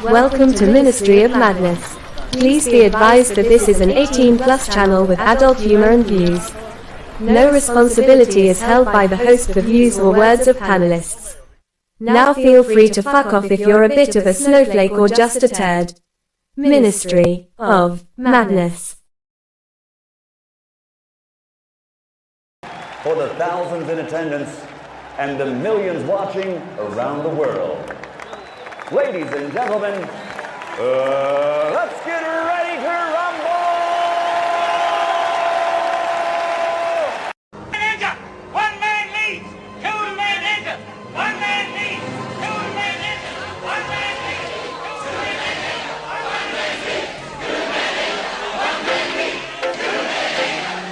Welcome to Ministry of Madness. Please be advised that this is an 18+ channel with adult humor and views. No responsibility is held by the host for views or words of panelists. Now feel free to fuck off if you're a bit of a snowflake or just a turd. Ministry of Madness. For the thousands in attendance and the millions watching around the world. Ladies and gentlemen, let's get ready to rumble! One man leads, two men enter. One man leads, two men enter. One man leads, two men enter. One man leads, two men enter. One man leads, two men enter. One man leads, two men enter.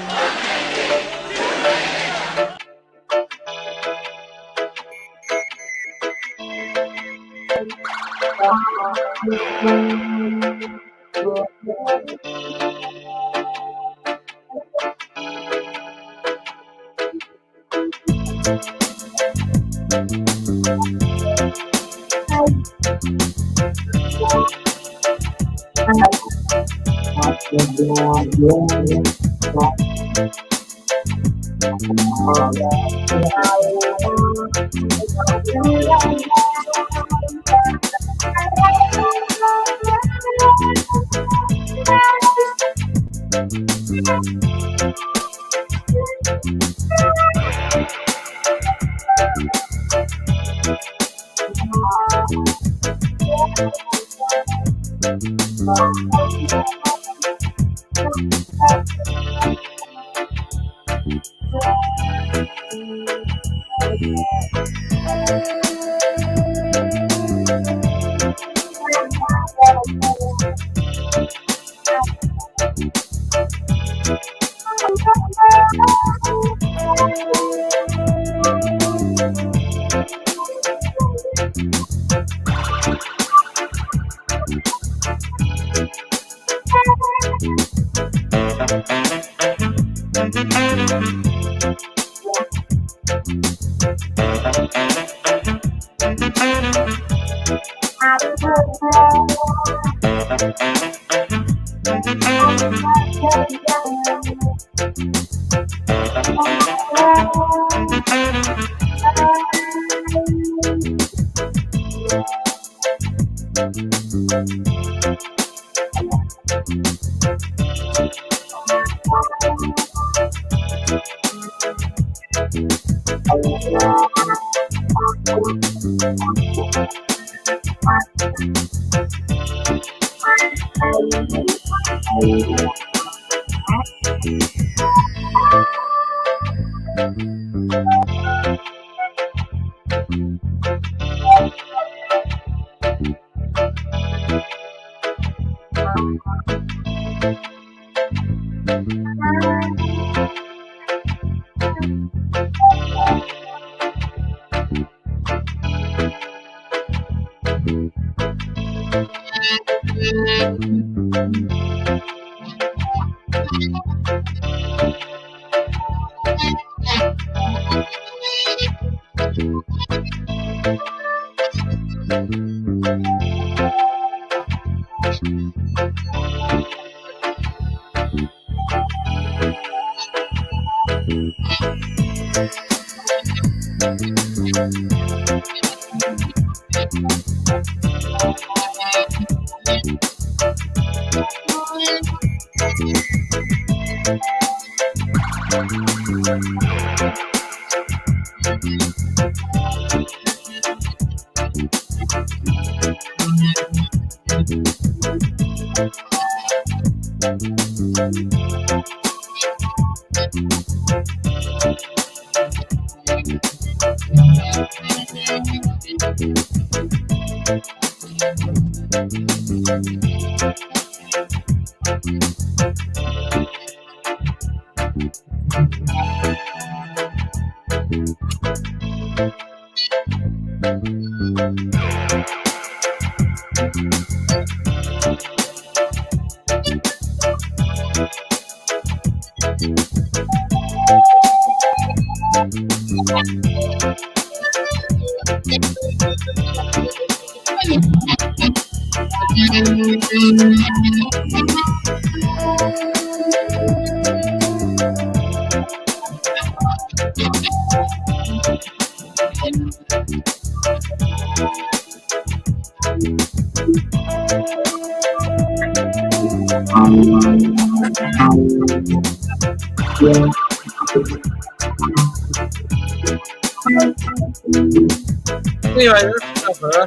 Anyway, that's enough of her.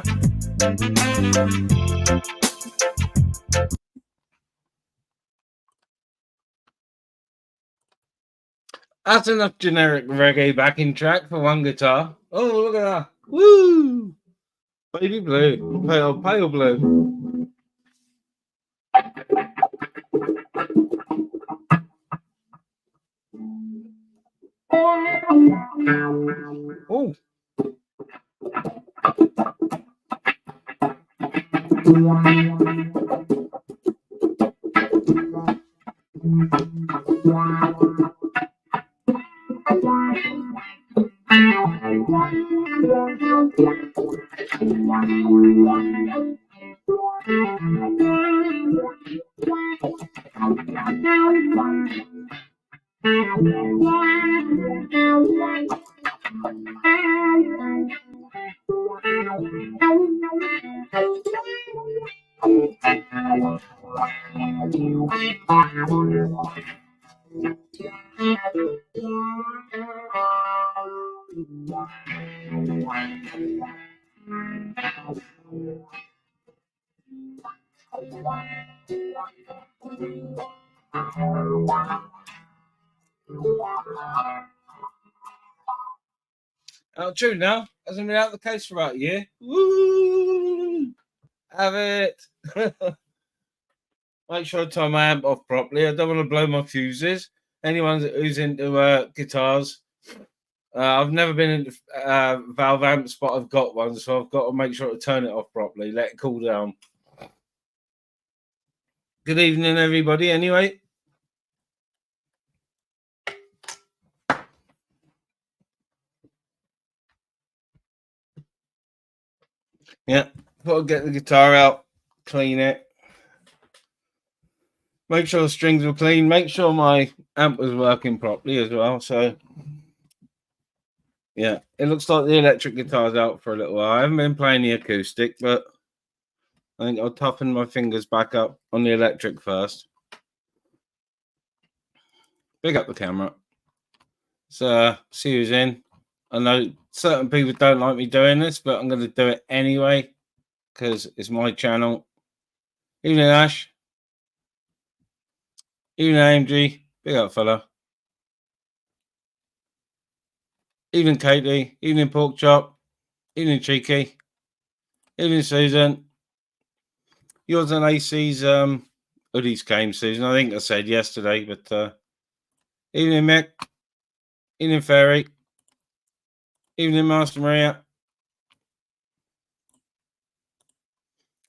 That's enough generic reggae backing track for one guitar. Oh, look at that. Woo! Baby blue. Pale blue. Oh. Out of tune now. Hasn't been out of the case for about a year. Woo! Have it. Make sure I turn my amp off properly. I don't want to blow my fuses. Anyone who's into guitars, I've never been into valve amps, but I've got one, so I've got to make sure to turn it off properly, let it cool down. Good evening, everybody. Anyway. Yeah, got to get the guitar out, clean it. Make sure the strings were clean. Make sure my amp was working properly as well. So, yeah, it looks like the electric guitar's out for a little while. I haven't been playing the acoustic, but I think I'll toughen my fingers back up on the electric first. Big up the camera. So, see who's in. I know certain people don't like me doing this, but I'm going to do it anyway because it's my channel. Evening, Ash. Evening, AMG. Big up, fella. Evening, Katie. Evening, Pork Chop. Evening, Cheeky. Evening, Susan. Yours and AC's hoodies came, Susan. I think I said yesterday, but evening, Mick. Evening, Fairy. Evening, Master Maria.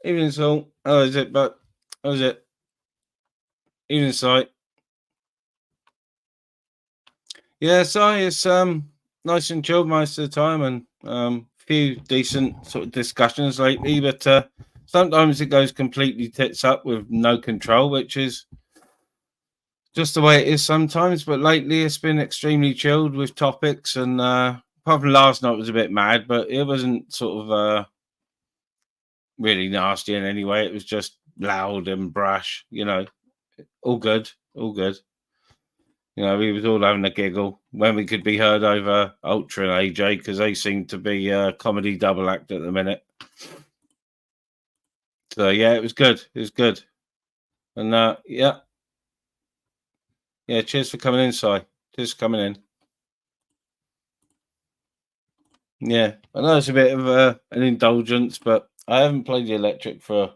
Evening, Saul. How is it, but how is it? Evening, Sight. Yeah, Sight is nice and chilled most of the time, and few decent sort of discussions lately, but sometimes it goes completely tits up with no control, which is just the way it is sometimes. But lately it's been extremely chilled with topics, and apart from last night was a bit mad, but it wasn't sort of really nasty in any way. It was just loud and brash, you know. All good, all good. You know, we was all having a giggle when we could be heard over Ultra and AJ because they seem to be a comedy double act at the minute. So yeah, it was good. It was good. And yeah. Yeah, cheers for coming in, Si. Cheers for coming in. Yeah, I know it's a bit of an indulgence, but I haven't played the electric for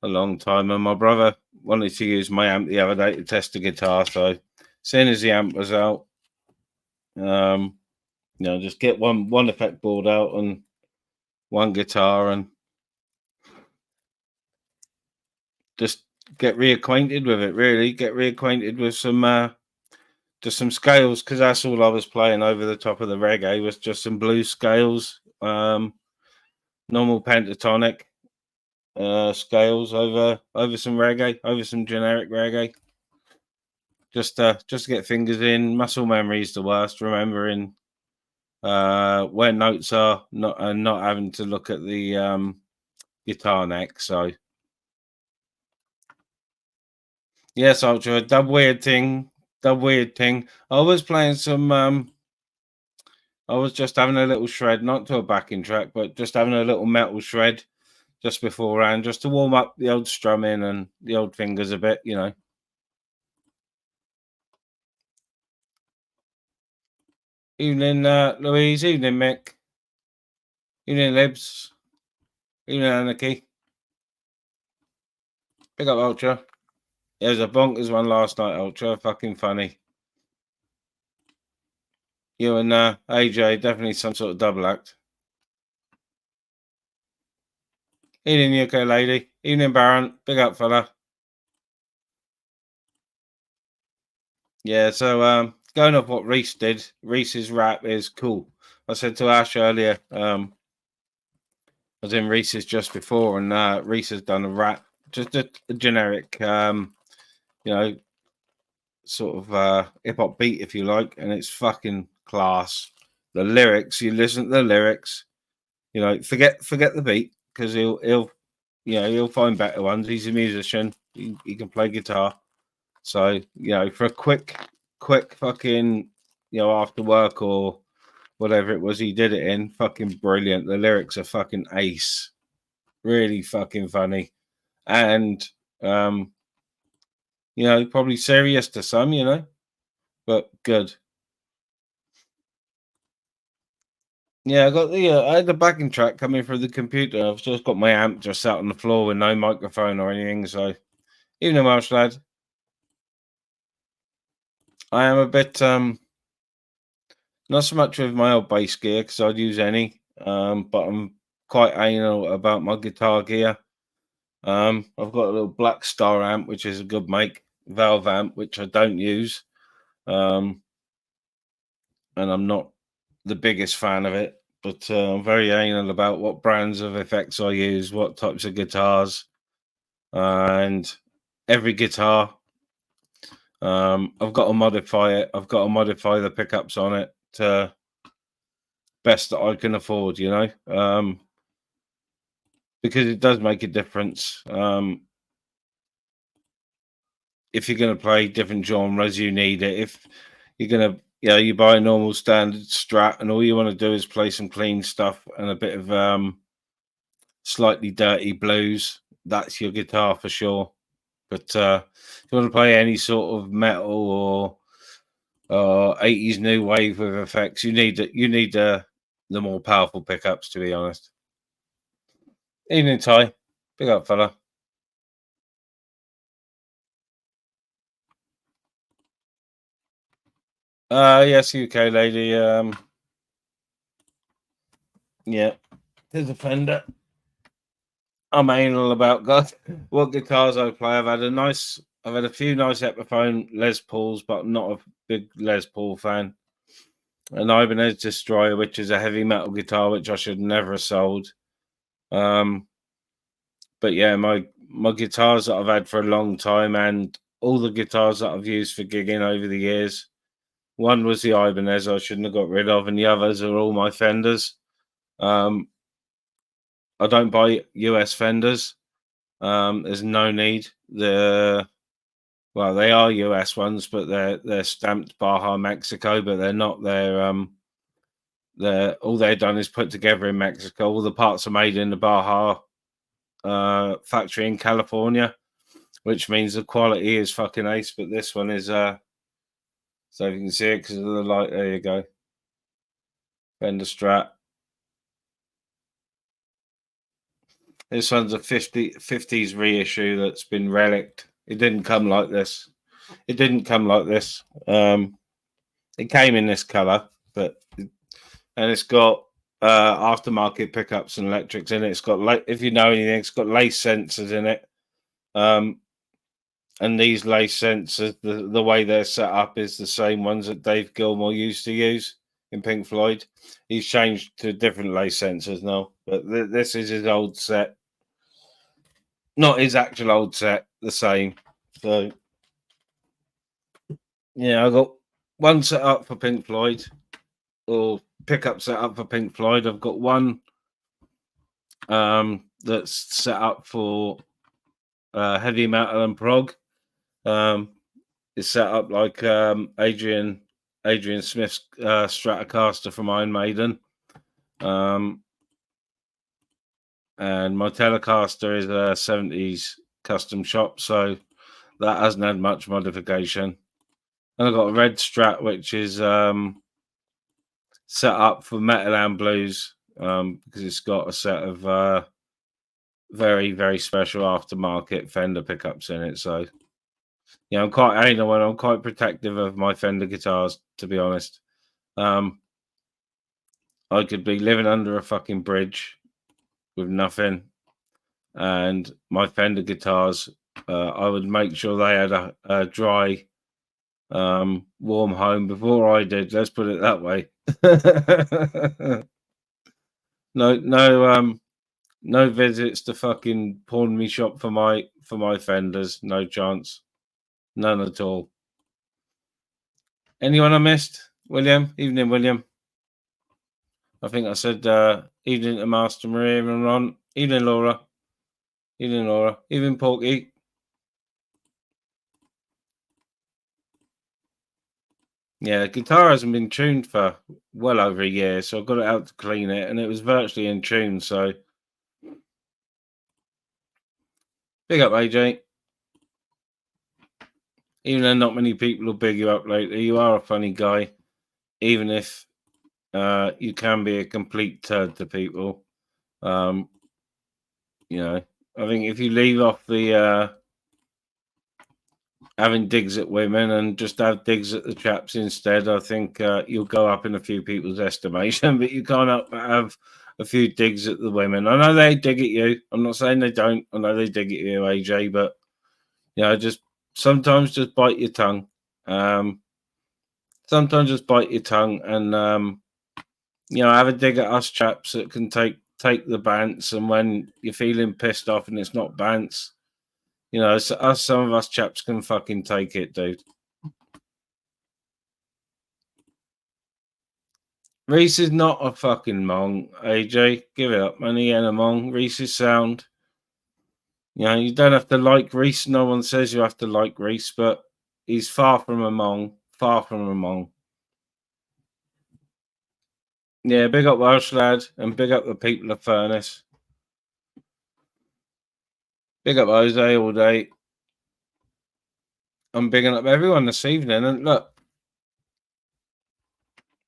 a long time, and my brother wanted to use my amp the other day to test the guitar. So, seeing as the amp was out, you know, just get one effect board out and one guitar, and just get reacquainted with it. Really, get reacquainted with some just some scales, because that's all I was playing over the top of the reggae was just some blues scales, normal pentatonic. scales over some reggae, over some generic reggae. Just to get fingers in. Muscle memory is the worst. Remembering where notes are, not having to look at the guitar neck. So yes, Ultra, dub weird thing. I was playing some. I was just having a little shred, not to a backing track, but just having a little metal shred just beforehand, just to warm up the old strumming and the old fingers a bit, you know. Evening, Louise. Evening, Mick. Evening, Libs. Evening, Anarchy. Pick up Ultra. There's a bonkers one last night, Ultra. Fucking funny. You and AJ, definitely some sort of double act. Evening, UK lady. Evening, Baron. Big up, fella. Yeah, so going off what Reese did, Reese's rap is cool. I said to Ash earlier, I was in Reese's just before, and Reese has done a rap, just a generic, you know, sort of hip hop beat, if you like, and it's fucking class. The lyrics, you listen to the lyrics, you know, forget the beat, because he'll find better ones. He's a musician. He can play guitar. So, you know, for a quick fucking, you know, after work or whatever it was he did it in, fucking brilliant. The lyrics are fucking ace. Really fucking funny. And, you know, probably serious to some, you know, but good. Yeah, I had the backing track coming through the computer. I've just got my amp just sat on the floor with no microphone or anything. So, even Welsh lad, I am a bit not so much with my old bass gear because I'd use any, but I'm quite anal about my guitar gear. I've got a little Black Star amp, which is a good make, valve amp, which I don't use, and I'm not the biggest fan of it. But I'm very anal about what brands of effects I use, what types of guitars, and every guitar. I've got to modify it. I've got to modify the pickups on it to best that I can afford, you know, because it does make a difference. If you're going to play different genres, you need it. If you're going to, you know, you buy a normal standard Strat and all you want to do is play some clean stuff and a bit of slightly dirty blues, that's your guitar for sure. But if you want to play any sort of metal or 80s new wave with effects, you need the more powerful pickups, to be honest. Evening, Ty. Big up, fella. Yes, UK lady. Yeah, here's a Fender. I'm anal about what guitars I play. I've had a few nice Epiphone Les Pauls, but I'm not a big Les Paul fan. An Ibanez Destroyer, which is a heavy metal guitar, which I should never have sold. But yeah, my guitars that I've had for a long time, and all the guitars that I've used for gigging over the years. One was the Ibanez I shouldn't have got rid of, and the others are all my Fenders. I don't buy US Fenders. There's no need. They are US ones, but they're stamped Baja, Mexico, but they're not. They're all they're done is put together in Mexico. All the parts are made in the Baja factory in California, which means the quality is fucking ace. But this one is so if you can see it because of the light. There you go. Fender Strat. This one's a 50s reissue that's been relicked. It didn't come like this. It came in this color, and it's got aftermarket pickups and electrics in it. It's got, if you know anything, it's got lace sensors in it. And these lace sensors, the way they're set up is the same ones that Dave Gilmour used to use in Pink Floyd. He's changed to different lace sensors now, but this is his old set. not his actual old set, the same. So yeah, I got one set up for Pink Floyd, or pickup set up for Pink Floyd. I've got one that's set up for heavy metal and prog. It's set up like Adrian Smith's Stratocaster from Iron Maiden. And my Telecaster is a 70s custom shop, so that hasn't had much modification. And I've got a red Strat, which is set up for metal and blues, because it's got a set of very, very special aftermarket Fender pickups in it. So, yeah, I'm quite protective of my Fender guitars, to be honest. I could be living under a fucking bridge with nothing, and my Fender guitars, I would make sure they had a dry, warm home before I did. Let's put it that way. No visits to fucking pawn me shop for my Fenders. No chance. None at all. Anyone I missed? William? Evening, William. I think I said evening to Master Maria and Ron. Evening, Laura. Evening, Laura. Evening, Porky. Yeah, guitar hasn't been tuned for well over a year, so I got it out to clean it, and it was virtually in tune. So, big up, AJ. Even though not many people will big you up lately, you are a funny guy, even if you can be a complete turd to people. You know, I think if you leave off the having digs at women and just have digs at the chaps instead, I think you'll go up in a few people's estimation. But you can't have a few digs at the women. I know they dig at you. I'm not saying they don't. I know they dig at you, AJ. But you know, sometimes just bite your tongue. Sometimes just bite your tongue and you know, have a dig at us chaps that can take the bants. And when you're feeling pissed off and it's not bants, you know, some of us chaps can fucking take it, dude. Reese is not a fucking mong, AJ. Give it up, man. He ain't a mong. Reese is sound. You know, you don't have to like Reese. No one says you have to like Reese, but he's far from a mong. Far from a mong. Yeah, big up Welsh lad, and big up the people of Furnace. Big up Jose all day. I'm bigging up everyone this evening, and look,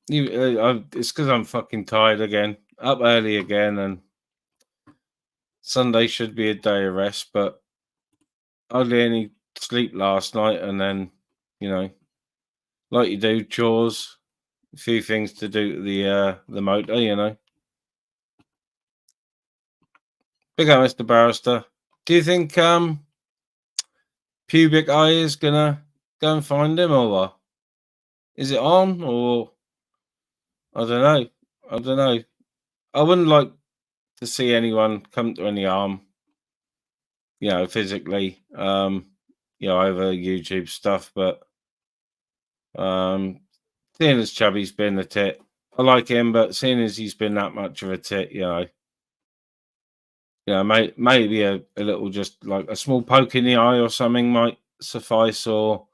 it's because I'm fucking tired again. Up early again, and Sunday should be a day of rest, but I only sleep last night, and then, you know, like you do, chores, a few things to do to the motor, you know. Big up, Mr. Barrister. Do you think Pubic Eye is gonna go and find him, or what? Is it on, or I don't know. I don't know. I wouldn't like to see anyone come to any harm, you know, physically, you know, over YouTube stuff, but seeing as Chubby's been a tit, I like him, but seeing as he's been that much of a tit, you know, maybe a little, just like a small poke in the eye or something might suffice. Or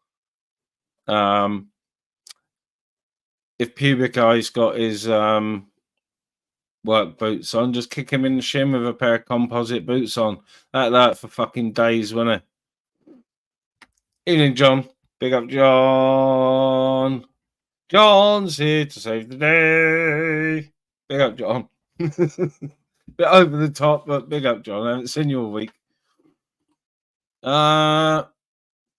if Pubic Eye's got his work boots on, just kick him in the shin with a pair of composite boots on. That for fucking days, wouldn't it? Evening, John. Big up, John. John's here to save the day. Big up, John. Bit over the top, but big up, John. I haven't seen you all week. Yeah,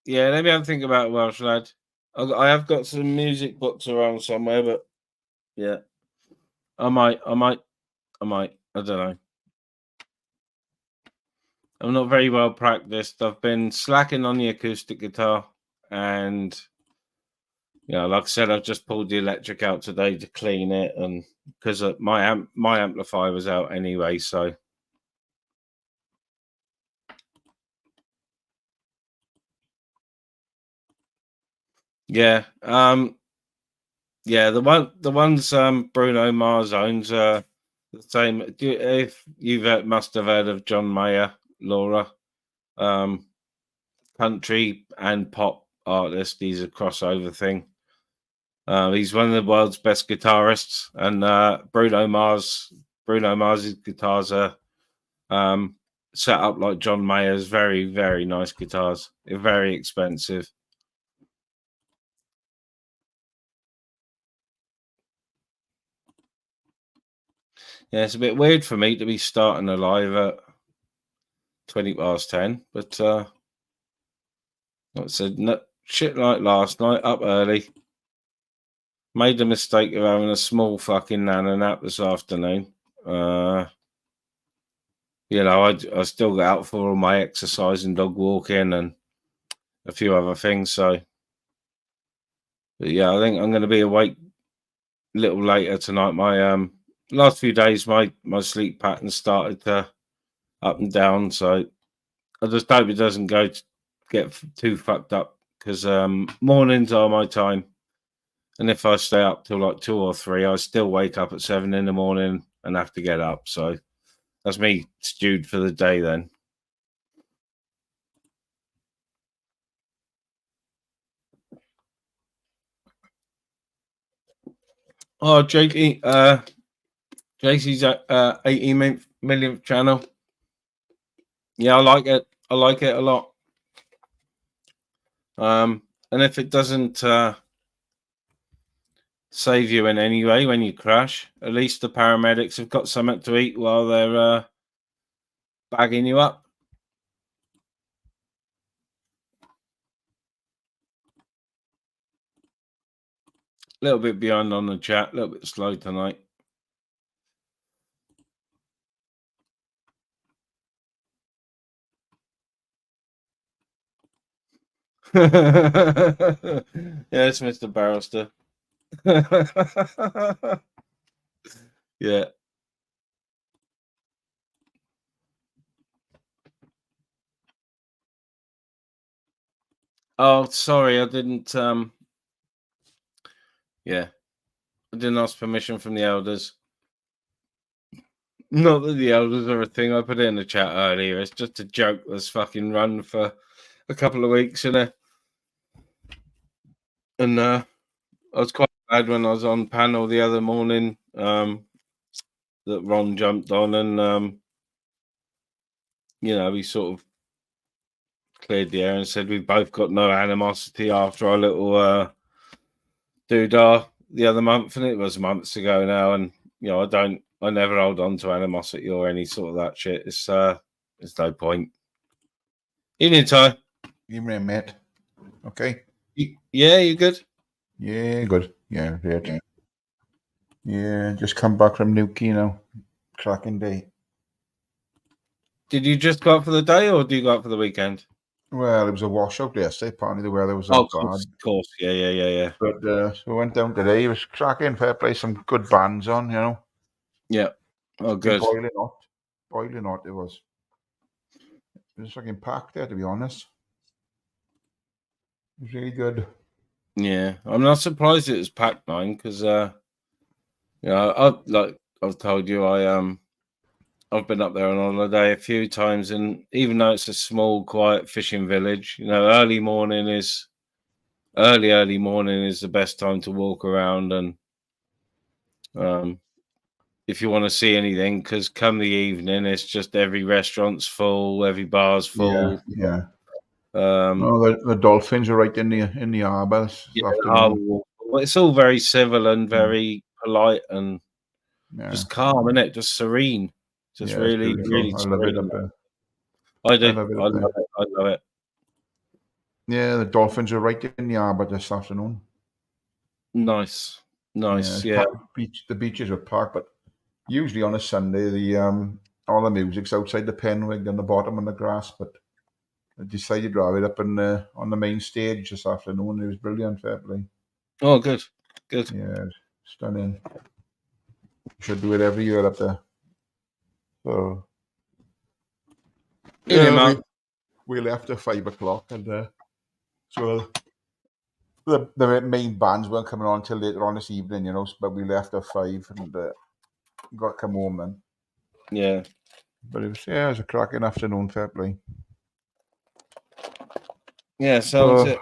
let me have a think about it, Welsh lad. I have got some music books around somewhere, but yeah, I might. I don't know. I'm not very well practiced. I've been slacking on the acoustic guitar, and yeah, like I said, I've just pulled the electric out today to clean it, and because my amplifier was out anyway, so Yeah. Yeah, the ones Bruno Mars owns the same. If you've must have heard of John Mayer, Laura, country and pop artist. He's a crossover thing. He's one of the world's best guitarists, and Bruno Mars's guitars are set up like John Mayer's. Very, very nice guitars. They're very expensive. Yeah, it's a bit weird for me to be starting a live at 10:20, but like I said, no, shit like last night, up early. Made the mistake of having a small fucking nana nap this afternoon. I still got out for all my exercise and dog walking and a few other things. So, but yeah, I think I'm going to be awake a little later tonight. My last few days, my sleep pattern started to up and down. So I just hope it doesn't get too fucked up because mornings are my time. And if I stay up till like 2 or 3, I still wake up at 7 in the morning and have to get up. So that's me stewed for the day then. Oh, JC's 18 millionth channel. Yeah, I like it. I like it a lot. And if it doesn't save you in any way when you crash, at least the paramedics have got something to eat while they're bagging you up. A little bit behind on the chat, a little bit slow tonight. Yes, Mr. Barrister. Yeah. Oh, sorry, I didn't. Yeah, I didn't ask permission from the elders. Not that the elders are a thing. I put it in the chat earlier. It's just a joke that's fucking run for a couple of weeks, you know. And I was quite glad when I was on panel the other morning that Ron jumped on and he sort of cleared the air and said we've both got no animosity after our little doodah the other month, and it was months ago now. And I never hold on to animosity or any sort of that shit. It's no point. Evening, Ty. Evening, mate. Okay. Yeah, you good? Yeah, good. Yeah, great. Yeah, just come back from Newquay now. Cracking day. Did you just go out for the day, or do you go out for the weekend? Well, it was a washout yesterday. Apparently the weather was Oh, bad. of course. Yeah. But so we went down today. It was cracking. Fair play. Some good bands on, you know. Yeah. Oh, good. Boiling hot. It was. It was fucking packed there, to be honest. It was really good. Yeah, I'm not surprised it was packed, mine, because I've told you, I've been up there on holiday a few times, and even though it's a small, quiet fishing village, early morning is the best time to walk around, and if you want to see anything, because come the evening, it's just every restaurant's full, every bar's full. Yeah. The dolphins are right in the harbour this afternoon. It's all very civil and very polite and just calm, isn't it? Just serene. Just really, really I love it up there. I do. I love it. Yeah, the dolphins are right in the harbour this afternoon. Nice. Yeah. The beaches are packed, but usually on a Sunday, all the music's outside the Penwig on the bottom on the grass. But I decided to have it up on the main stage this afternoon. It was brilliant, fair play. Oh, good. Yeah, stunning. Should do it every year up there. So we left at 5 o'clock, and so the main bands weren't coming on till later on this evening, you know, but we left at 5 and got to come home then. Yeah. But it was a cracking afternoon, fair play. Yeah, sounds it.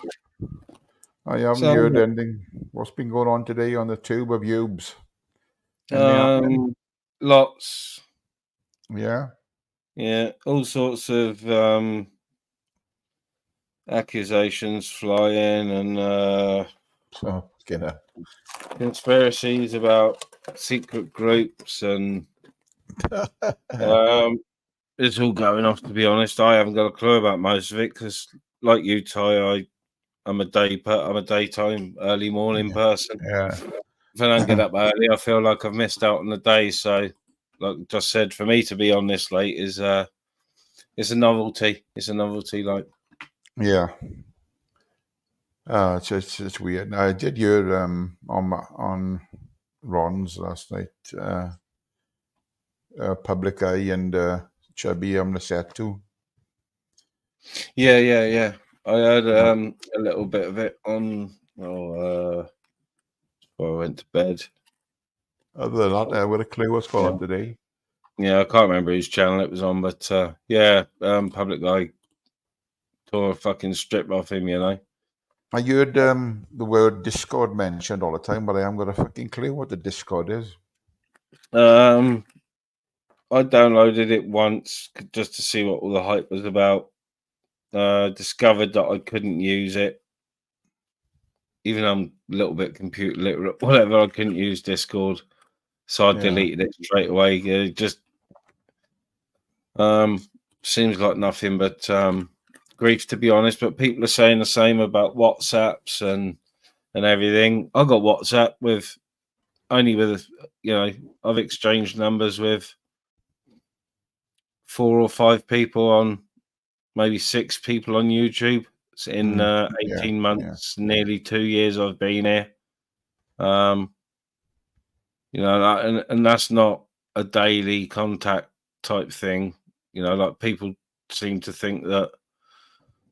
I haven't heard anything. What's been going on today on the tube of Ubes? Lots. Yeah. Yeah, all sorts of accusations flying and conspiracies about secret groups and it's all going off, to be honest. I haven't got a clue about most of it because, like you, Ty, I'm a daytime, early morning person. Yeah. If I don't get up early, I feel like I've missed out on the day. So, like I just said, for me to be on this late is it's a novelty. It's a novelty, like. Yeah. It's weird. I did hear on Ron's last night, Public Eye and Chubby on the set too. Yeah. I heard a little bit of it on before I went to bed. Other than that, I would a clue what's going on today. Yeah, I can't remember whose channel it was on, but Public Eye tore a fucking strip off him, you know. I heard the word Discord mentioned all the time, but I haven't got a fucking clue what the Discord is. I downloaded it once just to see what all the hype was about. Discovered that I couldn't use it. Even though I'm a little bit computer literate, whatever, I couldn't use Discord. So I deleted it straight away. It just seems like nothing but grief, to be honest. But people are saying the same about WhatsApps and everything. I got WhatsApp with I've exchanged numbers with 4 or 5 people on maybe 6 people on YouTube. It's in 18 months, nearly 2 years I've been here. And that's not a daily contact type thing. You know, like people seem to think that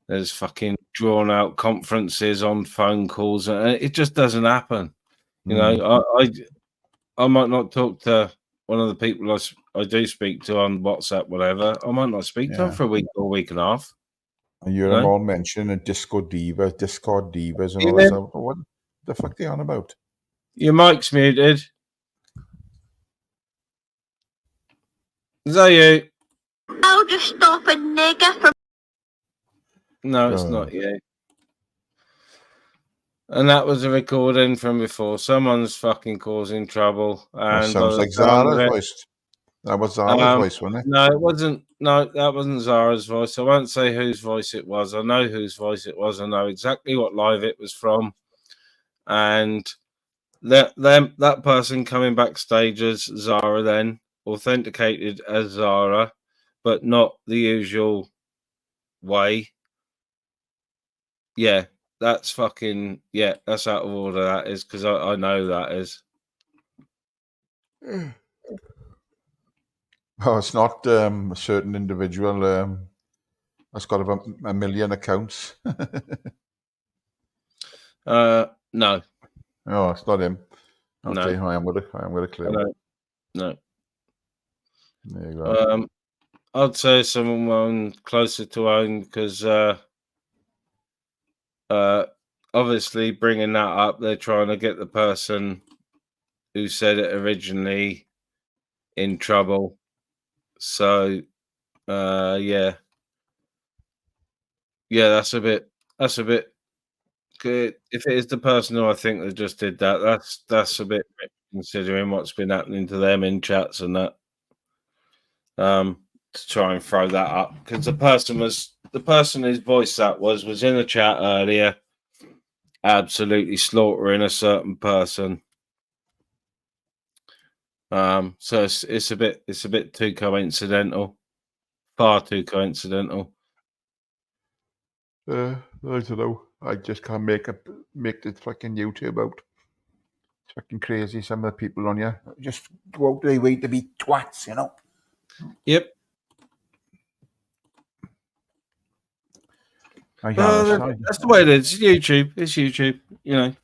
there's fucking drawn out conferences on phone calls, and it just doesn't happen. You know, I might not talk to one of the people I do speak to on WhatsApp, whatever. I might not speak to them for a week or a week and a half. And you're all mentioning Discord divas, and all that stuff. What the fuck are they on about? Your mic's muted. Is that you? I'll just stop a nigger from. No, it's not you. And that was a recording from before. Someone's fucking causing trouble. And sounds like Zara's voice. That was Zara's voice, wasn't it? No, it wasn't. No, that wasn't Zara's voice. I won't say whose voice it was. I know whose voice it was. I know exactly what live it was from. And that person coming backstage as Zara then authenticated as Zara, but not the usual way. Yeah, that's fucking that's out of order. That is, because I know that is. Oh, it's not a certain individual that's got about 1 million accounts. No. Oh, it's not him. Okay, No. I am with a clue. No. There you go. I'd say someone closer to home because obviously bringing that up, they're trying to get the person who said it originally in trouble. So yeah, that's a bit good. If it is the person who I think that just did that, that's a bit rich considering what's been happening to them in chats and that. To try and throw that up because the person whose voice that was in a chat earlier, absolutely slaughtering a certain person. So it's a bit too coincidental, far too coincidental. I don't know. I just can't make this fucking YouTube out. It's fucking crazy. Some of the people on here just go out their way to be twats, you know. Yep. I understand. That's the way it is. It's YouTube. It's YouTube. You know,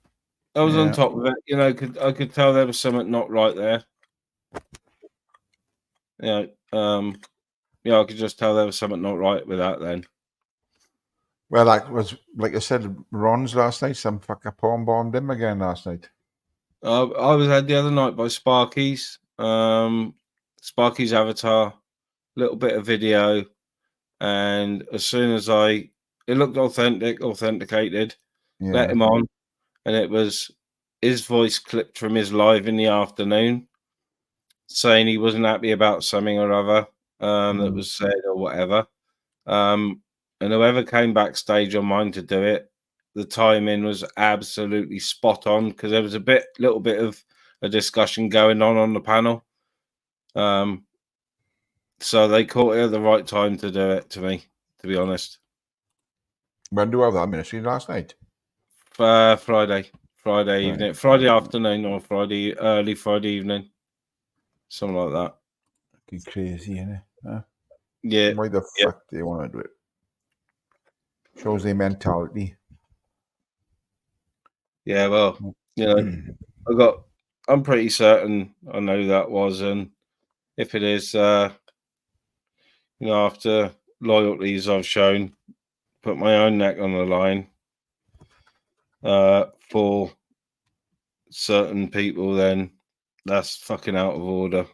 I was on Yeah. top of it. You know, I could tell there was something not right there. Yeah. Yeah, I could just tell there was something not right with that then. Well, that was, like I said, Ron's last night. Some fucker porn bombed him again last night. I was had the other night by Sparky's. Sparky's avatar, little bit of video, and as soon as it looked authenticated, let Yeah. him on, and it was his voice clipped from his live in the afternoon, saying he wasn't happy about something or other that was said or whatever. And whoever came backstage on mine to do it, the timing was absolutely spot on because there was a little bit of a discussion going on the panel. So they caught it at the right time to do it to me, to be honest. When do I have that ministry last night? Friday Right. evening, Friday afternoon, or early Friday evening, something like that. Fucking crazy, isn't it? Huh? Yeah. Why the fuck do you want to do it? Shows their mentality. Yeah, well, you know, I'm pretty certain I know who that was, and if it is, you know, after loyalties I've shown, put my own neck on the line for certain people, then that's fucking out of order.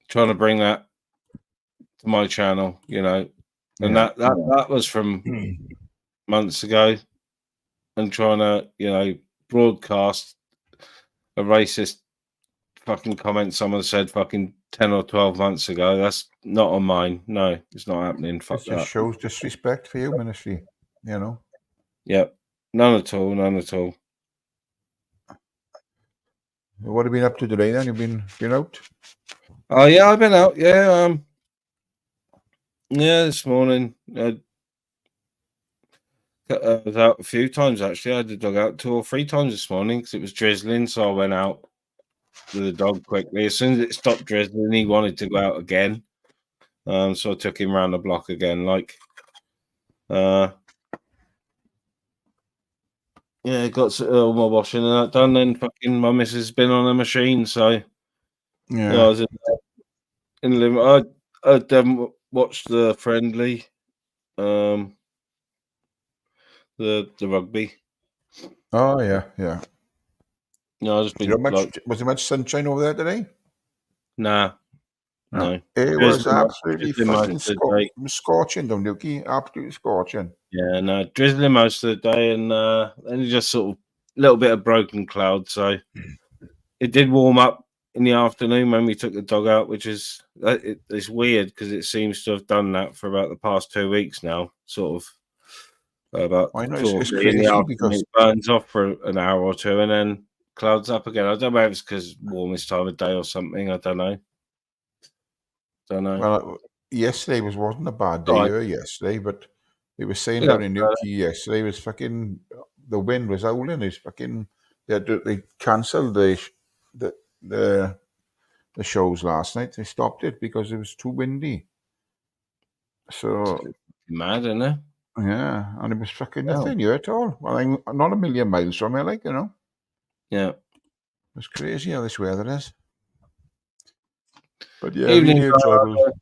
Trying to bring that to my channel, you know, and that was from months ago, and trying to, you know, broadcast a racist fucking comment someone said fucking 10 or 12 months ago. That's not on mine. No, it's not happening. Fuck It that. just shows disrespect for you, ministry. You know. Yep. None at all. None at all. What have you been up to today? Then you've been out. Oh yeah, I've been out. Yeah. Yeah, this morning. I was out a few times actually. I had the dog out 2 or 3 times this morning because it was drizzling. So I went out with the dog quickly. As soon as it stopped drizzling, he wanted to go out again. So I took him around the block again. Yeah, got all my washing and that done. Then fucking my missus has been on a machine. So yeah, I was in the living room. I watched the friendly, the rugby. Oh yeah. No, I just been Was there much sunshine over there today? Nah, no. It was absolutely fucking scorching, don't you? Absolutely scorching. Yeah, no, drizzling most of the day, and only just sort of a little bit of broken cloud. So it did warm up in the afternoon when we took the dog out, which is it's weird because it seems to have done that for about the past 2 weeks now. Sort of about 2 or 3 in the afternoon, because it burns off for an hour or two, and then clouds up again. I don't know if it's because warmest time of day or something. I don't know. Well, yesterday wasn't a bad day here yesterday, but they were saying down in Newquay yesterday was fucking the wind was howling. It's fucking they cancelled the shows last night. They stopped it because it was too windy. So mad, isn't it? Yeah, and it was fucking nothing here at all. Well, I'm not a million miles from here, like, you know. Yeah. It's crazy how this weather is. But yeah, Evening, really enjoyable.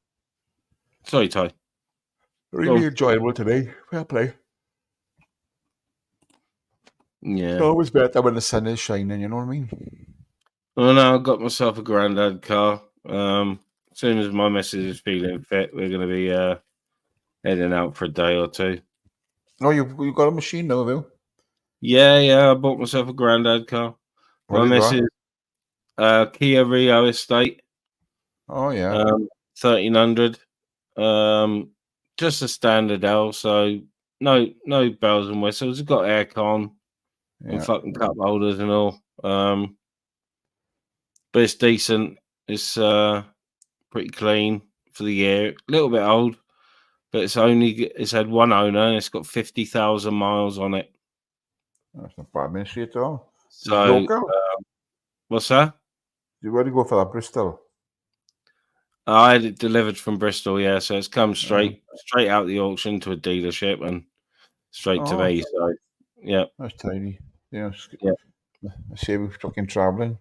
Sorry, Ty. Really enjoyable today. Fair play. Yeah. It's always better when the sun is shining, you know what I mean? Well, no, I got myself a granddad car. As soon as my missus is feeling fit, we're going to be heading out for a day or two. Oh, you've got a machine now, have you? Yeah, I bought myself a granddad car. What my missus, Kia Rio Estate. Oh, yeah. 1300. Just a standard L, so no bells and whistles. It's got aircon and fucking cup holders and all. But it's decent. It's pretty clean for the year. A little bit old, but it's had one owner and it's got 50,000 miles on it. That's not bad ministry at all. So, what's that? You got to go for that Bristol. I had it delivered from Bristol, yeah. So it's come straight out the auction to a dealership and straight to me. So yeah, that's tiny. Yeah, yeah. I say we're fucking travelling.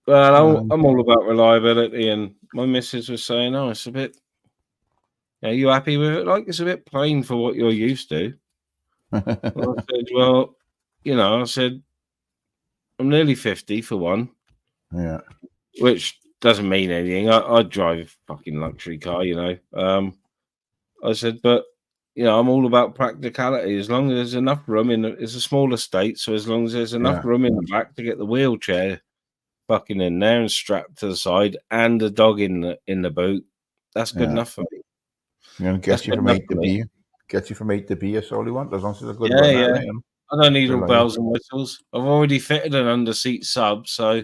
Well, I'm all about reliability, and my missus was saying, "Oh, it's a bit. Are you happy with it? Like it's a bit plain for what you're used to." I said, "Well, I said I'm nearly 50 for one, Yeah. which doesn't mean anything. I drive a fucking luxury car, I said, but I'm all about practicality. As long as there's enough room it's a small estate, so as long as there's enough room in the back to get the wheelchair fucking in there and strapped to the side, and the dog in the boot, that's good enough for me. Get you from A to B. Get you from A to B. That's all you want. As long as it's a good Yeah, one. yeah. Right? I don't need all bells and whistles. I've already fitted an under-seat sub, so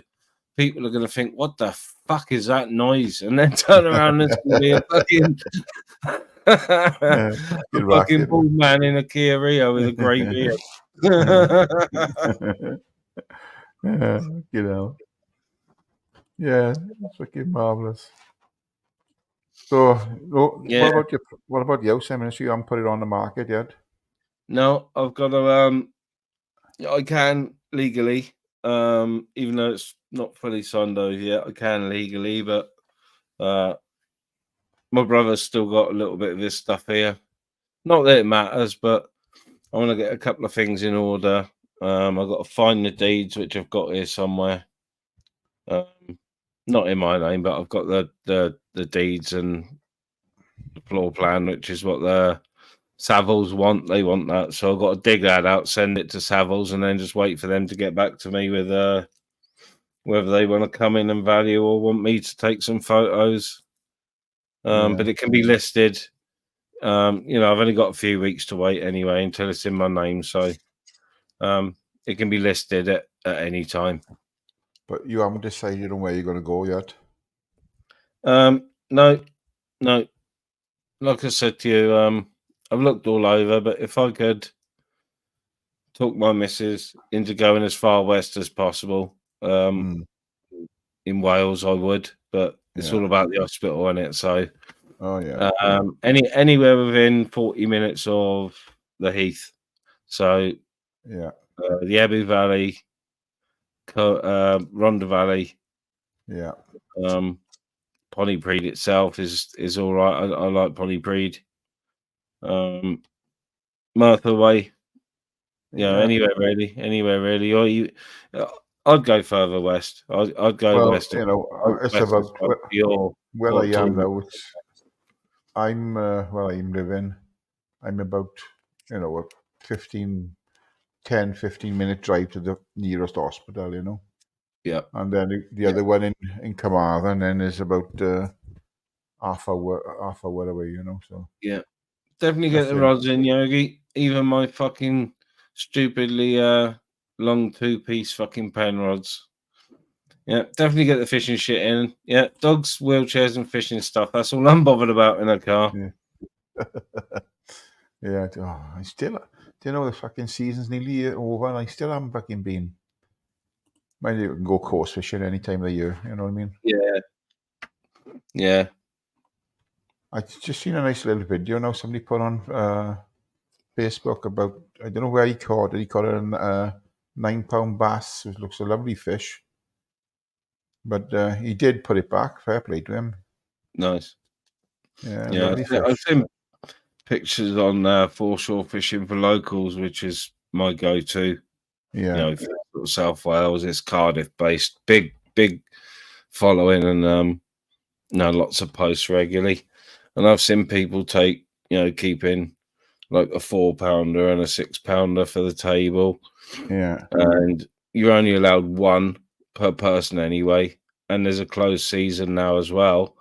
people are going to think, "What the fuck is that noise?" And then turn around and it's going to be a fucking a fucking bald man in a Kia Rio with a grey beard. Yeah, it's fucking marvelous. So, what about you, Simon? So you haven't put it on the market yet? No, I've got to. I can legally, even though it's not fully signed over yet. I can legally, but my brother's still got a little bit of this stuff here. Not that it matters, but I want to get a couple of things in order. I've got to find the deeds, which I've got here somewhere. Not in my name, but I've got the deeds and the floor plan, which is what the Savills want. They want that, so I've got to dig that out, send it to Savills, and then just wait for them to get back to me with whether they want to come in and value or want me to take some photos. But it can be listed. I've only got a few weeks to wait anyway until it's in my name, so it can be listed at any time. But you haven't decided on where you're going to go yet? No. Like I said to you, I've looked all over, but if I could talk my missus into going as far west as possible, in Wales, I would. But it's all about the hospital, isn't it? So, anywhere within 40 minutes of the Heath. So, the Abbey Valley, Rhondda Valley, Pontypridd itself is all right. I like Pontypridd. Merthyr Way, anywhere really. Or I'd go further west. I'd go west. It's about where I am now. I'm where I'm living. I'm about a 10-15 minute drive to the nearest hospital. Yeah. And then the other one in Carmarthen then is about half hour away. So yeah, definitely get the rods in, Yogi. Even my fucking stupidly long 2-piece fucking pen rods. Yeah, definitely get the fishing shit in. Yeah, dogs, wheelchairs, and fishing stuff. That's all I'm bothered about in a car. Yeah. I still, the fucking season's nearly over, and I still haven't fucking been. Maybe you can go course fishing any time of the year. You know what I mean? Yeah. I just seen a nice little video now somebody put on Facebook about, I don't know where he caught it. He caught it a 9-pound bass, which looks a lovely fish. But he did put it back. Fair play to him. Nice. Yeah. I've seen pictures on foreshore fishing for locals, which is my go-to. Yeah. South Wales. It's Cardiff based. Big following, and lots of posts regularly. And I've seen people take, keeping like a 4-pounder and a 6-pounder for the table. Yeah. And you're only allowed one per person anyway. And there's a closed season now as well.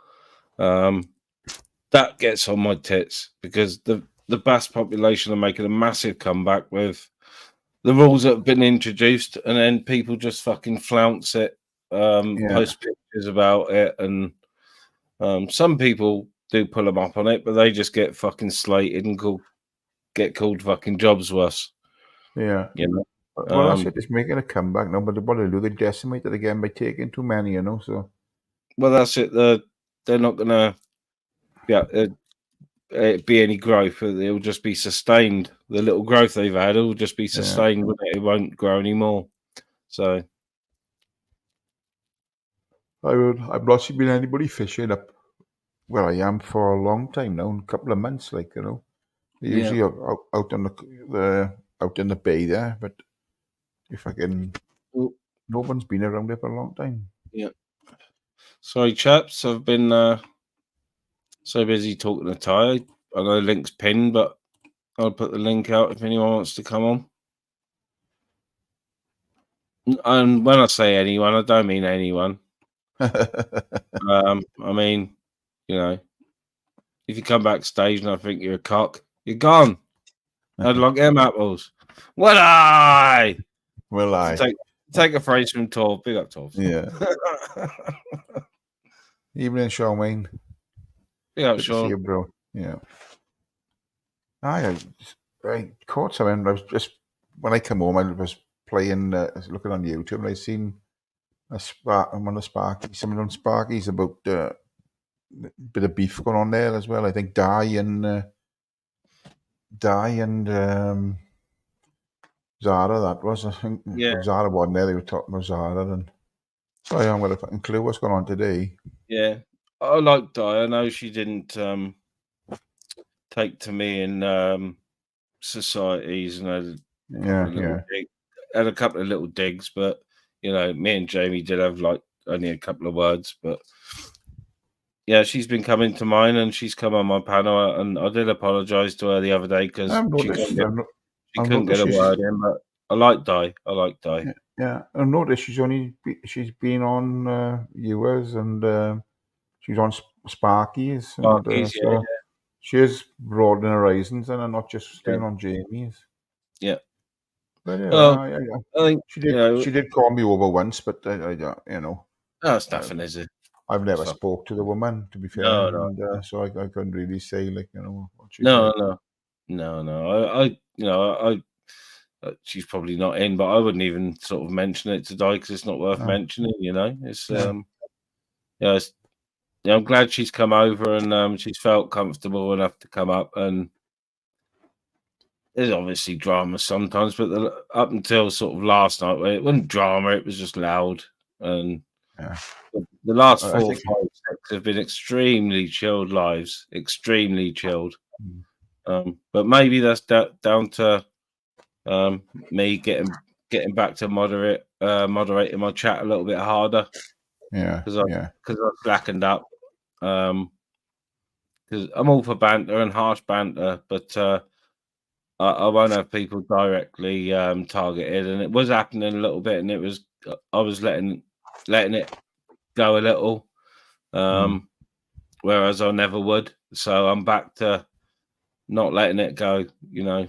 That gets on my tits because the bass population are making a massive comeback with the rules that have been introduced, and then people just fucking flounce it, post pictures about it, and some people do pull them up on it, but they just get fucking slated and get called fucking jobs worse. Yeah. Well, that's it. It's making a comeback now, but what they do, they decimate it again by taking too many, so. Well, that's it. They're not gonna be any growth. It'll just be sustained. The little growth they've had will just be sustained. With it won't grow anymore. So I've not seen anybody fishing up where I am for a long time now, a couple of months, like, you know. They're usually out on out in the bay there, but if I can, no one's been around there for a long time. Yeah. Sorry, chaps. I've been so busy talking to Ty. I know the link's pinned, but I'll put the link out if anyone wants to come on. And when I say anyone, I don't mean anyone. I mean, you know, if you come backstage and I think you're a cock, you're gone. I'd like them apples. Will I? Will I? Take a phrase from Torv. Big up, Torv. Yeah. Evening, Sean Wayne. Big up, Good Sean. to see you, bro. Yeah. I caught something. I was just, when I come home, I was playing, looking on YouTube, and I seen one of Sparky's, something on Sparky's about a bit of beef going on there as well. I think Di and Zara, that was. I think Zara wasn't there. They were talking about Zara, and so I haven't got a fucking clue what's going on today. Yeah, I like Di. I know she didn't take to me in societies, and had a couple of little digs, but you know, me and Jamie did have like only a couple of words, but yeah, she's been coming to mine, and she's come on my panel, and I did apologise to her the other day because she couldn't get a word in, but I like Di. Yeah, I noticed she's been on yours, and she's on Sparky's, and so she is broadening horizons, and not just staying on Jamie's. Yeah. But I think she did call me over once, but I you know. No, it's nothing, is it? I've never spoke to the woman, to be fair, and so I couldn't really say, like, you know, what she's No. I she's probably not in, but I wouldn't even sort of mention it to Di because it's not worth mentioning. You know, it's I'm glad she's come over and she's felt comfortable enough to come up. And there's obviously drama sometimes, but up until sort of last night, where it wasn't drama, it was just loud. And the last 4 or 5, 6 have been extremely chilled lives, extremely chilled. But maybe that's down to me getting back to moderating my chat a little bit harder. Because I slackened up. Because I'm all for banter and harsh banter, but I won't have people directly targeted, and it was happening a little bit, and I was letting it go a little, whereas I never would. So I'm back to not letting it go. You know,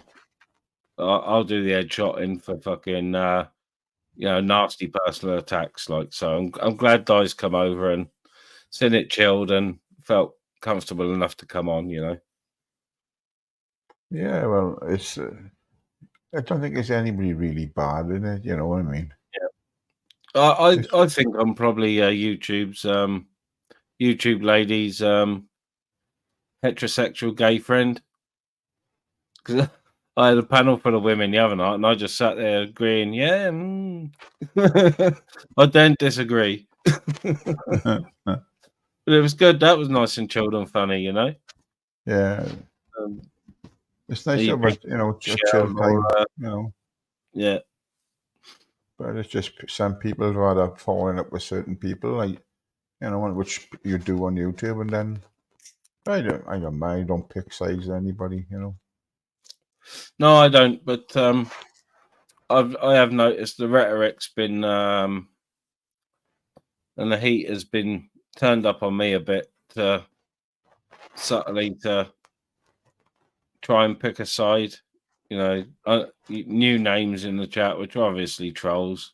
I'll do the headshotting for fucking nasty personal attacks. Like, so I'm glad Di's come over and seen it chilled and felt comfortable enough to come on. You know. Yeah, well, it's. I don't think there's anybody really bad in it. You know what I mean? Yeah. I think I'm probably YouTube's YouTube ladies heterosexual gay friend, because I had a panel full of women the other night, and I just sat there agreeing. Yeah, I don't disagree. But it was good. That was nice and chilled and funny, you know. Yeah. It's nice to have a chill time, you know. Yeah. But it's just some people rather falling up with certain people, like, you know, which you do on YouTube, and then I don't mind. I don't pick sides of anybody, you know. No, I don't. But I have noticed the rhetoric's been and the heat has been turned up on me a bit subtly to try and pick a side. You know, new names in the chat, which are obviously trolls,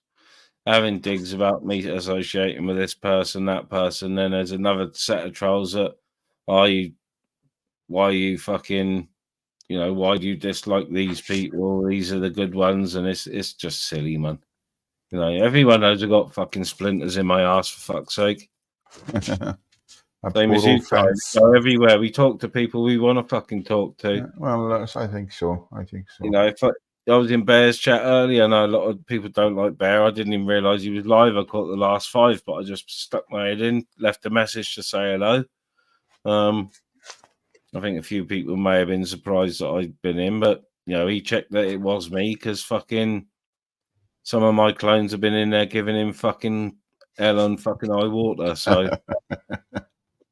having digs about me associating with this person, that person. Then there's another set of trolls that why are you fucking, you know, why do you dislike these people? These are the good ones, and it's just silly, man. You know, everyone knows I've got fucking splinters in my ass, for fuck's sake. A Same poor as you old guys. fence. Go everywhere. We talk to people we want to fucking talk to. Well, I think so. You know, if I was in Bear's chat earlier, and a lot of people don't like Bear. I didn't even realise he was live. I caught the last 5, but I just stuck my head in, left a message to say hello. I think a few people may have been surprised that I'd been in, but you know, he checked that it was me because fucking some of my clones have been in there giving him fucking hell on fucking high water. So,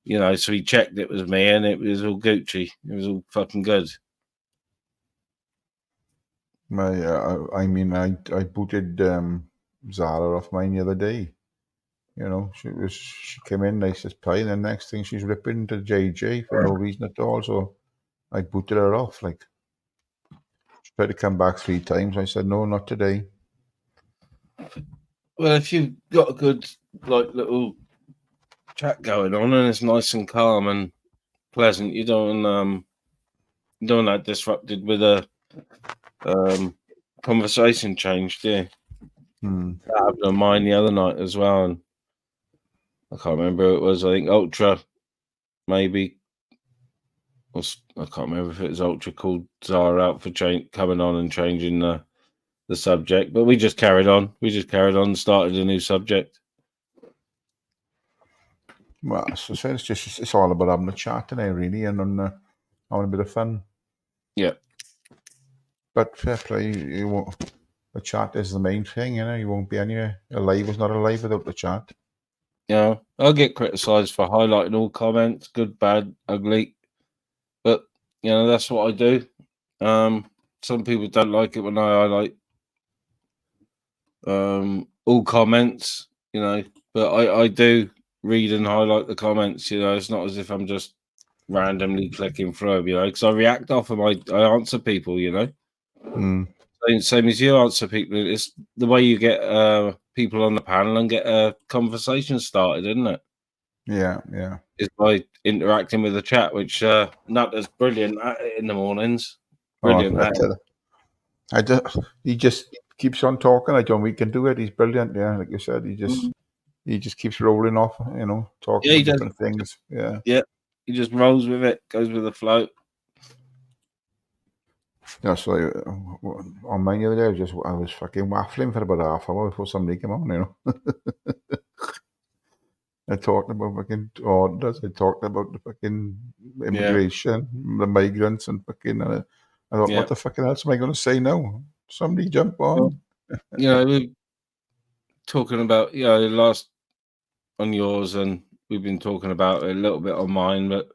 you know, so he checked it was me, and it was all Gucci. It was all fucking good. I booted Zara off mine the other day. You know, she came in nice as pie, and the next thing she's ripping into JJ for no reason at all. So I booted her off. Like, she tried to come back 3 times. I said, no, not today. Well, if you've got a good like little chat going on and it's nice and calm and pleasant, you don't want that disrupted with a conversation change, do you? That happened on mine the other night as well, and I can't remember who it was. I think Ultra, maybe. I can't remember if it was Ultra called Zara out for coming on and changing the subject, but we just carried on. And started a new subject. Well, so it's all about having a chat today, really, and having a bit of fun. Yeah. But fair play, you won't. The chat is the main thing, you know. You won't be anywhere. Alive is not alive without the chat. Yeah, I'll get criticised for highlighting all comments, good, bad, ugly, but you know that's what I do. Some people don't like it when I highlight all comments, you know, but I do read and highlight the comments. You know, it's not as if I'm just randomly clicking through them, you know, because I react off them. I answer people, you know. Same as you answer people. It's the way you get people on the panel and get a conversation started, isn't it? Yeah. Is by interacting with the chat, which Nut is brilliant at it in the mornings. Brilliant at it. He just keeps on talking. I don't know we can do it. He's brilliant, yeah. Like you said, he just keeps rolling off, you know, talking about different things. Yeah. Yeah. He just rolls with it, goes with the flow. Yeah, so on mine the other day, I was fucking waffling for about half an hour before somebody came on, you know. I talked about fucking orders. I talked about the fucking immigration, the migrants, and fucking. I thought, what the fucking else am I going to say now? Somebody jump on. You know, we're talking about last on yours, and we've been talking about it a little bit on mine, but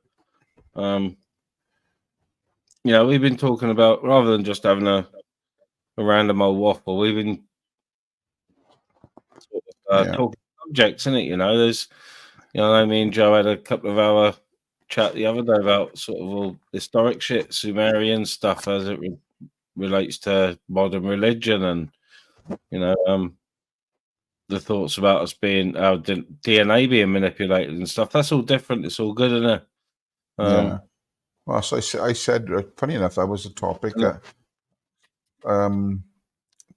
we've been talking about rather than just having a random old waffle. We've been talking subjects, isn't it? You know, there's, me and Joe had a couple of hour chat the other day about sort of all historic shit, Sumerian stuff as it relates to modern religion, and the thoughts about us being our DNA being manipulated and stuff. That's all different. It's all good, isn't it? Yeah. Well, so I said, funny enough, that was a topic that talking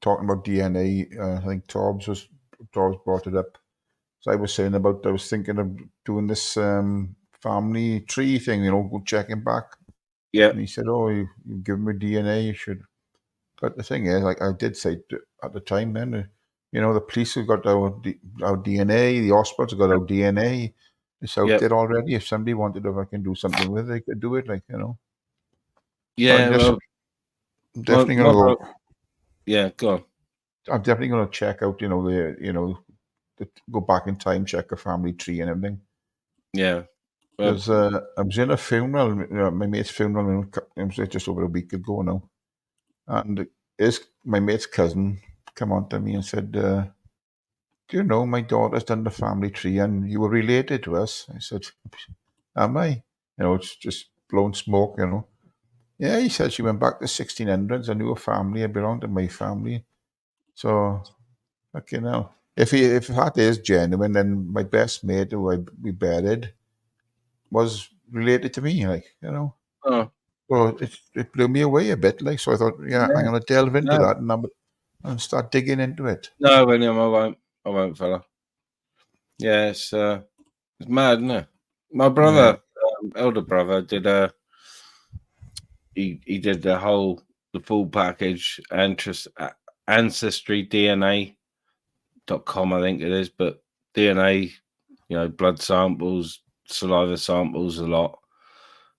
about DNA. I think Torbs brought it up. So I was saying I was thinking of doing this family tree thing, you know, go checking back. Yeah. And he said, "Oh, you give me DNA, you should." But the thing is, like I did say at the time, then the police have got our DNA, the hospitals have got our DNA. It's out there already. If somebody wanted to, if I can do something with it, they could do it. Like Yeah, so I'm definitely gonna go. Yeah, go on. I'm definitely gonna check out. Go back in time, check a family tree and everything. Yeah. Because I was in a funeral, my mate's funeral, it was just over a week ago now, and my mate's cousin came on to me and said, "Do you know my daughter's done the family tree and you were related to us?" I said, "Am I?" It's just blowing smoke, Yeah, he said she went back to 1600s. I knew a family. I belonged to my family. So, if that is genuine, then my best mate who we buried was related to me, So it blew me away a bit, so I thought, I'm going to delve into that and start digging into it. No, William, I won't, fella. Yeah, it's It's mad, isn't it? My brother, elder brother, did he did the full package, ancestry DNA.com, I think it is, but DNA, blood samples, saliva samples, a lot.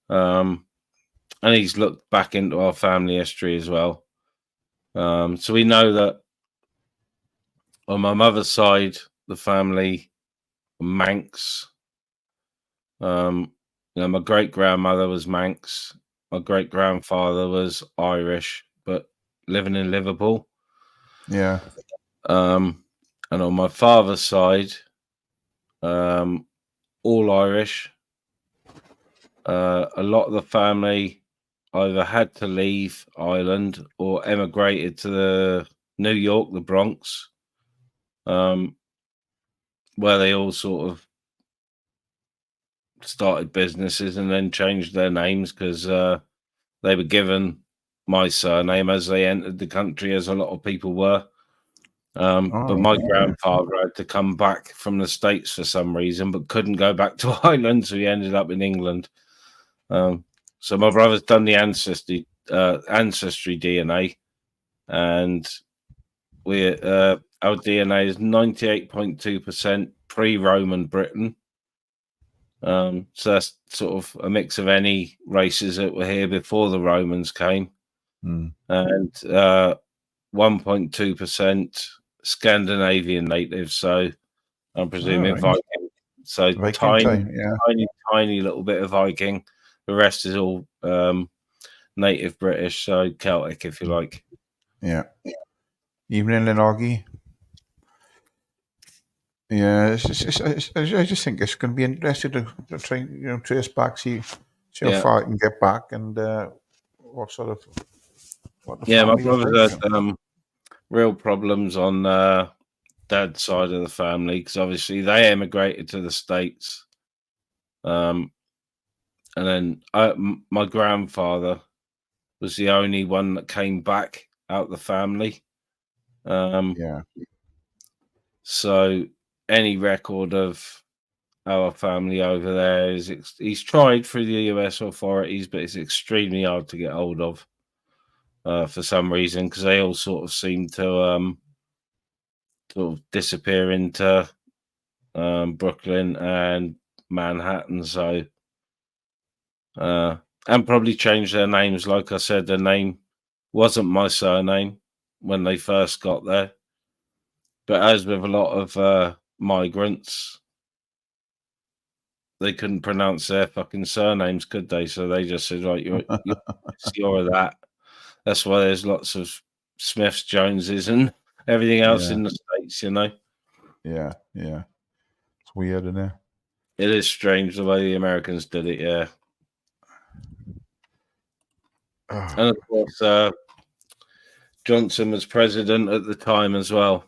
And he's looked back into our family history as well. So we know that on my mother's side, the family were Manx. My great grandmother was Manx. My great grandfather was Irish, but living in Liverpool. Yeah. And on my father's side, all Irish. A lot of the family either had to leave Ireland or emigrated to New York, the Bronx, where they all sort of started businesses and then changed their names because they were given my surname as they entered the country, as a lot of people were. But my grandfather had to come back from the States for some reason, but couldn't go back to Ireland, so he ended up in England. So my brother's done the ancestry DNA, and our DNA is 98.2% pre-Roman Britain. So that's sort of a mix of any races that were here before the Romans came, and 1.2% Scandinavian natives. So I'm presuming Viking. So Viking tiny little bit of Viking. The rest is all native British, so Celtic, if you like. Yeah. Evening, Linogi. Yeah, I just think it's going to be interesting to try, trace back, see how far I can get back, and what the my family was brother's like. had real problems on dad's side of the family because obviously they emigrated to the States, and then my grandfather was the only one that came back out the family. So any record of our family over there he's tried through the US authorities, but it's extremely hard to get hold of for some reason, because they all sort of seem to sort of disappear into Brooklyn and Manhattan. So and probably change their names. Like I said, their name wasn't my surname when they first got there. But as with a lot of migrants, they couldn't pronounce their fucking surnames, could they? So they just said, right, you're that. That's why there's lots of Smiths, Joneses, and everything else in the States, Yeah. It's weird, isn't it? It is strange the way the Americans did it, yeah. And of course, Johnson was president at the time as well.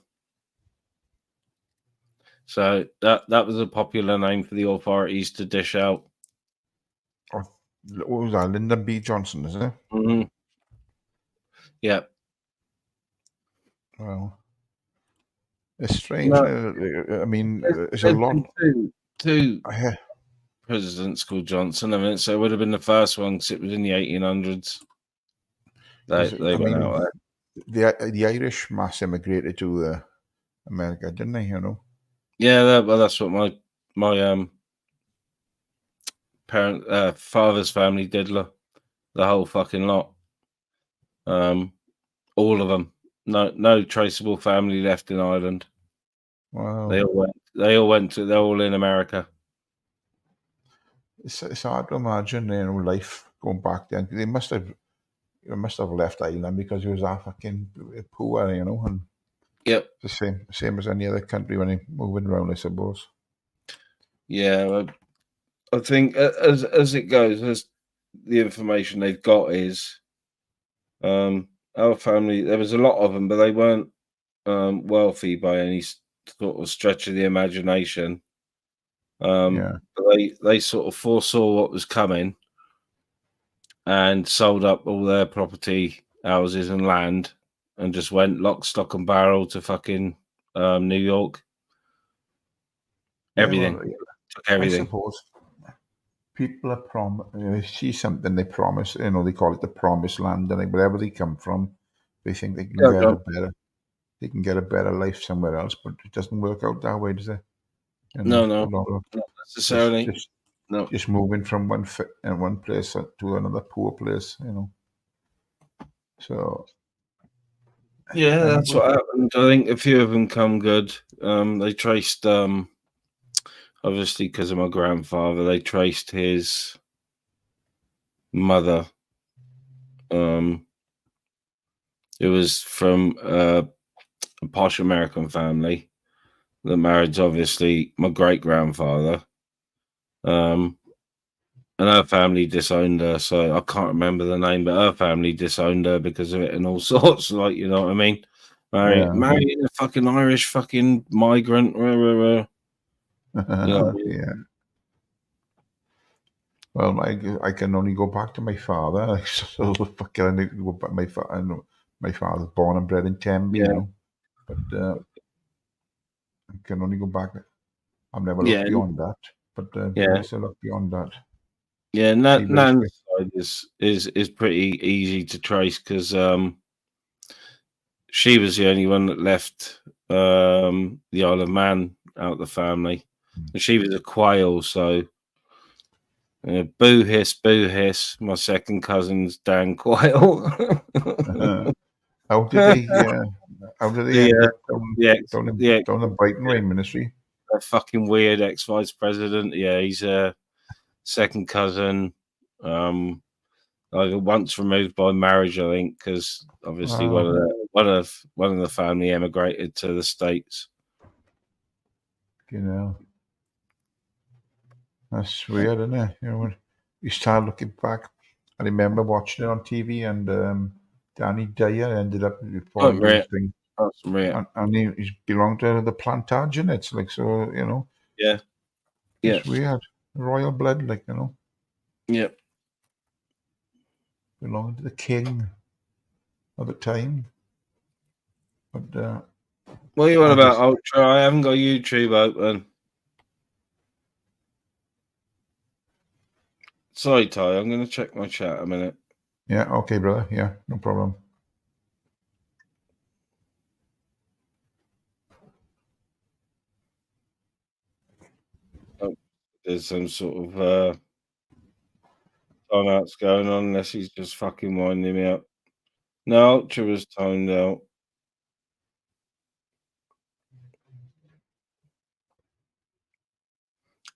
So that was a popular name for the authorities to dish out. What was that? Lyndon B. Johnson, is it? Mm-hmm. Yeah. Well, it's strange. No, I mean, there's a lot. Two presidents called Johnson. I mean, so it would have been the first one because it was in the 1800s. They went out there. The Irish mass immigrated to America, didn't they? Yeah, that's what my father's family did. The whole fucking lot. All of them. No traceable family left in Ireland. Wow. They're all in America. It's hard to imagine, life going back then. They must have left Ireland because it was that fucking poor, and yep, the same as any other country when they're moving around, I suppose. Yeah, I think as it goes, as the information they've got is, our family. There was a lot of them, but they weren't wealthy by any sort of stretch of the imagination. But they sort of foresaw what was coming and sold up all their property, houses, and land, and just went lock, stock, and barrel to fucking New York. Everything. took I everything. suppose people are see something they promise. They call it the promised land, and wherever they come from, they think they can Yeah, get go a on. better. They can get a better life somewhere else, but it doesn't work out that way, does it? No, A lot of not necessarily. No. just moving from one place to another poor place. So Yeah, and that's what happened. I think a few of them come good. They traced, obviously, because of my grandfather, they traced his mother. It was from a posh American family that married, obviously, my great grandfather. And her family disowned her, so I can't remember the name, but her family disowned her because of it and all sorts. Like, you know what I mean? Marrying a fucking Irish fucking migrant. You know what I mean? yeah. Well, I can only go back to my father. So fucking I need to go back. My father's born and bred in Tenby, Yeah. but I can only go back. I've never Yeah, looked beyond that, but yeah, bless her, look beyond that. yeah. See where it's Nan's side is pretty easy to trace because she was the only one that left the Isle of Man out of the family, and she was a quail. So boo hiss. My second cousin's Dan Quayle. How did they? How did they end up down the Brighton Rain Ministry? a fucking weird ex-vice president. Yeah, he's a second cousin. Like once removed by marriage, I think, because obviously one of the family emigrated to the States. That's weird, isn't it? When you start looking back, I remember watching it on TV, and Danny Dyer ended up following those things. And he belonged to the Plantagenets, like, so, Yeah. It's weird. Royal blood, like, Yep. belonging to the king of the time. But what are you on about, Ultra? I haven't got YouTube open. Sorry, Ty. I'm going to check my chat a minute. Yeah, okay, brother. Yeah, no problem. Oh, there's some sort of timeouts going on, unless he's just fucking winding me up. No, Ultra was timed out.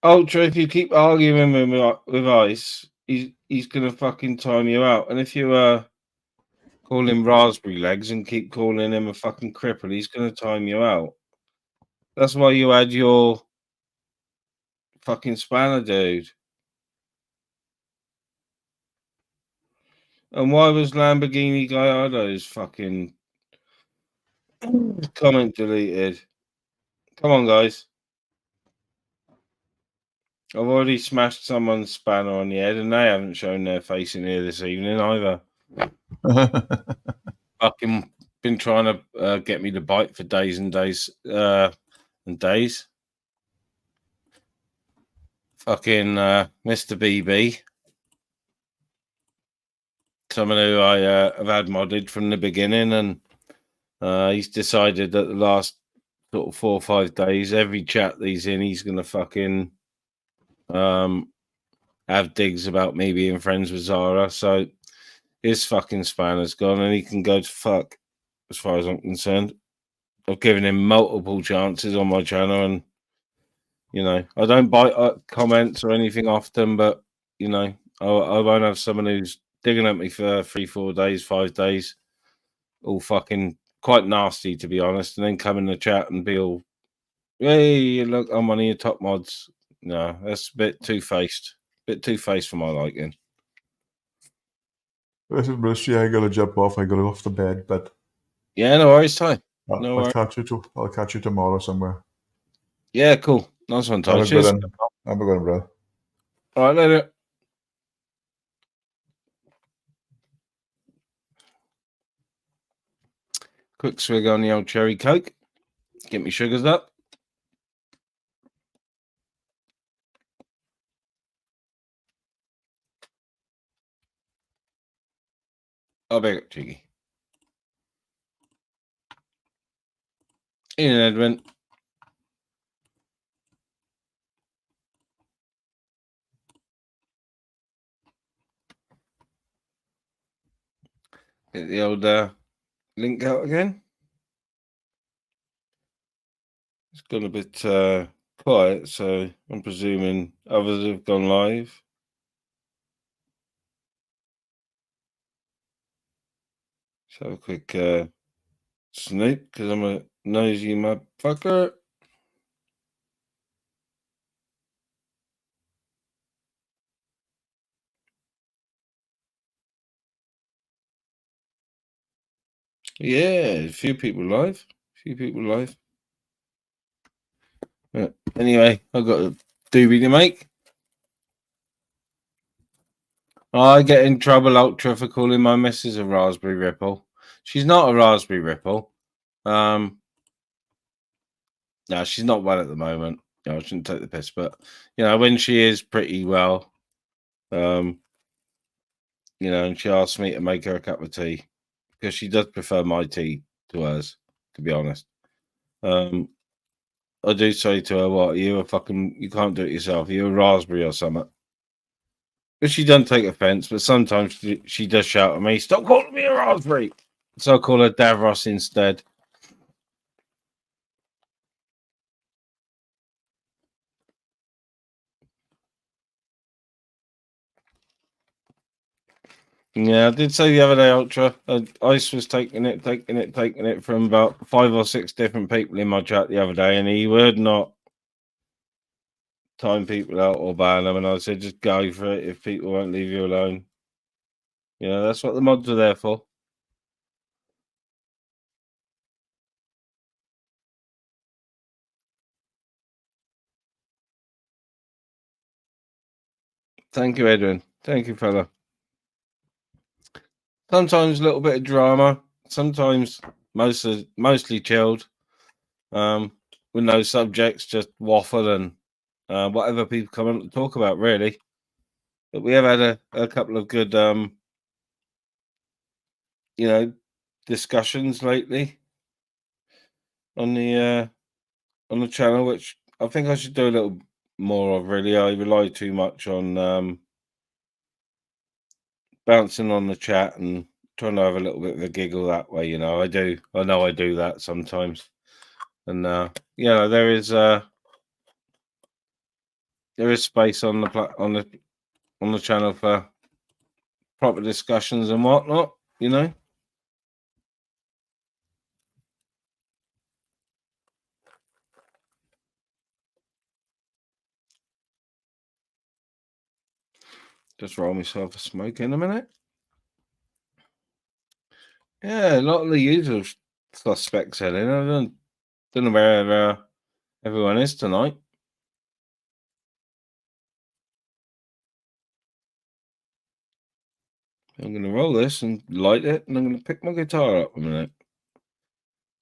Ultra, if you keep arguing with Ice, he's gonna fucking time you out. And if you call him raspberry legs and keep calling him a fucking cripple, he's gonna time you out. That's why you had your fucking spanner, dude. And why was Lamborghini Gallardo's fucking comment deleted? Come on, guys. I've already smashed someone's spanner on the head, and they haven't shown their face in here this evening either. Fucking been trying to get me to bite for days and days and days. Fucking Mr. BB, someone who I have had modded from the beginning, and he's decided that the last sort of 4 or 5 days, every chat that he's in, he's gonna fucking have digs about me being friends with Zara. So his fucking spanner's gone, and he can go to fuck, as far as I'm concerned. I've given him multiple chances on my channel, and I don't bite comments or anything often, but I won't have someone who's digging at me for 3, 4 days, 5 days, all fucking quite nasty, to be honest, and then come in the chat and be all, hey, look, I'm one of your top mods. No, that's a bit two-faced. Bit two-faced for my liking. Listen, Bruce, yeah, I gotta jump off. I gotta go off to bed, but yeah, no worries, Ty. I'll catch you tomorrow somewhere. Yeah, cool. Nice one, Ty. Have a good one, bro. All right, later. Quick swig on the old cherry Coke. Get me sugars up. I'll beg up, Cheeky. Ian Edwin. Get the old link out again. It's gone a bit quiet, so I'm presuming others have gone live. Let's have a quick snoop, because I'm a nosy motherfucker. Yeah, a few people live. Yeah. Anyway, I've got a doobie to make. I get in trouble, Ultra, for calling my missus a raspberry ripple. She's not a raspberry ripple. No, she's not well at the moment. I shouldn't take the piss, but when she is pretty well, and she asked me to make her a cup of tea because she does prefer my tea to hers, to be honest. I do say to her, "What, you can't do it yourself. You're a raspberry or something." But she doesn't take offense, but sometimes she does shout at me, "Stop calling me a raspberry." So I call her Davros instead. Yeah, I did say the other day, Ultra, Ice was taking it from about 5 or 6 different people in my chat the other day, and he would not time people out or ban them. And I said, just go for it if people won't leave you alone. That's what the mods are there for. Thank you, Edwin. Thank you, fella. Sometimes a little bit of drama. Sometimes mostly chilled. With no subjects, just waffle and whatever people come on to talk about, really. But we have had a couple of good, discussions lately on the channel, which I think I should do a little more of. Really, I rely too much on bouncing on the chat and trying to have a little bit of a giggle that way. I do. I know I do that sometimes, and there is space on the channel for proper discussions and whatnot. Just roll myself a smoke in a minute. Yeah, a lot of the usual suspects in. I don't know where everyone is tonight. I'm going to roll this and light it, and I'm going to pick my guitar up a minute.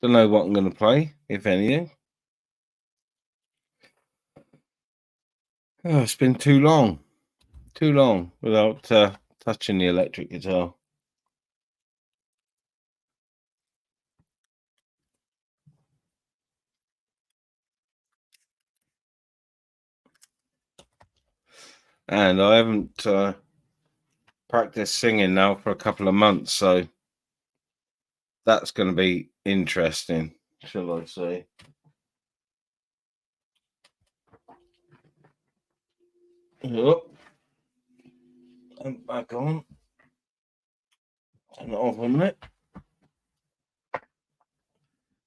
Don't know what I'm going to play, if anything. Oh, it's been too long without touching the electric guitar. And I haven't practiced singing now for a couple of months, so that's going to be interesting, shall I say. Oh, I'm back on. Turn it off a minute.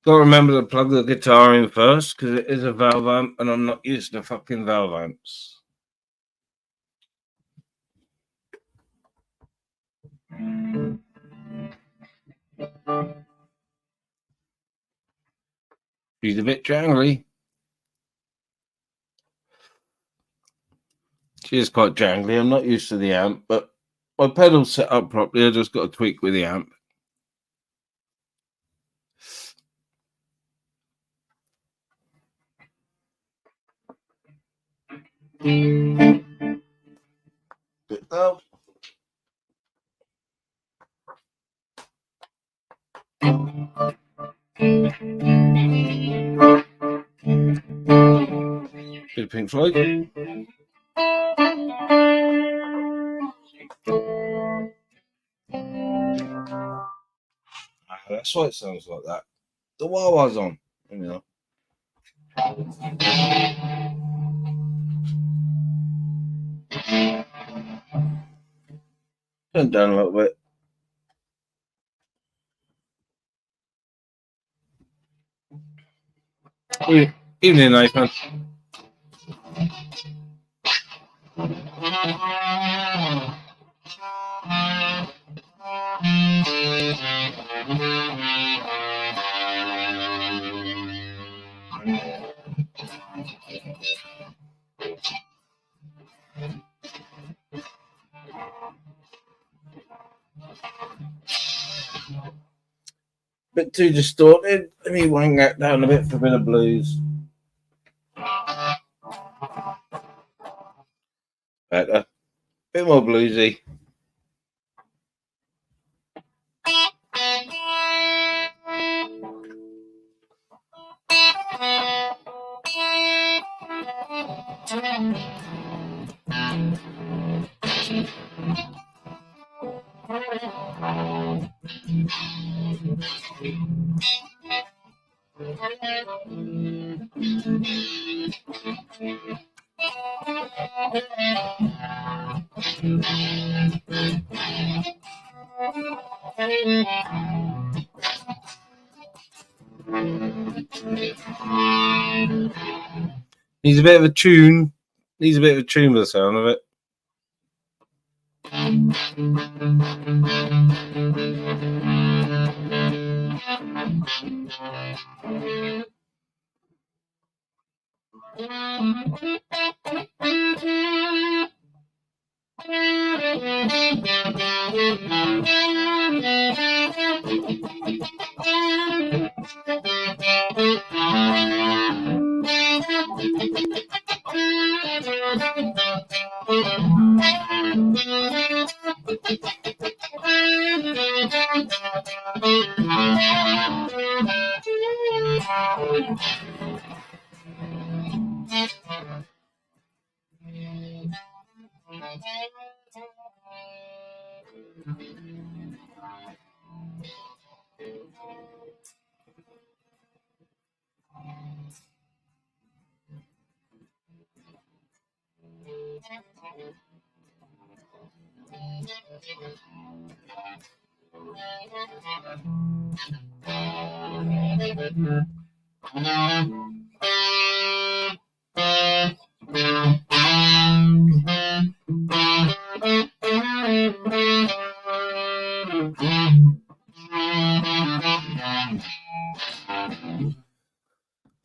Got to remember to plug the guitar in first, because it is a valve amp, and I'm not used to fucking valve amps. She's a bit jangly. She is quite jangly. I'm not used to the amp, but my pedal's set up properly. I just got to tweak with the amp. Bit loud. Pink Floyd. That's why it sounds like that. The wah-wah's on, you know. Turn down a little bit. Evening, Nathan. Bit too distorted. Let me wang that down a bit for a bit of blues. Better. Bit more bluesy. Needs a bit of a tune. Needs a bit of a tune for the sound of it.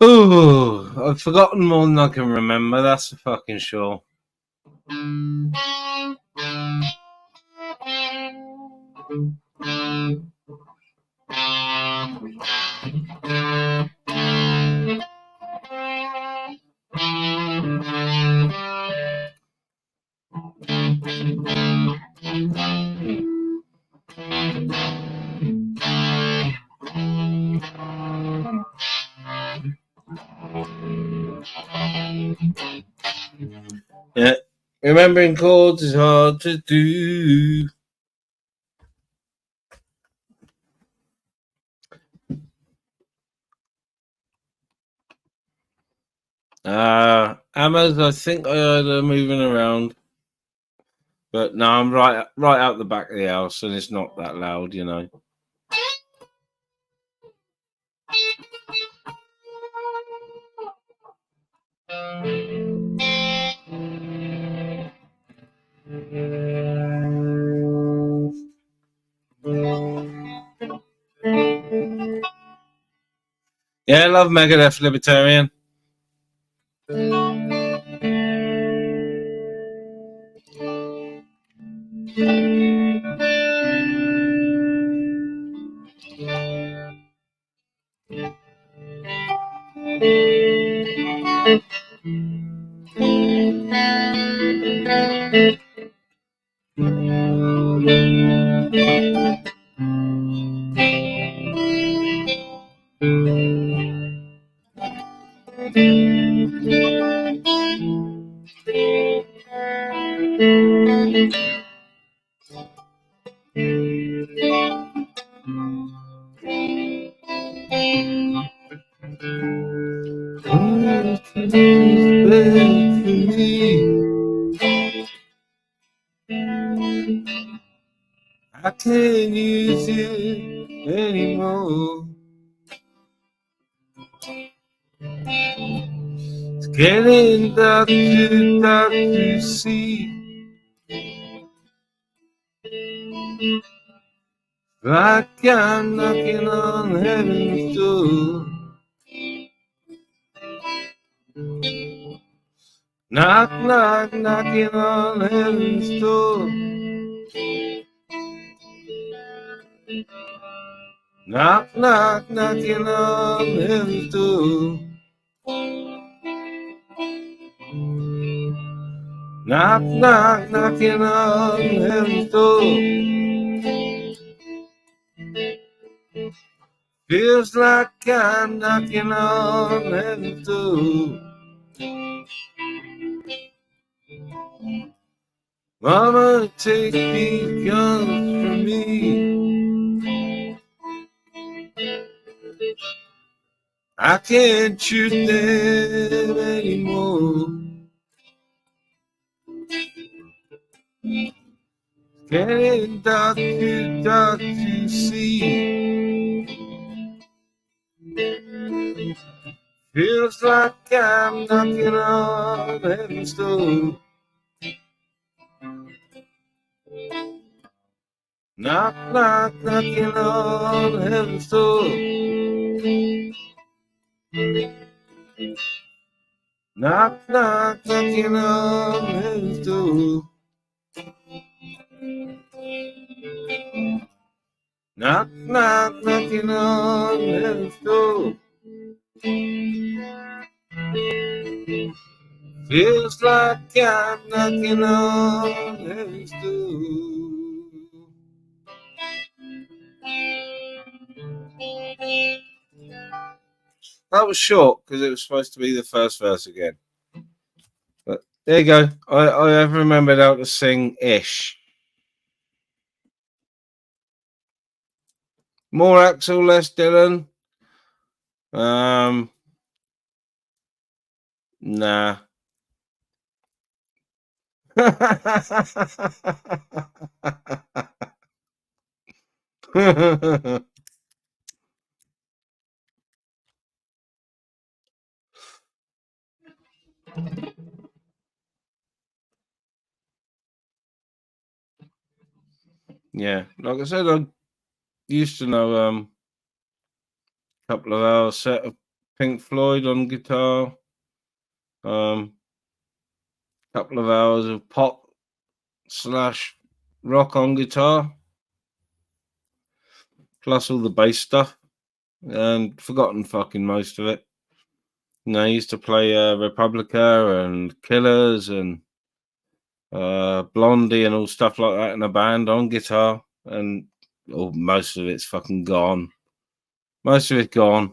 Oh, I've forgotten more than I can remember. That's for fucking sure. Yeah, remembering chords is hard to do. Hammers, I think I heard her moving around. But no, I'm right out the back of the house and it's not that loud, you know. Yeah, I love Megadeth Libertarian. I can't use it anymore. It's getting dark to see. Like I'm knocking on heaven's door. Knock, knock, knocking on heaven's door. Knock, knock, knocking on heaven's door. Knock, knock, knocking on heaven's door. Feels like I'm knocking on heaven's door. Mama, take these guns from me. I can't shoot them anymore. Getting dark to see. Feels like I'm knocking on heaven's door. Knock, knock, knocking on heaven's door. Knock, knock, knocking on heaven's door. Knock, knock, knocking on heaven's door. Feels like I'm knocking on heaven's door. That was short because it was supposed to be the first verse again. But there you go. I have remembered how to sing ish. More Axel, less Dylan. Nah. Yeah, like I said, I used to know a couple of hours set of Pink Floyd on guitar, couple of hours of pop / rock on guitar, plus all the bass stuff, and forgotten fucking most of it. You know, I used to play Republica and Killers and Blondie and all stuff like that in a band on guitar, and most of it's fucking gone. Most of it's gone.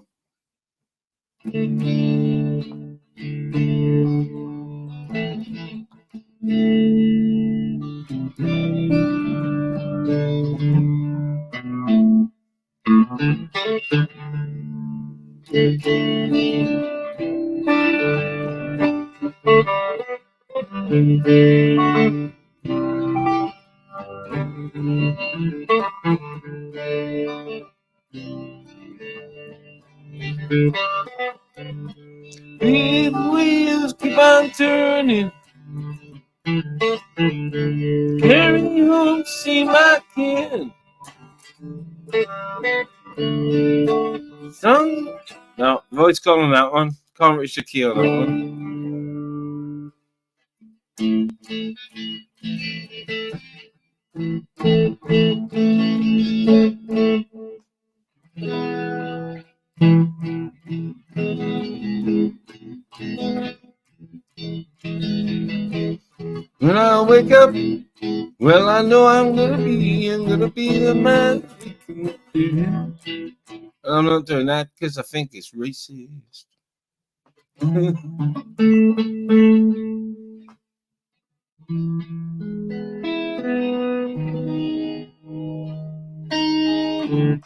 Big wheels keep on turning. Carry me home to see my kid. No, voice gone on that one. Can't reach the key on that one. When I wake up, well, I know I'm gonna be the man. I'm not doing that because I think it's racist. Evening,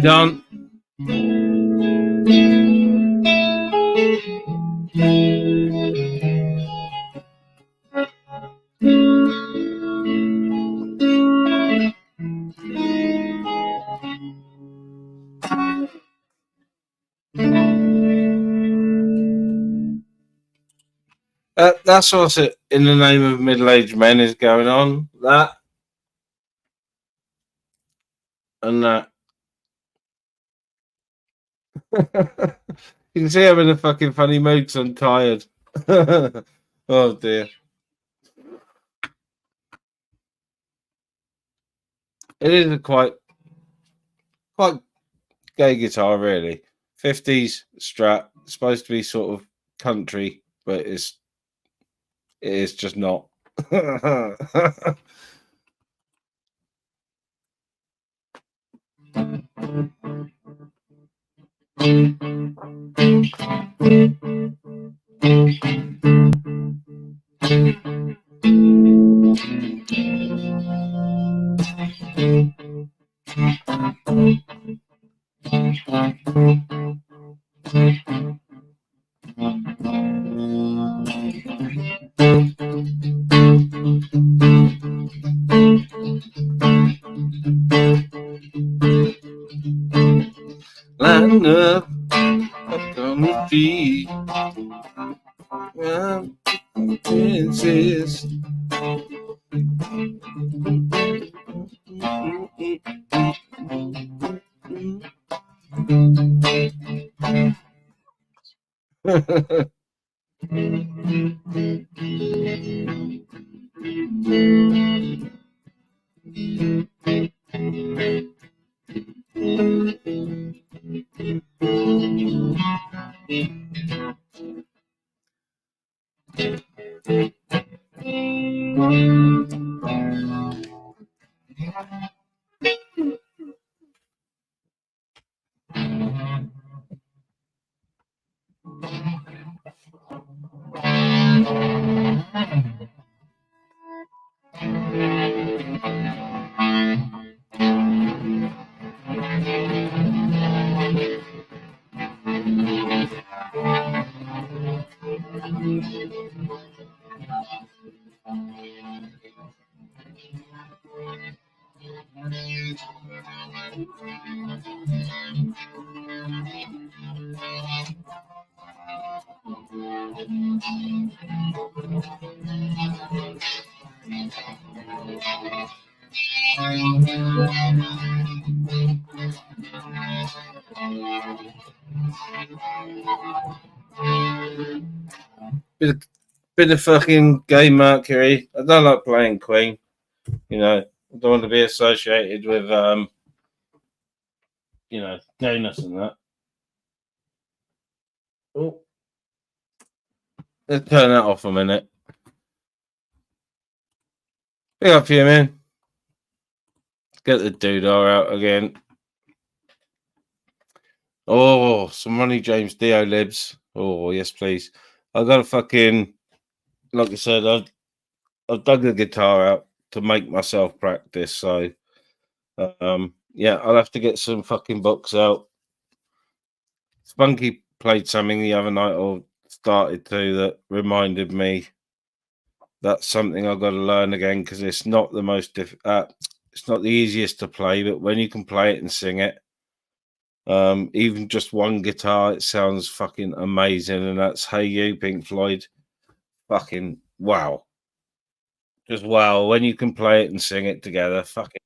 Don. That's what's it in the name of middle-aged men is going on. That and that. You can see I'm in a fucking funny mood because I'm tired. Oh dear. It is a quite gay guitar, really. 50s Strat, supposed to be sort of country, but it is just not. Line up on the feet. Princess. Bit of fucking gay Mercury. I don't like playing Queen. You know, I don't want to be associated with gayness and that. Oh, let's turn that off a minute. Big up here, man. Get the doodah out again. Oh, some Ronnie James Dio libs. Oh, yes, please. I got a fucking, like I said, I've dug the guitar out to make myself practice. So, yeah, I'll have to get some fucking books out. Spunky played something the other night, or started to, that reminded me that's something I've got to learn again, because it's not the most it's not the easiest to play, but when you can play it and sing it, even just one guitar, it sounds fucking amazing. And that's Hey You, Pink Floyd. Fucking wow. Just wow. When you can play it and sing it together, fucking,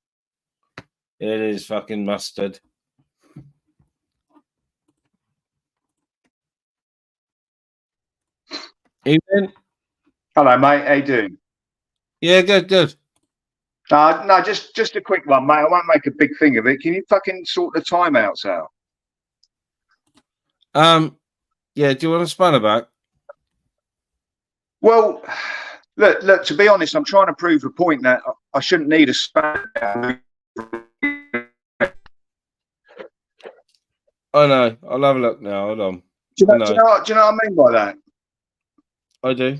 it is fucking mustard. Evening. Hello, mate. How you doing? Yeah, good. No, just a quick one, mate. I won't make a big thing of it. Can you fucking sort the timeouts out? Yeah. Do you want a spanner back? Well, look. To be honest, I'm trying to prove a point that I shouldn't need a spanner. I know. I'll have a look now. Hold on. Do you know what I mean by that? I do.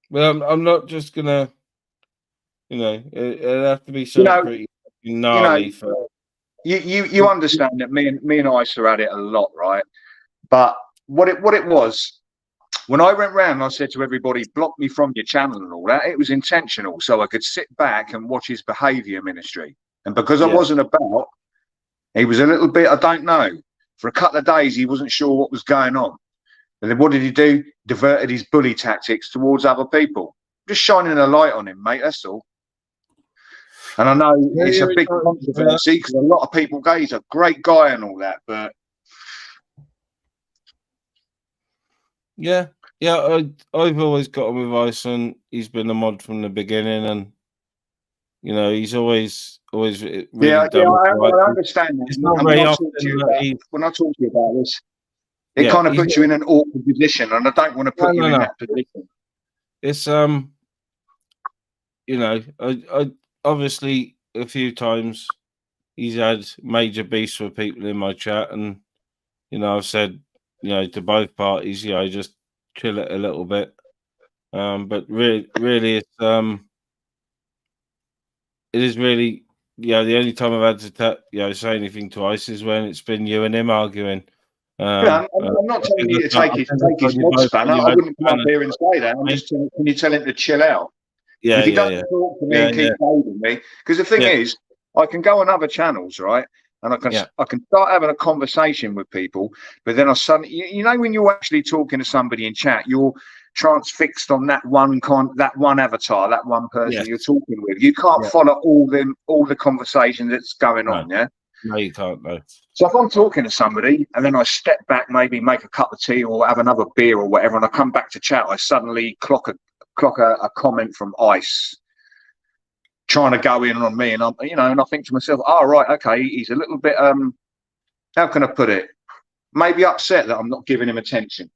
Well, I'm not just gonna. It'll have to be something pretty gnarly for. You understand that me and Isa had it a lot, right? But what it was, when I went round and I said to everybody, block me from your channel and all that, it was intentional, so I could sit back and watch his behaviour ministry. And because I wasn't about, he was a little bit, I don't know, for a couple of days he wasn't sure what was going on. And then what did he do? Diverted his bully tactics towards other people. Just shining a light on him, mate, that's all. And I know it's a big controversy because a lot of people go, he's a great guy and all that, but Yeah, I've always got him with Ice, and he's been a mod from the beginning, and he's always really I right. understand that. It's not very often when I talk to you about this, it kind of puts you in an awkward position, and I don't want to put you in that position. It's I obviously a few times he's had major beefs with people in my chat, and I've said to both parties, just chill it a little bit. But really it's it is really the only time I've had to say anything to Ice is when it's been you and him arguing. I'm not telling you to take his mod spanner. I wouldn't come up here and say that. I'm just telling, can you tell him to chill out? Yeah, if he doesn't talk to me and keep holding me, because the thing is, I can go on other channels, right? And I can start having a conversation with people, but then I suddenly, when you're actually talking to somebody in chat, you're transfixed on that one avatar, that one person you're talking with. You can't follow all the conversation that's going on. Yeah. No, you can't. No. So if I'm talking to somebody and then I step back, maybe make a cup of tea or have another beer or whatever, and I come back to chat, I suddenly clock a comment from Ice trying to go in on me, and and I think to myself, right, okay, he's a little bit how can I put it, maybe upset that I'm not giving him attention.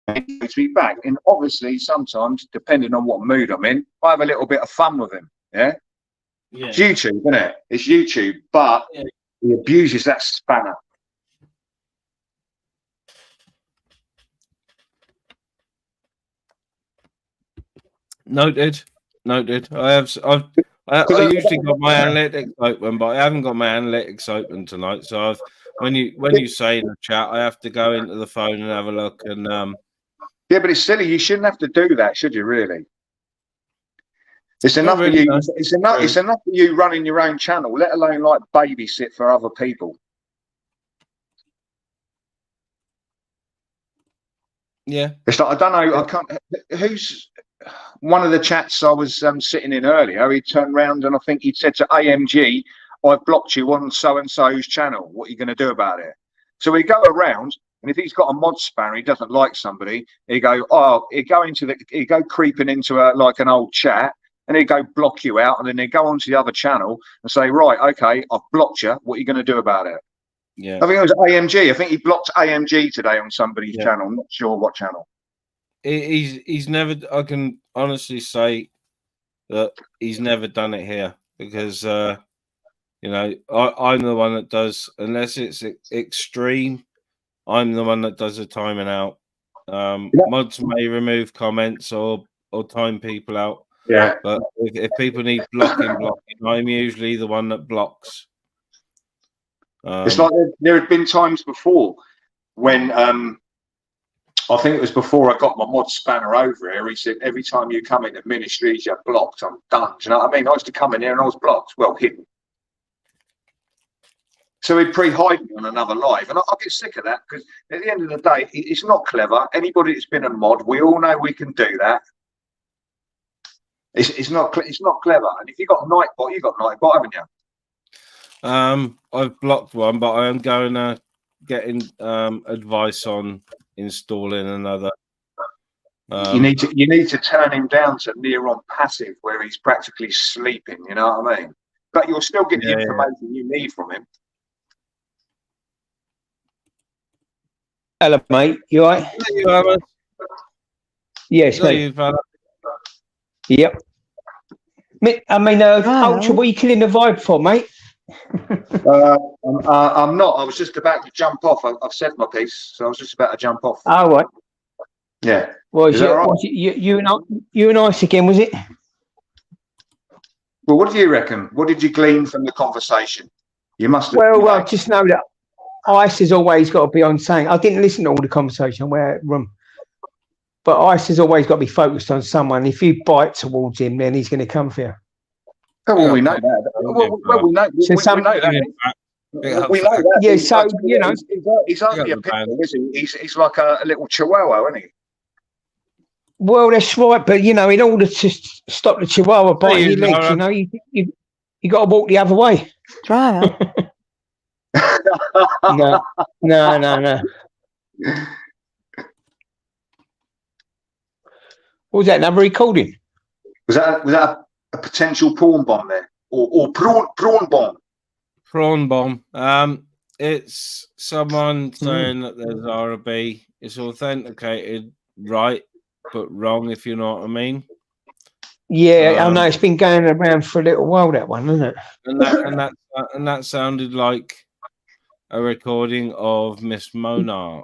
And he takes me back, and obviously sometimes, depending on what mood I'm in, I have a little bit of fun with him. It's YouTube, isn't it? It's YouTube, but he abuses that spanner. Noted. I usually got my analytics open, but I haven't got my analytics open tonight. So when you say in the chat, I have to go into the phone and have a look. And but it's silly. You shouldn't have to do that, should you? Really? It's enough for you. It's enough for you running your own channel, let alone like babysit for other people. Yeah. It's like, I don't know. I can't. Who's one of the chats I was sitting in earlier? He turned around and I think he'd said to AMG, "I've blocked you on so and so's channel. What are you going to do about it?" So we go around, and if he's got a mod spanner, he doesn't like somebody. He go creeping into like an old chat, and he go block you out, and then they go onto the other channel and say, "Right, okay, I've blocked you. What are you going to do about it?" Yeah. I think it was AMG. I think he blocked AMG today on somebody's channel. I'm not sure what channel. He's never. I can honestly say that he's never done it here because I'm the one that does, unless it's extreme. I'm the one that does the timing out. Mods may remove comments or time people out. Yeah. But if people need blocking, I'm usually the one that blocks. It's like there had been times before when I think it was before I got my mod spanner over here. He said, "Every time you come into ministries, you're blocked. I'm done." Do you know what I mean? I used to come in here and I was blocked. Well, hidden. So he'd pre-hide me on another live, and I get sick of that because at the end of the day, it's not clever. Anybody that's been a mod, we all know we can do that. It's not clever. And if you got Nightbot, you got Nightbot, haven't you? I've blocked one, but I am going getting advice on installing another. You need to turn him down to near on passive, where he's practically sleeping. You know what I mean? But you'll still get the information you need from him. Hello, mate. You all right? You, Yes, mate. Yep. I mean, Ultra, what are you killing the vibe for, mate? I'm not. I was just about to jump off. I've said my piece, so I was just about to jump off. Oh, right. Yeah. Was you and Ice again, was it? Well, what do you reckon? What did you glean from the conversation? You must have. Well, just know that Ice has always got to be on saying. I didn't listen to all the conversation where but Ice has always got to be focused on someone. If you bite towards him, then he's going to come for you. Oh, well, we know that. Well, we know that. We know that. Yeah, so, you know. He's only a pit bull, isn't he? He's like a little chihuahua, isn't he? Well, that's right, but, you know, in order to stop the chihuahua biting your legs, you know, you got to walk the other way. Driver. No. What was that, another recording? Was that a potential prawn bomb there? Or prawn bomb? Prawn bomb. It's someone saying that there's RB. It's authenticated right, but wrong, if you know what I mean. Yeah, I know it's been going around for a little while, that one, isn't it? And that sounded like a recording of Miss Mona.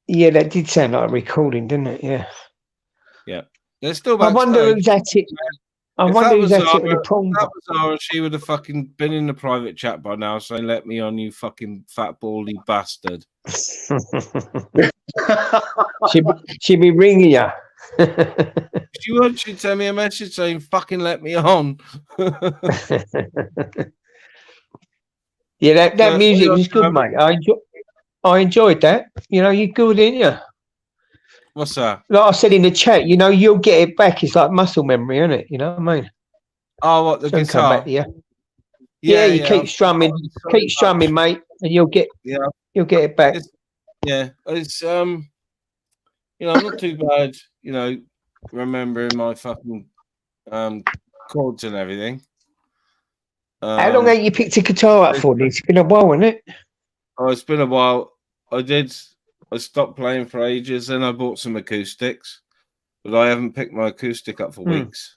Yeah, that did sound like a recording, didn't it? Yeah. Yeah. There's still. I wonder who's at it. I wonder who's at it with the prawn. That was Zara. She would have fucking been in the private chat by now, saying, "Let me on, you fucking fat baldy bastard." She'd be ringing you. She would. She'd send me a message saying, "Fucking let me on." Yeah, that music was good, mate. I enjoyed that. You know, you're good, ain't you? What's that? Like I said in the chat, you know, you'll get it back. It's like muscle memory, isn't it? You know what I mean? Oh, what, the guitar? Come back to you. Yeah, you keep strumming, mate, and you'll get it back. It's you know, not too bad, you know, remembering my fucking chords and everything. How long have you picked a guitar up for? It's been a while, hasn't it? Oh, it's been a while. I stopped playing for ages, and I bought some acoustics, but I haven't picked my acoustic up for weeks.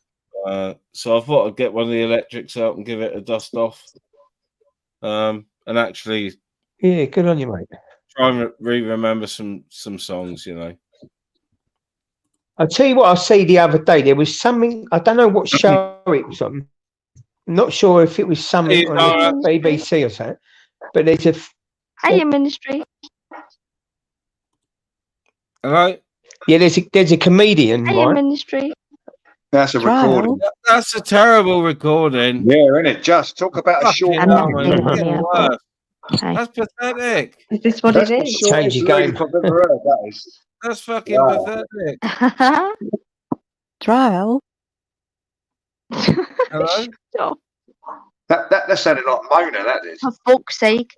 So I thought I'd get one of the electrics out and give it a dust off. And actually, yeah, good on you, mate. Try and remember some songs, you know. I'll tell you what I see the other day. There was something, I don't know what show it was on. I'm not sure if it was something on the BBC or something, but there's a... Hey, Ministry. Hello? Yeah, there's a comedian, Hey, right? Ministry. That's a recording. That's a terrible recording. Yeah, isn't it? Just talk about a short... That's pathetic. Is this what it is? Change your game. I've ever heard, that is. That's fucking pathetic. Trial. Hello? Stop. That sounded like Mona, that did. For fuck's sake.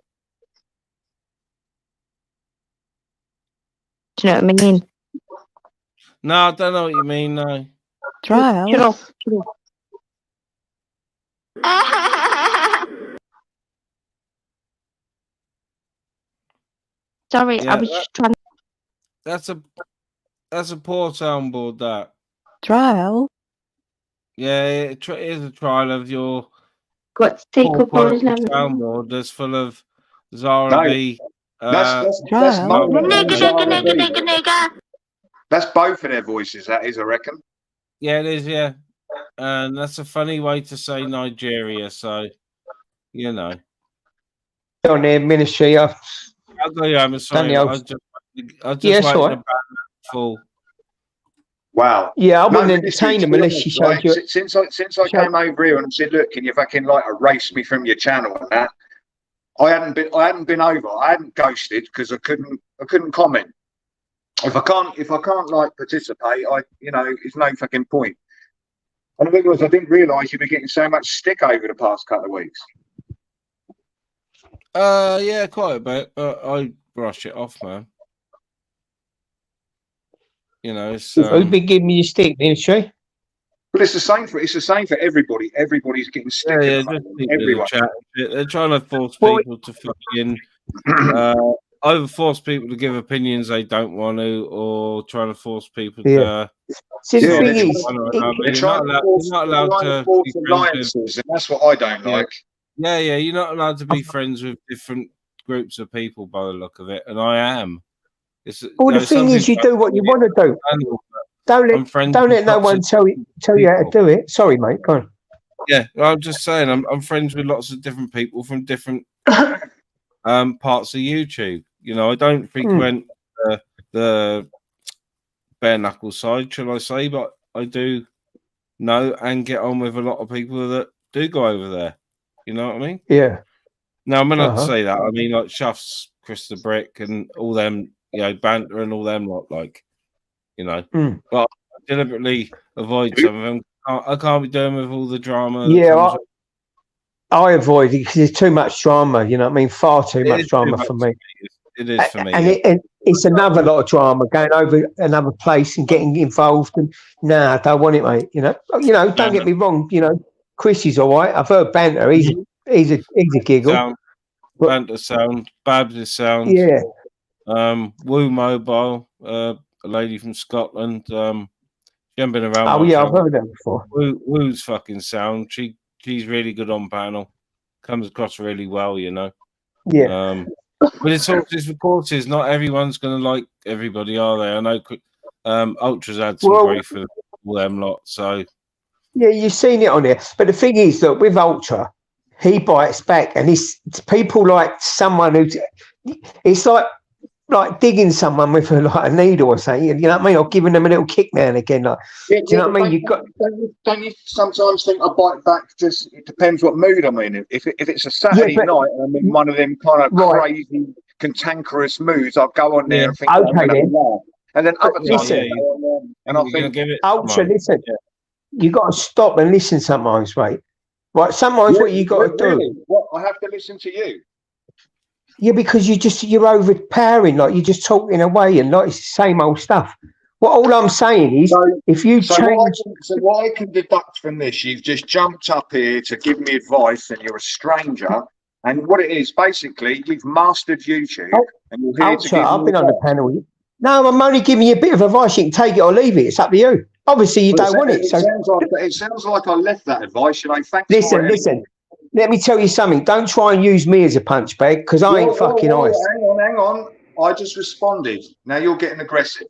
Do you know what I mean? No, I don't know what you mean, no. Trial. Shut up. Sorry, Yeah, I was just trying. That's a poor soundboard, that. Trial. Yeah, it is a trial of your Got take poor up all his quality level. soundboard that's full of Zara B. That's Trial. Nigga. That's both of their voices, that is, I reckon. Yeah, it is, yeah. And that's a funny way to say Nigeria, so, you know. On their Ministry, I'll go, yeah, I'm sorry. I just yes, like right. the band full. Wow. Yeah, I wouldn't entertain them unless you showed you. Since I came over here and said, look, can you fucking like erase me from your channel and that? I hadn't been over. I hadn't ghosted because I couldn't comment. If I can't like participate, it's no fucking point. And the thing was, I didn't realise you were getting so much stick over the past couple of weeks. Yeah, quite a bit, but I brush it off, man. You know, it's who's been giving me your stick, Ministry? But it's the same for everybody. Everybody's getting stick. Yeah, just everyone. They're trying to force people to fucking overforce people to give opinions they don't want to, or trying to force people Yeah. to. See, the Yeah, thing they're is, They're You're not allowed to force be friends with. alliances, and that's what I don't Yeah. like. Yeah, you're not allowed to be friends with different groups of people by the look of it, and I am. well, the thing is, you do what you want to do. Don't let no one tell you how to do it. Sorry, mate. Go on. Yeah, I'm just saying, I'm friends with lots of different people from different parts of YouTube. You know, I don't frequent the bare knuckle side, shall I say, but I do know and get on with a lot of people that do go over there. You know what I mean? Yeah. Now, when I say that, I mean like Shuffs, Chris the Brick, and all them, you know, banter and all them lot, like, you know. But I deliberately avoid some of them. I can't be doing with all the drama. Yeah, I avoid it because there's too much drama. You know what I mean? Far too much drama for me. It is for me. And it's another lot of drama going over another place and getting involved. And I don't want it, mate. You know, don't get me wrong. You know, Chris is all right. I've heard banter. He's a giggle. Banter sound. Babs is sound. Yeah. Woo Mobile, a lady from Scotland. She hasn't been around. Oh yeah, I've heard that before. Woo's fucking sound. She's really good on panel. Comes across really well, you know. Yeah. But it's horses for courses. Not everyone's going to like everybody, are they? I know Ultra's had some grief with all them lot. So yeah, you've seen it on there. But the thing is that with Ultra, he bites back, and it's people like someone who it's like digging someone with a needle or something. You know what I mean? Or giving them a little kick now and again. Like, do you know what I mean? Don't you sometimes think I bite back? Just it depends what mood I'm in. If it's a Saturday night and I'm in one of them kind of crazy, cantankerous moods, I'll go on there and think, okay, then. And then other times, and I think, Ultra, listen, you got to stop and listen sometimes, mate. Right? Sometimes what you got to do. What I have to listen to you. Yeah, because you're overpowering, like you're just talking away and like it's the same old stuff. What all I'm saying is, if you change, what I can deduct from this, you've just jumped up here to give me advice, and you're a stranger. And what it is, basically, you've mastered YouTube, and you're here to give I've been on the panel. No, I'm only giving you a bit of advice. You can take it or leave it. It's up to you. Obviously, you don't want it. So it sounds like I left that advice. And I thank. Listen. Let me tell you something. Don't try and use me as a punch bag because I ain't fucking honest. Hang on. I just responded. Now you're getting aggressive.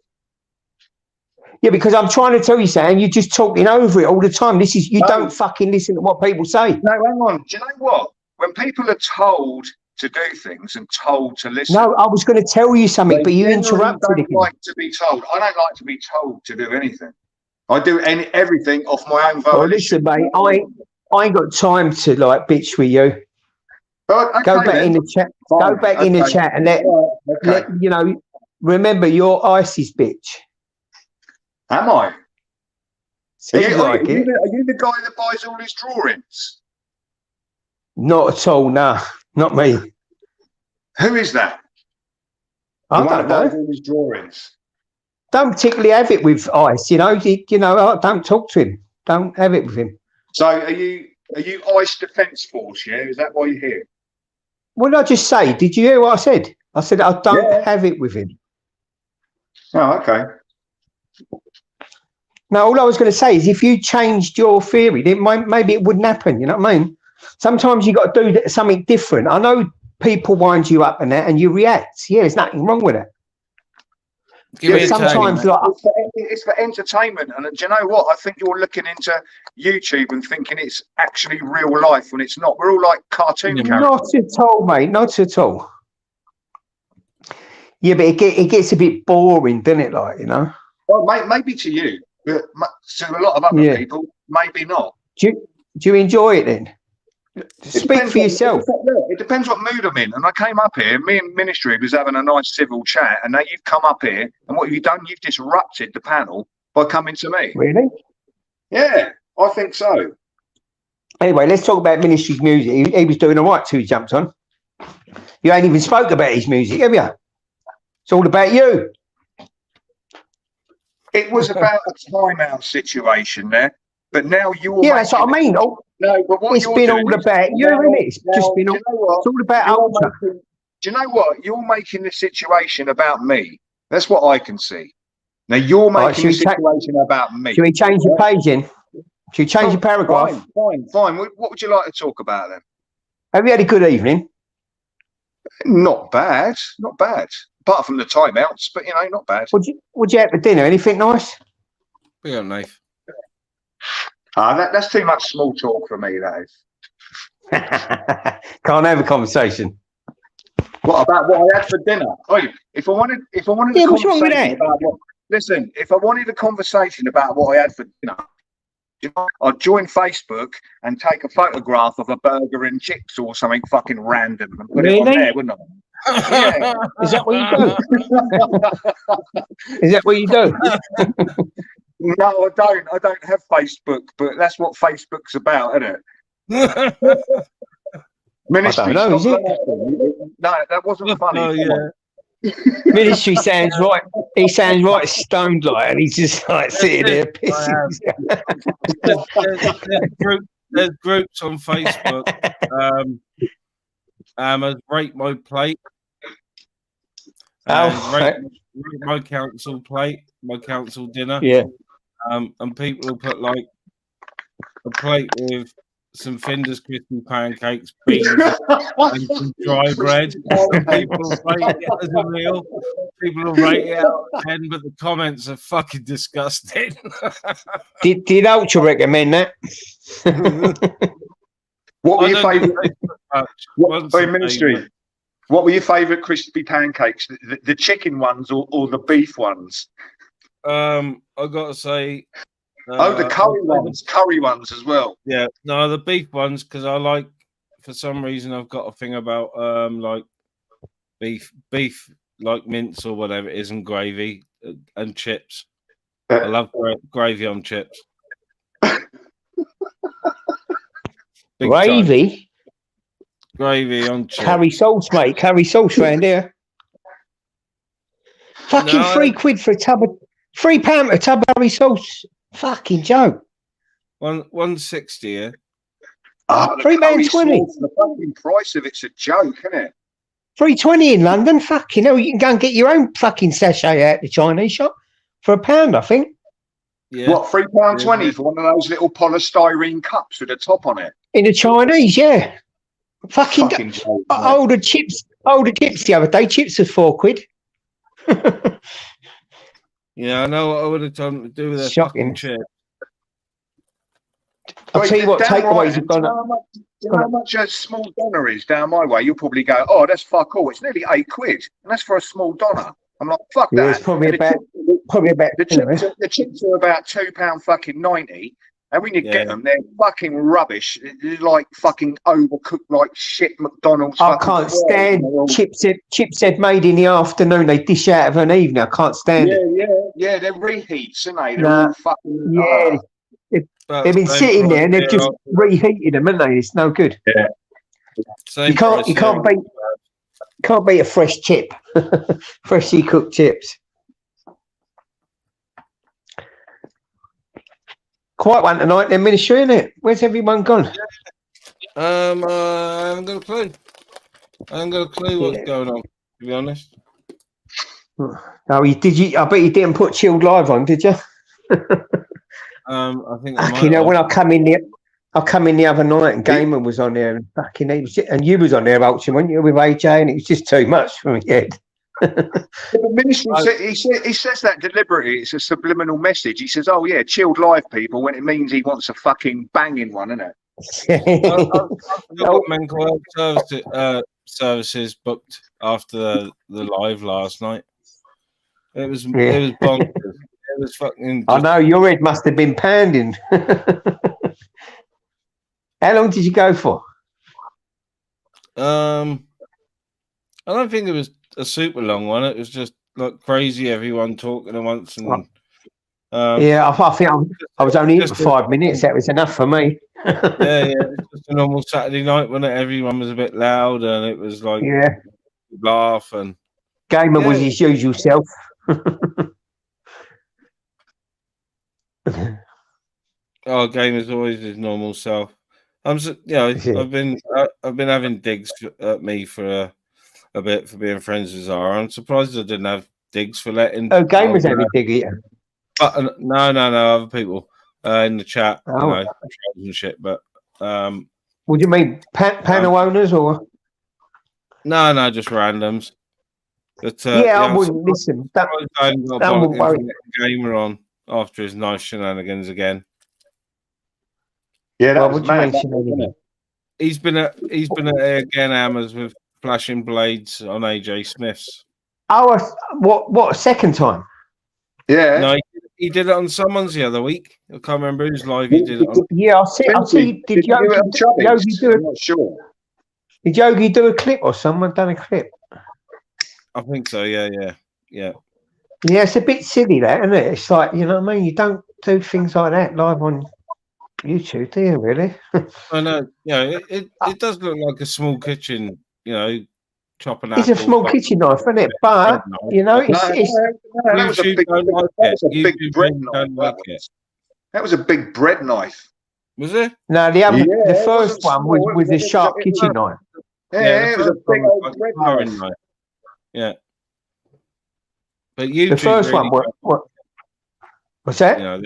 Yeah, because I'm trying to tell you something. You're just talking over it all the time. You don't fucking listen to what people say. No, hang on. Do you know what? When people are told to do things and told to listen. No, I was going to tell you something, but you interrupted it. I don't like to be told. I don't like to be told to do anything. I do everything off my own volition. Well, listen, mate. I ain't got time to like bitch with you. Go back in the chat. Go back in the chat and let you know. Remember, you're Ice's bitch. Am I? Are you the guy that buys all his drawings? Not at all. Nah, not me. Who is that? I don't know. All his drawings. Don't particularly have it with Ice. You know. Don't talk to him. Don't have it with him. So are you Ice Defence Force, yeah? Is that why you're here? What did I just say? Did you hear what I said? I said I don't have it with him. Oh, okay. Now, all I was going to say is if you changed your theory, then maybe it wouldn't happen. You know what I mean? Sometimes you got to do something different. I know people wind you up and that, and you react. Yeah, there's nothing wrong with it. Sometimes it's for entertainment, and do you know what? I think you're looking into YouTube and thinking it's actually real life when it's not. We're all like cartoon characters. Not at all, mate. Not at all. Yeah, but it gets a bit boring, doesn't it? Like, you know. Well, maybe to you, but to a lot of other people, maybe not. Do you enjoy it then? Speak for yourself. It depends what mood I'm in. And I came up here, me and Ministry was having a nice civil chat, and now you've come up here, and what have you done? You've disrupted the panel by coming to me. Really? Yeah, I think so. Anyway, let's talk about Ministry's music. He was doing all right till he jumped on. You ain't even spoke about his music, have you? It's all about you. It was about a timeout situation there, but now you're... Yeah, that's what I mean. No, but what it's been all about you, isn't it? It's just been all about Ultra. Do you know what? You're making the situation about me. That's what I can see. Now you're Right, making the situation about me. Should we change your page in? Should we change your paragraph? Fine. What would you like to talk about then? Have you had a good evening? Not bad. Apart from the timeouts, but not bad. What'd you have for dinner? Anything nice? We got a knife. That's too much small talk for me, that is. Can't have a conversation. What about what I had for dinner? If I wanted Yeah, what's wrong with that? Listen, if I wanted a conversation about what I had for dinner, I'd join Facebook and take a photograph of a burger and chips or something fucking random and put it on there, wouldn't I? Yeah. Is that what you do? Is that what you do? No, I don't have Facebook, but that's what Facebook's about, isn't it? Ministry, I don't know, is it? No, that wasn't funny. Oh, yeah. Ministry sounds right. He sounds right stoned like, and he's just like sitting there pissing. There's groups on Facebook. As Rate My Plate. Rate My Council Plate, my council dinner. Yeah. And people will put like a plate with some Finder's crispy pancakes, beans, and some dry bread. And people rate it as a meal. People will rate it out of 10, but the comments are fucking disgusting. Did Ultra recommend that? What were your favourite? Ministry. What were your favourite crispy pancakes? The chicken ones or the beef ones? I gotta say. The curry ones as well. Yeah, no, the beef ones because I like. For some reason, I've got a thing about like beef like mince or whatever it is, and gravy and chips. I love gravy on chips. Gravy. Gravy on chips. Curry sauce, mate. Curry sauce round here. Fucking £3 for a tub of £3 for a tub of curry sauce. Fucking joke. 160, yeah. £3.20. The fucking price of it's a joke, isn't it? £3.20 in London. Fucking hell, you can go and get your own fucking sachet out the Chinese shop for £1, I think. Yeah. What, £3.20 for one of those little polystyrene cups with a top on it? In the Chinese, yeah. Fucking joke, older chips the other day. Chips was £4. Yeah, I know what I would have done to do with that fucking chip. I'll tell you what, takeaways have gone up. Do you know how much a small doner is down my way? You'll probably go, oh, that's fuck all. It's nearly £8, and that's for a small doner. I'm like, fuck that. It's probably about the chips are about £2 fucking 90, and when you get them, they're fucking rubbish. They're like fucking overcooked like shit McDonald's. I can't stand chips head made in the afternoon. They dish out of an evening. I can't stand it. Yeah, they're reheats, aren't they? They're all fucking. They've been sitting there and they've just reheated them, haven't they? It's no good. Yeah. You can't beat a fresh chip. Freshly cooked chips. Quite one tonight, then, Ministry, isn't it? Where's everyone gone? I haven't got a clue. I haven't got a clue what's going on, to be honest. Oh, I bet you didn't put Chilled Live on, did you? I think when I come in the other night and Gamer was on there and fucking and you was on there, Ultra, weren't you, with AJ, and it was just too much for me head. The Ministry he says that deliberately. It's a subliminal message. He says, "Oh yeah, Chilled Live people," when it means he wants a fucking banging one, isn't it? I've got mental health services booked after the live last night. It was bonkers. It was fucking. I know your head must have been pounding. How long did you go for? I don't think it was a super long one. It was just like crazy, everyone talking at once. And I think I was only in for 5 minutes. That was enough for me. It's just a normal Saturday night when everyone was a bit loud and it was like laugh and Gamer was his usual self. Gamer's always his normal self. I've been having digs at me for a bit for being friends with Zara. I'm surprised I didn't have digs for letting. Oh, gamers had a dig at you. No, other people in the chat, Oh. you know, and shit. But what do you mean, panel owners or? No, just randoms. But I wouldn't listen. That wouldn't worry. Gamer on after his nice shenanigans again. Yeah, that was mad. He's been at again hammers with flashing blades on AJ Smith's. Oh, what second time? Yeah. No, he did it on someone's the other week. I can't remember whose live he did it on. Yeah, I see. Did Yogi do it? I'm not sure. Did Yogi do a clip or someone done a clip? I think so. Yeah. Yeah, it's a bit silly, that, isn't it? It's like, you know what I mean? You don't do things like that live on YouTube, do you, really? I know. Yeah, it does look like a small kitchen, you know, chopping It's a small kitchen knife, isn't it? But, you know, that was a big bread knife. That was a big bread knife. Was it? No, the first one was a sharp kitchen knife. Yeah, it was a big old bread knife. Yeah. But YouTube, the first really, one, what's that? You know,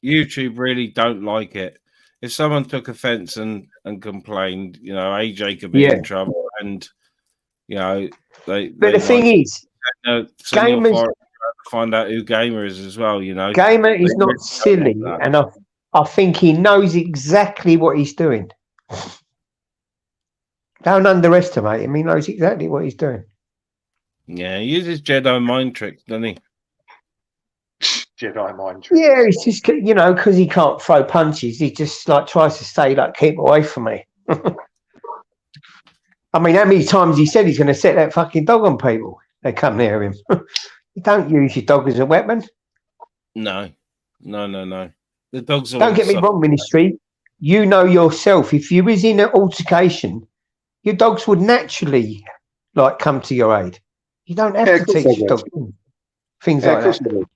YouTube really don't like it. If someone took offense and complained, you know, AJ could be in trouble, and you know, But the thing is, gamers find out who Gamer is as well. You know, Gamer is not silly, and I think he knows exactly what he's doing. Don't underestimate him. He knows exactly what he's doing. Yeah, he uses Jedi mind tricks, doesn't he? Jedi mind tricks. Yeah, it's just, you know, because he can't throw punches. He just like tries to stay like, keep away from me. I mean, how many times he said he's going to set that fucking dog on people? They come near him. You don't use your dog as a weapon. No. The dogs. Don't get me wrong, Ministry. You know yourself. If you was in an altercation, your dogs would naturally like come to your aid. You don't have to teach your dog things like that.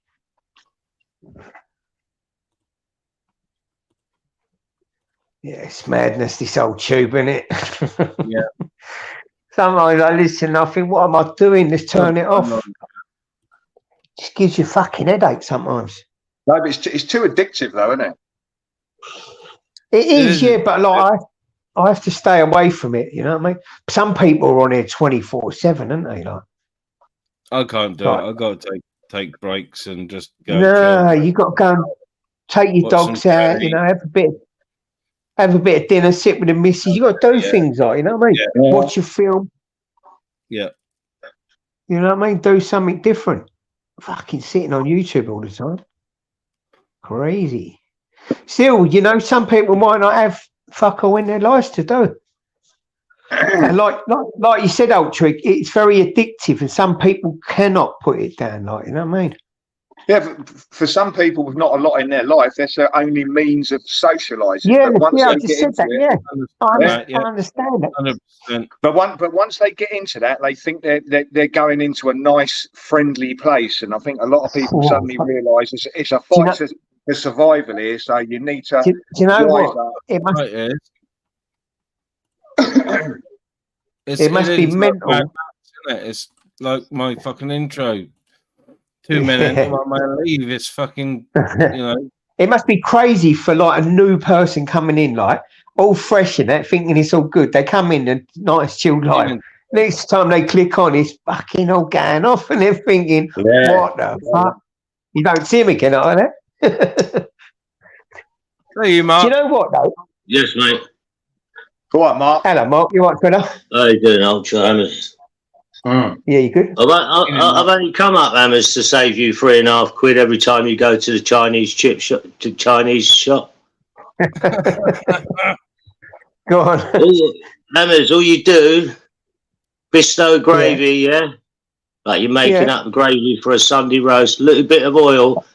Yeah, it's madness, this old tube, isn't it? Yeah. Sometimes I listen and I think, what am I doing? Let's turn it off. Just gives you fucking headache sometimes. No, but it's too addictive, though, isn't it? It is, yeah, but like I have to stay away from it, you know what I mean? Some people are on here 24/7, aren't they? Like, I can't do it. I've got to take breaks and just go. No, you got to go and take your dogs out, you know, have a bit of dinner, sit with the missus. You got to do things like, you know what I mean? Yeah. Watch a film. Yeah. You know what I mean? Do something different. Fucking sitting on YouTube all the time. Crazy. Still, you know, some people might not have fuck all in their lives to do. And like you said, Ultric, it's very addictive, and some people cannot put it down. Like, you know what I mean? Yeah, for some people with not a lot in their life, that's their only means of socialising. Yeah, I just said that. Yeah, I understand that. 100%. But once they get into that, they think they're going into a nice, friendly place, and I think a lot of people suddenly realise it's a fight for survival here. So you need to. Do you know what? It must. It must be mental. Isn't it? It's like my fucking intro. 2 minutes, I'm on my leave. It's fucking, you know. It must be crazy for like a new person coming in, like all fresh in that, thinking it's all good. They come in and nice, chilled life. Next time they click on, it's fucking all going off, and they're thinking, "What the fuck?" You don't see him again, are they? Hey, you, Mark. Do you know what though? Yes, mate. Go on, Mark. Hello, Mark. You right, Twitter? How you doing, Ultra Hammers? Yeah, you good? I've only come up, Hammers, to save you £3.50 every time you go to the Chinese shop. Go on. Hammers, all you do, bestow gravy, yeah? Like you're making up gravy for a Sunday roast, a little bit of oil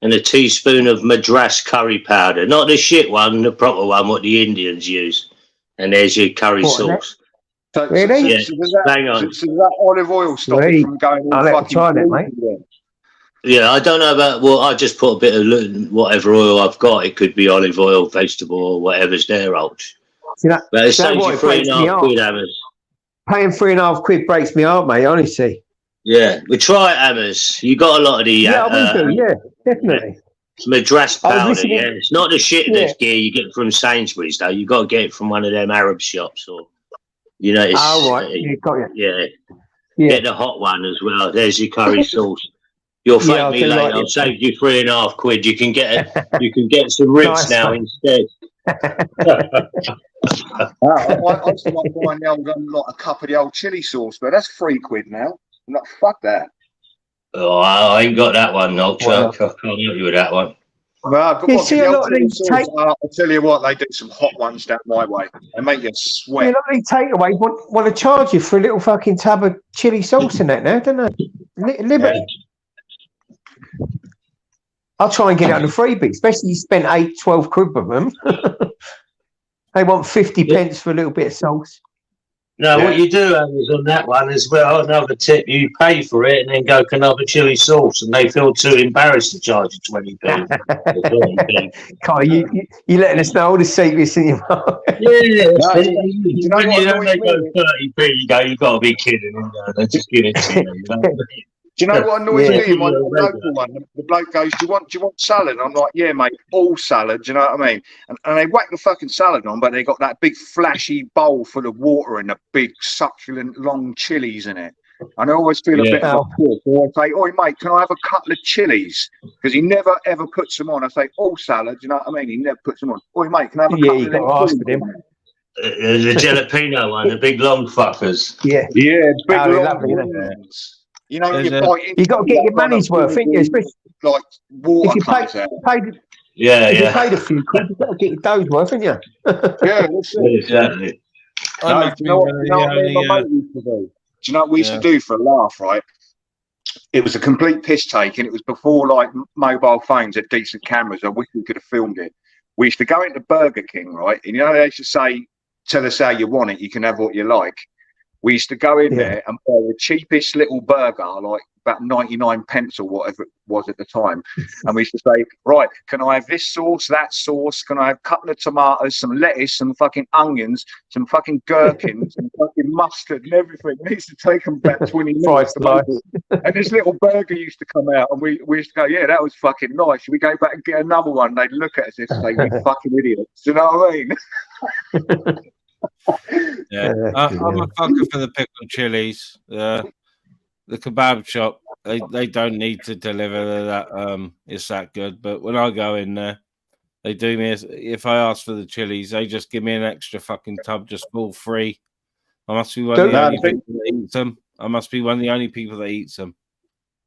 and a teaspoon of Madras curry powder. Not the shit one, the proper one, what the Indians use. And there's your curry sauce. So, really? So does that olive oil stop it from going all fucking try that, mate. Yeah, I don't know about, well, I just put a bit of whatever oil I've got. It could be olive oil, vegetable, or whatever's there, Ulch. But it saves you £3.50, Hammers. Paying £3.5 breaks me heart, mate. Honestly. Yeah, we try it, Hammers. You got a lot of the Yeah, I will do. Yeah, definitely. Madras I was powder. listening- Yeah, it's not the shit Yeah. that gear you get from Sainsbury's though. You got to get it from one of them Arab shops, or it's Oh, right. You got it. yeah. Yeah. Get the hot one as well. There's your curry sauce. You'll thank Yeah, I me do later. like I'll it. save you £3.5. You can get it. You can get some ribs Nice now one. instead. I still like buying the old like a cup of the old chili sauce, but that's £3 now. I'm like, fuck that. Oh, I ain't got that one, no. Wow. I can't help you with that one. Well, I've got You one see for a the lot old of chili these sauce. I'll tell you what, they do some hot ones down my way. They make you Yeah, sweat. a lot of these takeaways want to charge you for a little fucking tub of chili sauce in that now, don't they? Liberty. I'll try and get it on a freebie, especially you spent 8-12 quid with them. They want 50 pence for a little bit of sauce. No, what you do is on that one as well, another tip, you pay for it and then go, can I have a chili sauce? And they feel too embarrassed to charge you 20p. or 30p. Kai, you letting us know all the secrets in your mouth. Yeah, No, when you know what they annoys go me? 30p, you go, you've got to be kidding. They just give it to you. Do you know what annoys Yeah. me? My local one, the bloke goes, do you want salad? I'm like, yeah, mate, all salad. Do you know what I mean? And they whack the fucking salad on, but they got that big flashy bowl full of water and the big succulent long chilies in it. And I always feel a bit of a poor. So I say, oi, mate, can I have a couple of chilies? Because he never ever puts them on. I say, all salad. Do you know what I mean? He never puts them on. Oi, mate, can I have a couple you of got to ask for them. The jalapeno one, the big long fuckers. Yeah. Yeah, big Oh, they're long lovely, isn't ones. You know, There's you a- bite into You got to get your that one money's up, worth, ain't you? Especially like water if you comes out. paid Yeah, if you yeah. paid a few quid, you've got to get your dough's worth, ain't you? Yeah, that's it. Exactly. I No, must do be you know what, one of you know the what me and my only, mate used to do? Do you know what we used Yeah. to do for a laugh, right? It was a complete piss take, and it was before like mobile phones had decent cameras. I wish we could have filmed it. We used to go into Burger King, right? And you know they used to say, "Tell us how you want it. You can have what you like." We used to go in there and buy the cheapest little burger, like about 99 pence or whatever it was at the time. And we used to say, right, can I have this sauce, that sauce? Can I have a couple of tomatoes, some lettuce, some fucking onions, some fucking gherkins, and fucking mustard and everything? We used to take them about 20 minutes to make it. And this little burger used to come out, and we used to go, yeah, that was fucking nice. Should we go back and get another one? They'd look at us and say, we fucking idiots. Do you know what I mean? Yeah, I'm a fucker for the pickled chilies. The kebab shop, they don't need to deliver that. It's that good. But when I go in there, they do me. If I ask for the chilies, they just give me an extra fucking tub, just full free. I must be one of the only people that eats them. I must be one of the only people that eats them.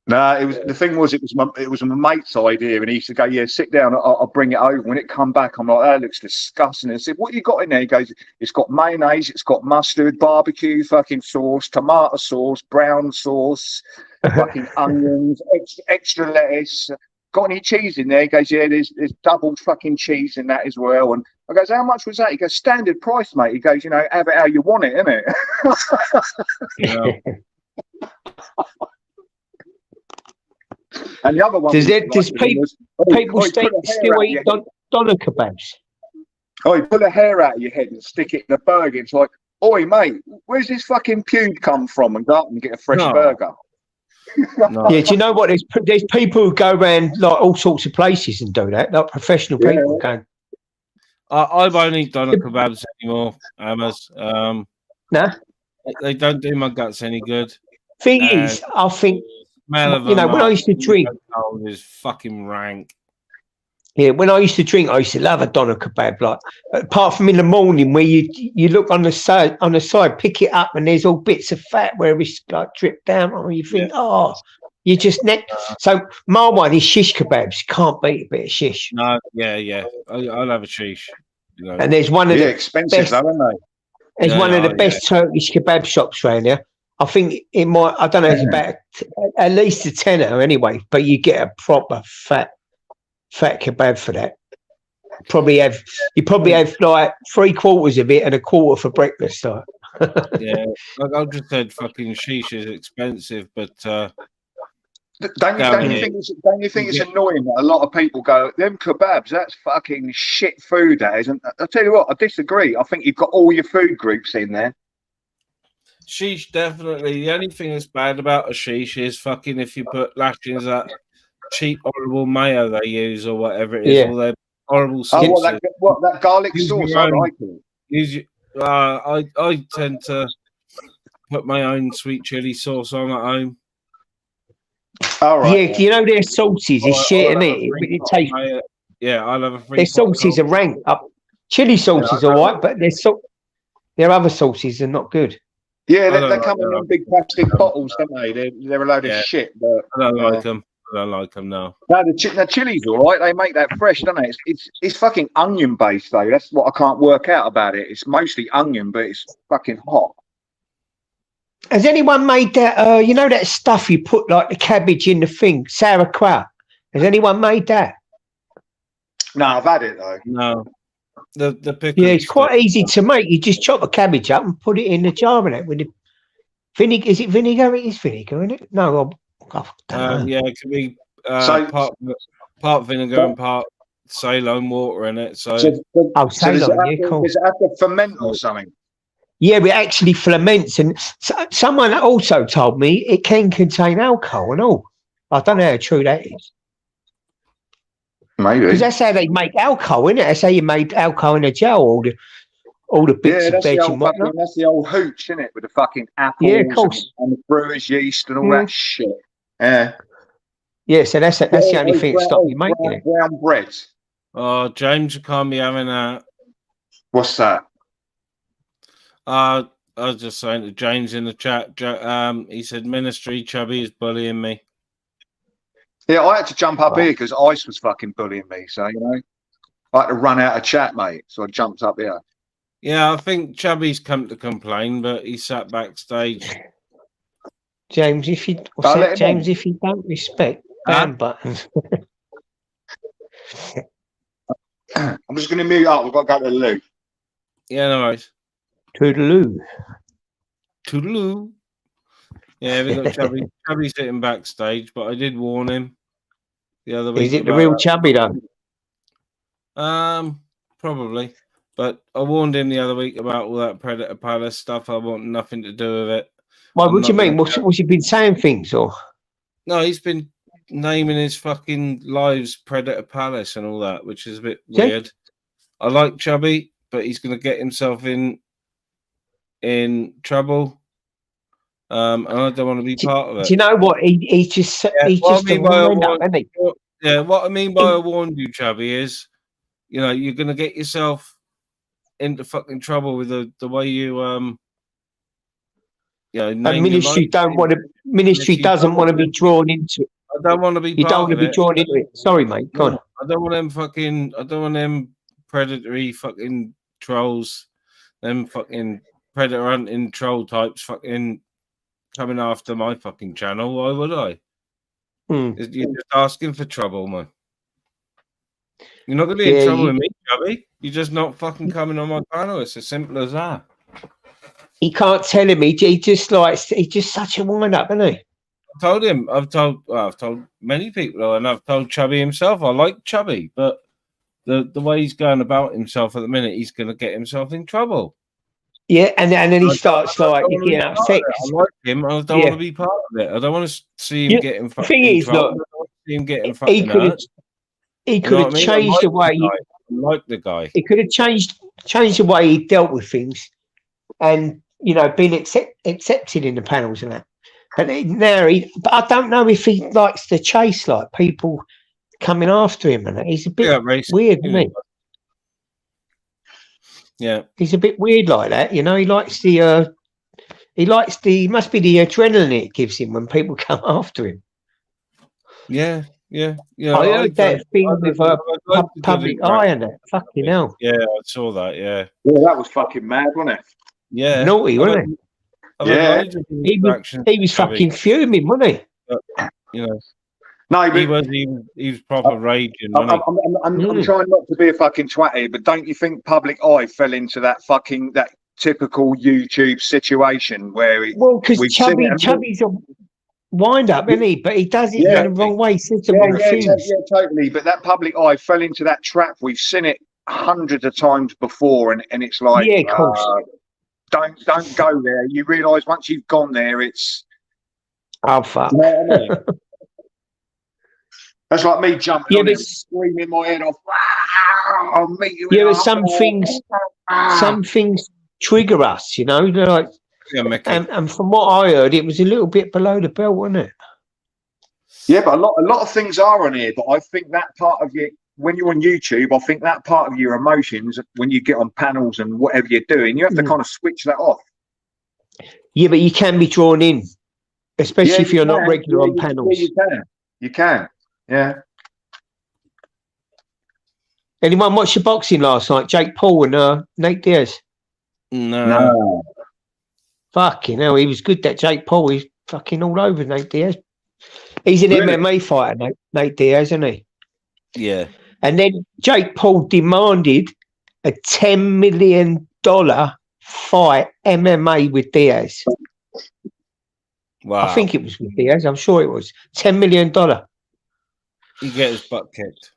No, it was the thing was it was my mate's idea, and he used to go, "Yeah, sit down, I'll bring it over." When it come back, I'm like, "That looks disgusting." And I said, "What you got in there?" He goes, "It's got mayonnaise, it's got mustard, barbecue fucking sauce, tomato sauce, brown sauce, fucking onions, extra lettuce. Got any cheese in there?" He goes, "Yeah, there's double fucking cheese in that as well." And I goes, "How much was that?" He goes, "Standard price, mate." He goes, "You know, have it how you want it, innit?" Yeah. And the other one, Does people still eat doner kebabs? Oh, you pull a hair out of your head and stick it in a burger. It's like, oi, mate, where's this fucking pube come from? And go up and get a fresh burger. No. Yeah, do you know what? There's people who go around like all sorts of places and do that, like professional people going. I won't eat doner kebabs anymore, Hammers. No, they don't do my guts any good. Thing is, I think Smell you know when I used to drink, is fucking rank. Yeah, when I used to drink, I used to love a doner kebab. Like, apart from in the morning, where you look on the side, pick it up, and there's all bits of fat where it's like dripped down. And you think, oh, you just So my one is shish kebabs. Can't beat a bit of shish. No, yeah. I'll have a shish. You know. And there's one of the expensive, best, though, aren't they? There's one of the best Turkish kebab shops around here. I think it might. I don't know. It's about at least a tenner anyway. But you get a proper fat kebab for that. You probably have like 3/4 of it and a quarter for breakfast. Like. Yeah, like I just said, fucking shish is expensive, but don't you think it's annoying that a lot of people go, them kebabs, that's fucking shit food, that is. And I tell you what, I disagree. I think you've got all your food groups in there. sheesh, definitely. The only thing that's bad about a sheesh is fucking if you put lashings that cheap, horrible mayo they use or whatever it is, Yeah. all their horrible Oh, sauces. what that garlic Use sauce? your I own- like it. I tend to put my own sweet chili sauce on at home. All right. Yeah, you know their sauces is shit, isn't it? It tastes. Yeah, I'll have a free. Their sauces are rank up. Chili sauce is all right, but their other sauces are not good. Yeah, I they don't come like in them. them big plastic bottles, don't they? They're a load of Yeah. shit. But I don't like them. I don't like them now. no, the chili's all right. They make that fresh, don't they? It's fucking onion based though. That's what I can't work out about it. It's mostly onion, but it's fucking hot. Has anyone made that? You know that stuff you put like the cabbage in the thing, sauerkraut. Has anyone made that? No, I've had it though. No, the pickle. Yeah, it's quite easy to make. You just chop the cabbage up and put it in the jar and that with the vinegar. Is it vinegar? It is vinegar, isn't it? No, I don't know. Yeah, it could be So- part vinegar and part Ceylon water in it. So, So does Ceylon, it yeah, cool. does it have to ferment or something? Yeah, it actually ferments, and someone also told me it can contain alcohol and all. I don't know how true that is. Maybe. Because that's how they make alcohol, isn't it? That's how you make alcohol in a jar, all the bits Yeah, of that's veg the, and old whatnot. fucking, that's the old hooch, isn't it? With the fucking apples Yeah, of course. and the brewer's yeast and all Yeah. that shit. Yeah. Yeah, so that's the only thing that stopped me making it. Brown bread. oh, James, you can't be having that. What's that? I was just saying to James in the chat. He said Ministry Chubby is bullying me. Yeah, I had to jump up here because Ice was fucking bullying me. So, you know, I had to run out of chat, mate. So I jumped up here. Yeah, I think Chubby's come to complain, but he sat backstage. James, if you I'll let him James, if you don't respect ban buttons, I'm just going to mute up. We've got to go to the loo. Yeah, no worries. toodaloo. Toodaloo. Yeah, we got Chubby. Chubby sitting backstage, but I did warn him the other week. Is it the about real that. chubby though? Probably. But I warned him the other week about all that Predator Palace stuff. I want nothing to do with it. Well, I'm what do you not mean? gonna- What's he been saying things or? No, he's been naming his fucking lives Predator Palace and all that, which is a bit Yeah. weird. I like Chubby, but he's going to get himself in trouble. And I don't want to be part of it. Do you know what? He's just what a I mean by I wind up, warned- isn't he? Yeah, what I mean by I warned you, Chubby, is you're going to get yourself into fucking trouble with the way you And name your ministry life. don't want to. Ministry Yes, you doesn't don't. want to be drawn into it. I don't want to be You part don't want to of be it. drawn into it. Sorry, mate. Go on. I don't want them predatory fucking trolls, them fucking predator hunting troll types fucking coming after my fucking channel. Why would I? You're just asking for trouble, man. You're not going to be in trouble with me, Chubby. You're just not fucking coming on my channel. It's as simple as that. He can't tell him. He's just such a wind up, isn't he? I told him. I've told many people, and I've told Chubby himself. I like Chubby, but the way he's going about himself at the minute, he's going to get himself in trouble. Yeah, and then he starts like I don't wanna be getting part of upset. it. I like him. I don't want to be part of it. I don't want to see him Yeah, getting the fucking thing is, trouble. look, I don't want to see him getting He fucking could have. hurt. He You could know have what I mean? changed the way. I like the guy. He could have changed the way he dealt with things, and been accepted in the panels and that. But but I don't know if he likes the chase, like people coming after him, and that. He's a bit weird, isn't he? Yeah, he's a bit weird like that. He likes the. Must be the adrenaline it gives him when people come after him. Yeah. I heard that thing with public eye and that. Fucking hell. Yeah, I saw that. Yeah. Yeah, that was fucking mad, wasn't it? Yeah. Naughty, wasn't Yeah. he? He was fucking fuming, wasn't he? But, No, but he was proper raging. I'm Mm. trying not to be a fucking twatty, but don't you think Public Eye fell into that typical YouTube situation where because Chubby's a wind up, isn't he? But he does it in the wrong way. He says the wrong things. Totally. But that Public Eye fell into that trap. We've seen it hundreds of times before, and it's like, Yeah, of course. don't go there. You realise once you've gone there, it's Oh fuck. you know what I mean? That's like me jumping Yeah, on it, but- and screaming my head off. Wow, I'll meet you. Yeah, in but a some things trigger us, you know. Like, Yeah, Mickey. and from what I heard, it was a little bit below the belt, wasn't it? Yeah, but a lot of things are on here. But I think that part of your when you're on YouTube, I think that part of your emotions when you get on panels and whatever you're doing, you have to kind of switch that off. Yeah, but you can be drawn in, especially if you're not regular on panels. Yeah, you can. Yeah. Anyone watch the boxing last night? Jake Paul and Nate Diaz. No. Fucking hell, he was good. That Jake Paul, he's fucking all over Nate Diaz. He's an Really? MMA fighter, Nate Diaz, isn't he? Yeah. And then Jake Paul demanded a $10 million fight MMA with Diaz. Wow. I think it was with Diaz. I'm sure it was $10 million. He get his butt kicked.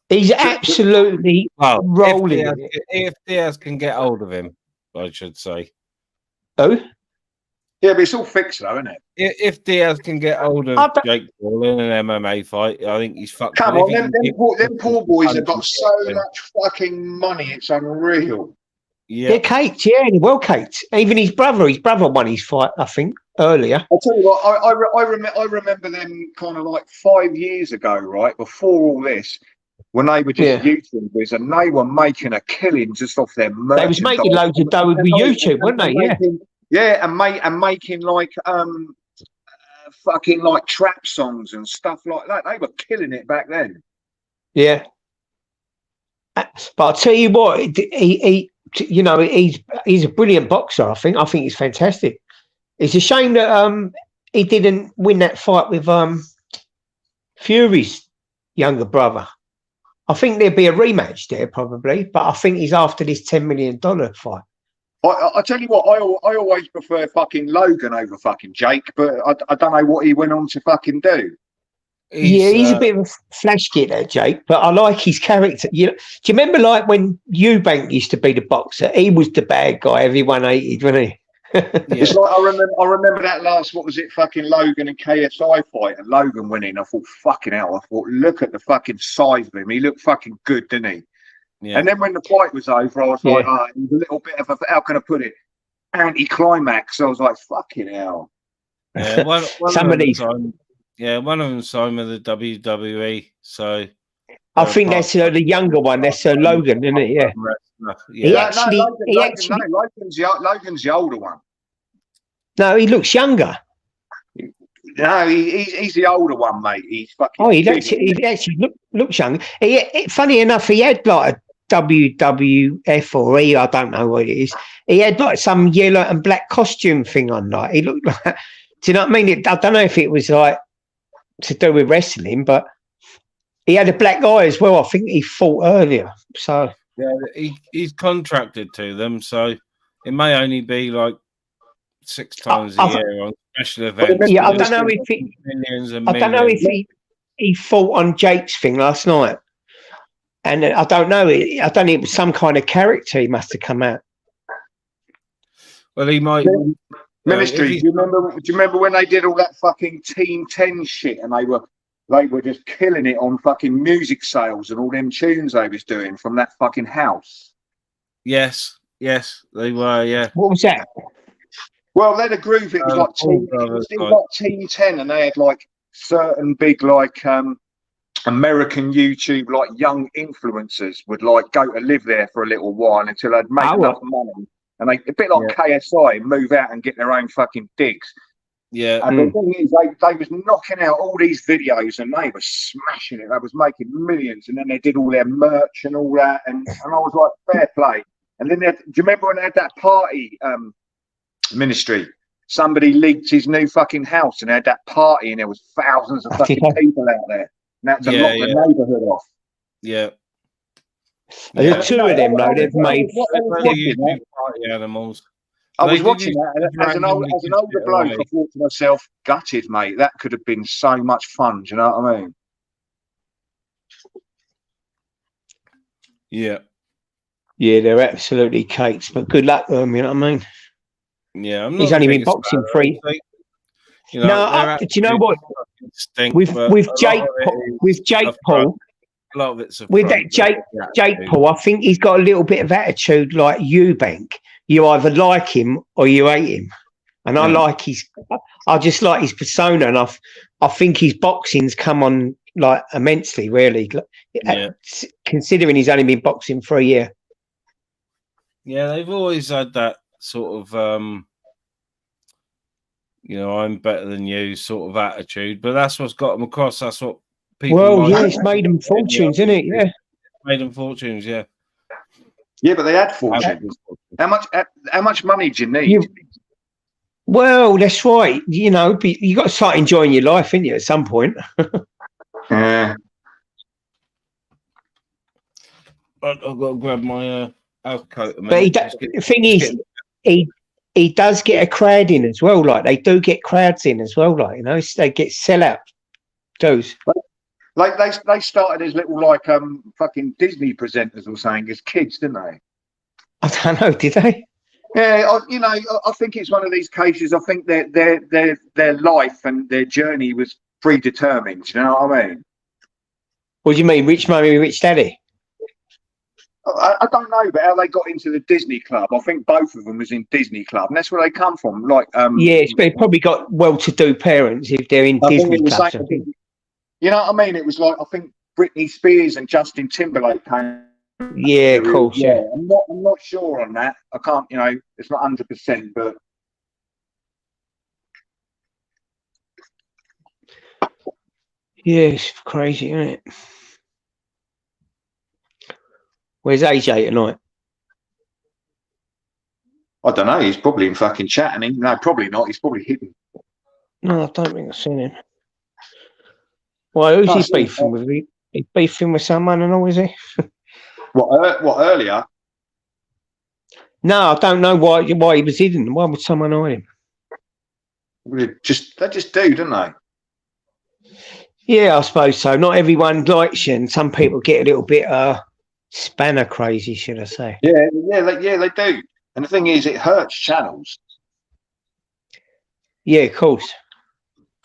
He's absolutely rolling. If Diaz can get hold of him, I should say. Oh? Yeah, but it's all fixed though, isn't it? If Diaz can get hold of Jake Paul in an MMA fight, I think he's fucked. Come on, them poor boys have got so much fucking money, it's unreal. Yeah, caked, yeah, well caked. Even his brother won his fight, I think, earlier. I'll tell you what, I remember them kind of like 5 years ago, right, before all this, when they were just YouTubers and they were making a killing just off their merchandise. They was making loads of dough with YouTube, weren't they? Yeah. Yeah, and making like fucking like trap songs and stuff like that. They were killing it back then. Yeah. But I'll tell you what, he you know, he's a brilliant boxer. I think he's fantastic. It's a shame that he didn't win that fight with Fury's younger brother. I think there'd be a rematch there probably, but I think he's after this $10 million fight. I tell you what, I always prefer fucking Logan over fucking Jake, but I don't know what he went on to fucking do. He's a bit of a flash kid, that Jake, but I like his character. Do you remember like when Eubank used to be the boxer? He was the bad guy everyone hated, wasn't he? It's like I remember that last, what was it, fucking Logan and KSI fight, and Logan went in. I thought, fucking hell, I thought, look at the fucking size of him. He looked fucking good, didn't he? Yeah. And then when the fight was over, I was like, he was a little bit of a, how can I put it, anti-climax. I was like, fucking hell. Yeah, one of them signed with the WWE. So I think that's the younger one. That's Logan, isn't it? Yeah. Logan's the older one. No, he looks younger. No, he's the older one, mate. He's fucking. Oh, he actually looks young. Funny enough, he had like a WWF or I don't know what it is. He had like some yellow and black costume thing on. Like he looked like. Do you know what I mean? I don't know if it was like to do with wrestling, but he had a black eye as well. I think he fought earlier. So yeah, he's contracted to them, so it may only be like 6 times a year on special events. Yeah, I don't know if he fought on Jake's thing last night, and I don't know. I don't know. It was some kind of character he must have come out. Well, he might. Ministry. Do you remember when they did all that fucking Team 10 shit, and they were just killing it on fucking music sales and all them tunes they was doing from that fucking house? Yes, they were. Yeah. What was that? Well, they had a group. It was like Team 10, and they had like certain big like American YouTube like young influencers would like go to live there for a little while until they'd make enough money, and they a bit like KSI move out and get their own fucking digs. Yeah. And the thing is, they was knocking out all these videos, and they were smashing it. They was making millions, and then they did all their merch and all that, and I was like, fair play. And then do you remember when they had that party? Ministry, somebody leaked his new fucking house and had that party, and there was thousands of fucking people out there, and that to lock the neighbourhood off. Yeah, there's two of them though. They've made party animals. I was watching that as an older bloke. I thought to myself, gutted, mate. That could have been so much fun. Do you know what I mean? Yeah, they're absolutely cakes. But good luck to them. You know what I mean? Yeah, I'm not. He's the only been biggest boxing fan, free. honestly. You know, No, do you know what? Stink, With but a Jake lot of it Paul, is with Jake a front. Paul, A lot of it's a with front, that Jake Paul, I think he's got a little bit of attitude like Eubank. You either like him or you hate him. And I just like his persona, and I think his boxing's come on like immensely, really. Yeah. Considering he's only been boxing for a year. Yeah, they've always had that sort of, you know, I'm better than you sort of attitude, but that's what's got them across. That's what people. Well, like. yeah, it's made them fortunes, isn't it? Yeah, made them fortunes. Yeah. Yeah, but they had fortunes. How much money do you need? Well, that's right. You know, you got to start enjoying your life, ain't you, at some point? Yeah. I've got to grab my house coat. But the thing is, he does get a crowd in as well. Like they do get crowds in as well. Like, you know, they get sellout. Those. Like they started as little like fucking Disney presenters or something as kids, didn't they? I don't know. Did they? Yeah, you know, I think it's one of these cases. I think their life and their journey was predetermined. You know what I mean? What do you mean, Rich Mummy, Rich Daddy? I don't know, but how they got into the Disney Club. I think both of them was in Disney Club, and that's where they come from. Like, yeah, they probably got well-to-do parents if they're in Disney clubs. You know what I mean? It was like I think Britney Spears and Justin Timberlake came. Yeah, of course. Yeah, I'm not sure on that. I can't. You know, it's not 100%, but. Yeah, it's crazy, isn't it? Where's AJ tonight? I don't know. He's probably in fucking chatting. No, probably not. He's probably hidden. No, I don't think I've seen him. Why? Who's he beefing with? He's beefing with someone and all, is he? What earlier? No, I don't know why he was hidden. Why would someone hide him? They just do, don't they? Yeah, I suppose so. Not everyone likes you, and some people get a little bit spanner crazy, should I say? Yeah, they do. And the thing is, it hurts channels. Yeah, of course.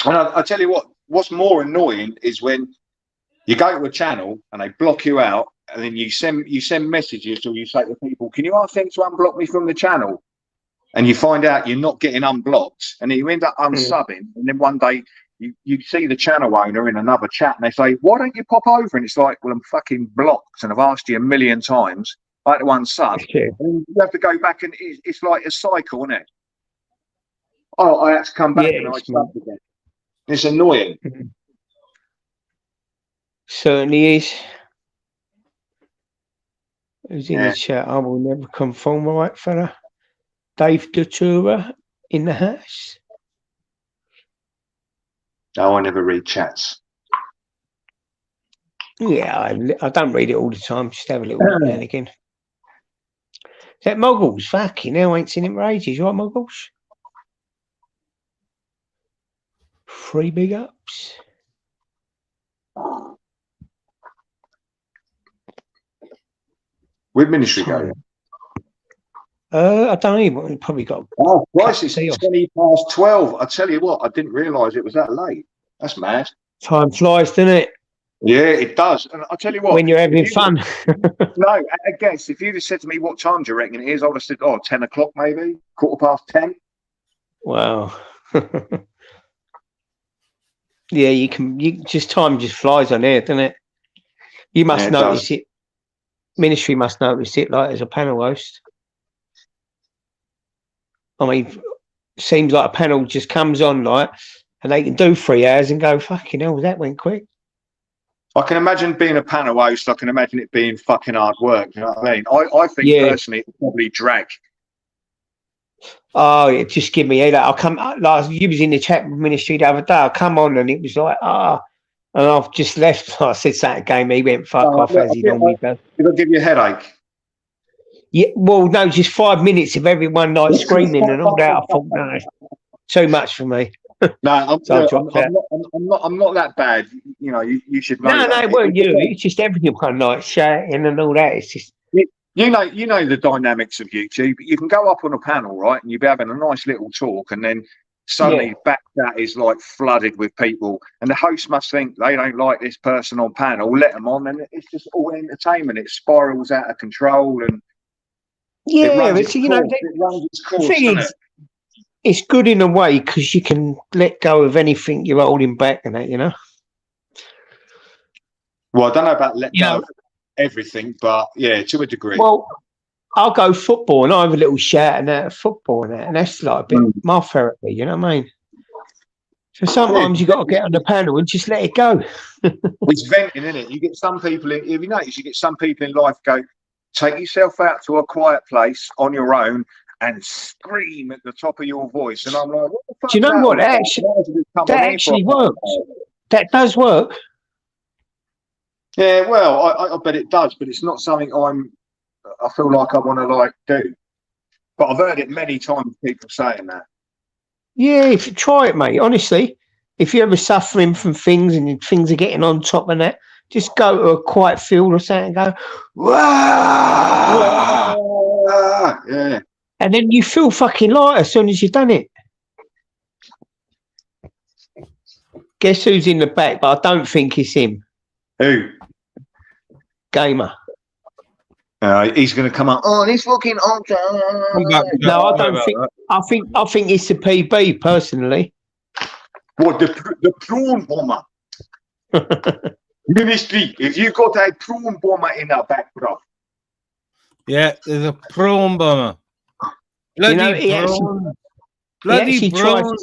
And I tell you what's more annoying is when you go to a channel and they block you out, and then you send messages or you say to people, "Can you ask them to unblock me from the channel?" And you find out you're not getting unblocked, and then you end up unsubbing, and then one day you see the channel owner in another chat, and they say, "Why don't you pop over?" And it's like, "Well, I'm fucking blocked, and I've asked you a million times. I had to unsub." Yeah. And you have to go back, and it's like a cycle, isn't it? Oh, I had to come back and I subbed again. It's annoying. Certainly is. Who's in the chat? I will never conform, all right, fella. Dave Datura in the house. No, I never read chats. Yeah, I don't read it all the time. Just have a little look now and again. Is that Moggles? Fucking hell, I ain't seen him for ages, right, Moggles? 3 big ups. With ministry going? I don't even. We probably got. Oh, Christ, it's 12. I tell you what, I didn't realise it was that late. That's mad. Time flies, doesn't it? Yeah, it does. And I tell you what, when you're having fun. No, I guess if you'd have said to me what time do you reckon it is, I would have said, 10 o'clock maybe, 10:15. Wow. Yeah, you just time just flies on air, doesn't it? You must notice it. Ministry must notice it, like as a panel host. I mean, seems like a panel just comes on, like, and they can do 3 hours and go, fucking hell, that went quick. I can imagine being a panel host. I can imagine it being fucking hard work. You know what I mean? I think personally, it would probably drag. Oh, it just give me I'll come. Like you was in the chat with ministry the other day. I come on and it was like, and I've just left. I said that game. He went fuck off as he normally does. Did I give you a headache? Yeah, well, no, just 5 minutes of everyone like screaming and all that. I thought, no, too much for me. No, I'm not that bad. You know, you should know. No, it weren't you. It's just everyone like shouting and all that. It's just You know the dynamics of YouTube. You can go up on a panel, right, and you'll be having a nice little talk, and then suddenly back that is like flooded with people, and the host must think they don't like this person on panel. Let them on, and it's just all entertainment. It spirals out of control, and it runs its course, thing is, it's good in a way because you can let go of anything you're holding back and that, you know. Well, I don't know about let go of everything, but yeah, to a degree. Well, I'll go football and I have a little shout and that football and that's like a bit my therapy, you know what I mean? So sometimes you got to get on the panel and just let it go. It's venting, isn't it? You get some people if you notice, you get some people in life go, take yourself out to a quiet place on your own and scream at the top of your voice. And I'm like, what the fuck? Do you know what? That actually works. That does work. Yeah, well, I bet it does, but it's not something I feel like I want to do. But I've heard it many times, people saying that. Yeah, if you try it, mate, honestly, if you're ever suffering from things and things are getting on top of that, just go to a quiet field or something and go, "Wah!" Yeah. And then you feel fucking light as soon as you've done it. Guess who's in the back, but I don't think it's him. Who? Gamer. He's going to come up. Oh, this fucking ultra. No, I don't think. I think it's the PB personally. What the prawn bomber? Ministry. If you got a prawn bomber in the background. Yeah, there's a prawn bomber. Bloody prawn. Bloody prawn.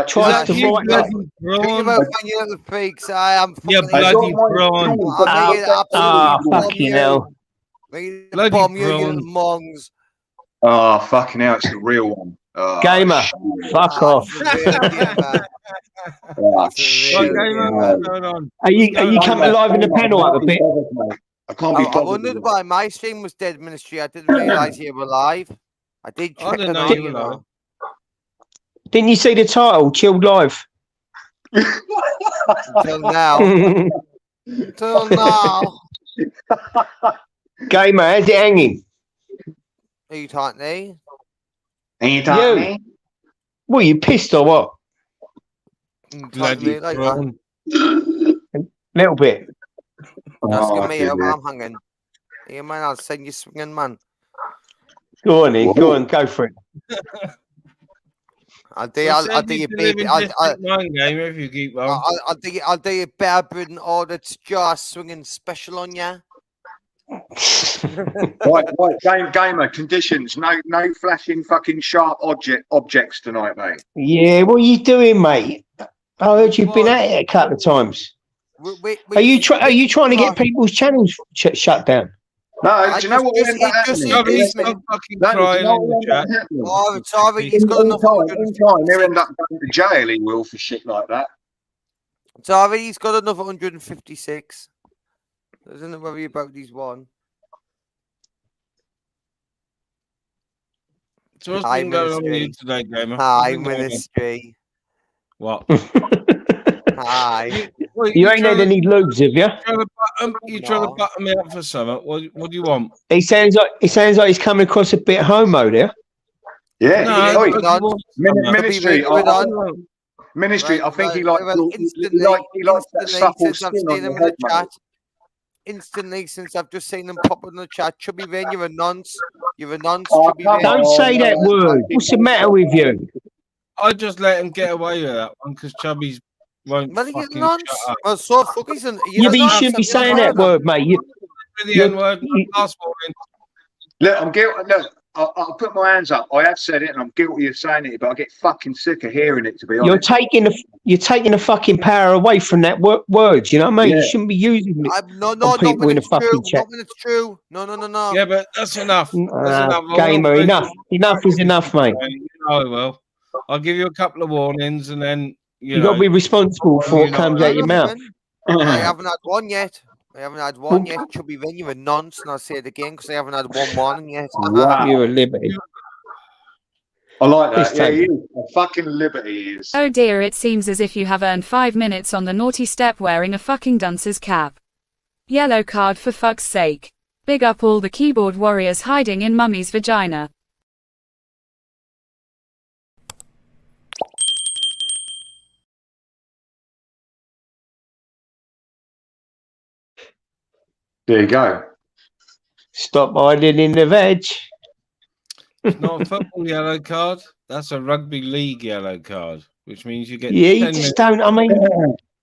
Tries to write that. You little freaks. I am. Yeah, bloody prawn. Fucking hell. Bloody bomb you little mongs. Oh, fucking hell, it's the real one. Oh, Gamer, fuck off. Oh, shit. Are you coming live in the panel up a bit? I can't be I wondered why my stream was dead, Ministry. I didn't realise you were live. I did check didn't know you were live. Didn't you see the title, Chilled Live? Until now. Until now. Gamer, how's it hanging? Are you talking to me? Are you talking to me? What, you pissed or what? Bloody Like prawn. Little bit. Asking me how I'm hanging. Yeah, man, I'll send you swinging, man. Go on, then. Go for it. I'll do your baby. If you keep on. I'll do your bear bread and order to jar swinging special on ya. right, gamer conditions. No flashing fucking sharp objects tonight, mate. Yeah, what are you doing, mate? I heard you've been at it a couple of times. Are you trying to get people's channels shut down? No, do you know what we end up happening? Oh, sorry, he's got enough. He'll end up going to jail, he will, for shit like that. Sorry, he's got another 156. Doesn't worry about these one. So what's been going on with you today, Gamer? Hi, Ministry. What? Hi. You ain't had any lubes, have you? You trying to butter me up for something? What do you want? He sounds like he's coming across a bit homo there. Yeah. No, Ministry. I think he likes that supple skin on your head, mate. Instantly, since I've just seen them pop in the chat, Chubby Rain, you're a nonce. You're a nonce. Don't say that word. What's the matter with you? I just let him get away with that one because Chubby's won't fucking shut up. Well, so fucking. Yeah, but you shouldn't be saying that word, mate. Look, I'm guilty. Look, I'll put my hands up. I have said it, and I'm guilty of saying it, but I get fucking sick of hearing it. To be honest, you're taking the fucking power away from that word. You know what I mean? Yeah. You shouldn't be using it. No, people in a fucking chat. Not when it's true. No. Yeah, but that's enough. That's enough. Gamer, enough. Enough is enough, mate. I will. I'll give you a couple of warnings, and then you got to be responsible for what comes out your mouth. I haven't had one yet. Chubby Vin, you're a nonce, and I'll say it again because I haven't had one warning yet. Wow. You're a liberty. I like that. Yeah, he is. A fucking liberty he is. Oh dear, it seems as if you have earned 5 minutes on the naughty step wearing a fucking dunce's cap. Yellow card for fuck's sake. Big up all the keyboard warriors hiding in mummy's vagina. There you go. Stop hiding in the veg. It's not a football yellow card. That's a rugby league yellow card, which means you get Yeah, 10 you minutes. just don't. I mean,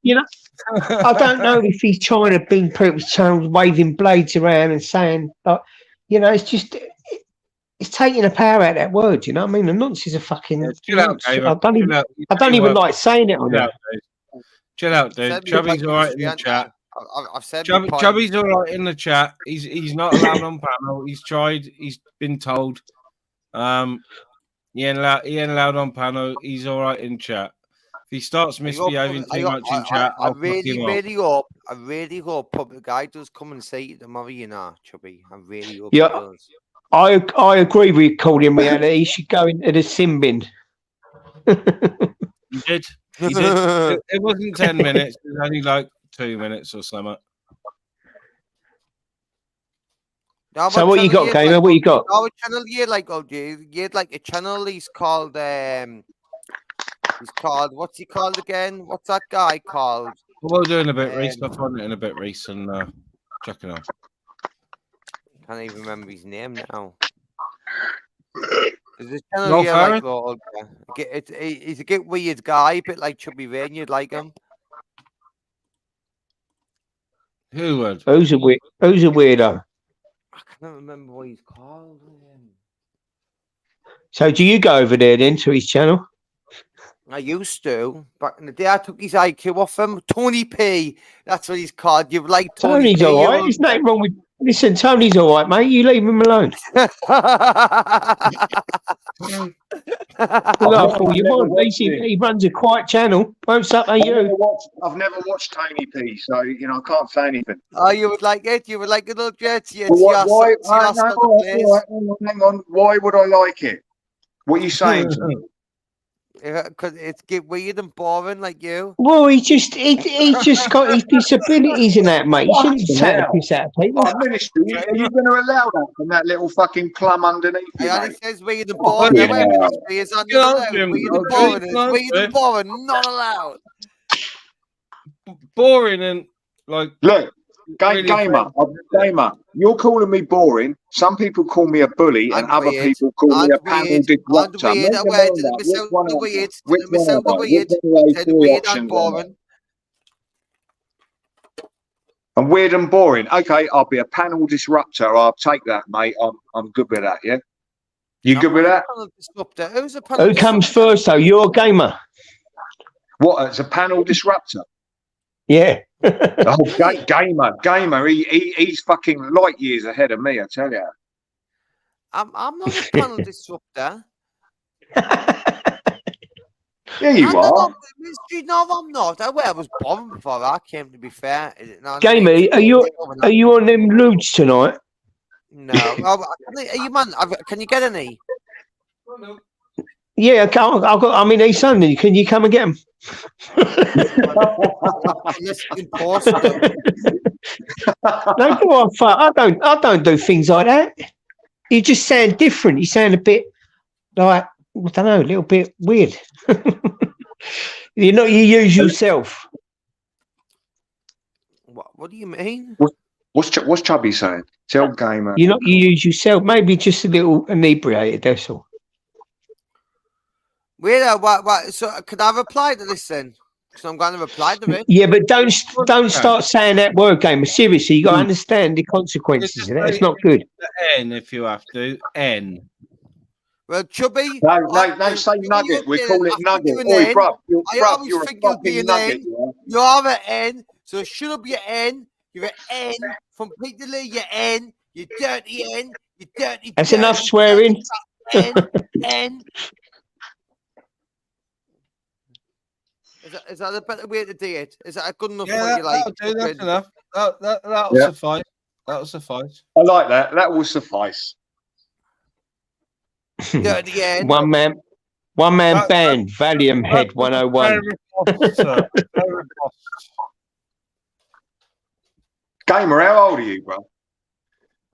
you know, I don't know if he's trying to bring people's channels, waving blades around and saying, like, you know, it's just, it's taking the power out of that word. You know what I mean? The nonsense is a fucking. Chill out, Gamer. I don't even like saying it on there. Chill out, dude. Said me Chubby's like all right in the Christian, chat. I've said my point. Chubby's all right in the chat. He's not allowed on panel. He's tried. He's been told. He ain't allowed on panel. He's all right in chat. If he starts misbehaving too much in chat, I'll fuck him off. I really hope Public Guy does come and say it tomorrow, you know, Chubby. I really hope Yeah. he does. I agree with calling reality. He should go into the sin bin. He did. He did. It wasn't 10 minutes. It was only like 2 minutes or something. No, So what you got, Gamer? Like, what you got? What channel you like? Oh, you had like a channel. He's called. He's called. What's he called again? What's that guy called? We'll do in a bit, Reese. I'll find it in a bit, Reese, and check it out. Can't even remember his name now. There's a channel here like he's a get weird guy, a bit like Chubby Rain. You'd like him. Who would? Who's a weirdo? I can't remember what he's called. So do you go over there then to his channel? I used to. Back in the day, I took his IQ off him. Tony P. That's what he's called. You've like Tony Tony's P. all right. There's nothing wrong with. Listen, Tony's all right, mate. You leave him alone. All you want. He runs a quiet channel. Won't suck at you. I've never watched Tony P, so you know I can't say anything. Oh, you would like it? You would like a little dirty? Hang on. Why would I like it? What are you saying to me? Because it's get weird and boring like you. Well, he's just got his disabilities and that, mate. You shouldn't take the piss out of people. Oh, Ministry, are you going to allow that from that little fucking plum underneath you, It only mate? says weird and boring. Yeah. Ministry is not allowed. Weird and boring. It's weird and boring. Not allowed. Boring and like. Look, Gamer, you're calling me boring. Some people call me a bully, and other people call me a panel disruptor. I'm weird and boring. Okay, I'll be a panel disruptor. I'll take that, mate. I'm good with that. Yeah, you good with that? Who comes first, though? You're a Gamer. What? As a panel disruptor? Yeah. Gamer. He's fucking light years ahead of me. I tell you. I'm not a panel disruptor. Yeah, you are. No, I'm not. I was boring before I came. To be fair, Gamer, are you on them lewds tonight? No. Are you man? Can you get any? Yeah, I mean, he's Sunday. Can you come and get him? No, go on, fuck. I don't do things like that. You just sound different. You sound a bit like, I don't know, a little bit weird. You're not your usual self. What do you mean? What's Chubby saying? Tell Gamer. You're not your usual self. Maybe just a little inebriated. That's all. Wait, what? So could I reply to this then? Because I'm going to reply to it. Yeah, but don't start saying that word, Gamer. Seriously, you got to understand the consequences of that. It's not good. N if you have to. N. Well, Chubby. No, say nugget. We call it nugget. Oi, bruv, you're a fucking nugget. You are an N, so shut up your N. You're an N from Peter Lee. You're N. You dirty N. You dirty. That's enough swearing. N. Is that a better way to do it? Is that a good enough way you like? That's enough. That'll suffice. That'll suffice. I like that. That will suffice. Dirty N. One man band, Valium Head 101. Gamer, how old are you, bro?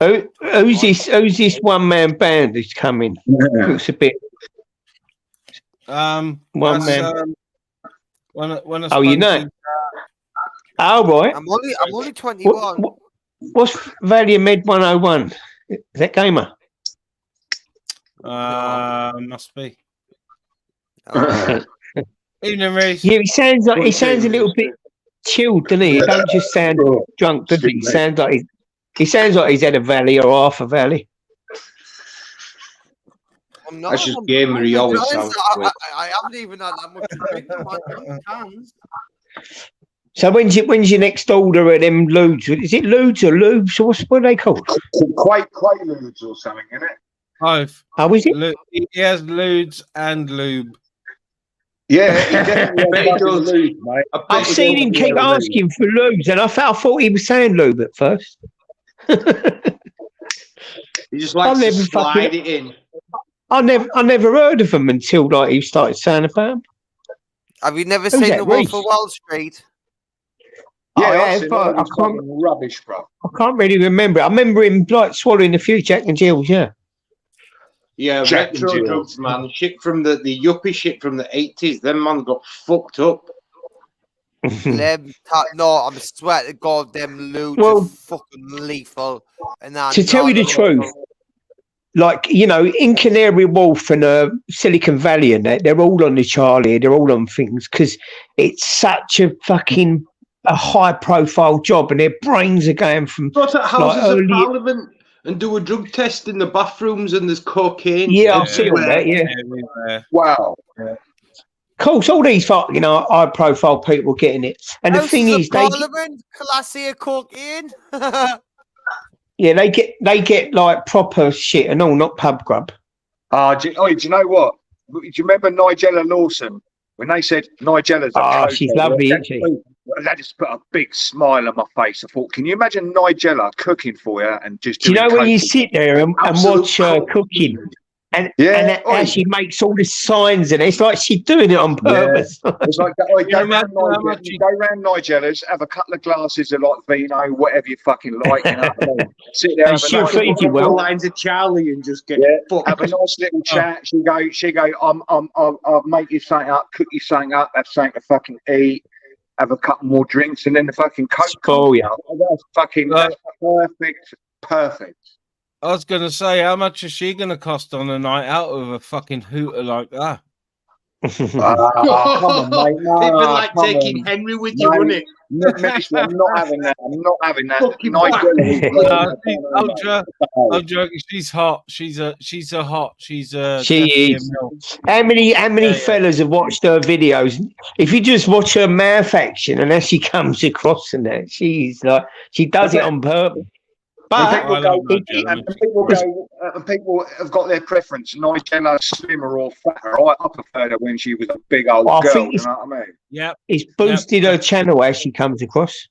Who's this one man band that's coming? Looks a bit One one man. When I Oh, you spoke know. to, Oh, right. I'm only 21. What's Valiant Med 101? Is that Gamer? must be. Oh. Evening, Reese. Yeah, he sounds a little bit chilled, doesn't he? He don't just sound drunk, does he? He sounds like he's had a valley or half a valley. I'm not. That's just Gamer. He always sounds quick. I haven't even had that much to drink in my cans. So when's your next order of them lewds? Is it lewds or lubes or what are they called? Quaaludes or something, isn't it? Both. How is it? He has ludes and lube. Yeah, he definitely has lube, mate. I've seen him keep asking for lubes, and I thought he was saying lube at first. He just likes to slide it in. I never heard of him until like he started saying about him. Have you never Who's seen that, The Wolf Reece? of Wall Street? Yeah, I I've have, seen but all this fucking rubbish, bro. I can't really remember. I remember him like swallowing a few Jack and Jills, yeah. Yeah, Jack and retro Jill. drugs, man. Shit from the yuppie shit from the 80s. Them man got fucked up. No, I'm swear to God, them lewds Well, are fucking lethal. And to tell you the truth, like, you know, in Canary Wharf and Silicon Valley and that, they're all on the Charlie, they're all on things because it's such a fucking high profile job and their brains are going from Go to houses like, of Parliament and do a drug test in the bathrooms and there's cocaine. Yeah, I've seen all that, yeah. Wow. Of course, all these fucking high profile people getting it. And the thing is, Parliament, classy of cocaine. they get like proper shit and all, not pub grub. Do you know what? Do you remember Nigella Lawson when they said Nigella's a she's lovely, isn't she? That just put a big smile on my face. I thought, can you imagine Nigella cooking for you and just Do you know when you sit there and watch her coke. cooking and Yeah, how she makes all the signs and it's like she's doing it on purpose. It's like go round Nigella's, have a couple of glasses of like vino, whatever you fucking like, you know. Sit there, And she'll feed you well. Lines of Charlie and just get fucked. have a nice little chat. She go, I'll make you something up, cook you something up, have something to fucking eat. Have a couple more drinks and then the fucking coke. Oh yeah, that's fucking perfect. I was going to say, how much is she going to cost on a night out of a fucking hooter like that? Come on, mate. No, It'd be like taking Henry with you, wouldn't it? I'm not having that. I'm not having that. I'm joking. She's hot. She's a hot. She is. How many fellas have watched her videos? If you just watch her mouth action and as she comes across and that, she's like she does it on purpose. But people have got their preference. Nigella slimmer or fatter. I preferred her when she was a big old girl. Think you know what I mean? Yeah, it's boosted her channel as she comes across.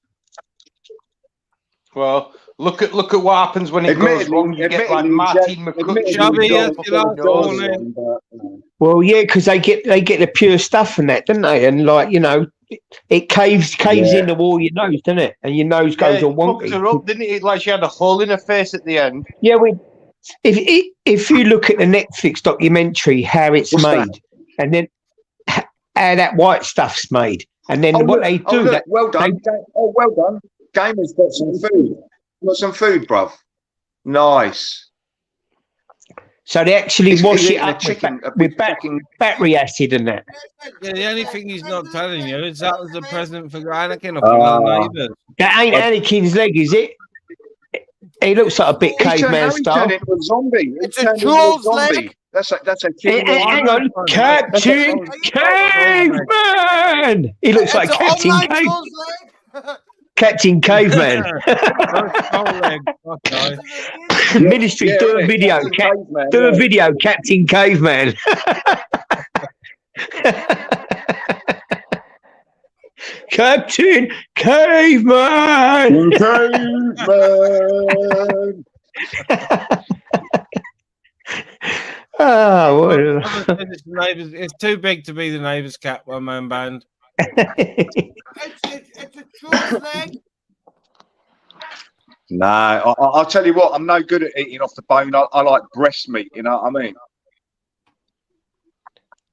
Well, look at what happens when it goes wrong. You get like Martin McCutcheon. Well, yeah, because they get the pure stuff from that, don't they? And like it caves in the wall of your nose, doesn't it? And your nose goes all wonky. Her up, didn't it? Like she had a hole in her face at the end. Yeah, if you look at the Netflix documentary, how it's made, and then how that white stuff's made, and then what they do. Well done. Well done. Gamer's got some food. Got some food, bruv. Nice. So they actually wash it up with battery acid and that. Yeah, the only thing he's not telling you is that was the present for Anakin or neighbours. That ain't Anakin's leg, is it? He looks like a bit caveman style. He turned into a zombie. It's a troll's leg. That's a hang on, Captain Caveman. He looks like Captain Caveman. Captain Caveman. Ministry, do a video. Do a video, Captain Caveman. Captain Caveman. Caveman. It's too big to be the neighbours' cat one-man band. It's a troll's leg. No, I'll tell you what, I'm no good at eating off the bone. I like breast meat, you know what I mean?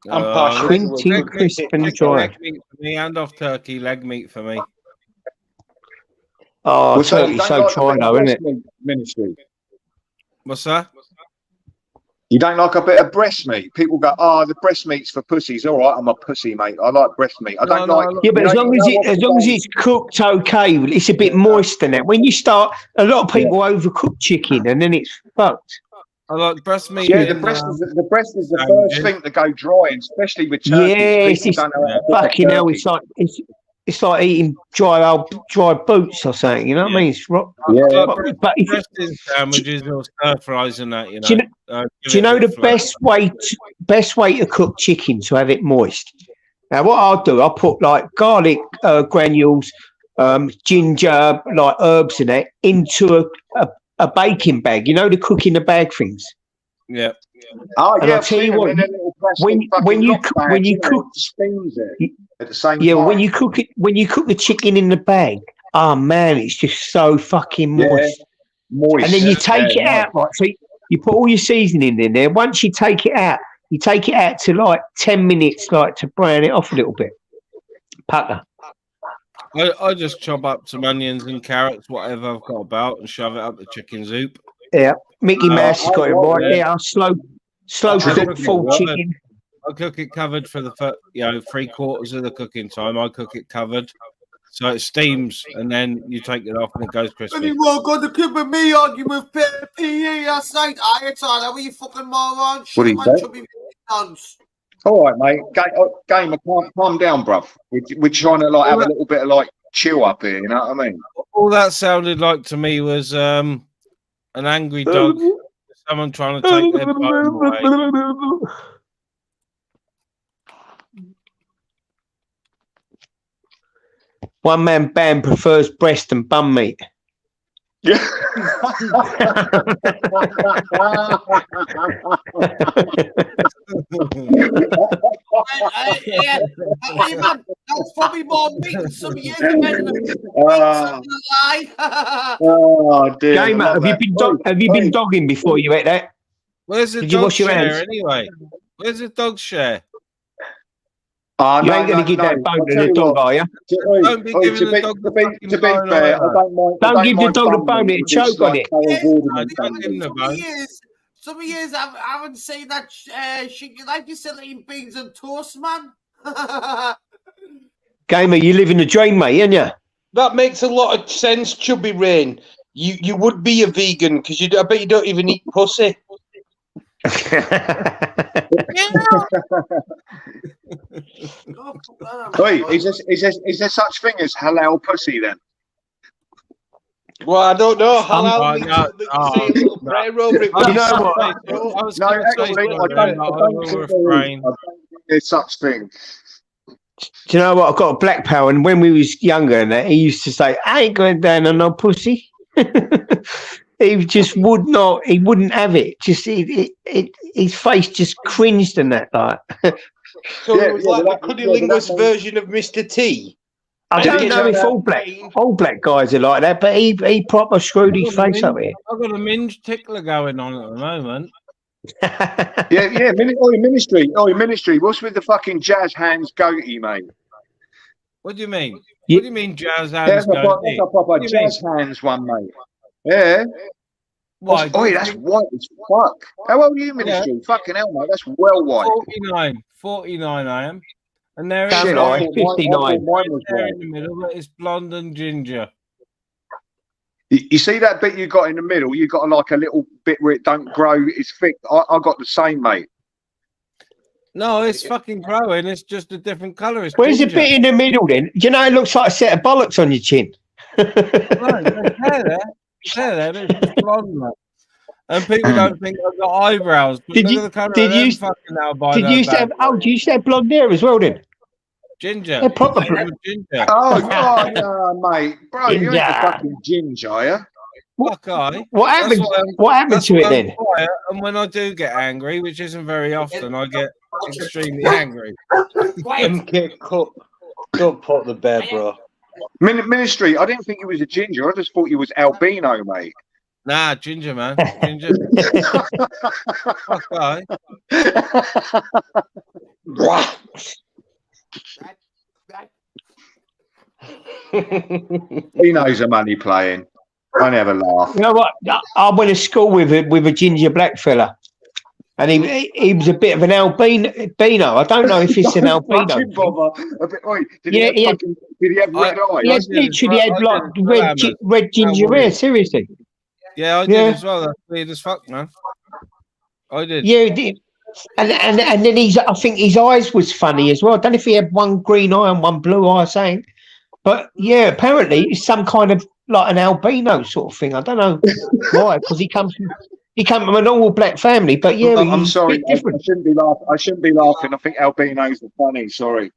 I'm partial. Quintin crisp and dry. Leg meat for me, and off turkey leg meat for me. Oh, Well, so you turkey's don't so like a dry bit of though, isn't breast it? meat, Ministry? What's that? You don't like a bit of breast meat? People go, "Oh, the breast meat's for pussies." All right, I'm a pussy, mate. I like breast meat. I don't like. Yeah, but as long as it's cooked okay, it's a bit moist in it. When you start, a lot of people overcook chicken and then it's fucked. I like breast meat. Yeah, the breast is the first thing to go dry, and especially with turkeys. Yes, People don't know how to cook fucking hell. turkey. It's like eating dry boots or something. You know what I mean? It's rock. Yeah. But if, breast in sandwiches or stir fries and that, you know. do you know the best way to cook chicken to have it moist? Now, what I'll do, I'll put like garlic granules, ginger, like herbs in it, into a baking bag. You know the cook in the bag things. Yeah. Oh And yeah, I'll tell you what, when you cook spins it at the same yeah, time. when you cook the chicken in the bag, oh man, it's just so fucking moist. Moist. And then you take it out, right? So you put all your seasoning in there. Once you take it out to like 10 minutes, like to brown it off a little bit. Pucker. I just chop up some onions and carrots, whatever I've got about, and shove it up the chicken soup. Yeah, Mickey Mouse has got it right there. I'll slow cook full chicken. I cook it covered for the 3/4 of the cooking time. I cook it covered, so it steams, and then you take it off and it goes crispy. Anyone got to keep with me arguing with PE last night? I thought that were you fucking moron. What do you say? All right, mate. Gamer, calm down, bruv. We're trying to like have a little bit of like chill up here. You know what I mean? All that sounded like to me was an angry dog, someone trying to take their bone away. One man band prefers breast and bum meat. Yeah. Hey man, that's probably more meat than some years ago. Oh dear. Gamer, have you been dogging before you ate that? Where's the Did you dog wash your share hands? anyway? Where's the dog share? You ain't going to give that bone to the dog, are you? Don't be giving the dog the fucking to be bone fair, either. Don't give the dog the bone, it'll choke on it. Don't give him the bone. Some years I haven't seen that shit. You like you said eating beans and toast, man. Gamer, you live in the dream, mate, ain't you? That makes a lot of sense, Chubby Rain. You would be a vegan because I bet you don't even eat pussy. Wait, is there such thing as halal pussy then? Well, I don't know. Halal means that you say a little prayer over it. You know what? No, actually, I don't think there's such thing. Do you know what? I've got a black pal, and when we was younger, and that he used to say, "I ain't going down on no pussy." He just would not. He wouldn't have it. Just his face just cringed and that. Like. So it was like the cunnilingus version of Mr. T. I don't know if all black guys are like that, but he proper screwed his face up here. I've got a minge tickler going on at the moment. Yeah. Ministry. What's with the fucking jazz hands goatee, mate? What do you mean? What do you mean jazz hands That's a proper jazz hands one, mate. Yeah. Why? That's white as fuck. How old are you, Ministry? Yeah. Fucking hell, mate. That's well white. 49 I am. And there is 59. there in the middle that is blonde and ginger. You see that bit you got in the middle? You got like a little bit where it don't grow. It's thick. I got the same, mate. No, it's fucking growing. It's just a different colour. Where's the bit in the middle then? Do you know it looks like a set of bollocks on your chin? It's just blonde, mate. And people don't think I've got eyebrows. But look at the colour do you used to have blonde hair as well then? Ginger. They're proper ginger. Oh, no, mate. Bro, you ain't the fucking ginger, are you? What happened to it then? Quiet, and when I do get angry, which isn't very often, I get extremely angry. Get cut. Don't put the bed, bro. Ministry, I didn't think he was a ginger. I just thought he was albino, mate. Nah, ginger, man. Ginger. Okay. He knows the money playing. I never laugh. You know what? I went to school with a ginger black fella, and he was a bit of an albino. I don't know if it's an albino. Fucking bother. Did he have red eyes? He had literally had like red ginger hair. Seriously. Yeah, I did as well. That's weird as fuck, man. I did. Yeah, he did. And then I think his eyes was funny as well. I don't know if he had one green eye and one blue eye, saying. But yeah, apparently it's some kind of like an albino sort of thing. I don't know why, because he comes from an all black family. But yeah, I'm sorry, a bit different. I shouldn't be laughing. I shouldn't be laughing. I think albinos are funny. Sorry.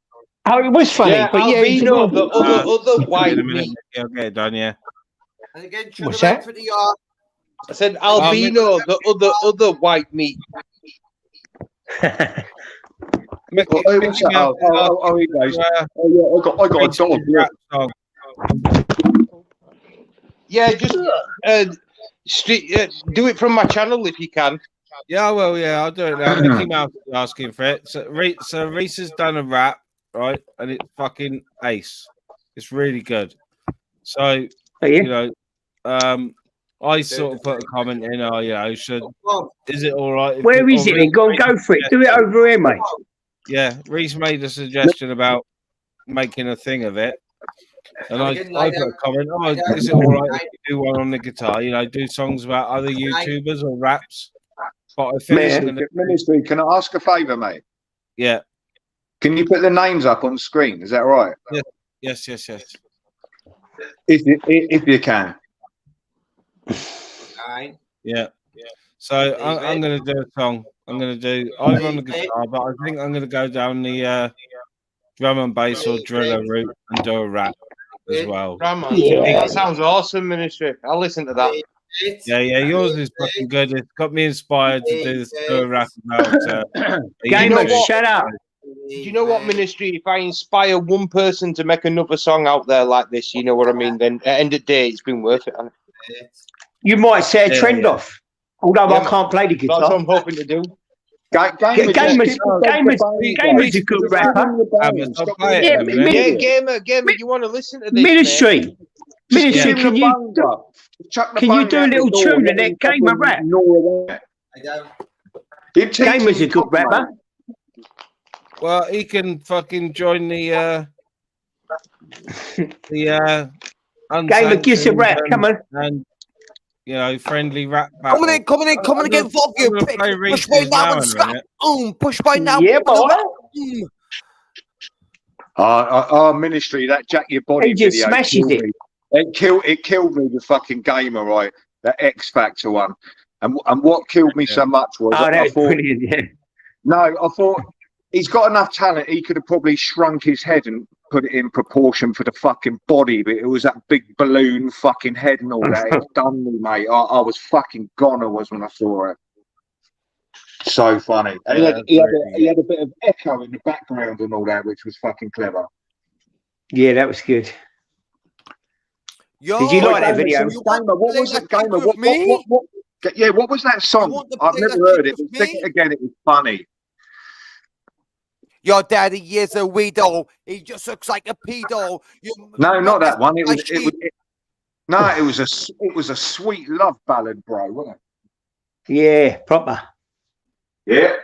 Oh, it was funny, Yeah, but albino, the other white In a minute, meat. yeah, okay, done, yeah. And again, What's that? I said albino, the other white meat. He goes. Oh yeah, I got a dog. Yeah. Yeah, just do it from my channel if you can. Yeah, well, yeah, I'll do it now. Mickey Mouse is asking for it. So Reese has done a rap, right? And it's fucking ace. It's really good. So, you know, I sort of put a comment in, is it all right? Where is it? Go for it. Do it over here, mate. Yeah, Reese made a suggestion about making a thing of it. And I put a comment, is it all right if you do one on the guitar? You know, do songs about other YouTubers or raps. But I think Ministry, can I ask a favour, mate? Yeah. Can you put the names up on the screen? Is that right? Yes. If you can. Yeah. So I'm going to do a song. I'm going to do either on the guitar, but I think I'm going to go down the drum and bass or driller route and do a rap as well. That sounds awesome, Ministry. I'll listen to that. Yeah, yours is fucking good. It's got me inspired to do a rap about. Shut up. Do you know what, Ministry? If I inspire one person to make another song out there like this, you know what I mean? Then at the end of the day, it's been worth it. Hasn't it? You might set a trend off. Although I can't play the guitar. That's what I'm hoping to do. Gamer's a good rapper. Gamer, you want to listen to this? Ministry, can you do a little tune and then Gamer rap? Gamer's a good rapper. Well, he can fucking join the Gamer gives a rap. Come on. And you know, friendly rap battle. Come on again, fuck you, prick. Push by now and scrap. Push by now. Yeah, boy. Ministry, that Jack Your Body He just video smashes it. It killed me, the fucking Gamer, right? That X Factor one. And what killed me so much was that was brilliant, yeah. No, I thought he's got enough talent. He could have probably shrunk his head and put it in proportion for the fucking body, but it was that big balloon fucking head and all that. It done me, mate. I was fucking gone. I was when I saw it. So funny. And he had a bit of echo in the background and all that, which was fucking clever. Yeah, that was good. Did you like that video? What was it, Gamer? What was that song? I've never heard it. Sing it again. It was funny. Your daddy is a weirdo. He just looks like a pedo. No, not that one. It was a sweet love ballad, bro, wasn't it? Yeah, proper. Yeah.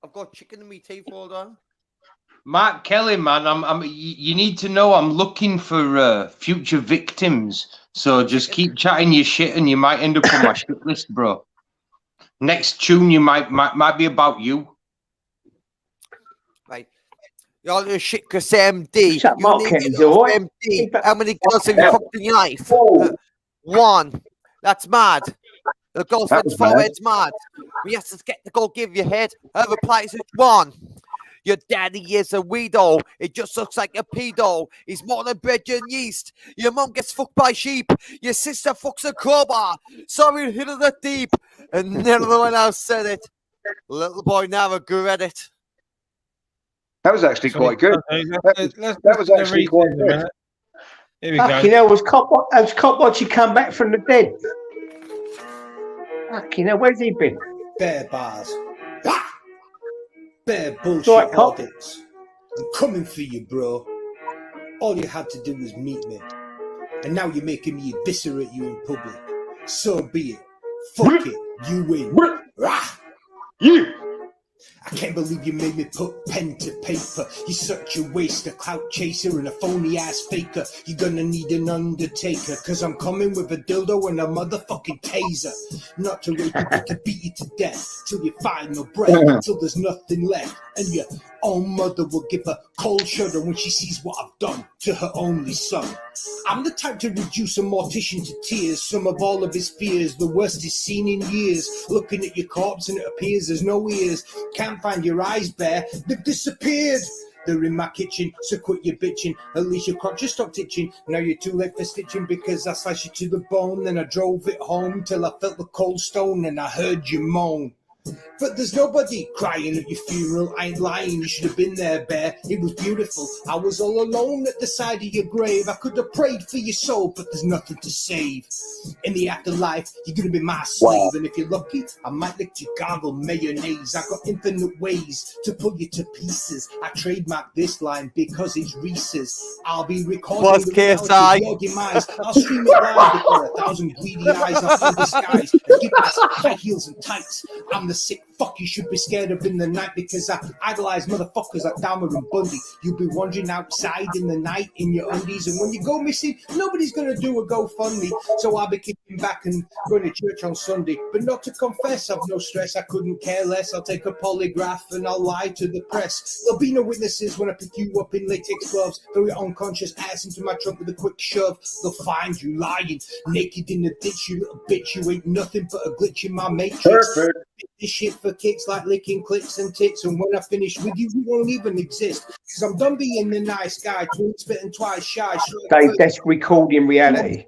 I've got chicken in my teeth. Hold on. Mark Kelly, man, you need to know I'm looking for future victims. So just keep chatting your shit, and you might end up on my shit list, bro. Next tune, you might be about you. Right. You're the shit because MD. Shut You need to know MD. How many girls have you fucked in your life? One. That's mad. The girlfriend's forehead's mad. We have to get the go give your head. Other places one. Your daddy is a weirdo. It just looks like a pedo. He's more than bread and yeast. Your mum gets fucked by sheep. Your sister fucks a crowbar. Sorry, hit it that deep. And none of the one else said it. Little boy now regret it. That was actually quite good. Okay, That was actually quite good. Here we Fucking go. hell, was Cop watching come back from the dead? Fucking hell, where's he been? Bear bars. Bear bullshit Right, Cop. audits. I'm coming for you, bro. All you had to do was meet me. And now you're making me eviscerate you in public. So be it. Fuck it. You win. Rah! You! I can't believe you made me put pen to paper. You're such a waste, a clout chaser and a phony ass faker. You're gonna need an undertaker, cause I'm coming with a dildo and a motherfucking taser. Not to rape you, but to beat you to death. Till you find no breath, till there's nothing left. And your own mother will give a cold shudder when she sees what I've done to her only son. I'm the type to reduce a mortician to tears. Some of all of his fears, the worst he's seen in years. Looking at your corpse and it appears there's no ears. Can't find your eyes, Bear, they've disappeared. They're in my kitchen, so quit your bitching. At least your crotch just stopped itching. Now you're too late for stitching, because I sliced you to the bone. Then I drove it home till I felt the cold stone and I heard you moan. But there's nobody crying at your funeral. I ain't lying, you should have been there, Bear. It was beautiful. I was all alone at the side of your grave. I could have prayed for your soul, but there's nothing to save. In the afterlife, you're gonna be my slave. And if you're lucky, I might let you gargle mayonnaise. I got infinite ways to pull you to pieces. I trademark this line because it's Reese's. I'll be recording the reality of your demise. I'll stream it live before 1,000 greedy eyes. I'll fill the skies and give us high heels and tights. I'm the sick fuck you should be scared of in the night, because I idolize motherfuckers like Dahmer and Bundy. You'll be wandering outside in the night in your undies, and when you go missing, nobody's gonna do a GoFundMe. So I'll be kicking back and going to church on Sunday. But not to confess, I've no stress, I couldn't care less. I'll take a polygraph and I'll lie to the press. There'll be no witnesses when I pick you up in latex gloves. Throw your unconscious ass into my trunk with a quick shove. They'll find you lying naked in the ditch, you little bitch. You ain't nothing but a glitch in my matrix. Perfect. This shit for kicks like licking clicks and tits, and when I finish with you, we won't even exist. Cause I'm done being the nice guy, twin spitting twice shy. Dave, that's recording reality.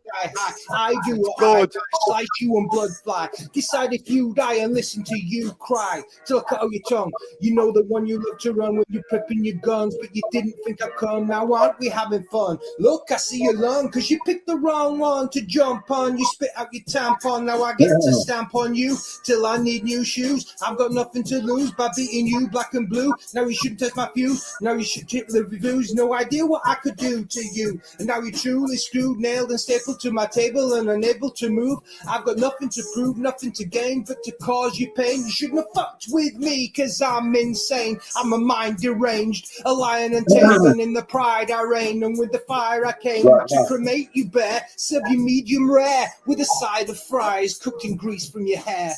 I do what I do, slice you and blood fly. Decide if you die and listen to you cry. Till I cut out your tongue. You know the one you love to run when you're prepping your guns, but you didn't think I'd come. Now aren't we having fun? Look, I see you long, cause you picked the wrong one to jump on. You spit out your tampon, now I get to stamp on you till I need new shoes. I've got nothing to lose by beating you black and blue. Now you shouldn't test my fuse. Now you should tip the reviews. No idea what I could do to you. And now you're truly screwed, nailed and stapled to my table and unable to move. I've got nothing to prove, nothing to gain, but to cause you pain. You shouldn't have fucked with me, cause I'm insane. I'm a mind deranged, a lion and tamed, and in the pride I reign. And with the fire I came to cremate you, Bear. Serve you medium rare with a side of fries cooked in grease from your hair.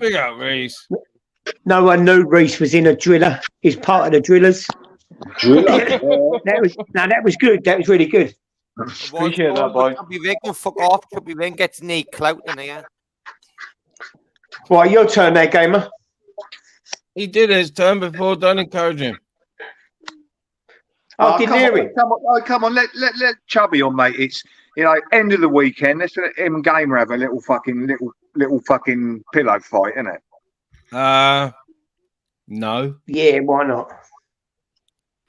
Big up, Reese. No one knew Reese was in a driller. He's part of the drillers. That was good. That was really good. Appreciate that, boy. Chubby Ring can fuck off. Chubby Ring gets any clout in here. Right, your turn there, gamer. He did his turn before. Don't encourage him. I didn't hear it. Come on, let Chubby on, mate. It's, you know, end of the weekend. Let's let him gamer have a little fucking pillow fight, isn't it? No. Yeah, why not?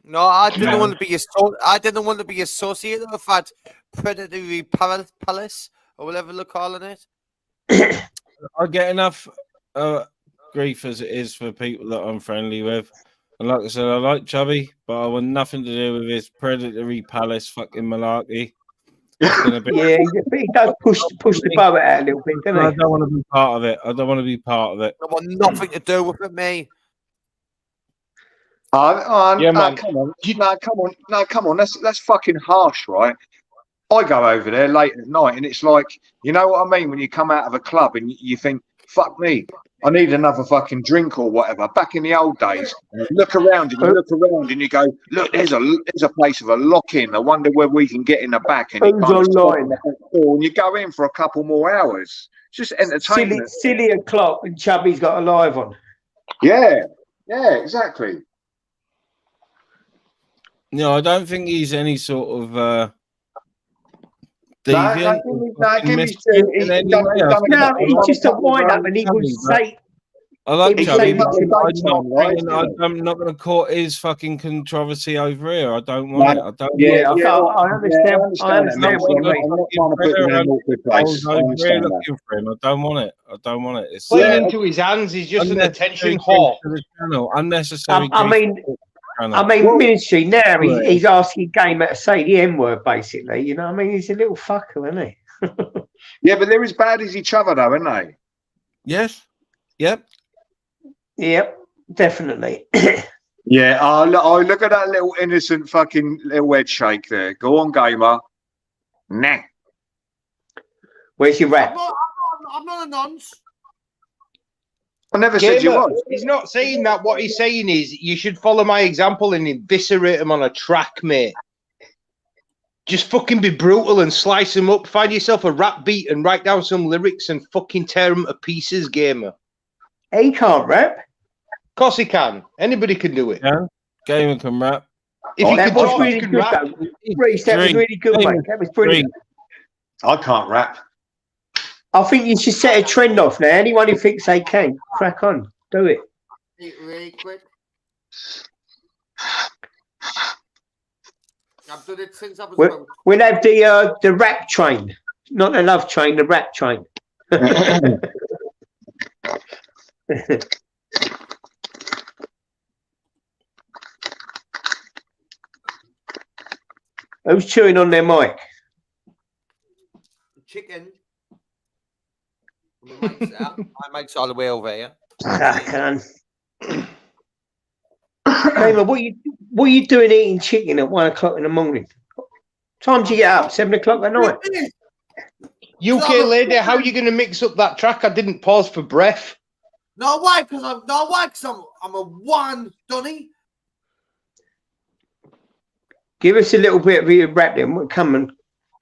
No, I didn't want to be associated with that predatory palace or whatever they're calling it. I get enough grief as it is for people that I'm friendly with. And like I said, I like Chubby, but I want nothing to do with his predatory palace fucking malarkey. Yeah, he does push the boat out a little bit, doesn't he? I don't want to be part of it. I want nothing to do with it, me. Man. Come on. That's fucking harsh, right? I go over there late at night, and it's like, you know what I mean? When you come out of a club and you think, fuck me, I need another fucking drink or whatever. Back in the old days, you look around and you go, look, there's a place with a lock-in. I wonder where we can get in the back. And you go in for a couple more hours. It's just entertainment. Silly o'clock, and Chubby's got a live on. Yeah, exactly. No, I don't think he's any sort of deviant. He's just a wind-up, and he would say I like It's Chubby, like but fucking I'm daytime, right? not going to court his fucking controversy over here. I don't want it. I don't. Yeah, want it. I understand. I that, mate. understand what you I'm not, mean. I'm not trying to put you in an awkward I was place. I over here understand that. looking for him. I don't want it. I don't want it. It's Playing into his hands. He's just an attention whore. To the channel. Unnecessary. I mean, Ministry now he's asking Gamer to say the N word, basically. You know what I mean? He's a little fucker, isn't he? Yeah, but they're as bad as each other, though, aren't they? Yes. Yep. Yep, definitely. Yeah, look at that little innocent fucking little head shake there. Go on, Gamer. Nah. Where's your rap? I'm not a nonce. I never said you was. He's not saying that. What he's saying is you should follow my example and eviscerate him on a track, mate. Just fucking be brutal and slice him up. Find yourself a rap beat and write down some lyrics and fucking tear him to pieces, Gamer. He can't rap. Of course he can. Anybody can do it. Yeah. Gamer can rap. If he that can was talk, really he can good, rap. though. Reece, that was really good, mate. That was brilliant. I can't rap. I think you should set a trend off now. Anyone who thinks they can, crack on. Do it. Really quick. I've done it since I was about. We'll have the rap train. Not the love train, the rap train. Who's chewing on their mic? Chicken. My mic's all the way over here. I can. Gamer, what you doing eating chicken at 1 o'clock in the morning? Time do you get up? 7 o'clock at night? UK lady, how are you going to mix up that track? I didn't pause for breath. No way, because I'm a one, Donny. Give us a little bit of your rap then. We'll come and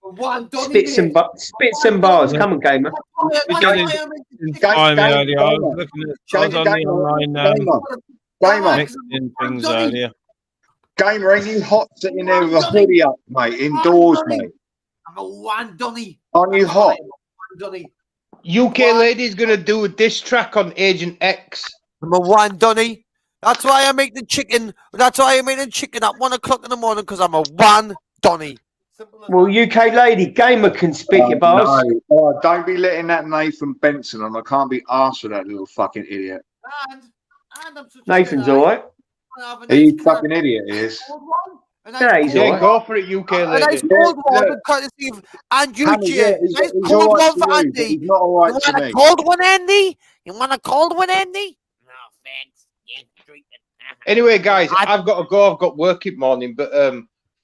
one, spit some bars. Come on, Gamer. I was on the online mixing things earlier. Gamer, ain't you hot sitting there with a hoodie up, mate? Indoors, mate. I'm a one, Donny. Aren't you hot? Donny. UK lady's going to do a diss track on Agent X. I'm a one, Donny. That's why I make the chicken. That's why I make the chicken at 1 o'clock in the morning, because I'm a one, Donny. Well, UK lady, Gamer can spit your bars. No. Oh, don't be letting that Nathan Benson on. I can't be arsed with that little fucking idiot. And I'm such Nathan's all right. He's fucking idiot, he is. Yeah, he's all right. Go for it, UK A lady. nice cold one, courtesy of Andrew Hammy, J. he's Nice all cold right one for to you, but Andy. he's not all right You to want a me. cold one, Andy? You want a cold one, Andy? No, thanks. Anyway, guys, I've got to go. I've got work in the morning, but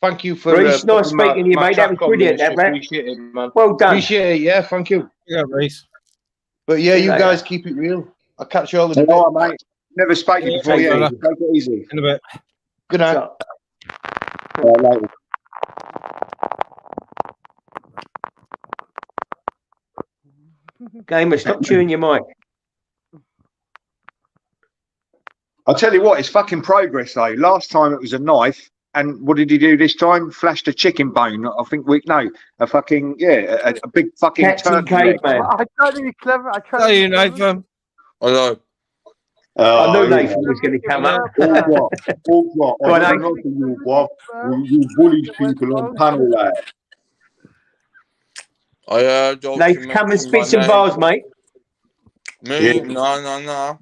thank you for. Reece, nice speaking to you, mate. That was brilliant, that rap. Appreciate it, man. Well done. Appreciate it. Yeah, thank you. Yeah, Reece. But yeah, See you you later. guys keep it real. I'll catch you all in a bit. All right, mate. Never spoken Yeah, before. thanks, Yeah, fella. take it easy. In a bit. Good night. Later. Gamer, stop chewing your mic. I'll tell you what, it's fucking progress though. Last time it was a knife, and what did he do this time? Flashed a chicken bone. I think a fucking a big fucking Captain turkey leg. Caveman. I tried to be clever. I tried How to are be you, clever. Nathan? Hello. I knew Nathan was going to come up. All what? Go on, I'm Nathan. not for you, Bob. You bullied people on panel there. I heard. Nathan, come and spit some bars, mate. Me? Yeah. No.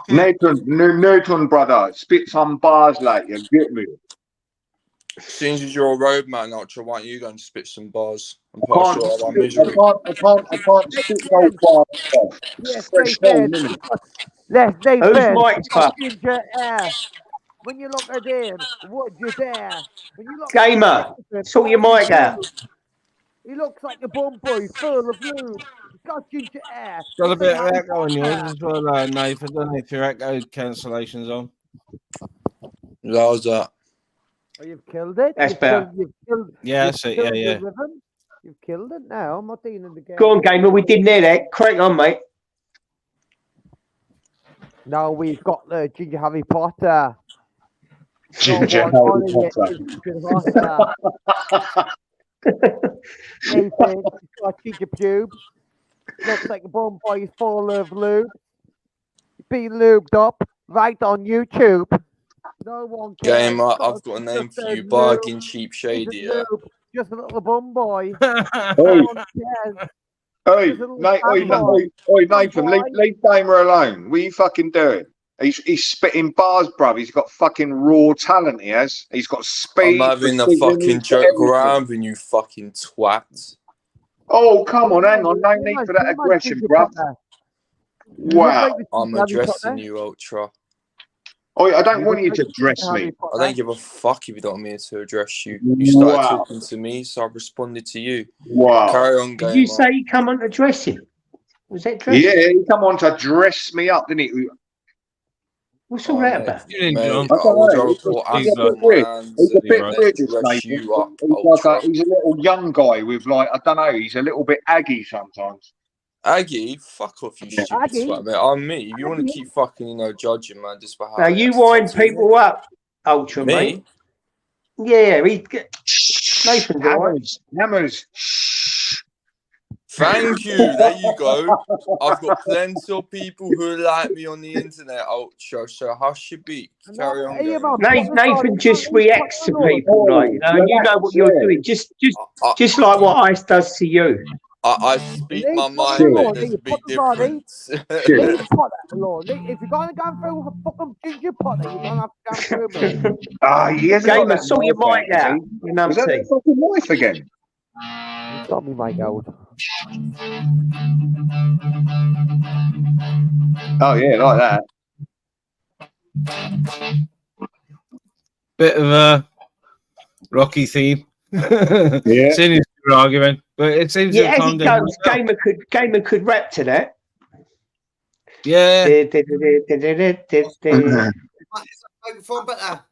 Nathan, brother, spit some bars like you get me. Since you're a road man, Ultra, why don't you go and spit some bars and I pass can't you all our spit- misery? I can't spit no bars. Yes, Fresh Nathan. stone, innit? Yes, Nathan. Who's mic'd Got up? ginger hair. When you look at him, what you there? When you look Gamer, sort your mic out. He looks like a bomb boy full of lube. He's got ginger hair. Got a bit of echo on yours as well, Nathan. I don't know if your echo cancellation's on. How's that? Oh, you've killed it. That's better. Yeah, you've that's it. killed Yeah. the rhythm. You've killed it now. I'm not dealing the game. Go on, Gamer. We didn't hear that. Crack on, mate. Now we've got the Ginger Harry Potter. Ginger No one Harry on it Potter. is Ginger Potter. Nathan, he's got ginger pubes. Looks like a bomb boy full of lube. being lubed up right on YouTube. No one cares. Gamer, I've got a name for you. Bargain Cheap Shady, yeah. Just a little bum boy. Oi. No one cares. Oi, Just a little Nathan, leave Gamer alone. What are you fucking doing? He's spitting bars, bruv. He's got fucking raw talent, he has. He's got speed. I'm having a precision, fucking he's got joke everything. around with you fucking twat. Oh, come on, hang on. No need for that aggression, bruv. Wow. I'm addressing you, Ultra. Oh, I don't want you to address me. I don't give a fuck if you don't want me to address you. You started talking to me, so I responded to you. Wow. Carry on, Gamer. Did you say you come on to dress him? Was that dress? Yeah, he come on to dress me up, didn't he? What's all that about? He's a bit weird, this Nathan. He's a little young guy with, like, I don't know, he's a little bit aggy sometimes. Aggie, fuck off, you stupid swat, mate. I'm me. If you want to keep fucking, judging, man, just for how. Now you wind people up, Ultra, Me? mate. Yeah, Nathan's alright. Hammers. Thank you. There you go. I've got plenty of people who like me on the internet, Ultra. So hush your beak. Carry on. Nathan just reacts to people, like, and you know what you're doing. Just like what Ice does to you. I speak my mind, mate. There's a big difference. If you're going to go through a fucking ginger potter, you're going to have to go through me. He hasn't got Gamer, that sort your knife mic out. Is that the fucking knife again? You got me, mate, gold. Oh, yeah, like that. Bit of a rocky theme. Yeah. Seeing as you're arguing, but it seems to have as calmed it down. goes, Gamer could rap to that. Yeah. Is the microphone better?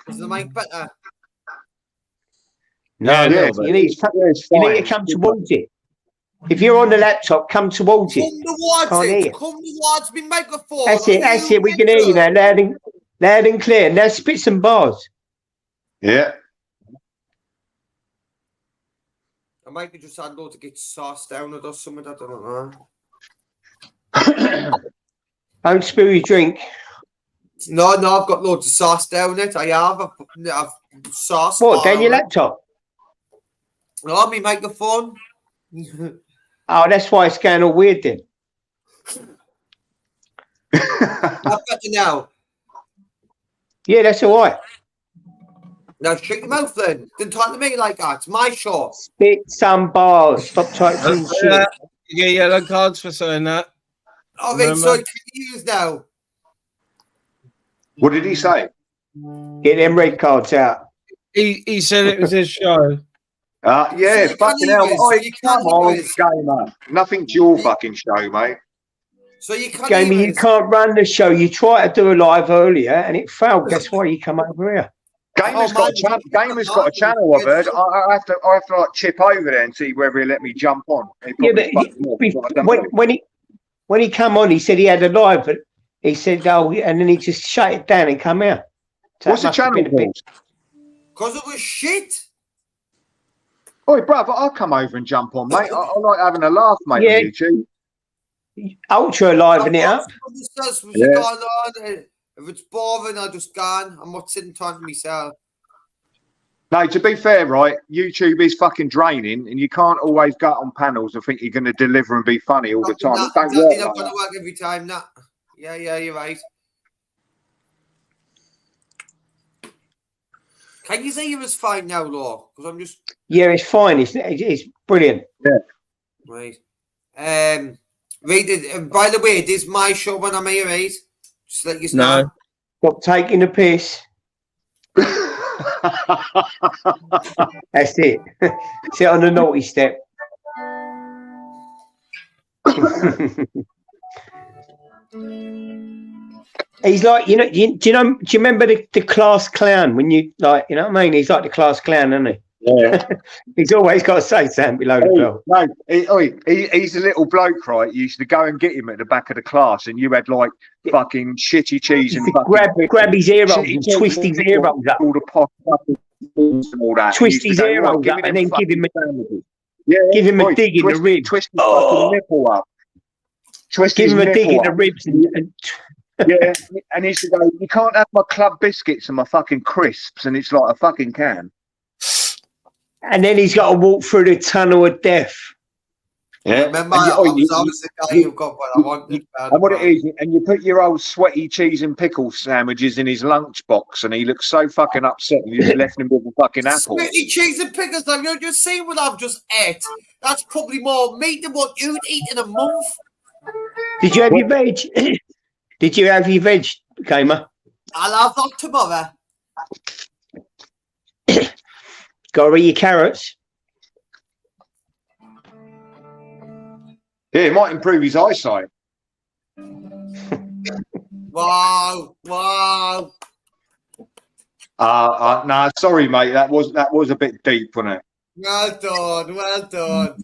Is the mic better? No, you need to come towards it. If you're on the laptop, come towards it. Come towards me microphone. That's it. We can hear you now, loud and clear. Now spit some bars. Yeah. I might be just had loads to get sauce down or something. I don't know. Don't spill your drink. No, I've got loads of sauce down it. I have. I've sauce. What, down your laptop? No, my microphone. Oh, that's why it's going all weird then. I've got you now. Yeah, that's all right. Now shut your mouth then. Don't talk to me like that. It's my show. Spit some bars. Stop typing shit. You get yellow cards for saying that. All right, so can you use now? What did he say? Get them red cards out. He said it was his show. Yeah, fucking hell. Come on, Gamer. Nothing's your fucking show, mate. So you can't. Gamer, you can't run the show. You tried to do a live earlier and it failed. That's why you come over here. Gamer's got a channel, I've heard. I have to like chip over there and see whether he'll let me jump on. Yeah, but when he come on, he said he had a live, but he said, and then he just shut it down and come out. So what's the channel called? Because it was shit. Oi, brother, I'll come over and jump on, mate. I like having a laugh, mate, Yeah. on YouTube. Ultra livening it up. If it's boring, I'll just gone. I'm not sitting talking to myself. No, to be fair, right, YouTube is fucking draining, and you can't always go on panels and think you're going to deliver and be funny all the time. It don't work It's not like going that. to work every time. Nah. Yeah, you're right. Can you say it was fine now, Law? Because I'm just... Yeah, it's fine. It's brilliant. Yeah. Right. By the way, this is my show when I'm here, right? Just let you know. No. Stop taking the piss. That's it. Sit on the naughty step. He's like, do you remember the class clown when you like, you know what I mean? He's like the class clown, isn't he? Yeah. He's always got to say something below the belt. No, he's a little bloke, right? You used to go and get him at the back of the class, and you had like fucking shitty cheese and grab his ear up and twist his ear up, all the pot and all that. Twist his ear up and then give him a dig in the rib. Twist his fucking nipple up. twist Give his him a dig in nipple the up. ribs. Yeah, and he used to go, you can't have my club biscuits and my fucking crisps, and it's like a fucking can. And then he's got to walk through the tunnel of death. Yeah. Remember, And I was the guy who got what I wanted. And what it is, and you put your old sweaty cheese and pickle sandwiches in his lunchbox, and he looks so fucking upset, and you just left him with a fucking apple. Sweaty cheese and pickles, have you just seen what I've just ate? That's probably more meat than what you'd eat in a month. Did you have your veg? Did you have your veg, Gamer? I'll have that tomorrow. Got to eat your carrots. Yeah, it might improve his eyesight. Wow, wow. Nah, sorry, mate. That was a bit deep, wasn't it? Well done, well done.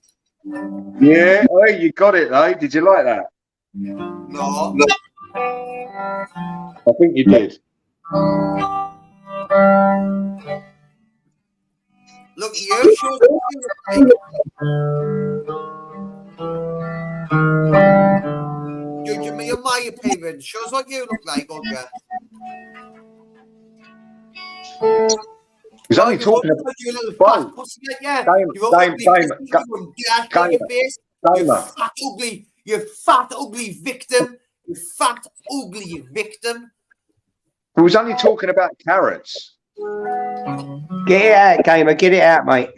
Yeah, hey, you got it though. Did you like that? No. I think you did. Look at you, shows what you look like. Judging me on my appearance, shows what you look like, Olga. He's only talking about you little fat pussy like you fat ugly victim. You fat ugly victim. He was only talking about carrots. Get it out, Gamer. Get it out, mate.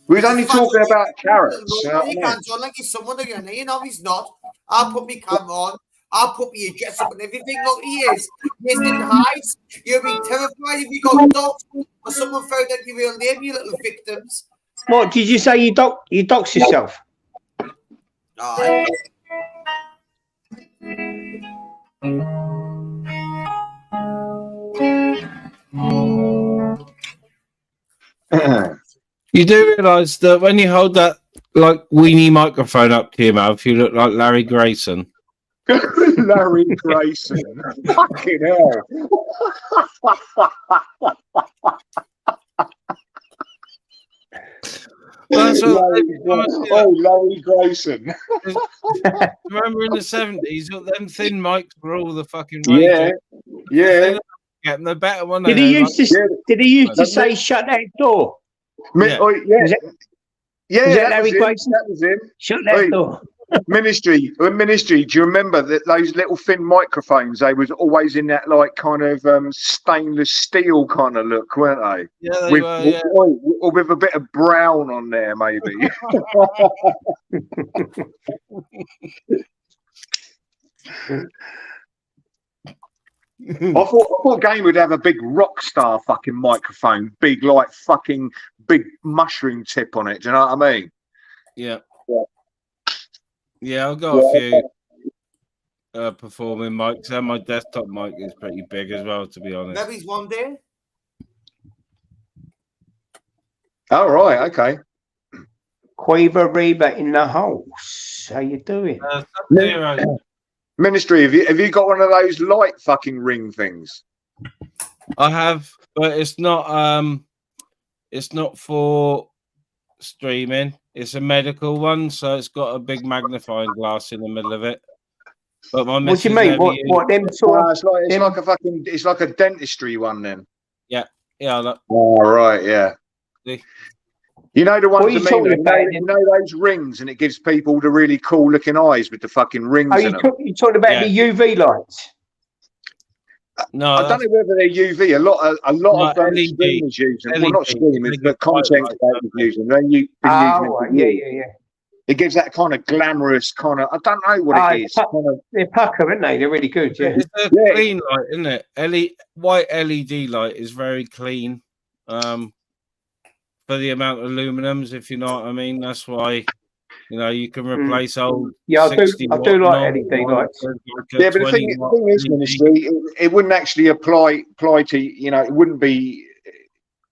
We was only talking about carrots. He can't sound like he's someone again. You know he's not. I'll put my camera on. I'll put my dress up and everything. Look, he is. He didn't hide. You'll be terrified if you got doxed or someone found out your real name, you little victims. What did you say? You dox yourself? Aye. You do realise that when you hold that like weenie microphone up to your mouth, you look like Larry Grayson. Larry Grayson. Fucking hell. Larry Grayson. Remember in the 70s, them thin mics were all the fucking rage. Yeah. Getting the better one. Did he used to say shut that door? Yeah. Was that Larry Grayson? That was him. Shut that door. Ministry. Do you remember that those little thin microphones? They was always in that like kind of stainless steel kind of look, weren't they? Yeah, they were. Yeah. Or with a bit of brown on there, maybe. I thought Game would have a big rock star fucking microphone, big like fucking big mushroom tip on it. Do you know what I mean? Yeah. Yeah, I've got a few performing mics, and my desktop mic is pretty big as well, to be honest. Maybe one day. Oh, right, okay. Quaver Reba in the house. How you doing? Ministry, have you got one of those light fucking ring things? I have, but it's not for streaming. It's a medical one, so it's got a big magnifying glass in the middle of it. But my what do you mean? What them sort of, it's like a dentistry one then. Yeah. Oh, right, yeah. You know the ones you know those rings, and it gives people the really cool looking eyes with the fucking rings. You talking about the UV lights? No, I don't know whether they're UV. A lot of streamers use them. Well, not streamers, but content creators use them. Yeah. It gives that kind of glamorous kind of. I don't know what it is. They're pucker, aren't they? They're really good. Yeah. It's a clean light, isn't it? White LED light is very clean. For the amount of aluminums, if you know what I mean. That's why, you can replace old. Yeah, I do like LED lights. Yeah, but the thing is, Ministry, it wouldn't actually apply to, it wouldn't be.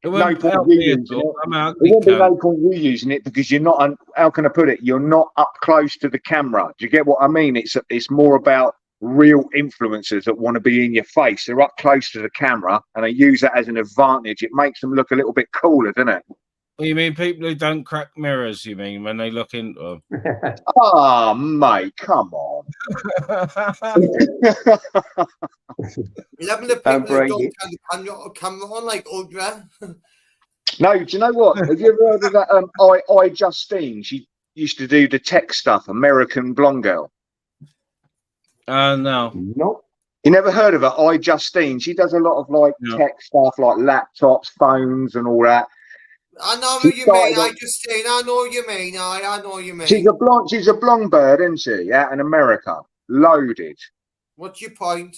No point you using it. It wouldn't be no point you using it because you're not. How can I put it? You're not up close to the camera. Do you get what I mean? It's more about real influencers that want to be in your face. They're up close to the camera and they use that as an advantage. It makes them look a little bit cooler, doesn't it? You mean people who don't crack mirrors? You mean when they look into them? Oh, mate, come on. 11 of people who don't turn the camera on like Audra. No, do you know what? Have you ever heard of that? I Justine. She used to do the tech stuff. American blonde girl. No. Nope. You never heard of her? I Justine. She does a lot of like tech stuff, like laptops, phones, and all that. I know what you mean. I just seen. I know what you mean. I know what you mean. She's a blonde bird, isn't she? Out in America, loaded. What's your point?